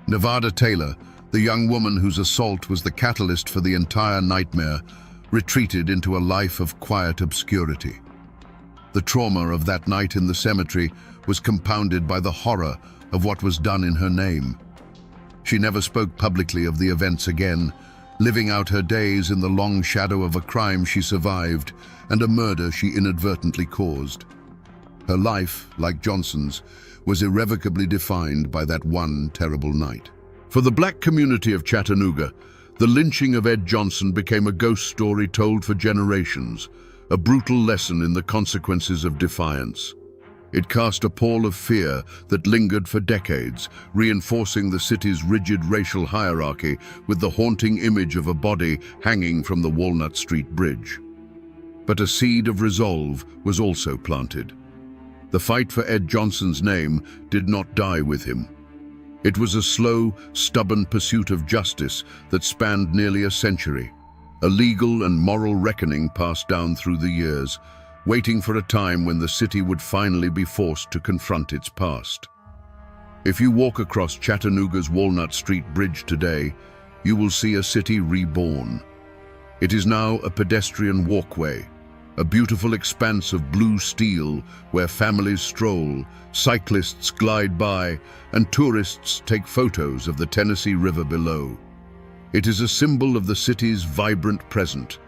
Nevada Taylor, the young woman whose assault was the catalyst for the entire nightmare, retreated into a life of quiet obscurity. The trauma of that night in the cemetery was compounded by the horror of what was done in her name. She never spoke publicly of the events again, living out her days in the long shadow of a crime she survived and a murder she inadvertently caused. Her life, like Johnson's, was irrevocably defined by that one terrible night. For the black community of Chattanooga, the lynching of Ed Johnson became a ghost story told for generations, a brutal lesson in the consequences of defiance. It cast a pall of fear that lingered for decades, reinforcing the city's rigid racial hierarchy with the haunting image of a body hanging from the Walnut Street Bridge. But a seed of resolve was also planted. The fight for Ed Johnson's name did not die with him. It was a slow, stubborn pursuit of justice that spanned nearly a century, a legal and moral reckoning passed down through the years, waiting for a time when the city would finally be forced to confront its past. If you walk across Chattanooga's Walnut Street Bridge today, you will see a city reborn. It is now a pedestrian walkway, a beautiful expanse of blue steel where families stroll, cyclists glide by, and tourists take photos of the Tennessee River below. It is a symbol of the city's vibrant present.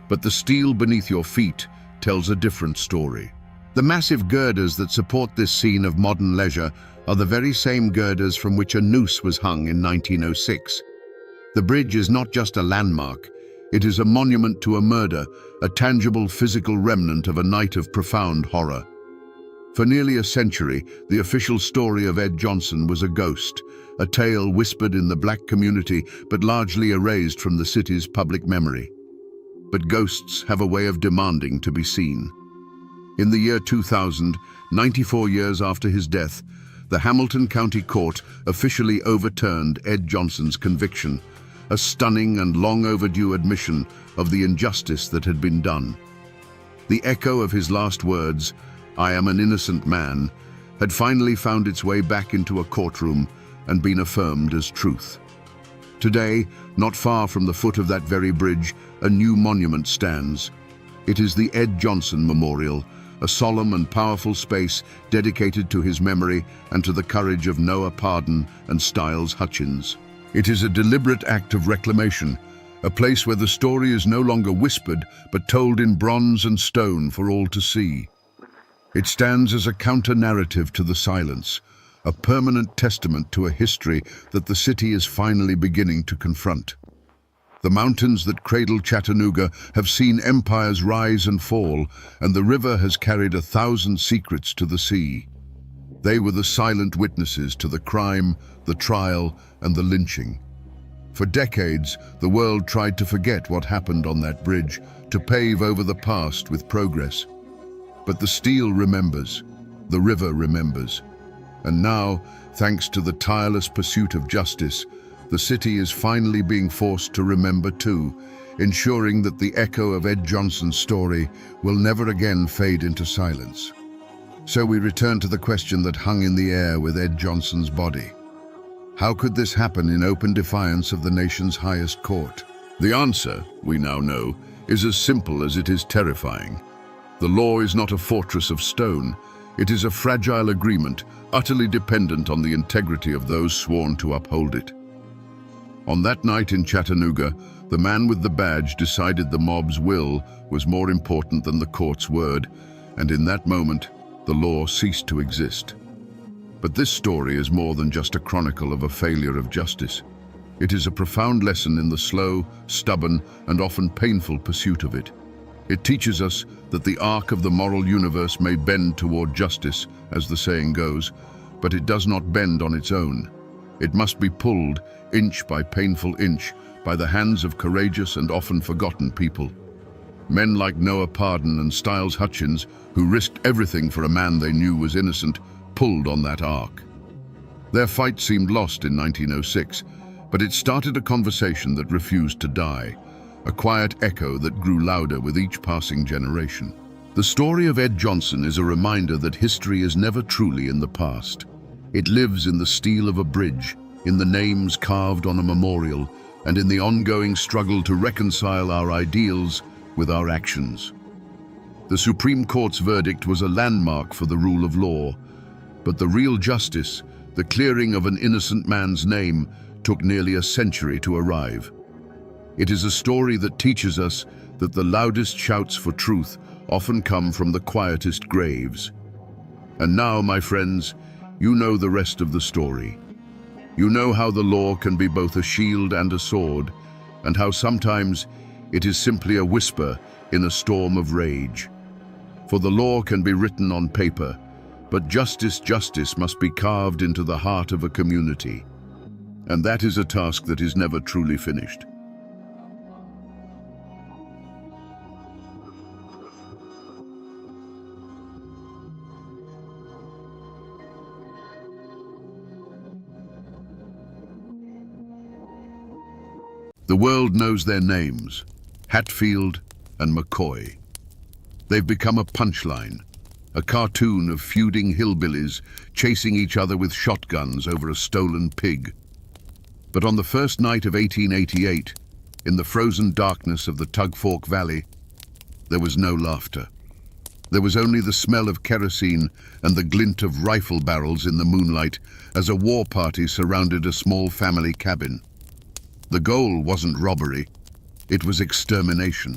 But the steel beneath your feet tells a different story. The massive girders that support this scene of modern leisure are the very same girders from which a noose was hung in 1906. The bridge is not just a landmark, it is a monument to a murder, a tangible physical remnant of a night of profound horror. For nearly a century, the official story of Ed Johnson was a ghost, a tale whispered in the black community but largely erased from the city's public memory. But ghosts have a way of demanding to be seen. In the year 2000, 94 years after his death, the Hamilton County Court officially overturned Ed Johnson's conviction, a stunning and long overdue admission of the injustice that had been done. The echo of his last words, "I am an innocent man," had finally found its way back into a courtroom and been affirmed as truth. Today, not far from the foot of that very bridge, a new monument stands. It is the Ed Johnson Memorial, a solemn and powerful space dedicated to his memory and to the courage of Noah Pardon and Styles Hutchins. It is a deliberate act of reclamation, a place where the story is no longer whispered but told in bronze and stone for all to see. It stands as a counter-narrative to the silence, a permanent testament to a history that the city is finally beginning to confront. The mountains that cradle Chattanooga have seen empires rise and fall, and the river has carried 1,000 secrets to the sea. They were the silent witnesses to the crime, the trial, and the lynching. For decades, the world tried to forget what happened on that bridge, to pave over the past with progress. But the steel remembers, the river remembers. And now, thanks to the tireless pursuit of justice, the city is finally being forced to remember too, ensuring that the echo of Ed Johnson's story will never again fade into silence. So we return to the question that hung in the air with Ed Johnson's body. How could this happen in open defiance of the nation's highest court? The answer, we now know, is as simple as it is terrifying. The law is not a fortress of stone. It is a fragile agreement, utterly dependent on the integrity of those sworn to uphold it. On that night in Chattanooga, the man with the badge decided the mob's will was more important than the court's word, and in that moment, the law ceased to exist. But this story is more than just a chronicle of a failure of justice. It is a profound lesson in the slow, stubborn, and often painful pursuit of it. It teaches us that the arc of the moral universe may bend toward justice, as the saying goes, but it does not bend on its own. It must be pulled, inch by painful inch, by the hands of courageous and often forgotten people. Men like Noah Pardon and Styles Hutchins, who risked everything for a man they knew was innocent, pulled on that arc. Their fight seemed lost in 1906, but it started a conversation that refused to die, a quiet echo that grew louder with each passing generation. The story of Ed Johnson is a reminder that history is never truly in the past. It lives in the steel of a bridge, in the names carved on a memorial, and in the ongoing struggle to reconcile our ideals with our actions. The Supreme Court's verdict was a landmark for the rule of law, but the real justice, the clearing of an innocent man's name, took nearly a century to arrive. It is a story that teaches us that the loudest shouts for truth often come from the quietest graves. And now, my friends, you know the rest of the story. You know how the law can be both a shield and a sword, and how sometimes it is simply a whisper in a storm of rage. For the law can be written on paper, but justice must be carved into the heart of a community. And that is a task that is never truly finished. The world knows their names, Hatfield and McCoy. They've become a punchline, a cartoon of feuding hillbillies chasing each other with shotguns over a stolen pig. But on the first night of 1888, in the frozen darkness of the Tug Fork Valley, there was no laughter. There was only the smell of kerosene and the glint of rifle barrels in the moonlight as a war party surrounded a small family cabin. The goal wasn't robbery, it was extermination.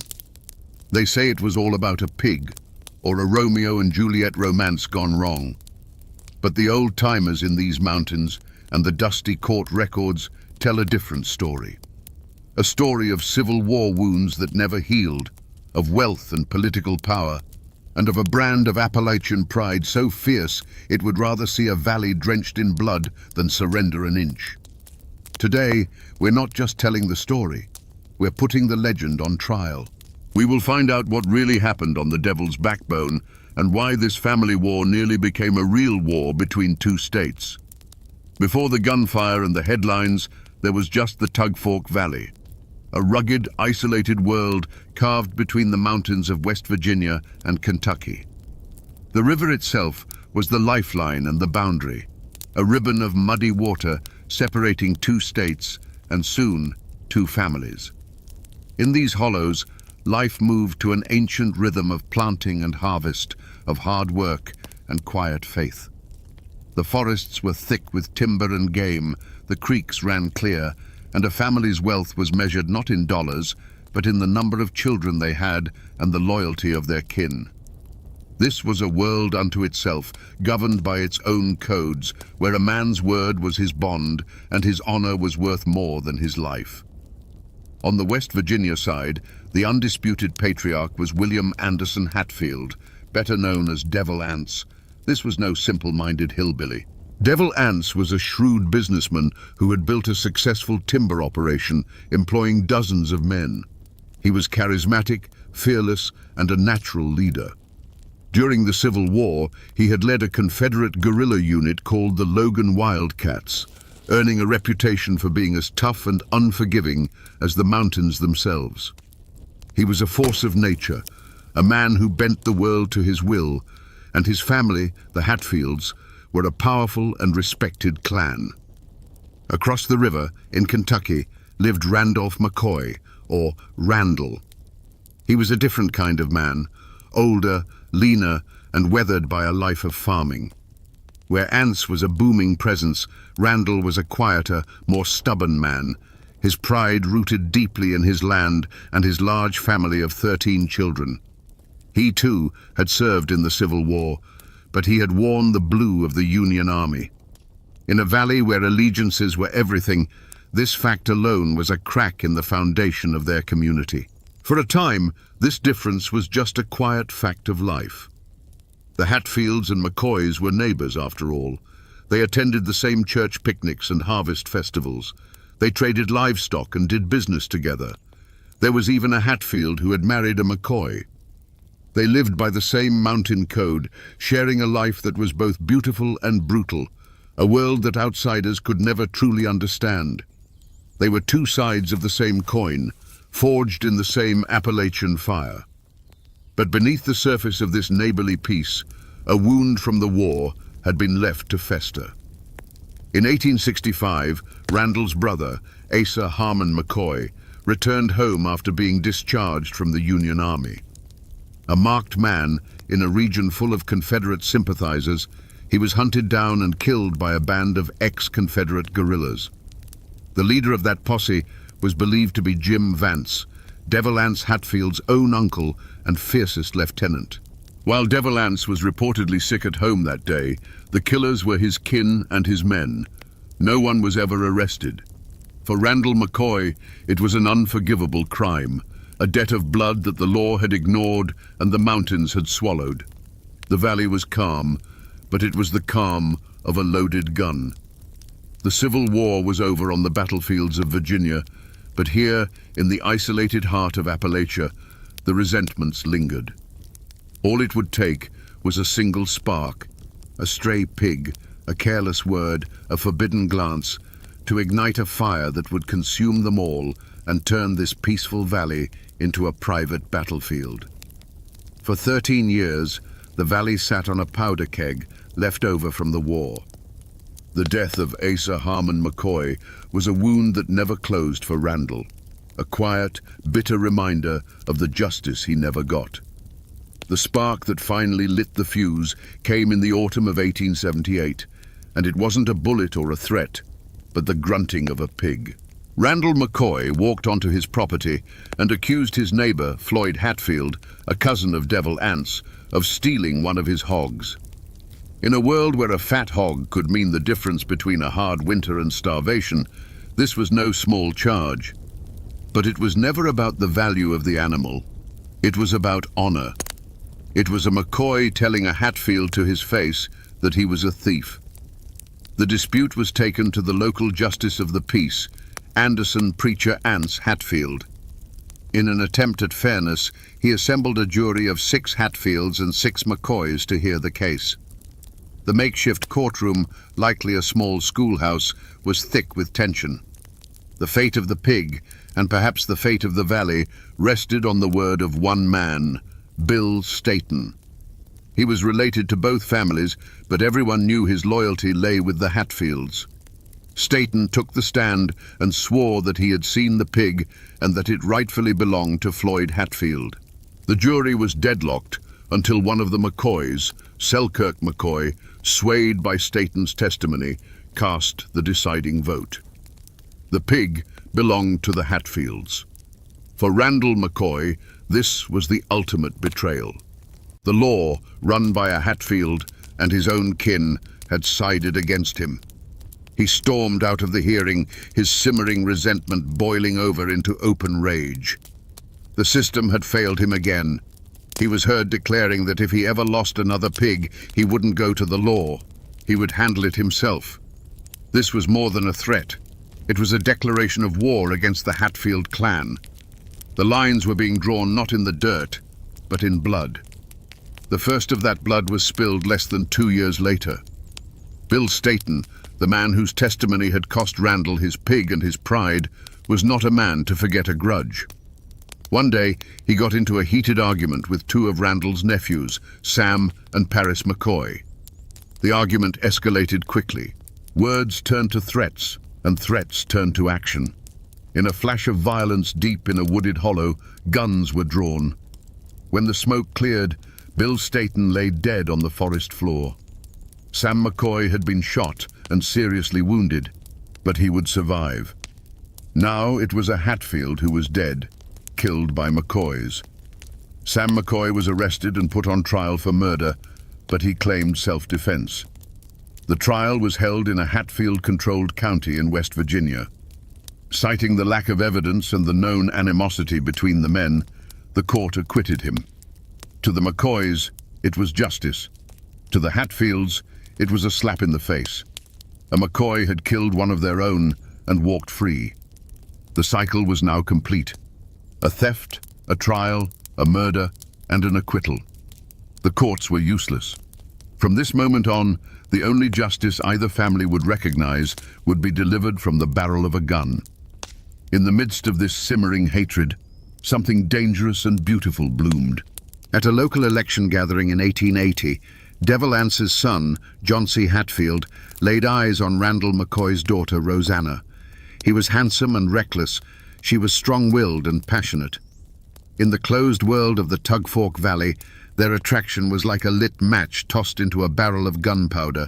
They say it was all about a pig, or a Romeo and Juliet romance gone wrong. But the old-timers in these mountains and the dusty court records tell a different story. A story of Civil War wounds that never healed, of wealth and political power, and of a brand of Appalachian pride so fierce it would rather see a valley drenched in blood than surrender an inch. Today, we're not just telling the story, we're putting the legend on trial. We will find out what really happened on the Devil's Backbone and why this family war nearly became a real war between two states. Before the gunfire and the headlines, there was just the Tug Fork Valley, a rugged, isolated world carved between the mountains of West Virginia and Kentucky. The river itself was the lifeline and the boundary, a ribbon of muddy water separating two states and soon two families. In these hollows, life moved to an ancient rhythm of planting and harvest, of hard work and quiet faith. The forests were thick with timber and game, the creeks ran clear, and a family's wealth was measured not in dollars, but in the number of children they had and the loyalty of their kin. This was a world unto itself, governed by its own codes, where a man's word was his bond and his honor was worth more than his life. On the West Virginia side, the undisputed patriarch was William Anderson Hatfield, better known as Devil Anse. This was no simple-minded hillbilly. Devil Anse was a shrewd businessman who had built a successful timber operation, employing dozens of men. He was charismatic, fearless, and a natural leader. During the Civil War, he had led a Confederate guerrilla unit called the Logan Wildcats, earning a reputation for being as tough and unforgiving as the mountains themselves. He was a force of nature, a man who bent the world to his will, and his family, the Hatfields, were a powerful and respected clan. Across the river, in Kentucky, lived Randolph McCoy, or Randall. He was a different kind of man, older, leaner, and weathered by a life of farming. Where Anse was a booming presence, Randall was a quieter, more stubborn man, his pride rooted deeply in his land and his large family of 13 children. He, too, had served in the Civil War, but he had worn the blue of the Union Army. In a valley where allegiances were everything, this fact alone was a crack in the foundation of their community. For a time, this difference was just a quiet fact of life. The Hatfields and McCoys were neighbors, after all. They attended the same church picnics and harvest festivals. They traded livestock and did business together. There was even a Hatfield who had married a McCoy. They lived by the same mountain code, sharing a life that was both beautiful and brutal, a world that outsiders could never truly understand. They were two sides of the same coin, forged in the same Appalachian fire. But beneath the surface of this neighborly peace, a wound from the war had been left to fester. In 1865, Randall's brother, Asa Harmon McCoy, returned home after being discharged from the Union Army. A marked man in a region full of Confederate sympathizers, he was hunted down and killed by a band of ex-Confederate guerrillas. The leader of that posse was believed to be Jim Vance, Devil Anse Hatfield's own uncle and fiercest lieutenant. While Devil Anse was reportedly sick at home that day, the killers were his kin and his men. No one was ever arrested. For Randall McCoy, it was an unforgivable crime, a debt of blood that the law had ignored and the mountains had swallowed. The valley was calm, but it was the calm of a loaded gun. The Civil War was over on the battlefields of Virginia, but here, in the isolated heart of Appalachia, the resentments lingered. All it would take was a single spark, a stray pig, a careless word, a forbidden glance, to ignite a fire that would consume them all and turn this peaceful valley into a private battlefield. For 13 years, the valley sat on a powder keg left over from the war. The death of Asa Harmon McCoy was a wound that never closed for Randall, a quiet, bitter reminder of the justice he never got. The spark that finally lit the fuse came in the autumn of 1878, and it wasn't a bullet or a threat, but the grunting of a pig. Randall McCoy walked onto his property and accused his neighbor, Floyd Hatfield, a cousin of Devil Anse, of stealing one of his hogs. In a world where a fat hog could mean the difference between a hard winter and starvation, this was no small charge. But it was never about the value of the animal. It was about honor. It was a McCoy telling a Hatfield to his face that he was a thief. The dispute was taken to the local justice of the peace, Anderson Preacher Anse Hatfield. In an attempt at fairness, he assembled a jury of 6 Hatfields and 6 McCoys to hear the case. The makeshift courtroom, likely a small schoolhouse, was thick with tension. The fate of the pig, and perhaps the fate of the valley, rested on the word of one man, Bill Staton. He was related to both families, but everyone knew his loyalty lay with the Hatfields. Staton took the stand and swore that he had seen the pig and that it rightfully belonged to Floyd Hatfield. The jury was deadlocked until one of the McCoys, Selkirk McCoy, swayed by Staton's testimony, cast the deciding vote. The pig belonged to the Hatfields. For Randall McCoy, this was the ultimate betrayal. The law, run by a Hatfield and his own kin, had sided against him. He stormed out of the hearing, his simmering resentment boiling over into open rage. The system had failed him again. He was heard declaring that if he ever lost another pig, he wouldn't go to the law. He would handle it himself. This was more than a threat. It was a declaration of war against the Hatfield clan. The lines were being drawn not in the dirt, but in blood. The first of that blood was spilled less than 2 years later. Bill Staton, the man whose testimony had cost Randall his pig and his pride, was not a man to forget a grudge. One day, he got into a heated argument with 2 of Randall's nephews, Sam and Paris McCoy. The argument escalated quickly. Words turned to threats, and threats turned to action. In a flash of violence deep in a wooded hollow, guns were drawn. When the smoke cleared, Bill Staton lay dead on the forest floor. Sam McCoy had been shot and seriously wounded, but he would survive. Now it was a Hatfield who was dead, killed by McCoys. Sam McCoy was arrested and put on trial for murder, but he claimed self-defense. The trial was held in a Hatfield-controlled county in West Virginia. Citing the lack of evidence and the known animosity between the men, the court acquitted him. To the McCoys, it was justice. To the Hatfields, it was a slap in the face. A McCoy had killed one of their own and walked free. The cycle was now complete. A theft, a trial, a murder, and an acquittal. The courts were useless. From this moment on, the only justice either family would recognize would be delivered from the barrel of a gun. In the midst of this simmering hatred, something dangerous and beautiful bloomed. At a local election gathering in 1880, Devil Ance's son, John C. Hatfield, laid eyes on Randall McCoy's daughter, Rosanna. He was handsome and reckless. She was strong-willed and passionate. In the closed world of the Tug Fork Valley, their attraction was like a lit match tossed into a barrel of gunpowder.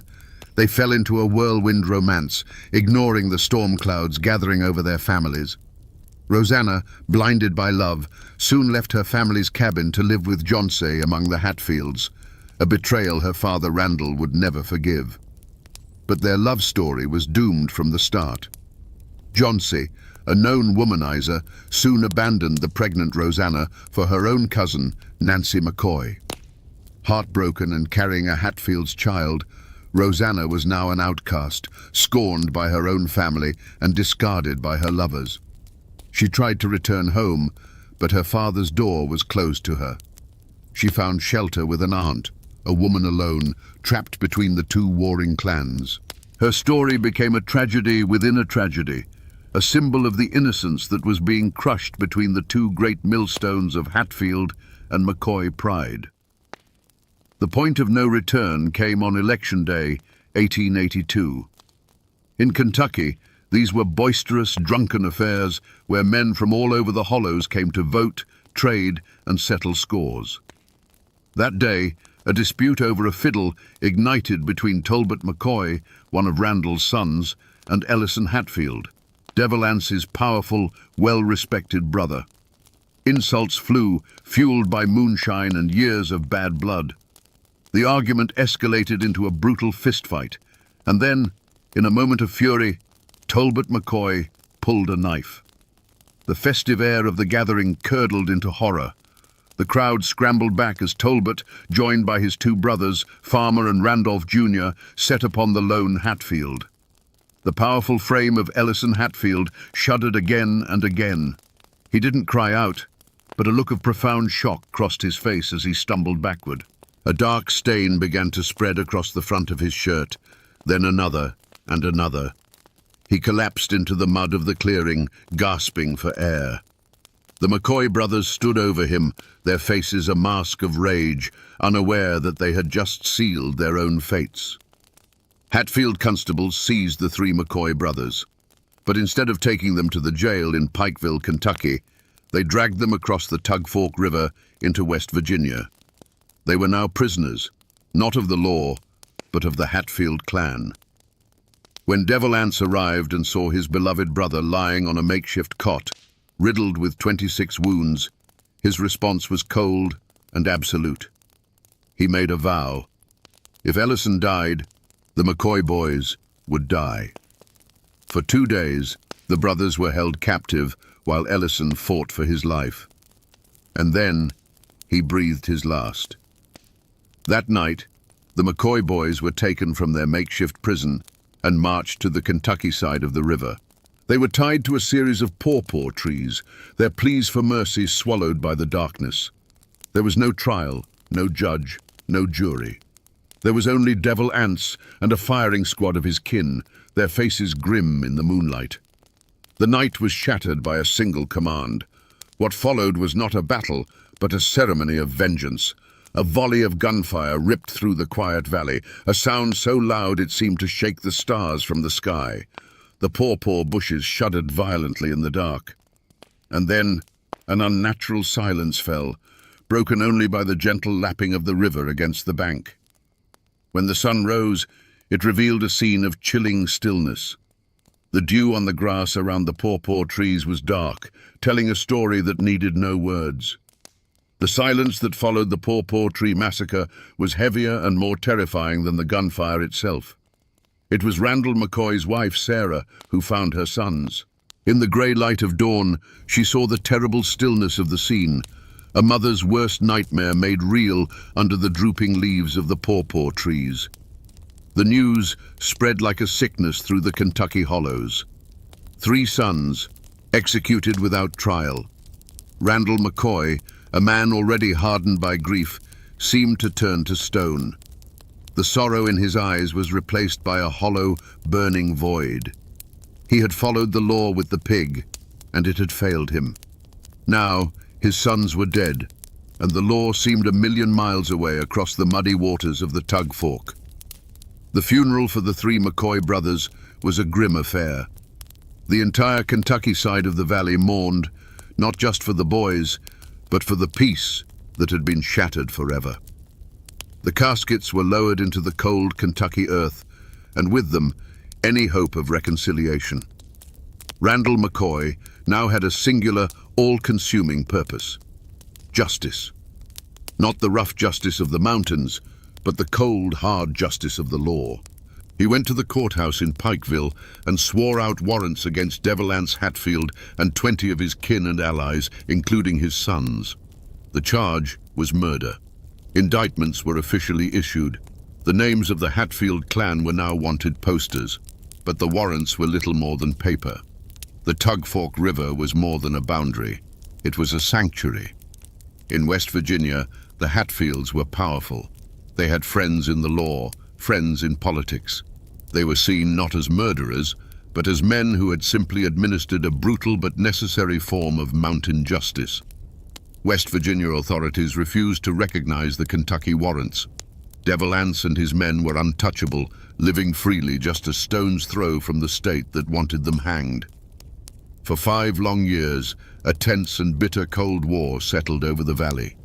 They fell into a whirlwind romance, ignoring the storm clouds gathering over their families. Rosanna, blinded by love, soon left her family's cabin to live with John C. among the Hatfields, a betrayal her father Randall would never forgive. But their love story was doomed from the start. John C., a known womanizer, soon abandoned the pregnant Rosanna for her own cousin, Nancy McCoy. Heartbroken and carrying a Hatfield's child, Rosanna was now an outcast, scorned by her own family and discarded by her lovers. She tried to return home, but her father's door was closed to her. She found shelter with an aunt, a woman alone, trapped between the 2 warring clans. Her story became a tragedy within a tragedy, a symbol of the innocence that was being crushed between the 2 great millstones of Hatfield and McCoy pride. The point of no return came on Election Day, 1882. In Kentucky, these were boisterous, drunken affairs where men from all over the hollows came to vote, trade, and settle scores. That day, a dispute over a fiddle ignited between Tolbert McCoy, one of Randall's sons, and Ellison Hatfield, Devil Ance's powerful, well-respected brother. Insults flew, fueled by moonshine and years of bad blood. The argument escalated into a brutal fistfight, and then, in a moment of fury, Tolbert McCoy pulled a knife. The festive air of the gathering curdled into horror. The crowd scrambled back as Tolbert, joined by his 2 brothers, Farmer and Randolph Jr., set upon the lone Hatfield. The powerful frame of Ellison Hatfield shuddered again and again. He didn't cry out, but a look of profound shock crossed his face as he stumbled backward. A dark stain began to spread across the front of his shirt, then another and another. He collapsed into the mud of the clearing, gasping for air. The McCoy brothers stood over him, their faces a mask of rage, unaware that they had just sealed their own fates. Hatfield constables seized the three McCoy brothers, but instead of taking them to the jail in Pikeville, Kentucky, they dragged them across the Tug Fork River into West Virginia. They were now prisoners, not of the law, but of the Hatfield clan. When Devil Anse arrived and saw his beloved brother lying on a makeshift cot, riddled with 26 wounds, his response was cold and absolute. He made a vow. If Ellison died, the McCoy boys would die. For 2 days, the brothers were held captive while Ellison fought for his life. And then, he breathed his last. That night, the McCoy boys were taken from their makeshift prison and marched to the Kentucky side of the river. They were tied to a series of pawpaw trees, their pleas for mercy swallowed by the darkness. There was no trial, no judge, no jury. There was only Devil Anse and a firing squad of his kin, their faces grim in the moonlight. The night was shattered by a single command. What followed was not a battle, but a ceremony of vengeance. A volley of gunfire ripped through the quiet valley, a sound so loud it seemed to shake the stars from the sky. The pawpaw bushes shuddered violently in the dark. And then an unnatural silence fell, broken only by the gentle lapping of the river against the bank. When the sun rose, it revealed a scene of chilling stillness. The dew on the grass around the pawpaw trees was dark, telling a story that needed no words. The silence that followed the pawpaw tree massacre was heavier and more terrifying than the gunfire itself. It was Randall McCoy's wife, Sarah, who found her sons. In the grey light of dawn, she saw the terrible stillness of the scene, a mother's worst nightmare made real under the drooping leaves of the pawpaw trees. The news spread like a sickness through the Kentucky hollows. 3 sons, executed without trial. Randall McCoy, a man already hardened by grief, seemed to turn to stone. The sorrow in his eyes was replaced by a hollow, burning void. He had followed the law with the pig, and it had failed him. Now, his sons were dead, and the law seemed 1,000,000 miles away across the muddy waters of the Tug Fork. The funeral for the 3 McCoy brothers was a grim affair. The entire Kentucky side of the valley mourned, not just for the boys, but for the peace that had been shattered forever. The caskets were lowered into the cold Kentucky earth, and with them, any hope of reconciliation. Randall McCoy now had a singular, all-consuming purpose: justice. Not the rough justice of the mountains, but the cold, hard justice of the law. He went to the courthouse in Pikeville and swore out warrants against Devil Anse Hatfield and 20 of his kin and allies, including his sons. The charge was murder. Indictments were officially issued. The names of the Hatfield clan were now wanted posters, but the warrants were little more than paper. The Tug Fork River was more than a boundary. It was a sanctuary. In West Virginia, the Hatfields were powerful. They had friends in the law, friends in politics. They were seen not as murderers, but as men who had simply administered a brutal but necessary form of mountain justice. West Virginia authorities refused to recognize the Kentucky warrants. Devil Anse and his men were untouchable, living freely just a stone's throw from the state that wanted them hanged. For 5 long years, a tense and bitter Cold War settled over the valley.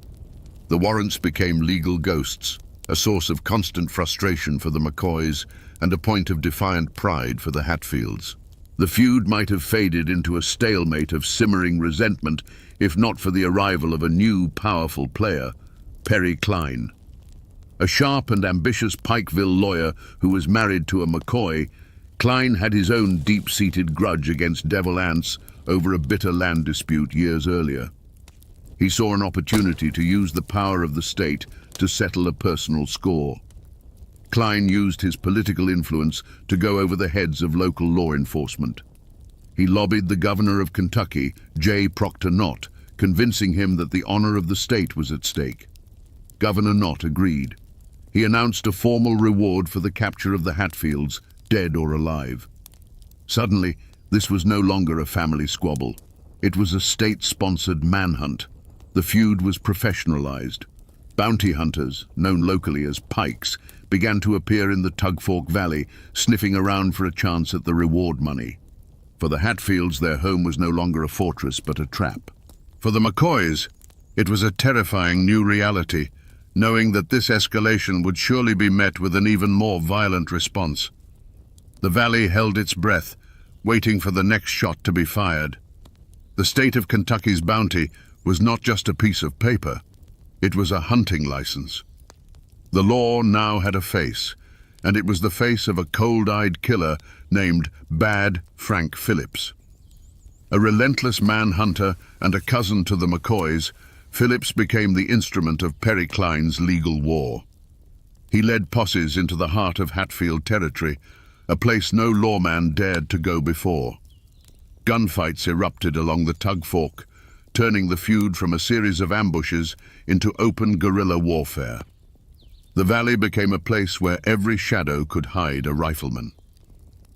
The warrants became legal ghosts, a source of constant frustration for the McCoys and a point of defiant pride for the Hatfields. The feud might have faded into a stalemate of simmering resentment if not for the arrival of a new, powerful player, Perry Cline. A sharp and ambitious Pikeville lawyer who was married to a McCoy, Cline had his own deep-seated grudge against Devil Anse over a bitter land dispute years earlier. He saw an opportunity to use the power of the state to settle a personal score. Cline used his political influence to go over the heads of local law enforcement. He lobbied the governor of Kentucky, J. Proctor Knott, convincing him that the honor of the state was at stake. Governor Knott agreed. He announced a formal reward for the capture of the Hatfields, dead or alive. Suddenly, this was no longer a family squabble. It was a state-sponsored manhunt. The feud was professionalized. Bounty hunters, known locally as pikes, began to appear in the Tugfork Valley, sniffing around for a chance at the reward money. For the Hatfields, their home was no longer a fortress but a trap. For the McCoys, it was a terrifying new reality, knowing that this escalation would surely be met with an even more violent response. The valley held its breath, waiting for the next shot to be fired. The state of Kentucky's bounty was not just a piece of paper, it was a hunting license. The law now had a face, and it was the face of a cold-eyed killer named Bad Frank Phillips. A relentless manhunter and a cousin to the McCoys, Phillips became the instrument of Perry Cline's legal war. He led posses into the heart of Hatfield territory, a place no lawman dared to go before. Gunfights erupted along the Tug Fork, turning the feud from a series of ambushes into open guerrilla warfare. The valley became a place where every shadow could hide a rifleman.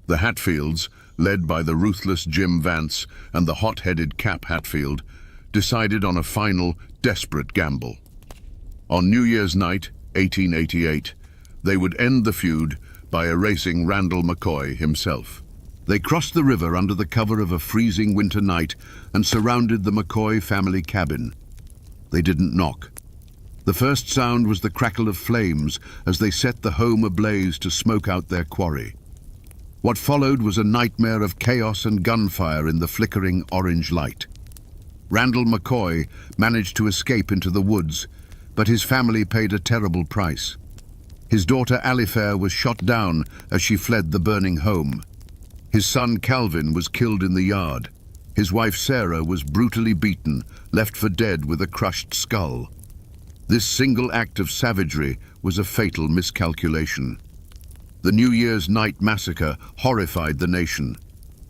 The Hatfields, led by the ruthless Jim Vance and the hot-headed Cap Hatfield, decided on a final, desperate gamble. On New Year's night, 1888, they would end the feud by erasing Randall McCoy himself. They crossed the river under the cover of a freezing winter night and surrounded the McCoy family cabin. They didn't knock. The first sound was the crackle of flames as they set the home ablaze to smoke out their quarry. What followed was a nightmare of chaos and gunfire in the flickering orange light. Randall McCoy managed to escape into the woods, but his family paid a terrible price. His daughter Alifair was shot down as she fled the burning home. His son Calvin was killed in the yard. His wife Sarah was brutally beaten, left for dead with a crushed skull. This single act of savagery was a fatal miscalculation. The New Year's night massacre horrified the nation.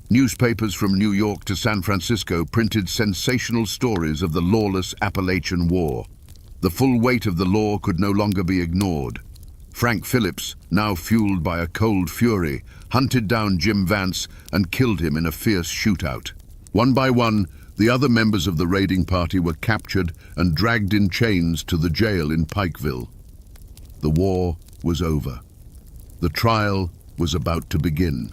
Newspapers from New York to San Francisco printed sensational stories of the lawless Appalachian War. The full weight of the law could no longer be ignored. Frank Phillips, now fueled by a cold fury, hunted down Jim Vance and killed him in a fierce shootout. One by one, the other members of the raiding party were captured and dragged in chains to the jail in Pikeville. The war was over. The trial was about to begin.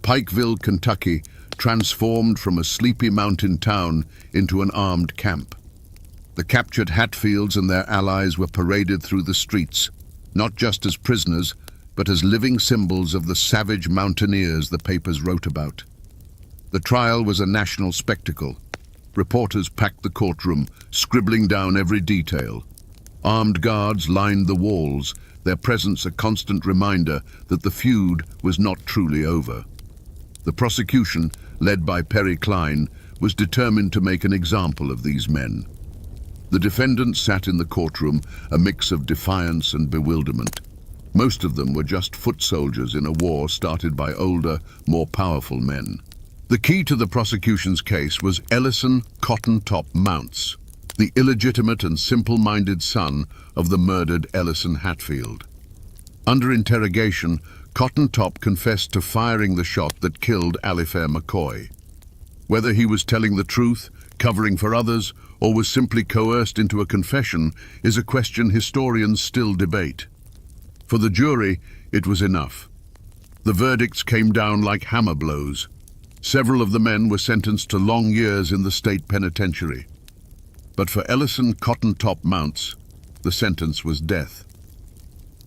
Pikeville, Kentucky, transformed from a sleepy mountain town into an armed camp. The captured Hatfields and their allies were paraded through the streets, not just as prisoners, but as living symbols of the savage mountaineers the papers wrote about. The trial was a national spectacle. Reporters packed the courtroom, scribbling down every detail. Armed guards lined the walls, their presence a constant reminder that the feud was not truly over. The prosecution, led by Perry Cline, was determined to make an example of these men. The defendants sat in the courtroom, a mix of defiance and bewilderment. Most of them were just foot soldiers in a war started by older, more powerful men. The key to the prosecution's case was Ellison Cotton Top Mounts, the illegitimate and simple-minded son of the murdered Ellison Hatfield. Under interrogation, Cotton Top confessed to firing the shot that killed Alifair McCoy. Whether he was telling the truth, covering for others, or was simply coerced into a confession is a question historians still debate. For the jury, it was enough. The verdicts came down like hammer blows. Several of the men were sentenced to long years in the state penitentiary. But for Ellison Cotton Top Mounts, the sentence was death.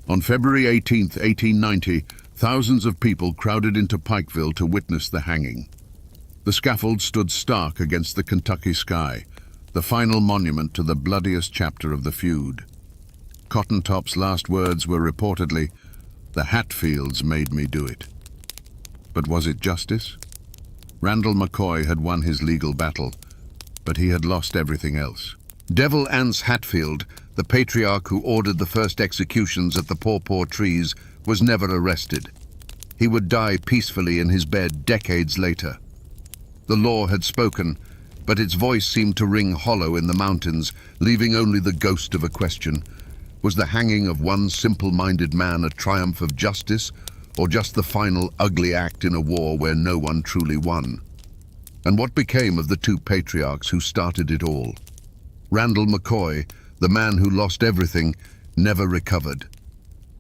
On February 18, 1890, thousands of people crowded into Pikeville to witness the hanging. The scaffold stood stark against the Kentucky sky, the final monument to the bloodiest chapter of the feud. Cotton Top's last words were reportedly, "The Hatfields made me do it." But was it justice? Randall McCoy had won his legal battle, but he had lost everything else. Devil Anse Hatfield, the patriarch who ordered the first executions at the Paw Trees, was never arrested. He would die peacefully in his bed decades later. The law had spoken, but its voice seemed to ring hollow in the mountains, leaving only the ghost of a question. Was the hanging of one simple-minded man a triumph of justice, or just the final ugly act in a war where no one truly won? And what became of the two patriarchs who started it all? Randall McCoy, the man who lost everything, never recovered.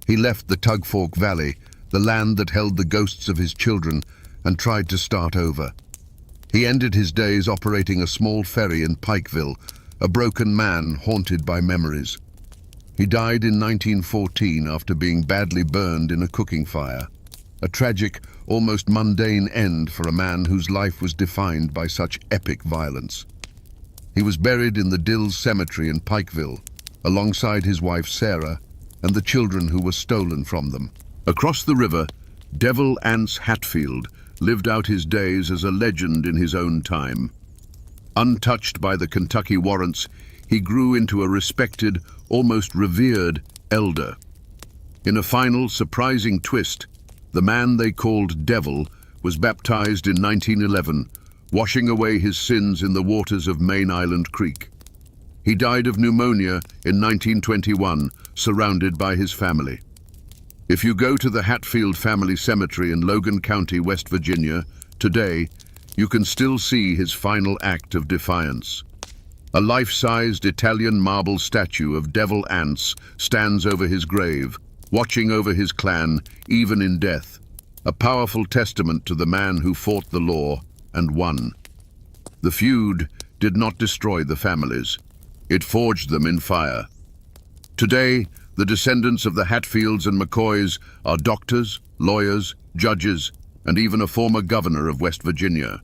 He left the Tug Fork Valley, the land that held the ghosts of his children, and tried to start over. He ended his days operating a small ferry in Pikeville, a broken man haunted by memories. He died in 1914 after being badly burned in a cooking fire. A tragic, almost mundane end for a man whose life was defined by such epic violence. He was buried in the Dills Cemetery in Pikeville, alongside his wife Sarah and the children who were stolen from them. Across the river, Devil Anse Hatfield lived out his days as a legend in his own time. Untouched by the Kentucky warrants, he grew into a respected, almost revered elder. In a final, surprising twist, the man they called Devil was baptized in 1911, washing away his sins in the waters of Main Island Creek. He died of pneumonia in 1921, surrounded by his family. If you go to the Hatfield Family Cemetery in Logan County, West Virginia, today, you can still see his final act of defiance. A life-sized Italian marble statue of Devil Anse stands over his grave, watching over his clan, even in death, a powerful testament to the man who fought the law and won. The feud did not destroy the families. It forged them in fire. Today, the descendants of the Hatfields and McCoys are doctors, lawyers, judges, and even a former governor of West Virginia.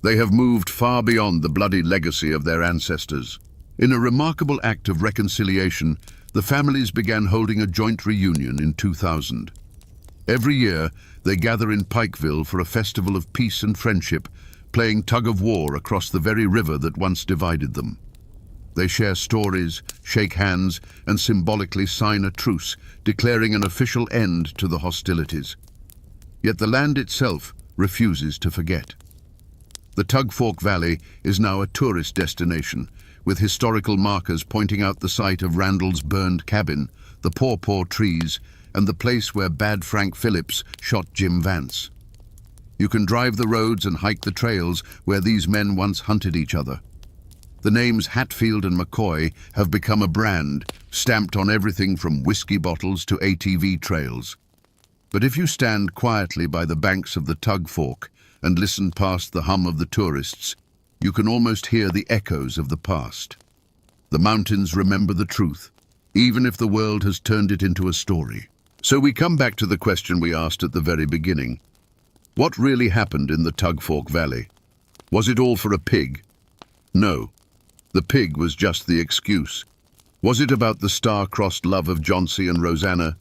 They have moved far beyond the bloody legacy of their ancestors. In a remarkable act of reconciliation, the families began holding a joint reunion in 2000. Every year, they gather in Pikeville for a festival of peace and friendship, playing tug-of-war across the very river that once divided them. They share stories, shake hands, and symbolically sign a truce, declaring an official end to the hostilities. Yet the land itself refuses to forget. The Tug Fork Valley is now a tourist destination, with historical markers pointing out the site of Randall's burned cabin, the pawpaw trees, and the place where Bad Frank Phillips shot Jim Vance. You can drive the roads and hike the trails where these men once hunted each other. The names Hatfield and McCoy have become a brand, stamped on everything from whiskey bottles to ATV trails. But if you stand quietly by the banks of the Tug Fork and listen past the hum of the tourists, you can almost hear the echoes of the past. The mountains remember the truth, even if the world has turned it into a story. So we come back to the question we asked at the very beginning. What really happened in the Tug Fork Valley? Was it all for a pig? No. The pig was just the excuse. Was it about the star-crossed love of Johnsy and Rosanna?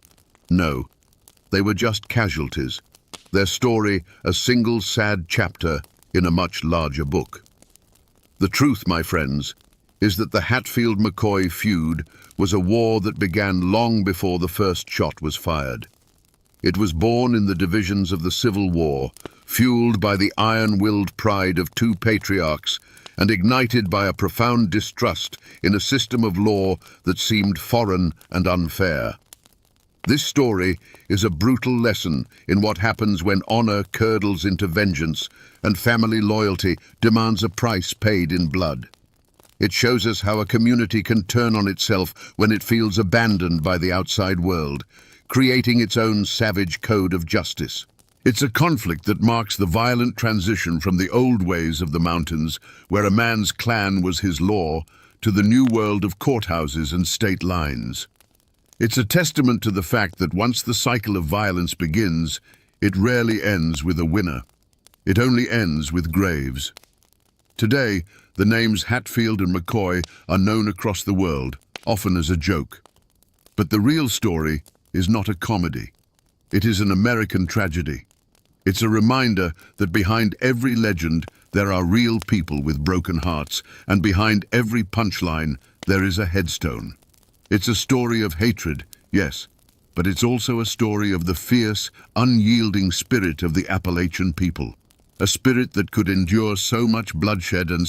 No. They were just casualties. Their story, a single sad chapter in a much larger book. The truth, my friends, is that the Hatfield-McCoy feud was a war that began long before the first shot was fired. It was born in the divisions of the Civil War, fueled by the iron-willed pride of two patriarchs and ignited by a profound distrust in a system of law that seemed foreign and unfair. This story is a brutal lesson in what happens when honor curdles into vengeance and family loyalty demands a price paid in blood. It shows us how a community can turn on itself when it feels abandoned by the outside world, creating its own savage code of justice. It's a conflict that marks the violent transition from the old ways of the mountains, where a man's clan was his law, to the new world of courthouses and state lines. It's a testament to the fact that once the cycle of violence begins, it rarely ends with a winner. It only ends with graves. Today, the names Hatfield and McCoy are known across the world, often as a joke. But the real story is not a comedy. It is an American tragedy. It's a reminder that behind every legend there are real people with broken hearts, and behind every punchline there is a headstone. It's a story of hatred, yes, but it's also a story of the fierce, unyielding spirit of the Appalachian people, a spirit that could endure so much bloodshed and